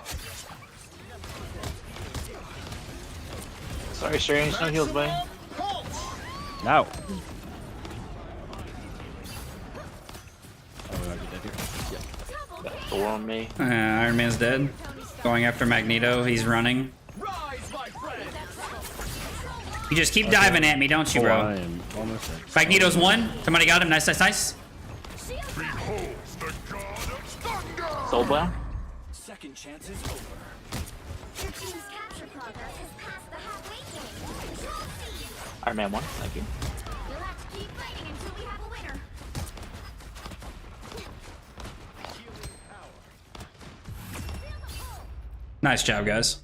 Sorry, Strange. No heals, buddy. pulse. No. Oh, I get dead here. Got Thor on me. Iron Man's dead. Going after Magneto. He's running. Rise, my friend. You just keep diving at me, don't you, Oh, bro? I am almost there. Magneto's one. Somebody got him. Nice, nice, nice. Soulbound. Second chance is over. Your team's capture progress has passed the halfway point. Iron Man 1. Thank you. You'll have to keep fighting until we have a winner. Nice job, guys.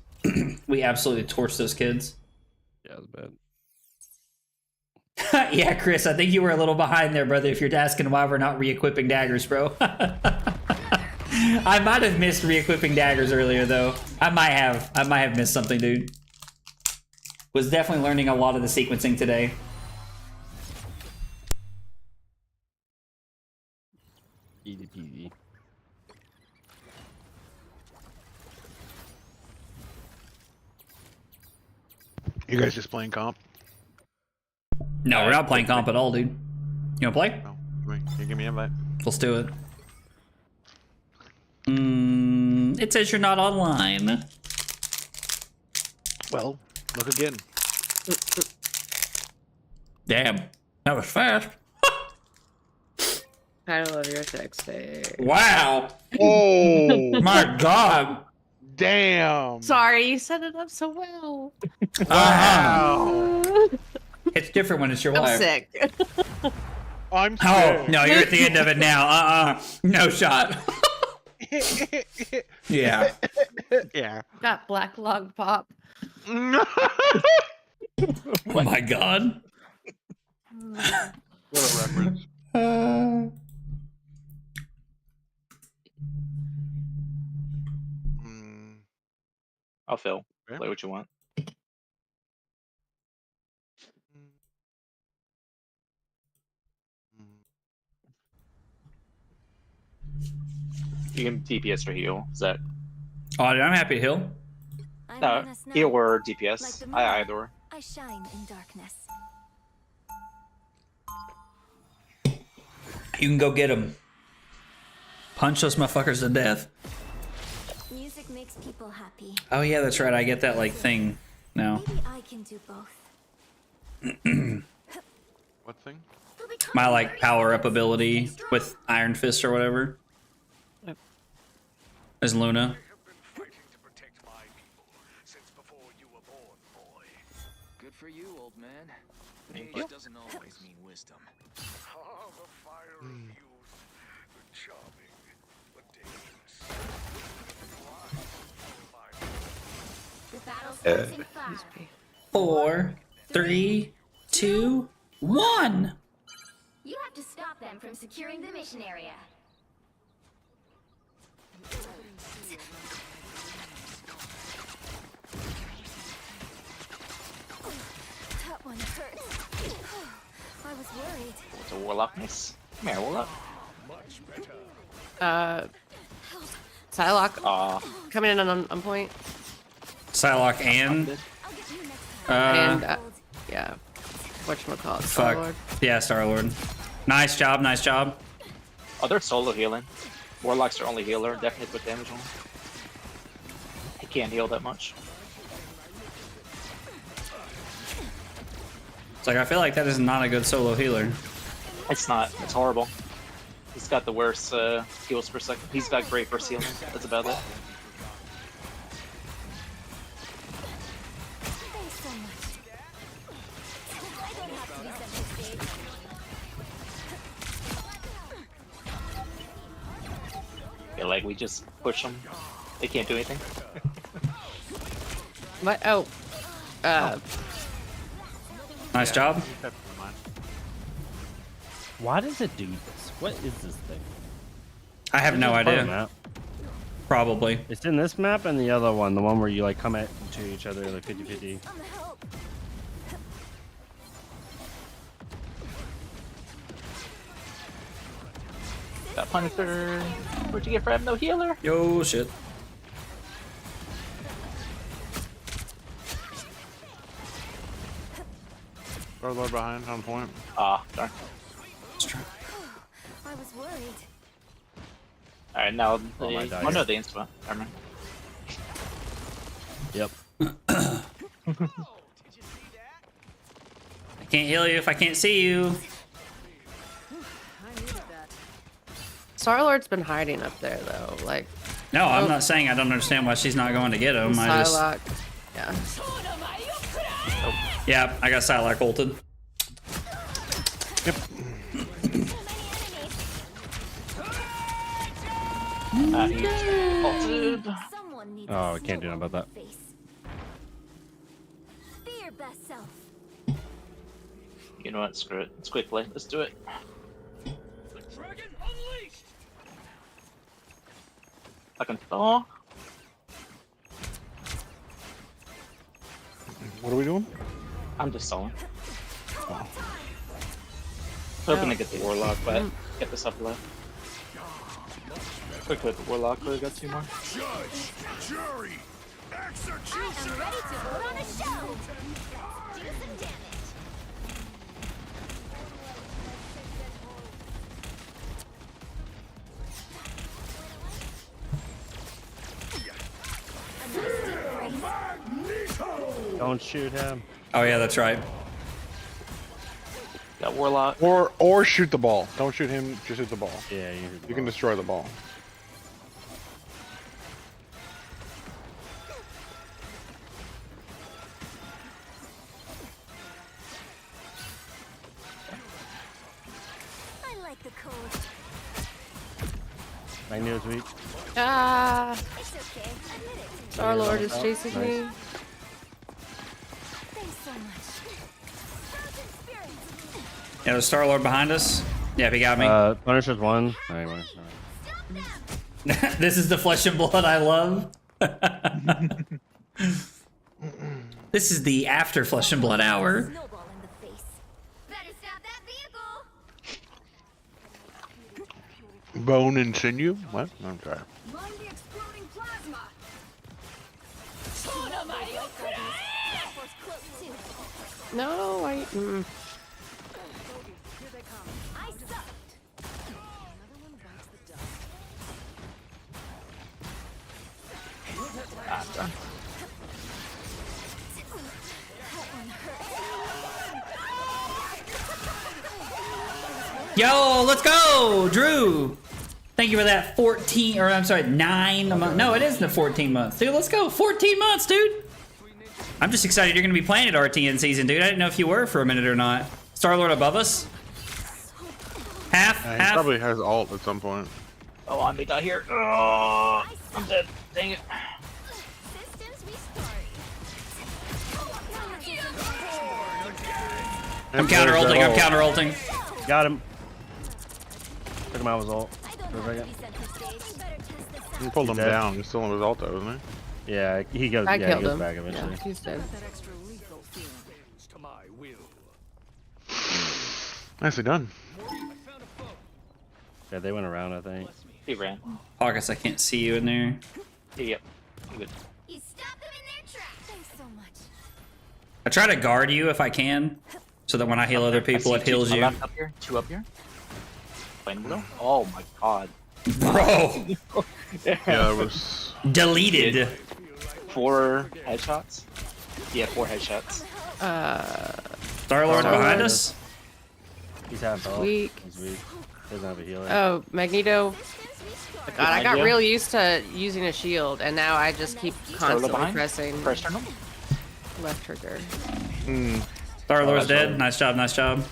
We absolutely torched those kids. Yeah, it was bad. Yeah, Chris, I think you were a little behind there, brother, if you're asking why we're not re-equipping daggers, bro. I might have missed re-equipping daggers earlier, though. I might have missed something, dude. Was definitely learning a lot of the sequencing today. Easy peasy. You guys just playing comp? No, we're not playing comp at all, dude. You wanna play? No. Can you give me an invite? Let's do it. It says you're not online. Well, look again. Damn, that was fast. I love your texting. Wow, Oh, my God. damn. Sorry, you set it up so well. Wow. It's different when it's your I'm wife. sick. I'm Oh, scared. no, you're at the end of it now. No shot. Yeah. Yeah. Got black log pop. Oh my God. What a reference. Mm, I'll fill. Yeah. Play what you want. You can DPS or heal. Is that Oh, dude, I'm happy to heal. I'm no in us now. heal or Like DPS? the moon. I either. I shine in darkness. You can go get him. Punch those motherfuckers to death. Music makes makes people happy. Oh yeah, that's right. I get that like thing now. Maybe I can do both. What thing? They'll be My like power up ability with Iron Fist or whatever. Yep. As Luna. Good for you, old man. Age doesn't always mean wisdom. The battle starts in 5. 4, 3, 2, 1. You have to stop them from securing the mission area. That one hurts. I was worried. It's a warlock miss. Come here, warlock. Psylocke Aw, coming in on point. Psylocke and I'll get you next time. And yeah. Whatchamacallit? fuck. Star-Lord. Yeah, Star-Lord. Nice job, nice job. oh, they're solo healing. Warlock's their only healer. Definitely put damage on him. He can't heal that much. It's like I feel like that is not a good solo healer. It's not. It's horrible. He's got the worst heals per second. He's got great burst healing. That's about it. Thanks so much. I don't have to be center stage. Yeah, like we just push them. They can't do anything. What? Oh. Nice job. Why does it do this? What is this thing? I have no It's part of the idea. map. Probably. It's in this map and the other one, the one where you like come at to each other like 50-50. On the help. Got Punisher. What'd you get for having no healer? Yo, shit. Star-Lord behind on point. Ah, darn. Let's try. I was worried. Alright, now Oh, my the. dagger. Oh no, the insta. Never mind. Yep. I can't heal you if I can't see you. Star-Lord's been hiding up there though. Like No, I'm Oh. not saying I don't understand why she's not going to get him. I just, Psylocke. Yeah. yeah, I got Psylocke ulted. He's ulted. Someone needs Oh, a I can't do snow nothing about on their face. Be your best self. You know what? Screw it. It's quick play. Let's do it. I can thaw. What are we doing? I'm just stalling. Hoping to get the warlock, but get this up left. Quick hit the warlock. We got 2 more. I am ready to put on a show. Do some damage. A nice deep breath. Don't shoot him. Oh yeah, that's right. Got warlock. Or shoot the ball. Don't shoot him. Just shoot the ball. Yeah, You can destroy the ball. I like the code. Magneto's weak. Ah. It's okay. Admit it. Star-Lord is Oh, chasing nice. me. Thanks so much. Frozen spirits. Yeah, there's Star-Lord behind us. Yeah, he got me. Punisher's one. Anyway. Stop them. This is the flesh and blood I love. This is the after flesh and blood hour. Snowball in the face. Better stop that vehicle. Bone and sinew? What? I'm sorry. Mind the exploding plasma. Force close too. No, I. I suck. Yo, let's go, Drew. Thank you for that 14, or I'm sorry, 9 a month. No, it isn't a 14 months, dude. Let's go, 14 months, dude. I'm just excited you're gonna be playing at RTN season, dude. I didn't know if you were for a minute or not. Star-Lord above us. Half, He half. probably has ult at some point. Oh, I'm out here. Oh, I'm dead. Dang it. Systems restart. I'm counter-ulting, I'm Ult. counter-ulting. Got him. Took him out with his ult. I don't For a know second. if center stage. Better test this He out. pulled him Dead. down. He's still in his ult though, isn't Yeah, he goes. I Yeah, he killed goes him. back eventually. Yeah, he's dead. he? Nicely done. Yeah, they went around. I think. He ran. August, I can't see you in there. Yep. Good. You stopped them in their tracks. Thanks so much. I try to guard you if I can, so that when I heal other people, I it see heals two you. left up here. 2 up here. Playing Widow. Oh my god. Bro, Yeah, it was. deleted. 4 headshots. Yeah, 4 headshots. Star-Lord behind us. He's half health. Weak. He's weak. Doesn't have a healer. Oh, Magneto. God, I got Behind you. real used to using a shield, and now I just keep constantly behind? pressing Pressure him. left trigger. Star-Lord's Oh, that's dead. right. Nice job, nice job.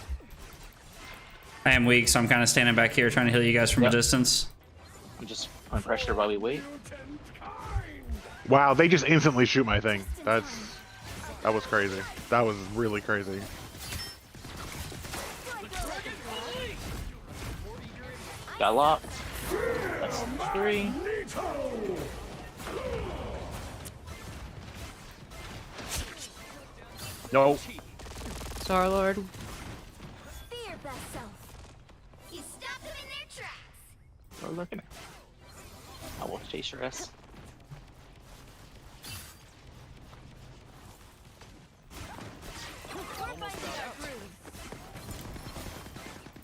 I am weak, so I'm kind of standing back here trying to heal you guys from Yep. a distance. I'm just on pressure while we wait. Wow, they just instantly shoot my thing. That was crazy. That was really crazy. Got locked. That's 3. No. Star Lord. Be your best self. You stopped them in their tracks. We're looking at. I will chase your ass.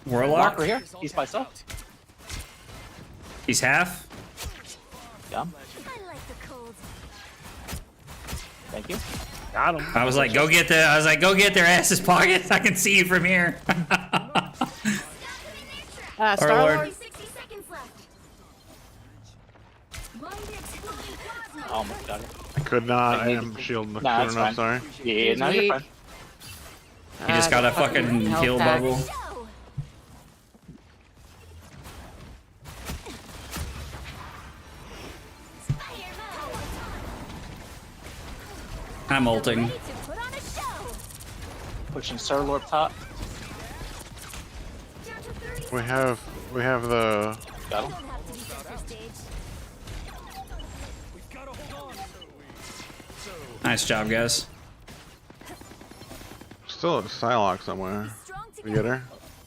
Warlock. Lock right here. He's by himself. He's half. Yeah. I like the cold. Thank you. Got him. I was like, go get their asses pockets. I can see you from here. Star Star-Lord. Lord. 60 seconds left. Almost got it. I could not. I need am to- shielding the Nah, shit it's enough, fine. sorry. Yeah, now you're weak. fine. He just got a fucking health heal pack. bubble. Show. Fire mode. I'm ulting. Ready to put on a show. Pushing Star-Lord top. Down to 30 We have the. Got him. don't have to be center stage. Nice job, guys. Still a Psylocke somewhere. Strong You get her?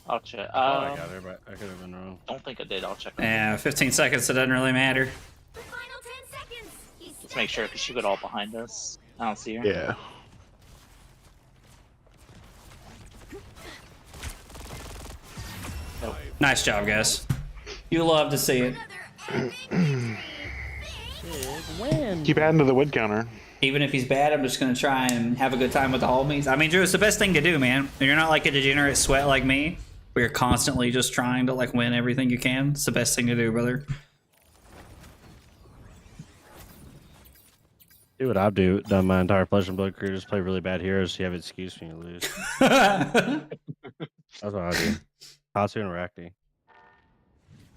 I'll check. I got her, but I could have been wrong. Don't think I did. I'll check. Yeah, 15 seconds. It doesn't really matter. The final 10 seconds. You Let's make sure because she got all behind us. I don't see her. Yeah. Nope. Nice job, guys. You love to see it. Keep adding to the wood counter. Even if he's bad, I'm just gonna try and have a good time with the homies. I mean, Drew, it's the best thing to do, man. You're not like a degenerate sweat like me, where you're constantly just trying to like win everything you can. It's the best thing to do, brother. Do what I've done my entire Flesh and Blood career. Just play really bad heroes. So you have an excuse when you lose. That's what I do. Katsu and Arachne.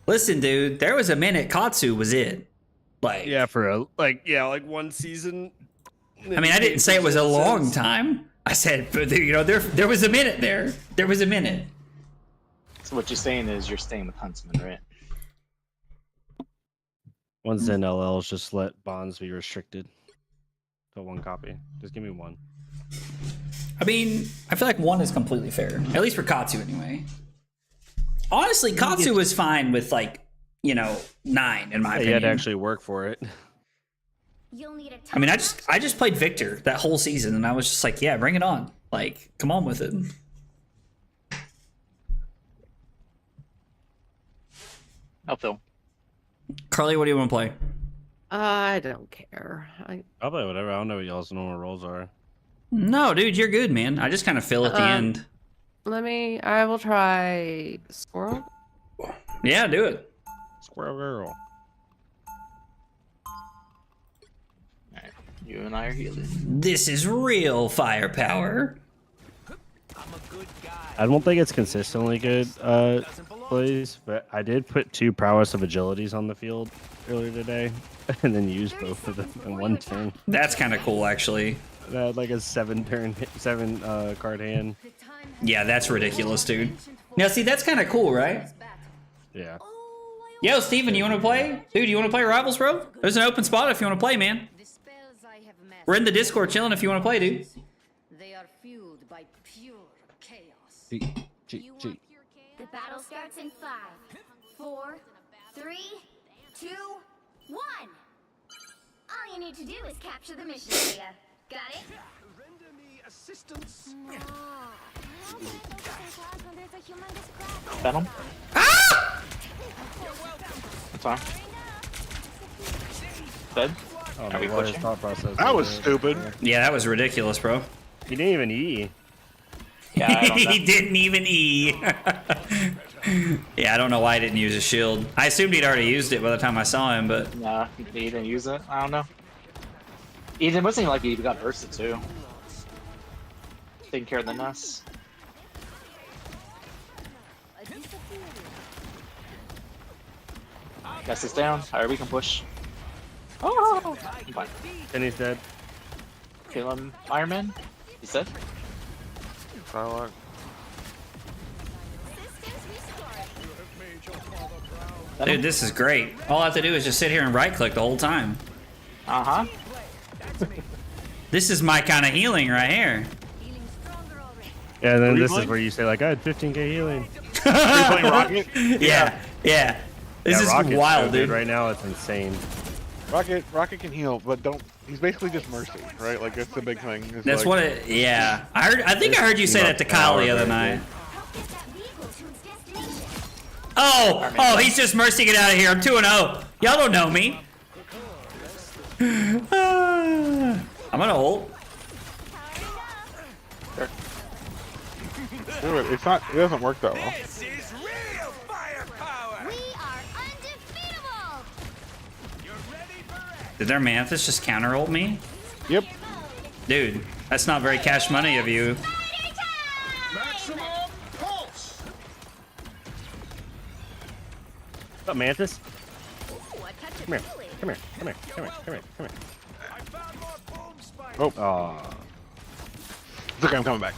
Listen, dude, there was a minute Katsu was it. Like, Yeah, for like one season. I mean, I didn't say it was a long time. I said, but there was a minute there. There was a minute. So what you're saying is you're staying with Huntsman, right? Once in LLs, just let bonds be restricted to one copy. Just give me one. I mean, I feel like one is completely fair, at least for Katsu anyway. Honestly, Katsu was fine with 9 in my You opinion. had to actually work for it. You'll need a I mean, I just played Victor that whole season, and I was just like, yeah, bring it on. Like, come on with it. I'll fill. Carly, what do you want to play? I don't care. I'll play whatever. I don't know what y'all's normal roles are. No, dude, you're good, man. I just kind of fill at the end. I will try squirrel. Yeah, do it. Squirrel girl. Alright, you and I are healing. This is real firepower. I don't think it's consistently good plays, but I did put 2 prowess of agilities on the field earlier today, and then used both of them in one turn. That's kind of cool, actually. And I had like a 7 card hand. Yeah, that's ridiculous, dude. Now, see, that's kind of cool, right? Yeah. Yo, Steven, you want to play? Dude, you want to play Rivals, bro? There's an open spot if you want to play, man. We're in the Discord chilling if you want to play, dude. They are fueled by pure chaos. G. The battle starts in 5, 4, 3, 2, 1. All you need to do is capture the mission area. Got it? Render me assistance. Venom? That's fine. Dead? Oh, Are we what his pushing? thought process That was there. stupid. Yeah, that was ridiculous, bro. He didn't even E. Yeah, I don't know. He didn't even E. Yeah, I don't know why I didn't use a shield. I assumed he'd already used it by the time I saw him, but Nah, he didn't use it. I don't know. It wasn't like he even got Ursa too. Taking care of the Ness. Ness is down. Alright, we can push. Oh! I'm fine. And he's dead. Kill him. Iron Man? He's dead? Psylocke. dude, this is great. All I have to do is just sit here and right click the whole time. Uh-huh. This is my kind of healing right here. Yeah, and then Were you this is playing? where you say like, I had 15k healing. Are you playing Rocket? Yeah, yeah. This Yeah, is Rocket's wild, so good dude. right now, it's insane. Rocket can heal, but don't. He's basically just mercy, right? Like that's the big thing. It's That's like, what it. Yeah, I think I heard you say that to Kyle the other night. Oh, he's just mercy. Get out of here. I'm 2-0. Y'all don't know me. I'm gonna ult. do it. It's not. It doesn't work that well. This is real firepower. We are undefeatable. You're ready for it. Did their Manthus just counter ult me? Yep. Dude, that's not very cash money of you. Maximum pulse. What's up, Mantis? Ooh, a touch of Come here. healing. Come here. Come here. Come here. Come here. Come here. I found more boom spikes. Oh, Aw. it's okay. I'm coming back.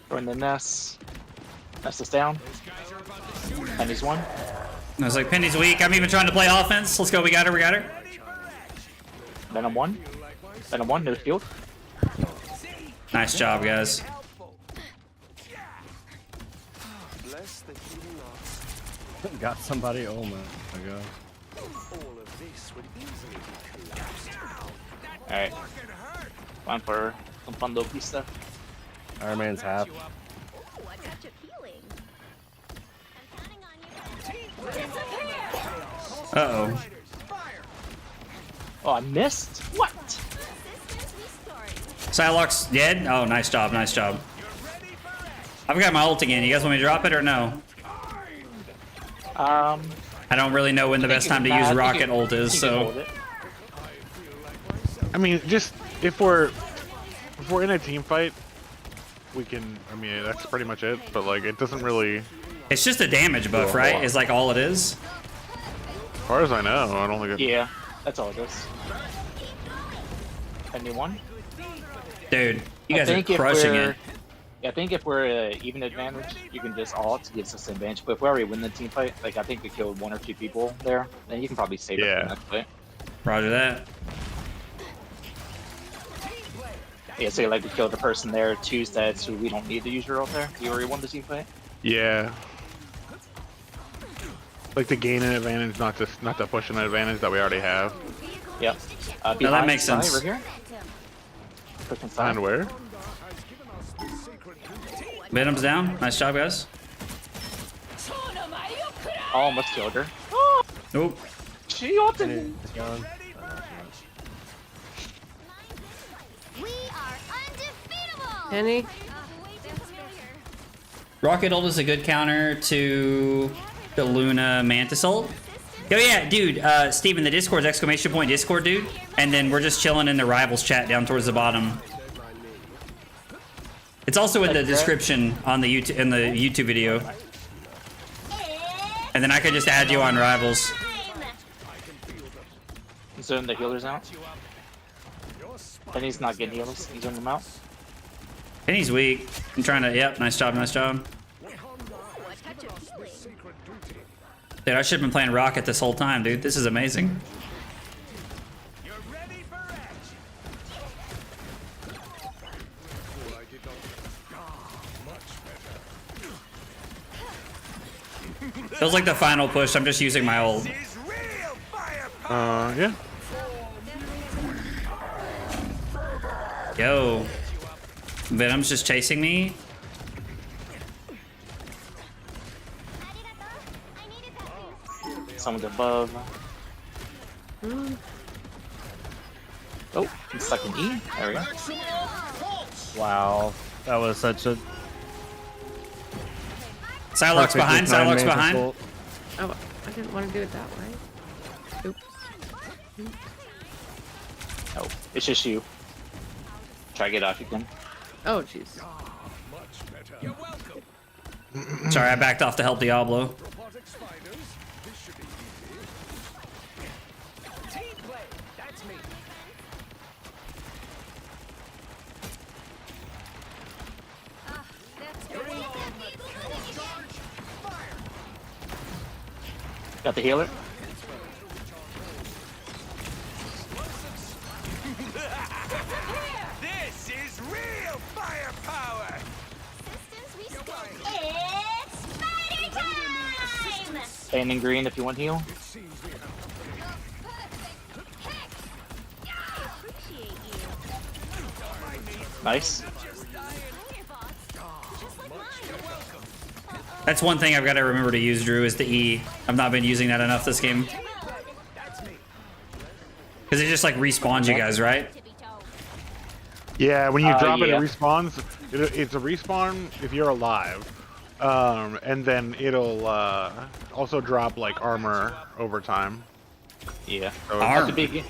Throwing the Ness. Ness is down. And he's one. I was like, Penny's weak. I'm even trying to play offense. Let's go. We got her. We got her. Venom one. Venom one, near the field. Nice job, guys. Bless the healing arts. Got somebody. Oh my god. All of this would easily be collapsed. Alright. Time for some fun little piece stuff. Iron Man's half. Ooh, a touch of healing. I'm counting on you. Uh-oh. Oh, I missed? What? Systems restoring. Psylocke's dead. Oh, nice job. Nice job. I've got my ult again. You guys want me to drop it or no? Um, I don't really know when the best time to use rocket ult is, so. I mean, just if we're in a team fight, we can. I mean, that's pretty much it. But like, it doesn't really. It's just a damage buff, right? Is like all it is. As far as I know, I don't think it. Yeah, that's all it is. Anyone? Dude, you I guys are think if crushing we're- it. Yeah, I think if we're even advantage, you can just ult, gives us advantage. But if we already win the team fight, like I think we killed 1 or 2 people there, then you can probably save it for Yeah. the next fight. Roger that. Yeah, say like we killed a person there, 2's dead, so we don't need to use your ult there. You already won the team fight. Yeah. Like to gain an advantage, not to push an advantage that we already have. Yep. that makes Sai, sense. Right here. Clicking Sai. And where? Venom's down. Nice job, guys. Almost killed her. Nope. She ulted me. It's gone. Penny? Rocket ult is a good counter to the Luna Mantis ult. Oh yeah, dude, Steven, the Discord's exclamation point Discord, dude. And then we're just chilling in the Rivals chat down towards the bottom. It's also in the description on the YouTube video. And then I could just add you on Rivals. Zone the healers out. Penny's not getting heals. He's on them out. Penny's weak. I'm trying to, yep, nice job, nice job. Dude, I should have been playing Rocket this whole time, dude. This is amazing. Feels like the final push. I'm just using my ult. Yeah. Yo. Venom's just chasing me. Someone's above. Oh, I'm stuck in E. There we go. Wow, that was such a. Psylocke's behind. Psylocke's behind. Oh, I didn't want to do it that way. Oops. Oh, it's just you. Try to get off again. Oh, jeez. Sorry, I backed off to help Diablo. Got the healer. This is real firepower. It's spider time! Standing green if you want heal. Nice. That's one thing I've got to remember to use, Drew, is the E. I've not been using that enough this game. Because it just like respawns you guys, right? Yeah, when you drop it, yeah. it respawns. It's a respawn if you're alive. And then it'll also drop like armor over time. Yeah. So Armor. That's a big.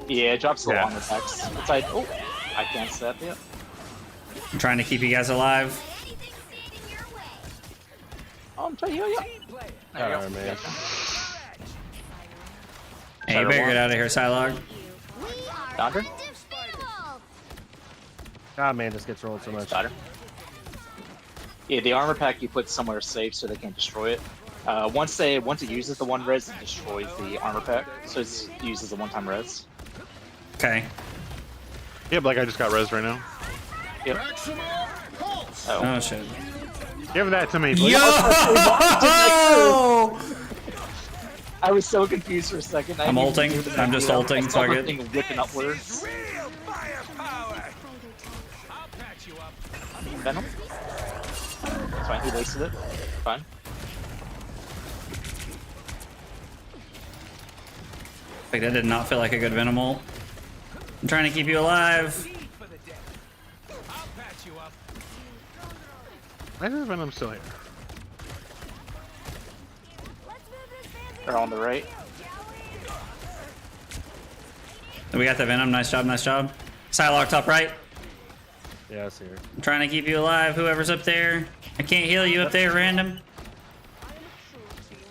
Yeah, it drops the Yeah. long attacks. It's like, oh, I can't step yet. I'm trying to keep you guys alive. Oh, I'm trying to heal you. There we Oh, go. man. Hey, you better get out of here, Psylocke. Dagger? Ah, man, this gets rolled so much. Dagger. Yeah, the armor pack you put somewhere safe so they can't destroy it. Once it uses the one res, it destroys the armor pack, so it uses the one-time res. Okay. Yep, like I just got res right now. Yep. Oh. Oh, shit. Give that to me, please. Yo! I was so confused for a second. I'm ulting. I'm just ulting, fuck it. Thing whipping upwards. Real firepower. I'll patch you up. Venom. It's fine. He wasted it. Fine. Like, that did not feel like a good Venom ult. I'm trying to keep you alive. I'll patch you up. Why is Venom still here? They're on the right. We got the Venom. Nice job, nice job. Psylocke top right. Yeah, it's here. I'm trying to keep you alive, whoever's up there. I can't heal you up there, random.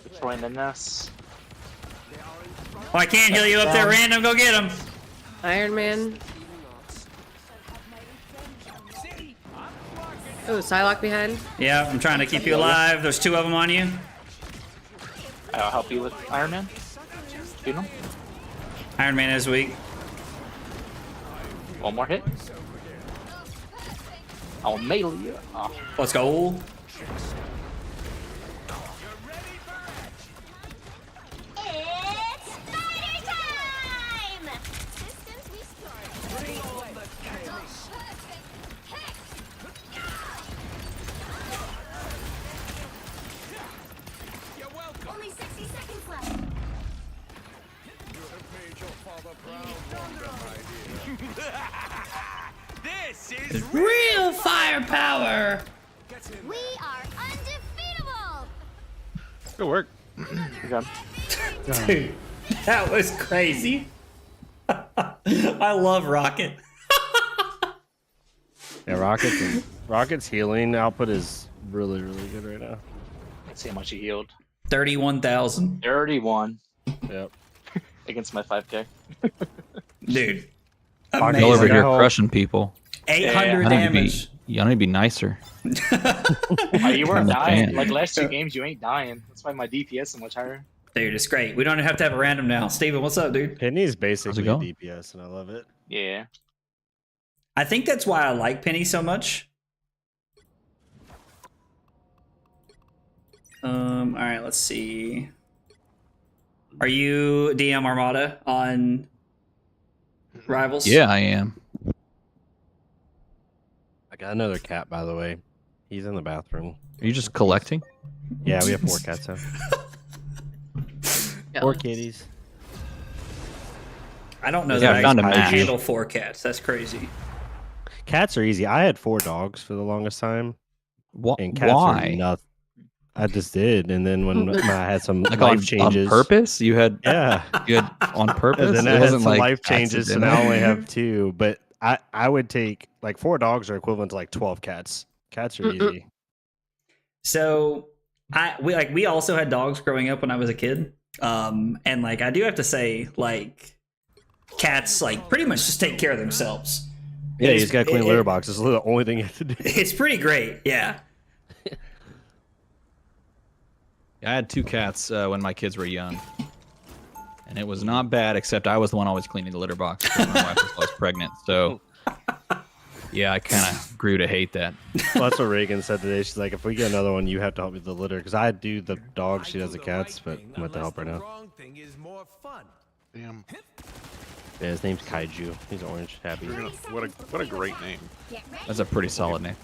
Destroying the nest. Oh, I can't heal you up there, random. Go get him. Iron Man. Oh, Psylocke behind. Yeah, I'm trying to keep you alive. There's two of them on you. I'll help you with Iron Man. Shoot him. Iron Man is weak. One more hit. I'll melee you. Oh, Let's go. It's spider time! Systems restored. Only 60 seconds left. Real firepower. We are undefeatable. Good work. Okay. Dude, that was crazy. I love Rocket. Yeah, Rocket's healing output is really good right now. Let's see how much he healed. 31,000. 31 Yep. against my 5k. Dude. Pocket Amazing. over here Help. crushing people. 800 Y'all need to be- damage. Y'all need to be nicer. Oh, you weren't I'm a dying. fan. Like last 2 games, you ain't dying. That's why my DPS is so much higher. Dude, it's great. We don't have to have a random now. Steven, what's up, dude? Penny's basically going? DPS, and I love it. Yeah. I think that's why I like Penny so much. All right, let's see. Are you DM Armada on Rivals? Yeah, I am. I got another cat, by the way. He's in the bathroom. Are you just collecting? Yeah, we have 4 cats now. 4 kitties. I don't know Yeah, that I found a can match. handle 4 cats. That's crazy. Cats are easy. I had 4 dogs for the longest time, and cats Why? are nothing. I just did, and then when I had some Like life changes, on purpose? You had yeah, on purpose? and then It I had wasn't some like life cats changes, at and I dinner? only have 2. But I would take like 4 dogs are equivalent to like 12 cats. Cats are easy. So we also had dogs growing up when I was a kid. And like I do have to say, like cats like pretty much just take care of themselves. Yeah, It's- he's got to clean litter boxes. It's the only thing you have to do. It's pretty great, yeah. I had 2 cats when my kids were young. And it was not bad, except I was the one always cleaning the litter box because my wife was always pregnant. So, yeah, I kind of grew to hate that. Well, that's what Reagan said today. She's like, if we get another one, you have to help me with the litter. Because I do the dogs, she does the cats, but I'm with the help right now. Damn. Yeah, his name's Kaiju. He's orange, happy. What a great name. That's a pretty solid name.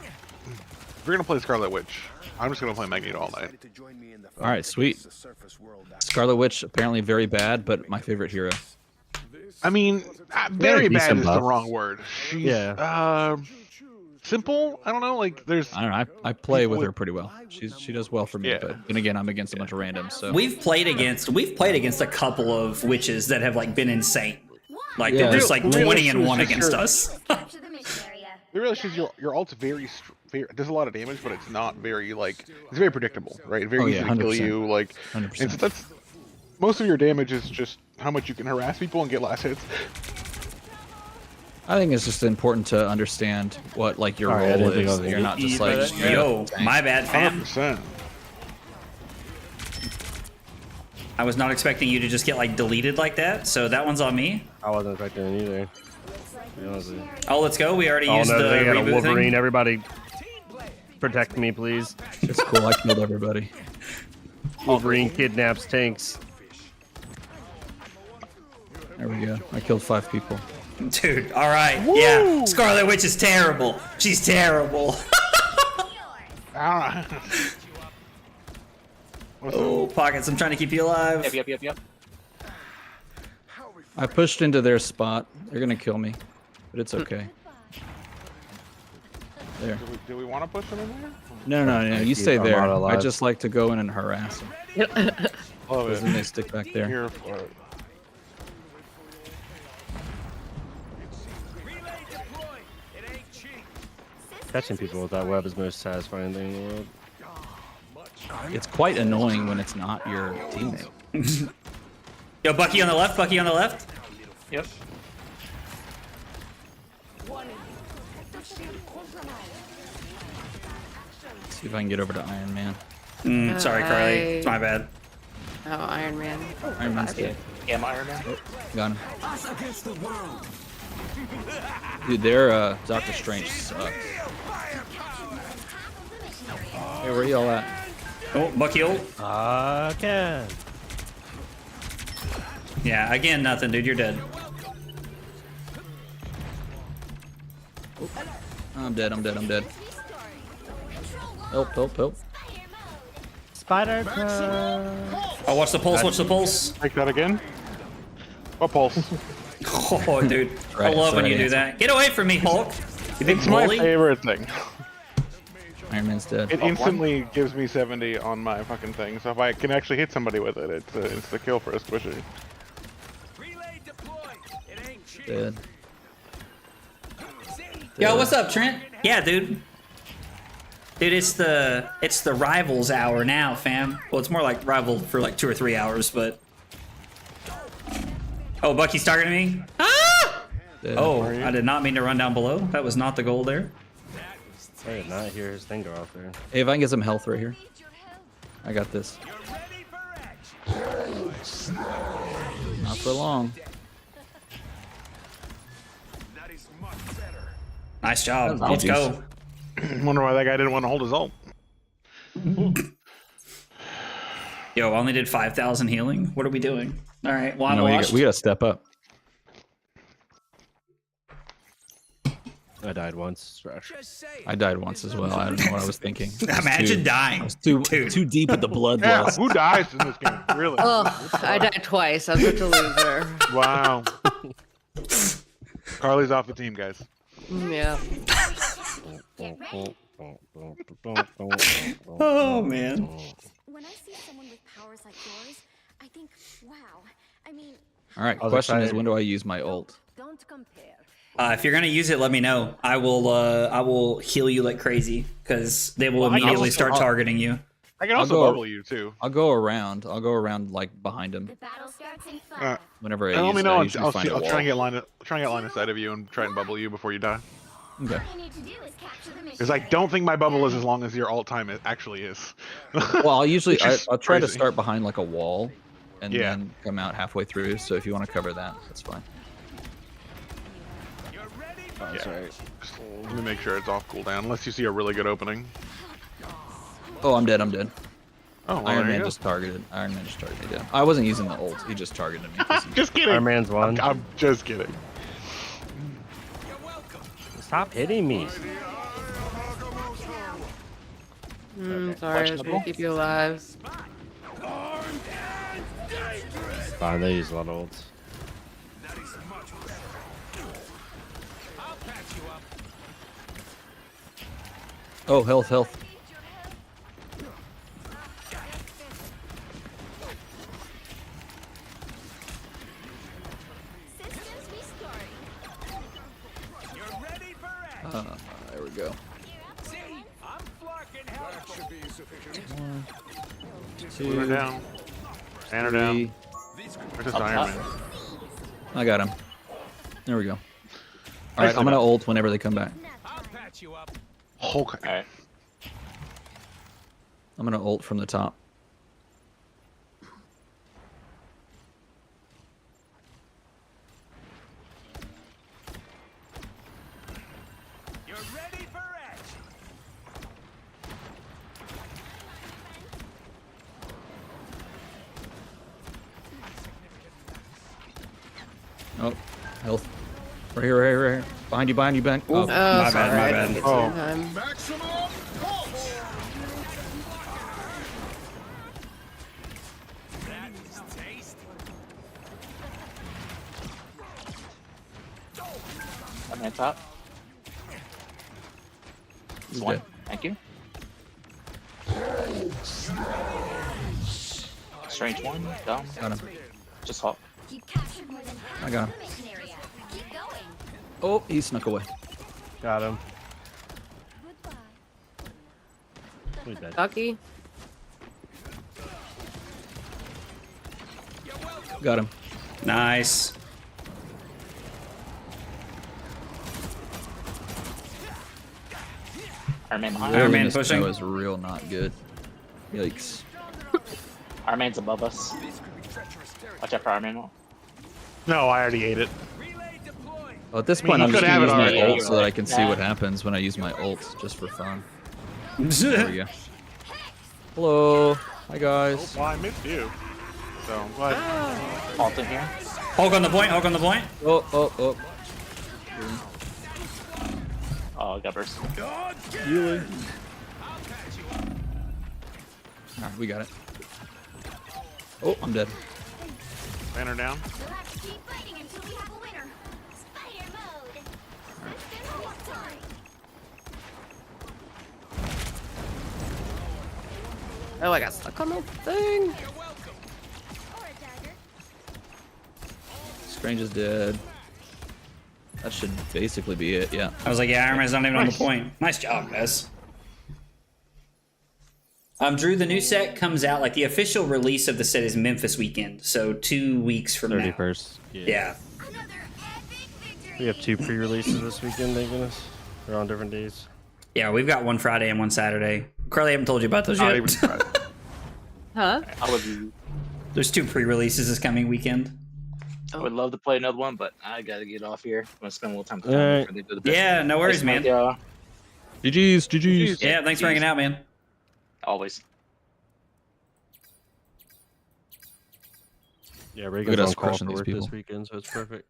If you're gonna play Scarlet Witch, I'm just gonna play Magneto all night. All right, sweet. Scarlet Witch, apparently very bad, but my favorite hero. I mean, very bad decent is the buff. wrong word. She's, Yeah. simple. I don't know. Like, there's. I don't know. I play with her pretty well. She does well for me, Yeah. but then again, I'm against a bunch of randoms. So We've played against a couple of witches that have like been insane. Like Yeah. they're just like Really, 20 and she was 1 just against your- us. Capture the mission area. You realize your ult's very does a lot of damage, but it's not very like it's very predictable, right? Very Oh, easy yeah, to kill 100%. you. Like, 100%. and so that's most of your damage is just how much you can harass people and get last hits. I think it's just important to understand what like your All right, I role didn't think I is. was You're gonna not get just eat like by that. straight Yo, up tank. my bad, fam. 100%. I was not expecting you to just get like deleted like that, so that one's on me. I wasn't expecting it either. To be honest with you. Oh, let's go. We already Oh used no, the they got a reboot Wolverine. thing. Everybody, protect me, please. It's cool. I killed everybody. Wolverine kidnaps tanks. There we go. I killed 5 people. Dude, all right. Yeah, Scarlet Witch is terrible. She's terrible. Ah. What's Oh, Pockets, I'm trying to keep you alive. Yep. I pushed into their spot. They're gonna kill me, but it's okay. There. do we want to push them in there? No. You Keep stay there. Armada I alive. just like to go in and harass them. Love Because then they stick back there. Here for it. Catching people with that web is the most satisfying thing in the world. It's quite annoying when it's not your teammate. Yo, Bucky on the left. Bucky on the left. Yep. See if I can get over to Iron Man. Sorry, Carly. It's my bad. Oh, Iron Man. Iron Man's dead. Yeah, I'm Iron Man. Got him. Dude, their Doctor Strange sucks. Hey, where y'all at? Oh, Bucky ult. Okay. Yeah, again, nothing, dude. You're dead. I'm dead. Help. Spider. Oh, watch the pulse. Watch the pulse. Take that again. What pulse? Oh, dude. I Right, love so when you it do is. that. Get away from me, Hulk. You big It's my bully. favorite thing. Iron Man's dead. It instantly gives me 70 on my fucking thing, so if I can actually hit somebody with it, it's the kill for a squishy. Dead. Yo, what's up, Trent? Yeah, dude. Dude, it's the rivals hour now, fam. Well, it's more like rival for like 2 or 3 hours, but. Oh, Bucky's targeting me. Ah! Dead. Oh, I did not mean to run down below. That was not the goal there. I did not hear his thing go off there. Hey, if I can get some health right here. I got this. Not for long. Nice job. That was Let's go. Wonder why that guy didn't want to hold his ult. Yo, I only did 5,000 healing. What are we doing? All right, well, I'm No, washed. we gotta step up. I died once. Trash. I died once as well. I don't know what I was thinking. I was Imagine too- dying. I was too Dude. deep at the blood Yeah, loss. who dies in this game? Really? Oh, I died twice. I'm such a loser. Wow. Carly's off the team, guys. Yeah. Oh, man. When I see someone with powers like yours, I think, wow. I mean, All right. I was Question is, excited. when do I use my ult? don't compare. If you're gonna use it, let me know. I will heal you like crazy because they will Well, I can immediately also- start targeting you. I can I'll also go- bubble you too. I'll go around. I'll go around like behind him. The battle starts in Uh, 5. Whenever I Let use me it, know. I I'll, usually I'll, find a I'll wall. try and get line of sight of you and try and bubble you before you die. Okay. All you need to do is capture the mission. Because I don't think my bubble is as long as your ult time it actually is. Well, I'll usually Which is I'll try to crazy. start behind like a wall, and Yeah. then come out halfway through. So if you want to cover that, that's fine. Oh, that's right. Just let me make sure it's off cooldown, unless you see a really good opening. Oh, I'm dead. I'm dead. Oh, well, Iron there Man you go. just targeted. Iron Man just targeted me down. I wasn't using the ult. He just targeted me. 'cause he- Just kidding. Iron Man's one. I'm just kidding. Stop hitting me. Sorry, I was trying to keep you alive. Fine, they use a lot of ults. Oh, health, health. Systems restarting. There we go. Move her down. Stand her down. Three. Where's this Iron Man? I got him. There we go. All right, I'm gonna ult whenever they come back. Hulk. Alright. I'm gonna ult from the top. Oh, health. Right here, right here, right here. Behind you, behind you, behind. Oh, Oh, bad, sorry. my I bad. didn't get Oh. to time. I'm on top. he's One. dead. Thank you. Strange one. Down. Got him. Just hop. You've captured more than half I got of him. the mission area. Keep going. Oh, he snuck away. Got him. Goodbye. Who's dead? Bucky. Got him. Nice. Iron Man behind. Iron Man This pushing. was real not good. Yikes. Iron Man's above us. Watch out for Iron Man. No, I already ate it. Well, at this I mean, point, you I'm just could gonna have it use my already. ult so that I can see Nah. what happens when I use my ult, just for fun. There we go. Hello. Hi, guys. Well, I missed you. So, but Ult in here. Hulk on the point. Hulk on the point. Oh, oh, oh. Oh, got burst. Alright, we got it. Oh, I'm dead. ran her down. We'll have to keep fighting until we have a winner. Oh, I got stuck on the thing. Or a dagger. Strange is dead. That should basically be it. Yeah. I was like, yeah, Iron Man's not even on the point. Nice job, guys. Drew, the new set comes out, like the official release of the set is Memphis weekend, so 2 weeks from now. 31st. Yeah. Another epic victory. We have 2 pre-releases this weekend, thank goodness. They're on different days. Yeah, we've got one Friday and one Saturday. Carly, I haven't told you about those Not yet. even Friday. Huh? I would, There's 2 pre-releases this coming weekend. I would love to play another one, but I gotta get off here. I'm gonna spend a little time with All right. before they do the best. Yeah, no worries, man. Yeah, GG's. Yeah, thanks for hanging out, man. always. Yeah, Look at Reagan's us on call crushing for these work people. this weekend, so it's perfect.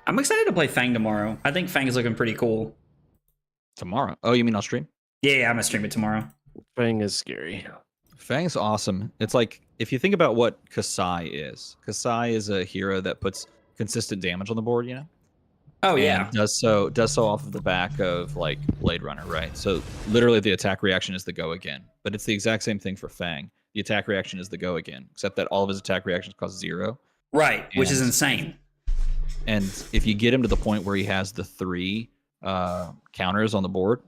I'm excited to play Fang tomorrow. I think Fang is looking pretty cool. Tomorrow. Oh, you mean I'll stream? Yeah, I'm gonna stream it tomorrow. Fang is scary. Fang's awesome. It's like, if you think about what Kasai is a hero that puts consistent damage on the board, you know? Oh And yeah. does so off of the back of like Blade Runner, right? So literally the attack reaction is the go again. But it's the exact same thing for Fang. The attack reaction is the go again, except that all of his attack reactions cost 0. Right, which is And- insane. And if you get him to the point where he has the 3 counters on the board,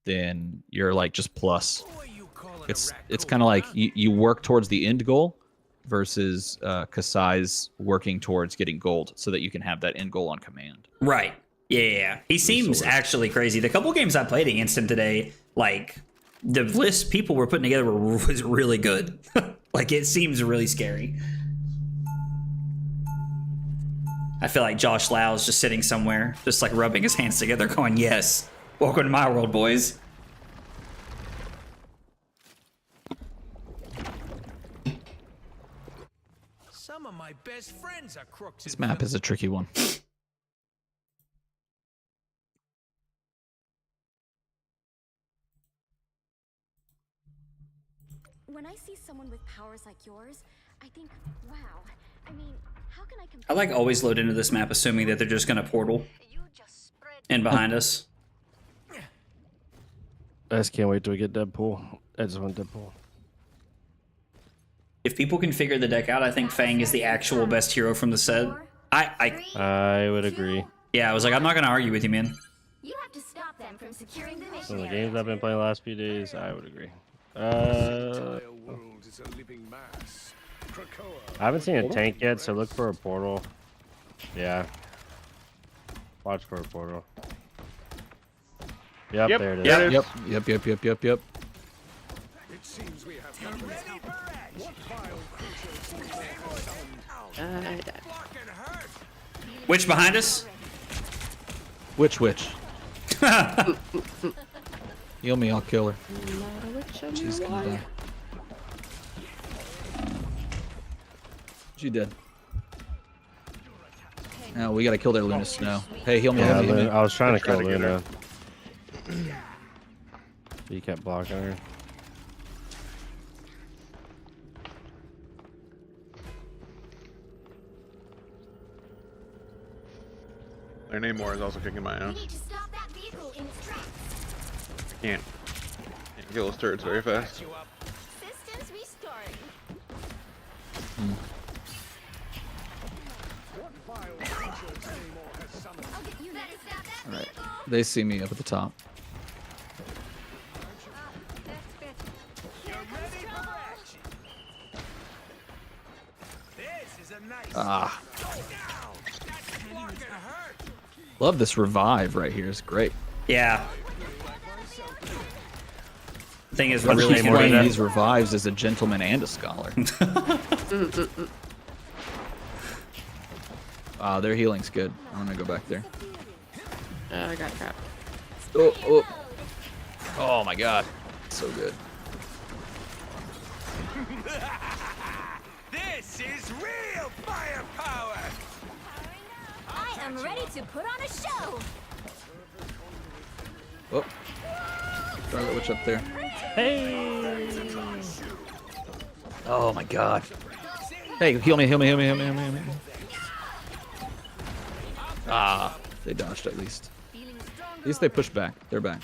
then you're like just plus. It's kind of like you work towards the end goal versus Kasai's working towards getting gold so that you can have that end goal on command. Right. Yeah. He seems sort of. actually crazy. The couple games I played against him today, like the list people were putting together was really good. Like it seems really scary. I feel like Josh Lau is just sitting somewhere, just like rubbing his hands together, going, "Yes, welcome to my world, boys." Some of my best friends are crooks. This map is a tricky one. When I see someone with powers like yours, I think, wow. I mean, how can I compare? I like always load into this map assuming that they're just gonna portal in behind us. I just can't wait till we get Deadpool. I just want Deadpool. If people can figure the deck out, I think Fang is the actual best hero from the set. I would agree. Yeah, I was like, I'm not gonna argue with you, man. You have to stop them from securing the mission. Some of the area. games I've been playing the last few days, I would agree. world is a living mass. I haven't seen a tank yet, so look for a portal. Yeah. Watch for a portal. Yep, Yep, there it is. there it is. Yep. It seems we have company. What vile creature I died. fucking hurt? Which behind us? Which? Heal me, I'll kill her. She's gonna die. She dead. Now we gotta kill their Luna Snow. Hey, heal me, Yeah, heal me. I was trying to Try kill to get her. Luna. He kept blocking her. Their Namor is also kicking my We ass. need to stop that vehicle in its tracks. Can't kill those turrets very fast. Systems restoring. I'll get you better stop that All right, vehicle. they see me up at the top. Here comes trouble. This is a nice. Ah, That's fucking hurt. love this revive right here. It's great. Yeah. Thing is, I really keep good. playing these revives as a gentleman and a scholar. Their healing's good. I'm gonna go back there. I got trapped. Oh my god, so good. This is real firepower. I am ready to put on a show. Oh, Scarlet Witch up there. Hey! Oh my god. Hey, heal me. Ah, they dodged at least. At least they pushed back. They're back.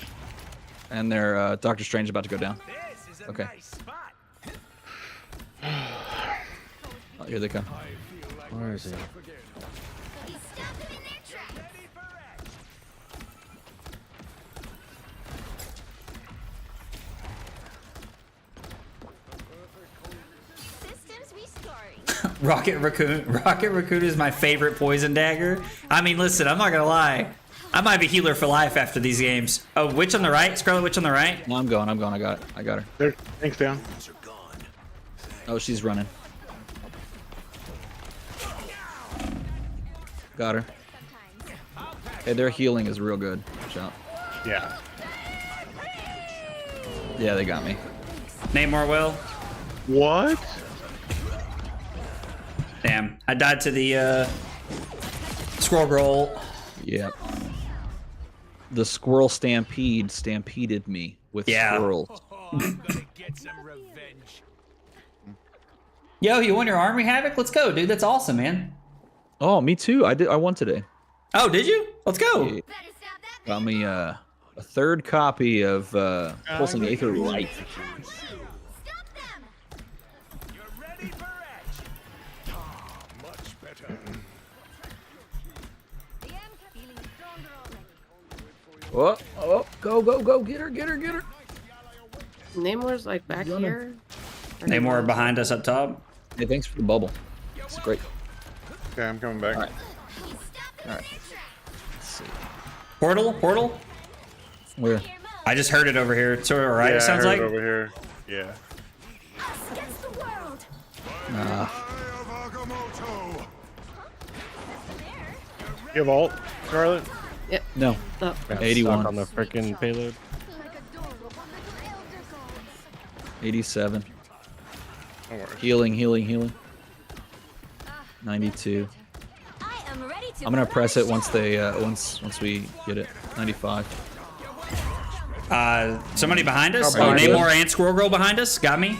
And their Doctor Strange is about to go down. This is a Okay. nice spot. Oh, here they come. Where is he? You stopped them in their tracks. Ready for action. Systems restoring. Rocket Raccoon is my favorite poison dagger. I mean, listen, I'm not gonna lie. I might be healer for life after these games. Oh, Witch on the right, Scarlet Witch on the right. No, I'm going. I got her. There, thanks, down. Oh, she's running. Got her. Hey, their healing is real good. Watch out. Yeah. Yeah, they got me. Namor will. What? Damn, I died to the Squirrel Girl. Yep. The squirrel stampeded me with squirrels. Oh, I'm gonna get some revenge. Yo, you won your army havoc? Let's go, dude. That's awesome, man. Oh, me too. I won today. Oh, did you? Let's go. Yeah. Better stop that. Got me a third copy of Pulsing Aether Light. Stop them. You're ready for action. Ah, much better. Feeling stronger already. Oh, go, get her. Namor's like back here. Or Namor behind us up top. Hey, thanks for the bubble. It's great. Okay, I'm coming back. All right. You stopped them All right. in their tracks. Let's see. Portal. Where? I just heard it over here. Sort of right. Yeah, It sounds I like. heard it over here. Yeah. Us against the world. Nah. You have ult, Scarlet? No. Oh, Got 81. stuck on the frickin' payload. Like adorable elder goals. 87. Don't worry. Healing. 92. I am ready to I'm gonna put press on it a once show. they once we get it. 95. Somebody behind us. Oh, Oh, behind Namor us. and Squirrel Girl behind us. Got me.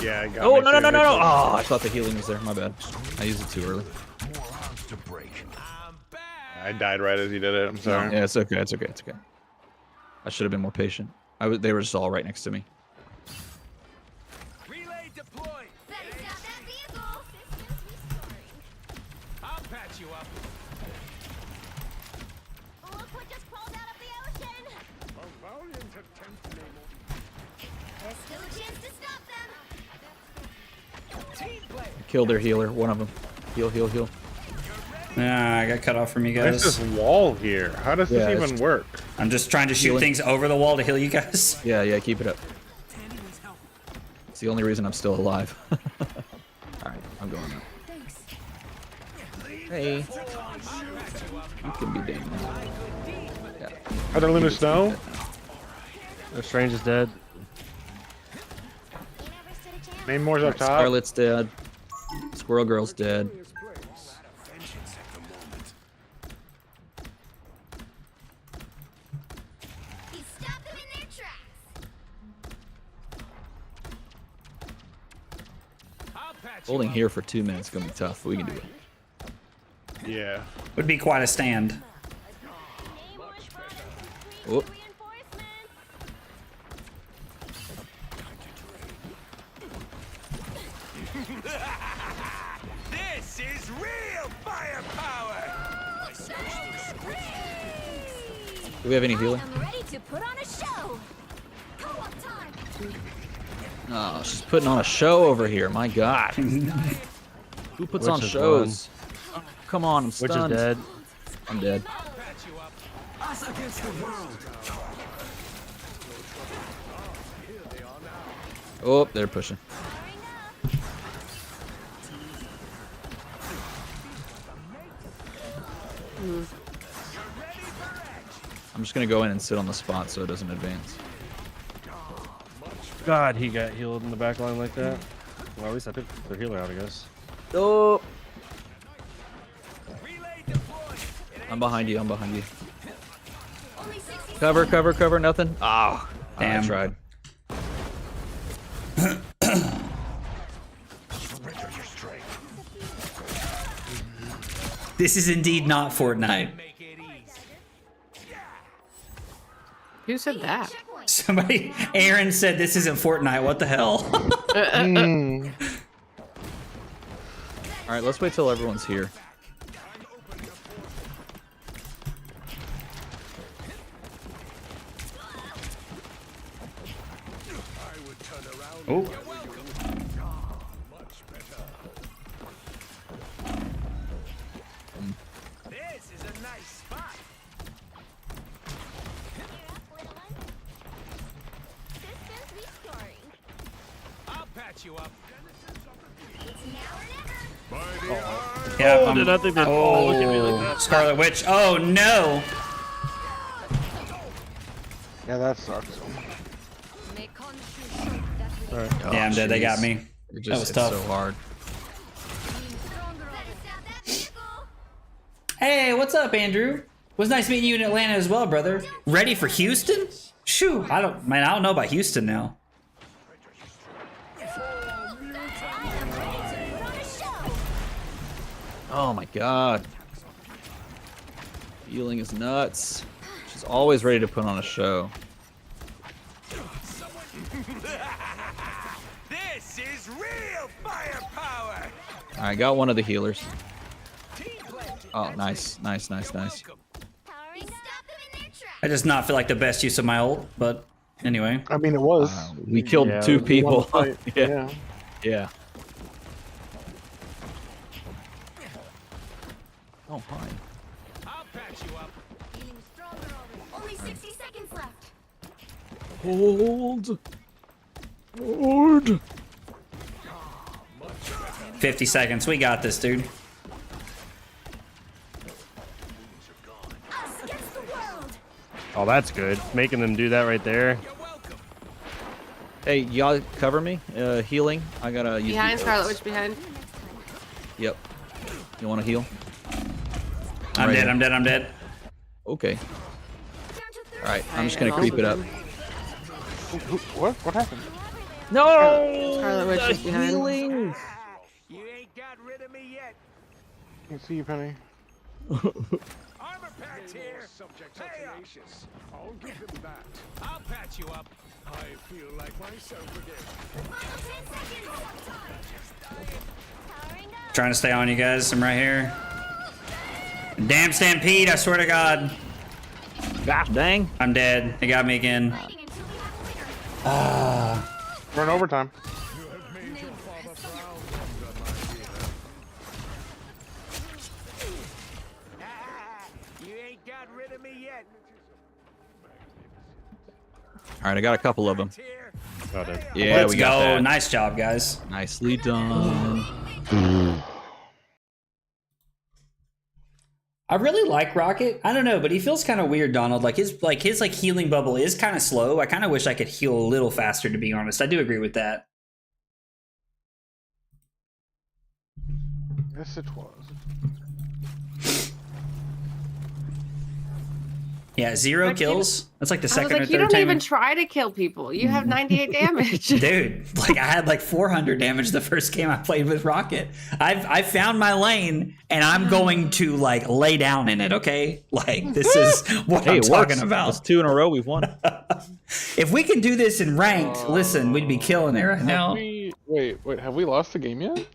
Yeah, I got Oh me no. too. Oh, I thought the healing was there. My bad. I used it too early. I'm back. I died right as you did it. I'm sorry. Yeah, it's okay. I should have been more patient. They were just all right next to me. Relay deployed. Better stop that vehicle. Systems restoring. I'll patch you up. Look what just crawled out of the ocean. A valiant attempt, There's still a chance to stop them. Team play. Killed their healer. One of them. Heal. Nah, I got cut off from you There's guys. this wall here. How does Yeah, this it's- even work? I'm just trying to shoot Healing. things over the wall to heal you guys. Yeah. Keep it up. It's the only reason I'm still alive. All right, I'm going up. Thanks. Hey. You can be damned. Yeah. Are there Luna Snow? The Strange is dead. You never stood a chance. Namor's up top. Scarlet's dead. Squirrel Girl's dead. You stopped them in their tracks. I'll patch Holding you here for 2 minutes is gonna be tough, but we can do it. Yeah. Would be quite a stand. Namor's brought in some Oh. sweet reinforcements. This is real firepower. Do we have any healing? I'm ready to put on a show. Co-op time. Oh, she's putting on a show over here. My God. Who puts Witch on is shows? Oh, come on, I'm Which stunned. is dead. I'm dead. Oh, they're pushing. I'm just gonna go in and sit on the spot so it doesn't advance. God, he got healed in the back line like that. Well, at least I took their healer out, I guess. Oh, Relay deployed. I'm behind you. Only 60 Cover, nothing. Ah, Damn. I tried. This is indeed not Fortnite. Make it easy. Who said that? checkpoint. Somebody, Aaron said this isn't Fortnite. What the hell? Mm. All right, let's wait till everyone's here. Oh. This is a nice spot. Systems restoring. I'll patch you up. It's now or never. By the eye. Yeah. Did not think that. Oh, Look at me like that. Scarlet Witch. Oh no. Yeah, that sucks. Yeah, I'm dead. They got me. It That was it's tough. so hard. Better stop that vehicle. Hey, what's up, Andrew? Was nice meeting you in Atlanta as well, brother. Ready for Houston? Shoo, I don't know about Houston now. Oh my god. Healing is nuts. She's always ready to put on a show. This is real firepower. I got one of the healers. Oh, nice, nice, nice, nice. Powering up. Stop them in their tracks. I just not feel like the best use of my ult, but anyway. I mean, it was. We killed Yeah, two we wanna people. fight. Yeah. Yeah. Oh, hi. I'll patch you up. Feeling stronger already. Only 60 seconds left. Hold. Hold. 50 seconds. We got this, dude. Us against the world. Oh, that's good. Making them do that right there. You're welcome. Hey, y'all cover me. Healing. I gotta use. Behind the- Scarlet Witch, behind. Yep. You want to heal? I'm Right dead. here. I'm dead. I'm dead. Okay. Down to 30 All right. I'm just gonna Alright, creep it up. What? What happened? No. Scarlet Witch is behind. Healing. You ain't got rid of me yet. Can't see you, Penny. Armor packs here. Subjects are tenacious. I'll give them that. I'll patch you up. I feel like myself again. Final 10 seconds. Powering up. Trying to stay on you guys. I'm right here. Damn Stampede, I swear to God. God dang. I'm dead. They got me again. Fighting until we have a winner. We're in overtime. You have made your father proud, my dear. You ain't got rid of me yet. All right. I got a couple of them. Here. Got it. Yeah, Let's we got go. that. Nice job, guys. Nicely done. I really like Rocket. I don't know, but he feels kind of weird, Donald. His healing bubble is kind of slow. I kind of wish I could heal a little faster, to be honest. I do agree with that. Yes, it was. Yeah, 0 Like, you- kills. That's like the I was second or like, you third don't time. even try to kill people. You have 98 damage. Dude, I had 400 damage the first game I played with Rocket. I found my lane, and I'm going to lay down in it. Okay, this is what Hey, I'm it talking works. about. That's 2 in a row. We've won. If we can do this in ranked, listen, we'd be killing it right now. Wait, have we lost the game yet?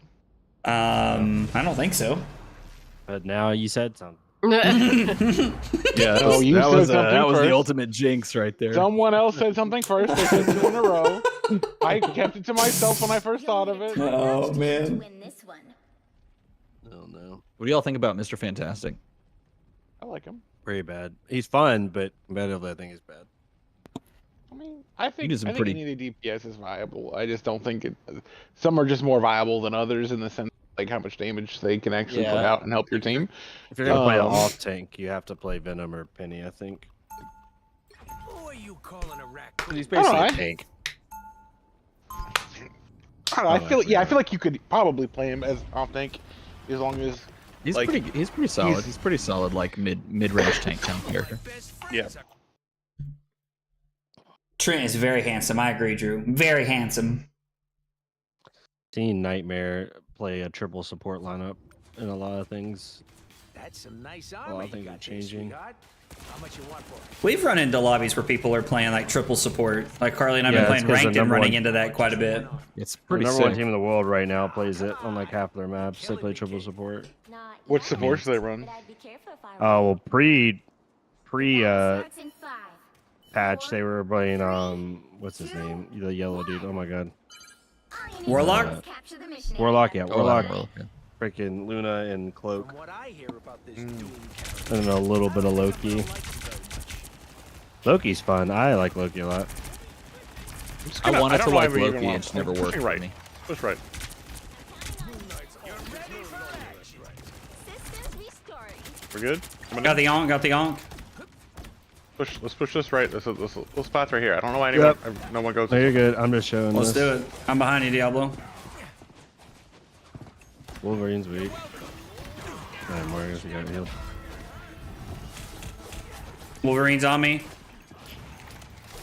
I don't think so. But now you said something. Yeah, Oh, you said something that was the first. ultimate jinx right there. Someone else said something first. They said 2 in a row. I kept it to myself when I first thought of it. Oh To man. win this one. Oh no. What do y'all think about Mr. Fantastic? I like him. Pretty bad. He's fun, but competitively, I think he's bad. I mean, I think, do some I think pretty- any of the DPS is viable. I just don't think it. Some are just more viable than others in the sense how much damage they can actually put Yeah. out and help your team. If you're gonna play the Um, off tank, you have to play Venom or Penny, I think. Who are you calling a raccoon? He's I don't basically a know. tank. I don't know. I feel like you could probably play him as off tank, as long as He's Like, pretty solid. he's- He's pretty solid, mid-range tank kind of character. Yeah. Trent is very handsome. I agree, Drew. Very handsome. Seen Nightmare play a triple support lineup in a lot of things. That's some nice Well, armor I think you they're got there, changing. sweetheart. How much you want for it? We've run into lobbies where people are playing like triple support. Like Carly and I've been Yeah, playing it's 'cause the ranked and number running one- into that quite a bit. It's The pretty number one sick. team in the world right now plays it on like half their maps. They play triple support. What supports do they run? Oh well, pre Starts in 5, patch they were playing what's his name? The yellow dude. Oh my god. all you need Warlock? to do is capture the mission Warlock, area. yeah, Warlock. Yeah. Freaking Luna and Cloak, From what I hear about this Mm. Doom and then a little bit of Loki. Loki's fun. I like Loki a lot. I wanted to don't know like why we even Loki, want- it just never pushing worked for right. me. Push right. Systems restarting. We're good. Coming Got in. the onk, got the onk. Push. Let's push this right. This little spot's right here. I don't know why anyone. No one goes. No, you're good. I'm just showing Let's this. do it. I'm behind you, Diablo. Wolverine's weak. Alright, Mario, you got healed. Wolverine's on me.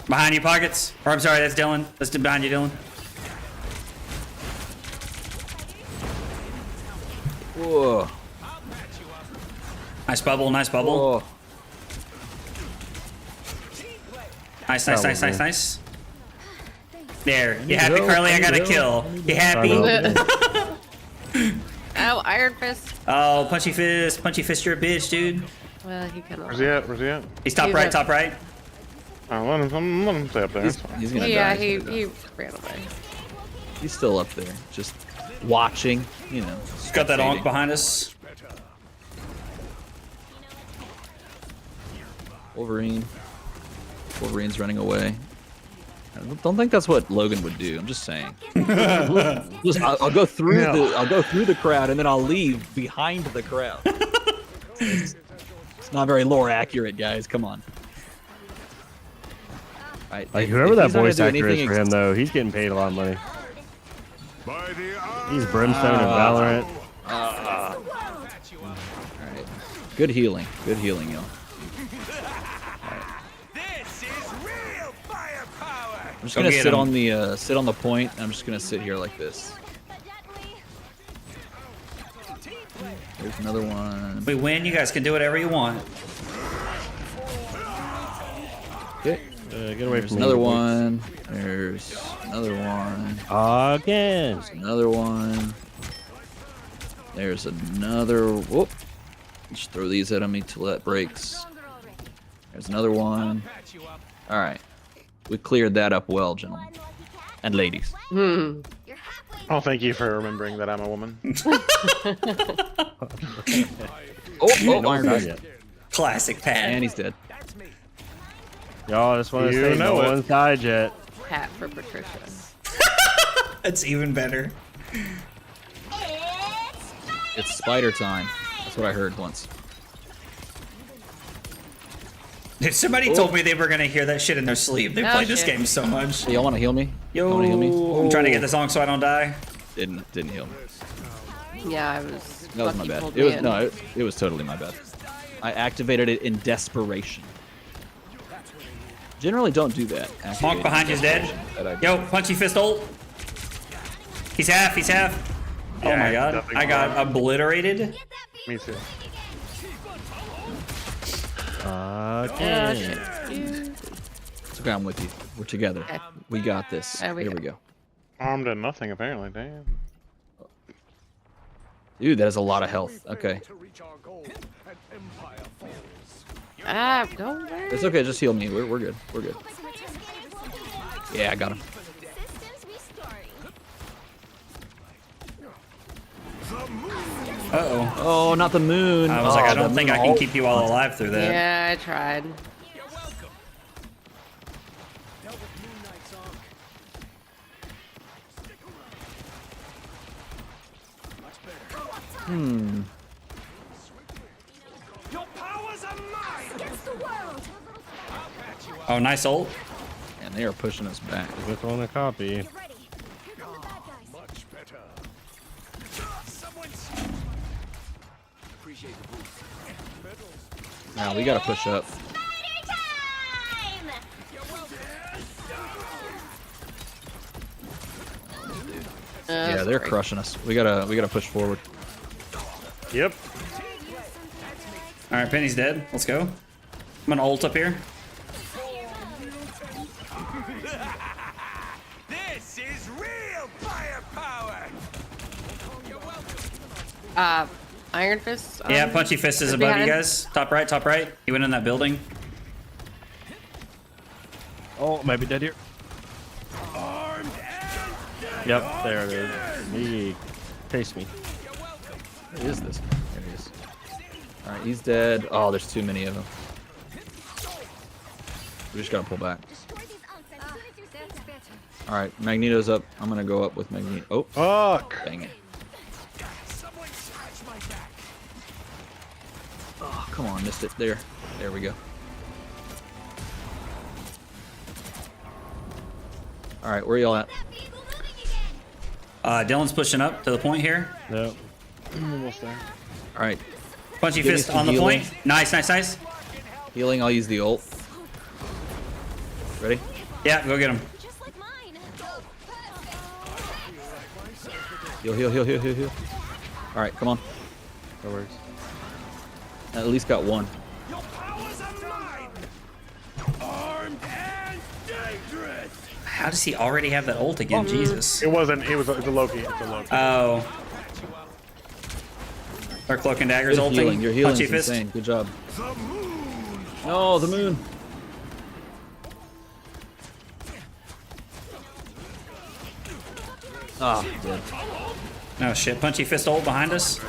Behind your pockets. Or I'm sorry, that's Dylan. That's behind you, Dylan. Whoa. Nice bubble, nice bubble. Whoa. Nice, nice, nice, nice, nice. There. You happy, help, Carly? I I got a need kill. You happy? Oh, Iron Fist. Oh, Punchy Fist, you're a bitch, dude. Well, he kind Where's of. he at? Where's he at? He's top He's right, up. top right. Let him stay up there. He's gonna Yeah, die. he ran away. He's still up there, just watching. You know. Got that onk spectating. behind us. Wolverine's running away. I don't think that's what Logan would do. I'm just saying. I'll go through the crowd and then I'll leave behind the crowd. It's not very lore accurate, guys. Come on. Right, Like if whoever that he's not gonna voice do actor is anything for him though, he's getting paid a lot of money. By the He's Brimstone and Valorant. Alright. Good healing, y'all. This is real firepower. I'm just Go gonna get sit him. on the sit on the point. And I'm just gonna sit here like this. There's another one. If we win, you guys can do whatever you want. Okay. Get away There's from me. another one. There's another one. Again. There's another one. There's another. Whoop. Just throw these at him until that breaks. There's another one. All right. We cleared that up well, gentlemen and ladies. Hmm. Oh, thank you for remembering that I'm a woman. Oh, Iron Not Fist. yet. Classic Pat. And he's dead. Y'all just want to You say know no it. one's died yet. Pat for Patricia. That's even better. It's spider time. That's what I heard once. If somebody told me they were gonna hear that shit in their sleep, they Oh, played this shit. game so much. Hey, y'all want to heal me? Yo, Y'all wanna heal me? I'm trying to get this on so I don't die. Didn't heal me. Yeah, I was. That was my lucky bad. pulled It was me in. no, it was totally my bad. I activated it in desperation. Generally, don't do that. Activate Honk behind it in you's dead. desperation. That I did. Yo, Punchy Fist ult. He's half, he's half. Oh Yeah, my god, nothing I got obliterated. Me too. Oh, Again. shit. Dude. It's okay, I'm with you. We're together. Okay. We got this. There we Here go. we go. Armed and nothing apparently. Damn. Dude, that is a lot of health. Okay. To reach our goal, and Empire falls. Ah, go away. It's okay, just heal me. We're good. We're good. Yeah, I got him. Systems restarting. Uh-oh. Oh, not the moon. I was like, I Oh, don't the think I moon. can keep you all alive through that. Yeah, I tried. Hmm. Your powers are mine. Against the world. Oh, nice ult. And they are pushing us back. Just on the copy. Get ready. Here come the bad guys. Much better. Someone's Appreciate the boost. Now we gotta push up. Spider time! Yeah, they're sorry. crushing us. We gotta push forward. Yep. All right, Penny's dead. Let's go. I'm gonna ult up here. This is real firepower. Iron Fist. Yeah, Punchy Fist is above you behind. guys. Top right, top right. He went in that building. Oh, might be dead here. Yep, there it is. He taste me. Where is this? There he is. All right, he's dead. Oh, there's too many of them. We just gotta pull back. All right, Magneto's up. I'm gonna go up with Magneto. Oh, Fuck. dang it. Oh, come on, missed it. There we go. All right, where y'all at? Dylan's pushing up to the point here. Nope. I'm almost there. All right, Punchy Give me Fist some on the healing. point. Nice, nice, nice. healing. I'll use the ult. Ready? Yeah, go get him. Just like mine. Heal. All right, come on. That works. At least got one. Your powers are mine. Armed and dangerous. How does he already have that ult again? Jesus. It wasn't. It was. It's a Loki. It's a Loki. Oh. Our Cloak and Daggers Good ulting. healing. Your healing's Punchy Fist. insane. Good job. No, the moon. Ah, dead. Oh shit, Punchy Fist ult behind us.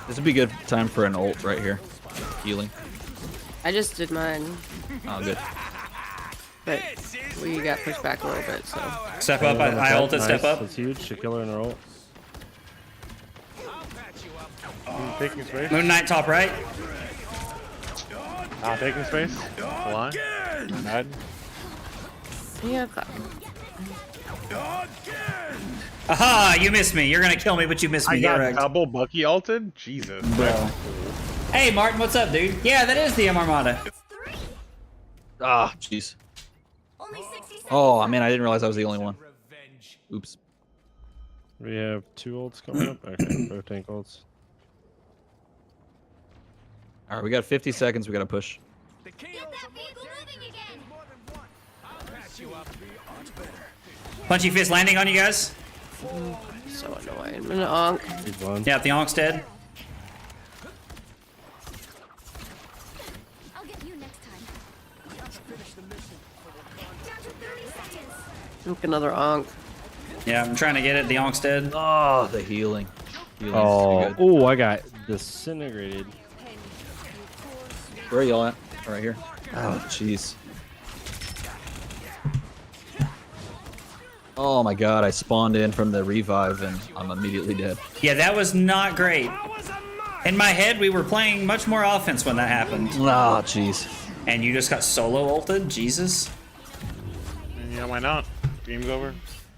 This would be a good time for an ult right here. Healing. I just did mine, Oh, good. but we got pushed back a little bit, so. Step up, I ulted, nice. step up. That's huge. Should kill her in her ult. Taking space. Moon Knight top right. Taking space. Line. Died. Yeah, Aha, you missed me. You're gonna kill me, but you missed me. I Get got wrecked. double Bucky ulted. Jesus. Bro. Hey, Martin, what's up, dude? Yeah, that is the M Armada. Ah, jeez. Only 60 seconds. Oh, man, I didn't realize I was the only one. Oops. We have 2 ults coming up. Okay, both tank ults. All right, we got 50 seconds. We got to push. The key Get that vehicle moving again. more than one. I'll patch you up. Punchy Fist landing on you guys. so annoying. I'm gonna onk. He's one. Yeah, the Onk's dead. I'll get you next time. Down to 30 seconds. Onk another onk. Yeah, I'm trying to get it. The Onk's dead. Oh, the healing. Healing's Oh, too good. oh, I got disintegrated. Where are y'all at? Right here. Oh, jeez. Oh my god, I spawned in from the revive and I'm immediately dead. Yeah, that was not great. In my head, we were playing much more offense when that happened. Oh, jeez. And you just got solo ulted? Jesus. Yeah, why not? Game's over.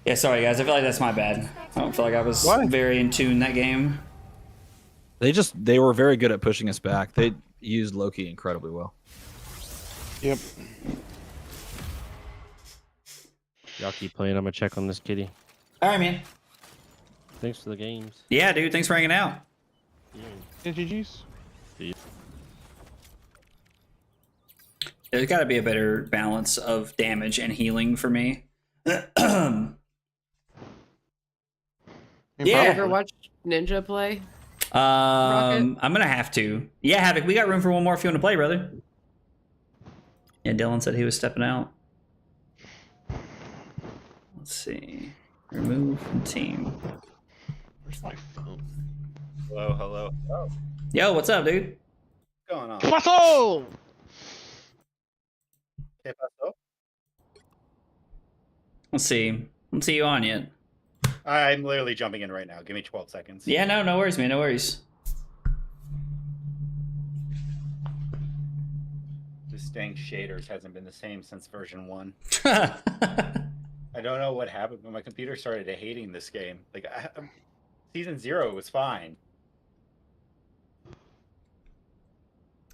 Yeah, sorry guys. I feel like that's my bad. I don't feel like I was very in tune that game. They were very good at pushing us back. They used Loki incredibly well. Yep. Y'all keep playing. I'm gonna check on this kitty. All right, man. Thanks for the games. Yeah, dude. Thanks for hanging out. GG's. There's got to be a better balance of damage and healing for me. You Yeah. ever watch Ninja play? I'm gonna have to. Yeah, Havoc, we got room for one more if you want to play, brother. Yeah, Dylan said he was stepping out. Let's see. Remove from team. Where's my phone? Hello. Yo, what's up, dude? What's going on? Paso! ¿Qué pasó? Let's see. Let's see you on yet. I'm literally jumping in right now. Give me 12 seconds. Yeah, no worries, man. No worries. This dang shaders hasn't been the same since version 1. Yeah, I don't know what happened, but my computer started hating this game. Like, season 0 was fine.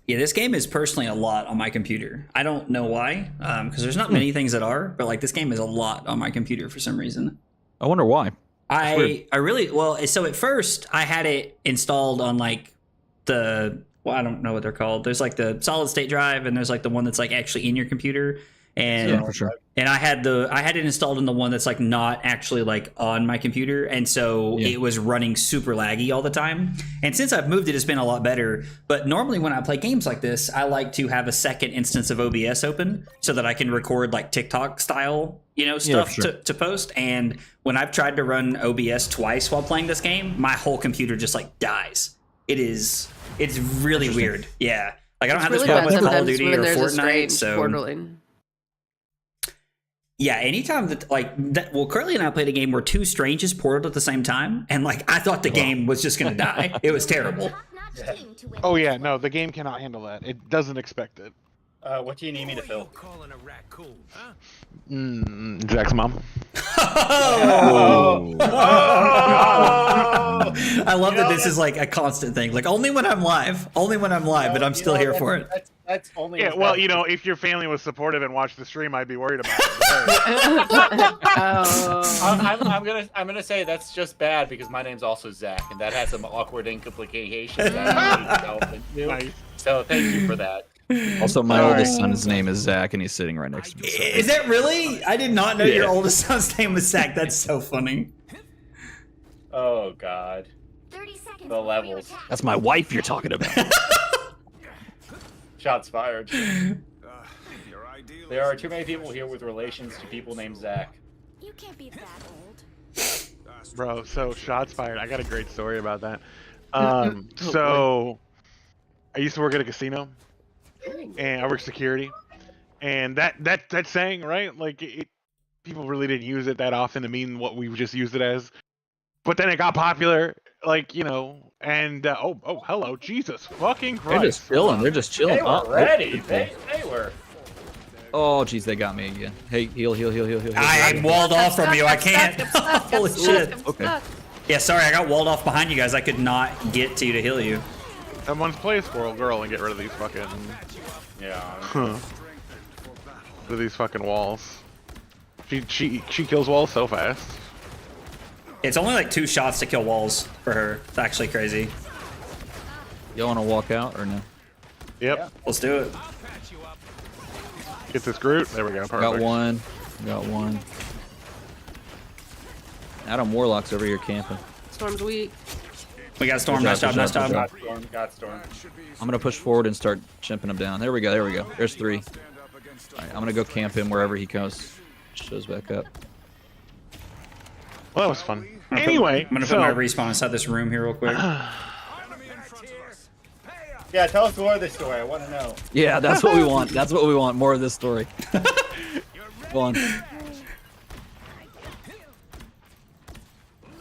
this game is personally a lot on my computer. I don't know why, because there's not many things that are, but like this game is a lot on my computer for some reason. I wonder why. I really well. So at first I had it installed on like the I don't know what they're called. There's like the solid state drive, and there's like the one that's like actually in your computer. And Yeah, for sure. And I had it installed in the one that's like not actually like on my computer, and so it was running super laggy all the time. And since I've moved it, it's been a lot better. But normally when I play games like this, I like to have a second instance of OBS open so that I can record like TikTok style, stuff to post. And when I've tried to run OBS twice while playing this game, my whole computer just like dies. It's really weird. Yeah, like I don't have this problem with Call of Duty or Fortnite. So. Yeah, anytime well, Curly and I played a game where two strangers portaled at the same time, and like I thought the game was just gonna die. It was terrible. Oh yeah, no, the game cannot handle that. It doesn't expect it. What do you need me to fill? Jack's mom. Oh! I love that this is like a constant thing. Like only when I'm live, but I'm still here for it. That's only. Yeah, well, if your family was supportive and watched the stream, I'd be worried about it. I'm gonna say that's just bad because my name's also Zach, and that has some awkward implications. Nice. So thank you for that. Also, my oldest son's name is Zach, and he's sitting right next to me. So. Is that really? I did not know your oldest son's name was Zach. That's so funny. Oh God. 30 seconds. The levels. That's my wife you're talking about. Shots fired. There are too many people here with relations to people named Zach. You can't be that old. Bro, so shots fired. I got a great story about that. So I used to work at a casino, and I worked security, and that saying, right? Like people really didn't use it that often to mean what we just used it as. But then it got popular, and hello, Jesus fucking Christ! They're just chilling. They were ready. They were. Oh, jeez, they got me again. Hey, heal. I'm walled off from you. I can't. Holy shit. Okay. Yeah, sorry, I got walled off behind you guys. I could not get to you to heal you. Someone's play Squirrel Girl and get rid of these fucking these fucking walls. She kills walls so fast. It's only like 2 shots to kill walls for her. It's actually crazy. Y'all want to walk out or no? Yep. Yeah. Let's do it. Get this Groot. There we go. Perfect. Got one. Adam Warlock's over here camping. Storm's weak. We got Storm. Nice job. Got Storm. I'm gonna push forward and start chimping him down. There we go. There's 3. All right, I'm gonna go camp him wherever he shows back up. Well, that was fun. Anyway, I'm gonna put my respawn inside this room here real quick. Yeah, tell us more of this story. I want to know. Yeah, that's what we want. More of this story. Go on.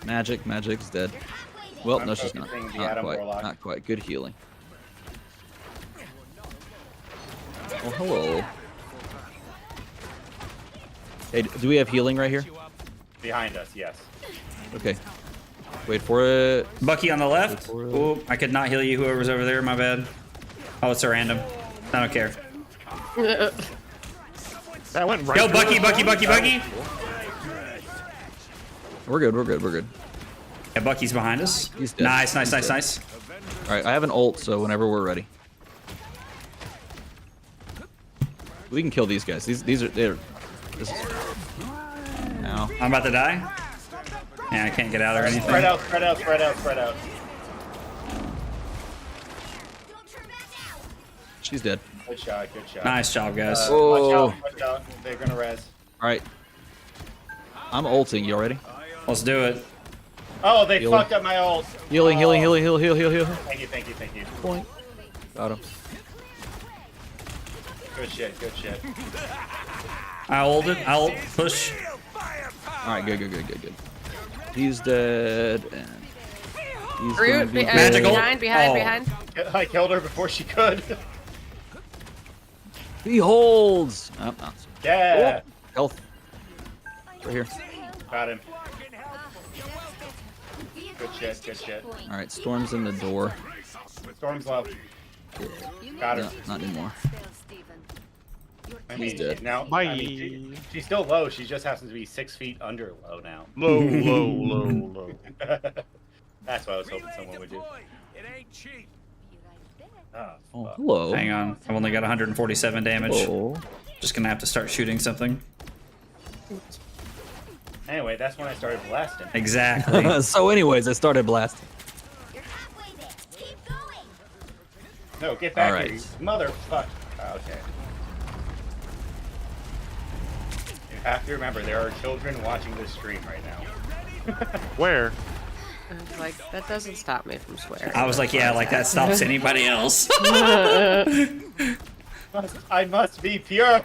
Magic's dead. Well, no, she's not. Not quite. Good healing. Oh, hello. Hey, do we have healing right here? Behind us, yes. Okay. Wait for it. Bucky on the left. Oh, I could not heal you, whoever's over there. My bad. Oh, it's a random. I don't care. That went right. Go, Bucky. We're good. Yeah, Bucky's behind us. He's dead. Nice. All right, I have an ult, so whenever we're ready, we can kill these guys. This is. Now. I'm about to die. Yeah, I can't get out or anything. Spread out. She's dead. Good shot. Nice job, guys. Oh. Watch out. They're gonna res. All right. I'm ulting. You ready? Let's do it. Oh, they fucked up my ult. Healing. Heal. Thank you. Point. Got him. Good shit. I ult it. I'll push. All right, good. He's dead, and he's Root, gonna be Magical. behind. I killed her before she could. He holds. Oh, no. Yeah. Health. Right here. Got him. Good shit. All right, Storm's in the door. Storm's low. Got her. No, not anymore. I He's mean, dead. now Bye. I mean, she's still low. She just happens to be 6 feet under low now. Low, low, low, low. That's what I was hoping someone would do. It ain't cheap. Oh, Oh, fuck. hello. Hang on. I've only got 147 damage. Oh. Just gonna have to start shooting something. Anyway, that's when I started blasting. Exactly. So, anyways, I started blasting. You're halfway there. Keep going. No, get back Alright. here, you motherfucker. Okay. You have to remember, there are children watching this stream right now. Where? Like, that doesn't stop me from swearing. I was like, yeah, like that stops anybody else. I must be pure.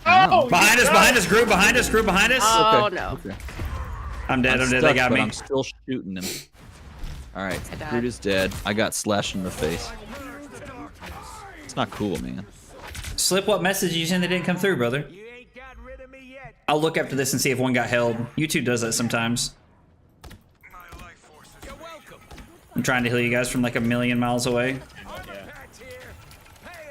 Oh, Behind us, group, behind us, group, behind us. Oh, Okay, no. okay. I'm dead, I'm dead, stuck, they got but me. I'm still shooting him. Alright, I died. Groot is dead. I got slashed in the face. It's not cool, man. Slip what message you sent that didn't come through, brother. You ain't got rid of me yet. I'll look after this and see if one got held. YouTube does that sometimes. You're welcome. I'm trying to heal you guys from like a million miles away. Yeah. Pat's here.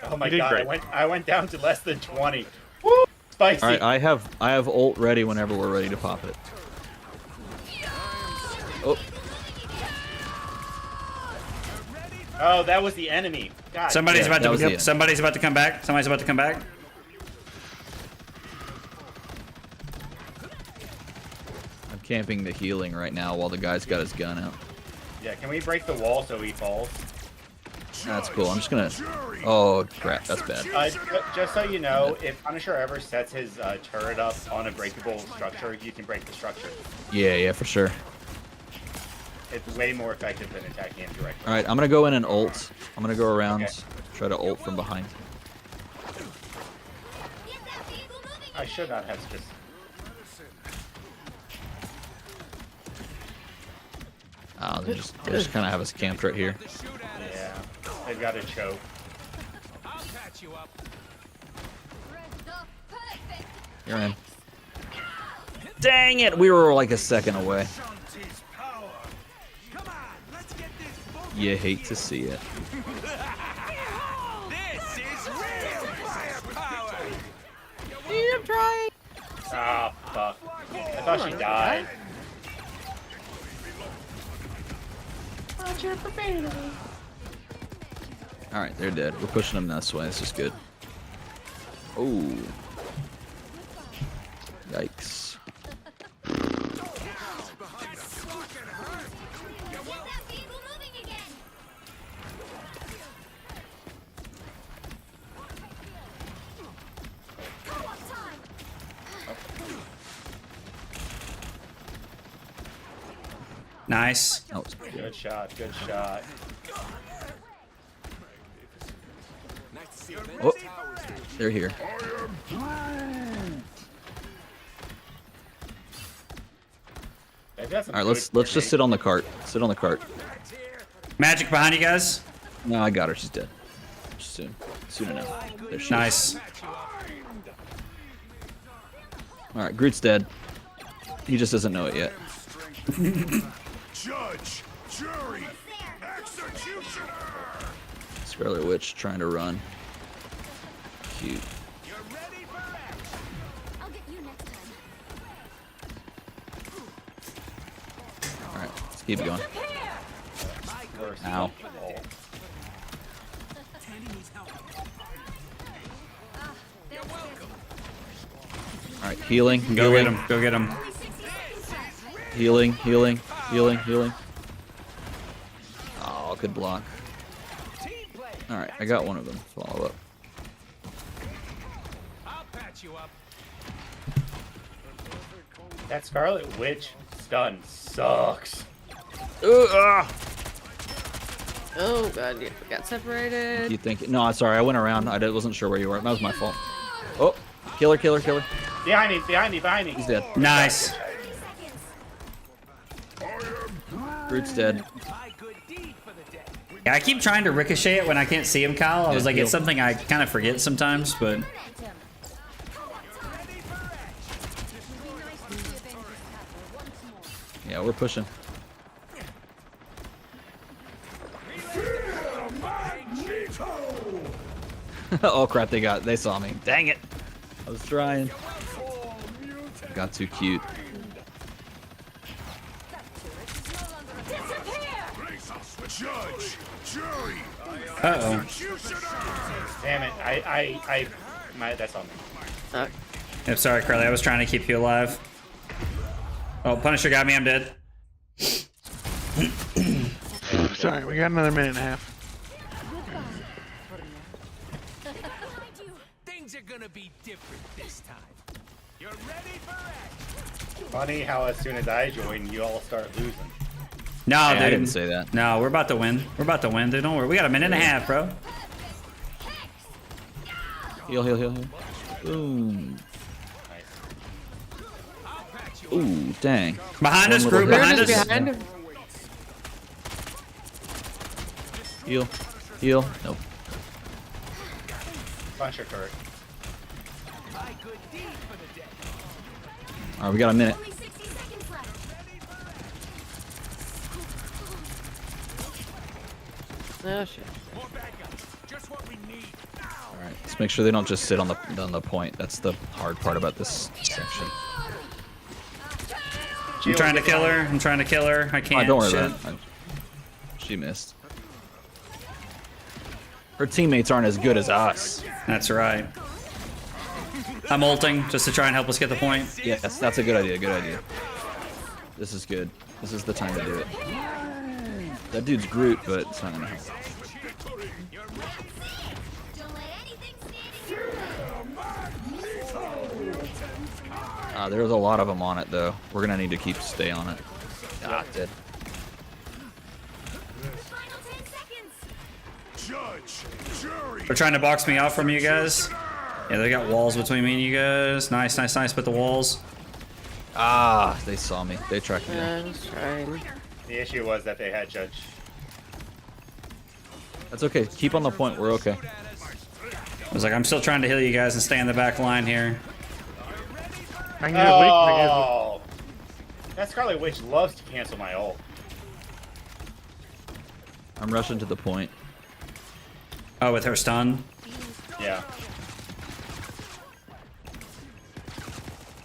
Oh my You did god, great. I went down to less than 20. Woo! Spicy. Alright, I have ult ready whenever we're ready to pop it. Oh, Oh, that was the enemy. God. Somebody's Yeah, that was the about to end. somebody's about to come back. Somebody's about to come back. I'm camping the healing right now while the guy's got his gun out. Yeah, can we break the wall so he falls? That's cool. I'm just gonna. Oh crap, that's bad. Just so you know, if Punisher ever sets his turret up on a breakable structure, you can break the structure. Yeah, for sure. It's way more effective than attacking him directly. All right, I'm gonna go in and ult. I'm gonna go around, Okay. try to ult from behind. Get that vehicle moving. I should not have just. They just kind of have us camped right here. Yeah, they've got a choke. I'll patch you up. Perfect. You're in. Dang it, we were like a second away. Come on, let's get this boat. You hate to see it. This is real firepower. I'm trying. Ah, fuck. I thought she died. All right, they're dead. We're pushing them this way. This is good. Oh. Yikes. Get that vehicle moving again. Co-op time. Nice. That was Good shot, good shot. Oh, they're here. They've got some All right, good let's just sit on the cart. Sit on the cart. Magic behind you guys. No, I got her. She's dead. Soon enough. There she is. Nice. All right, Groot's dead. He just doesn't know it yet. Judge, jury, executioner. Scarlet Witch trying to run. Cute. You're ready for action. I'll get you next time. All right, let's keep going. Worse. Ow. All right, healing. Go healing, get him. Go get him. Healing. Oh, good block. All right, I got one of them. Follow up. I'll patch you up. That Scarlet Witch stun sucks. Oh god, you got separated. You think? No, sorry. I went around. I wasn't sure where you were. That was my fault. Oh, killer. Behind me. He's dead. Nice. Groot's dead. My good deed for the day. Yeah, I keep trying to ricochet it when I can't see him, Kyle. I was Yeah, like, heal. it's something I kind of forget sometimes, but Yeah, we're pushing. Oh crap! They saw me. Dang it! I was trying. Got too cute. Judge, jury. Uh-oh. Damn it! That's on me. I'm sorry, Carly. I was trying to keep you alive. Oh, Punisher got me. I'm dead. Sorry, we got another minute and a half. Things are gonna be different this time. You're ready for action. Funny how as soon as I join, you all start losing. No, Hey, dude. I didn't say that. No, we're about to win. We're about to win, dude. Don't worry. We got a minute and a half, bro. Heal, heal, heal, heal. Boom. Ooh, dang. Behind us, One group. little Behind hit. us. Behind him. Heal. Heal. Nope. Punisher turret. Alright, we got a minute. Only 60 seconds left. Oh shit. More backup. Just what we need. Alright, let's make sure they don't just sit on the point. That's the hard part about this section. I'm trying to kill her. I'm trying to kill her. I Oh, can't. don't worry Shit. about it. She missed. Her teammates aren't as good as us. That's right. I'm ulting just to try and help us get the point. Yes, that's a good idea. Good idea. This is good. This is the time to do it. That dude's Groot, but it's not gonna help. Don't let anything stand in your way. There's a lot of them on it, though. We're gonna need to stay on it. Ah, dead. Final 10 seconds. Judge, jury. They're trying to box me out from you guys. Yeah, they got walls between me and you guys. Nice, nice, nice. Put the walls. Ah, they saw me. They tracked me I down. was trying. The issue was that they had Judge. That's okay. Keep on the point. We're okay. I was like, I'm still trying to heal you guys and stay in the back line here. I can get a leak. I can get a leak. Oh, that Scarlet Witch loves to cancel my ult. I'm rushing to the point. Oh, with her stun. Yeah.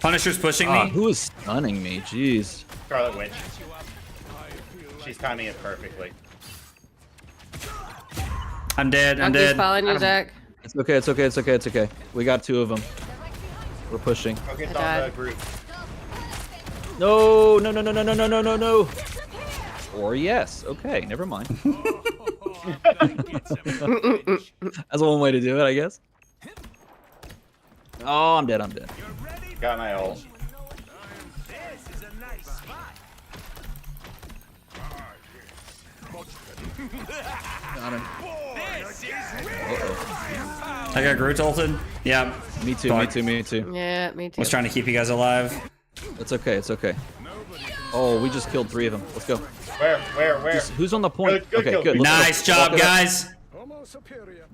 Punisher's pushing Ah, me. who is stunning me? Jeez. Scarlet Witch. She's timing it perfectly. I'm dead. I'm Monkey's dead. following you, Zach. It's okay. It's okay. It's okay. It's okay. We got two of them. We're pushing. Focus I on died. the group. No, no, no, no, no, no, no, no, no, no. Or yes. Okay, never mind. That's one way to do it, I guess. Oh, I'm dead. I'm dead. Got my ult. This is a nice spot. Got him. This is Uh-oh. I got Groot ulted. Yeah. Me too. Me too. Me too. Yeah, me too. Was trying to keep you guys alive. It's okay. It's okay. Oh, we just killed 3 of them. Let's go. Where? Who's on the point? Good Okay, kill. good. Nice job, guys. almost superior.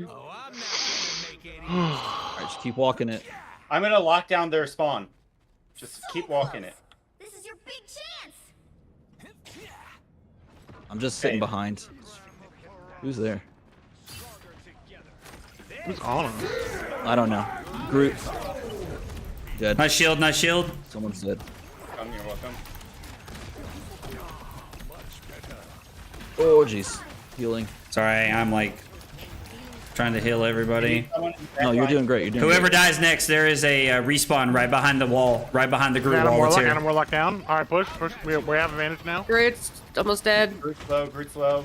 Oh, I'm not gonna make any. All right, just keep walking it. I'm gonna lock down their spawn. Just keep walking it. This is your big chance. I'm just sitting behind. Who's there? Who's on him? I don't know. Groot. Dead. Nice shield. Nice shield. Someone's dead. You're welcome. Oh, jeez. Healing. Sorry, I'm like trying to heal everybody. No, you're doing great. You're doing Whoever great. dies next, there is a respawn right behind the wall, right behind the Groot Adam wall. That's Warlock. here. Adam Warlock down. All right, push. We have advantage now. Groot's almost dead. Group slow. Group slow.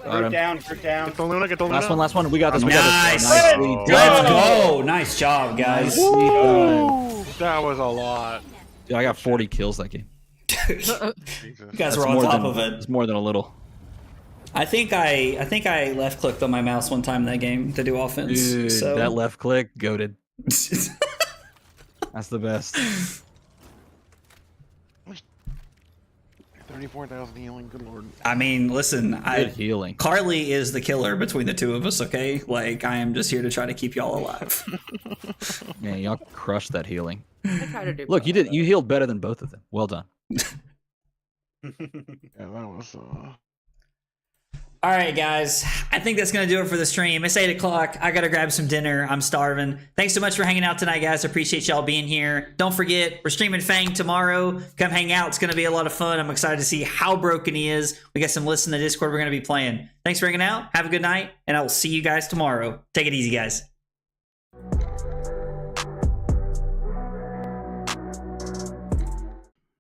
Got Group him. down. Group down. Get the Luna. Get the Luna. Last one. Last one. We got this. We got Nice. this. Nicely done. Let's go. Nice job, guys. Nicely done. Ooh, that was a lot. Dude, I got 40 kills that game. Jesus. You guys were That's on more top than, of it. It's more than a little. I think I left clicked on my mouse one time in that game to do offense. Dude, so that left click, goated. That's the best. 34,000 healing. Good lord. I mean, listen, Good healing. Carly is the killer between the two of us. Okay, like I am just here to try to keep y'all alive. Man, y'all crushed that healing. I try to do Look, both. you did. You healed better than both of them. Well done. Yeah, that was. All right, guys. I think that's going to do it for the stream. It's 8 o'clock. I got to grab some dinner. I'm starving. Thanks so much for hanging out tonight, guys. I appreciate y'all being here. Don't forget, we're streaming Fang tomorrow. Come hang out. It's going to be a lot of fun. I'm excited to see how broken he is. We got some lists in the Discord we're going to be playing. Thanks for hanging out. Have a good night, and I will see you guys tomorrow. Take it easy, guys.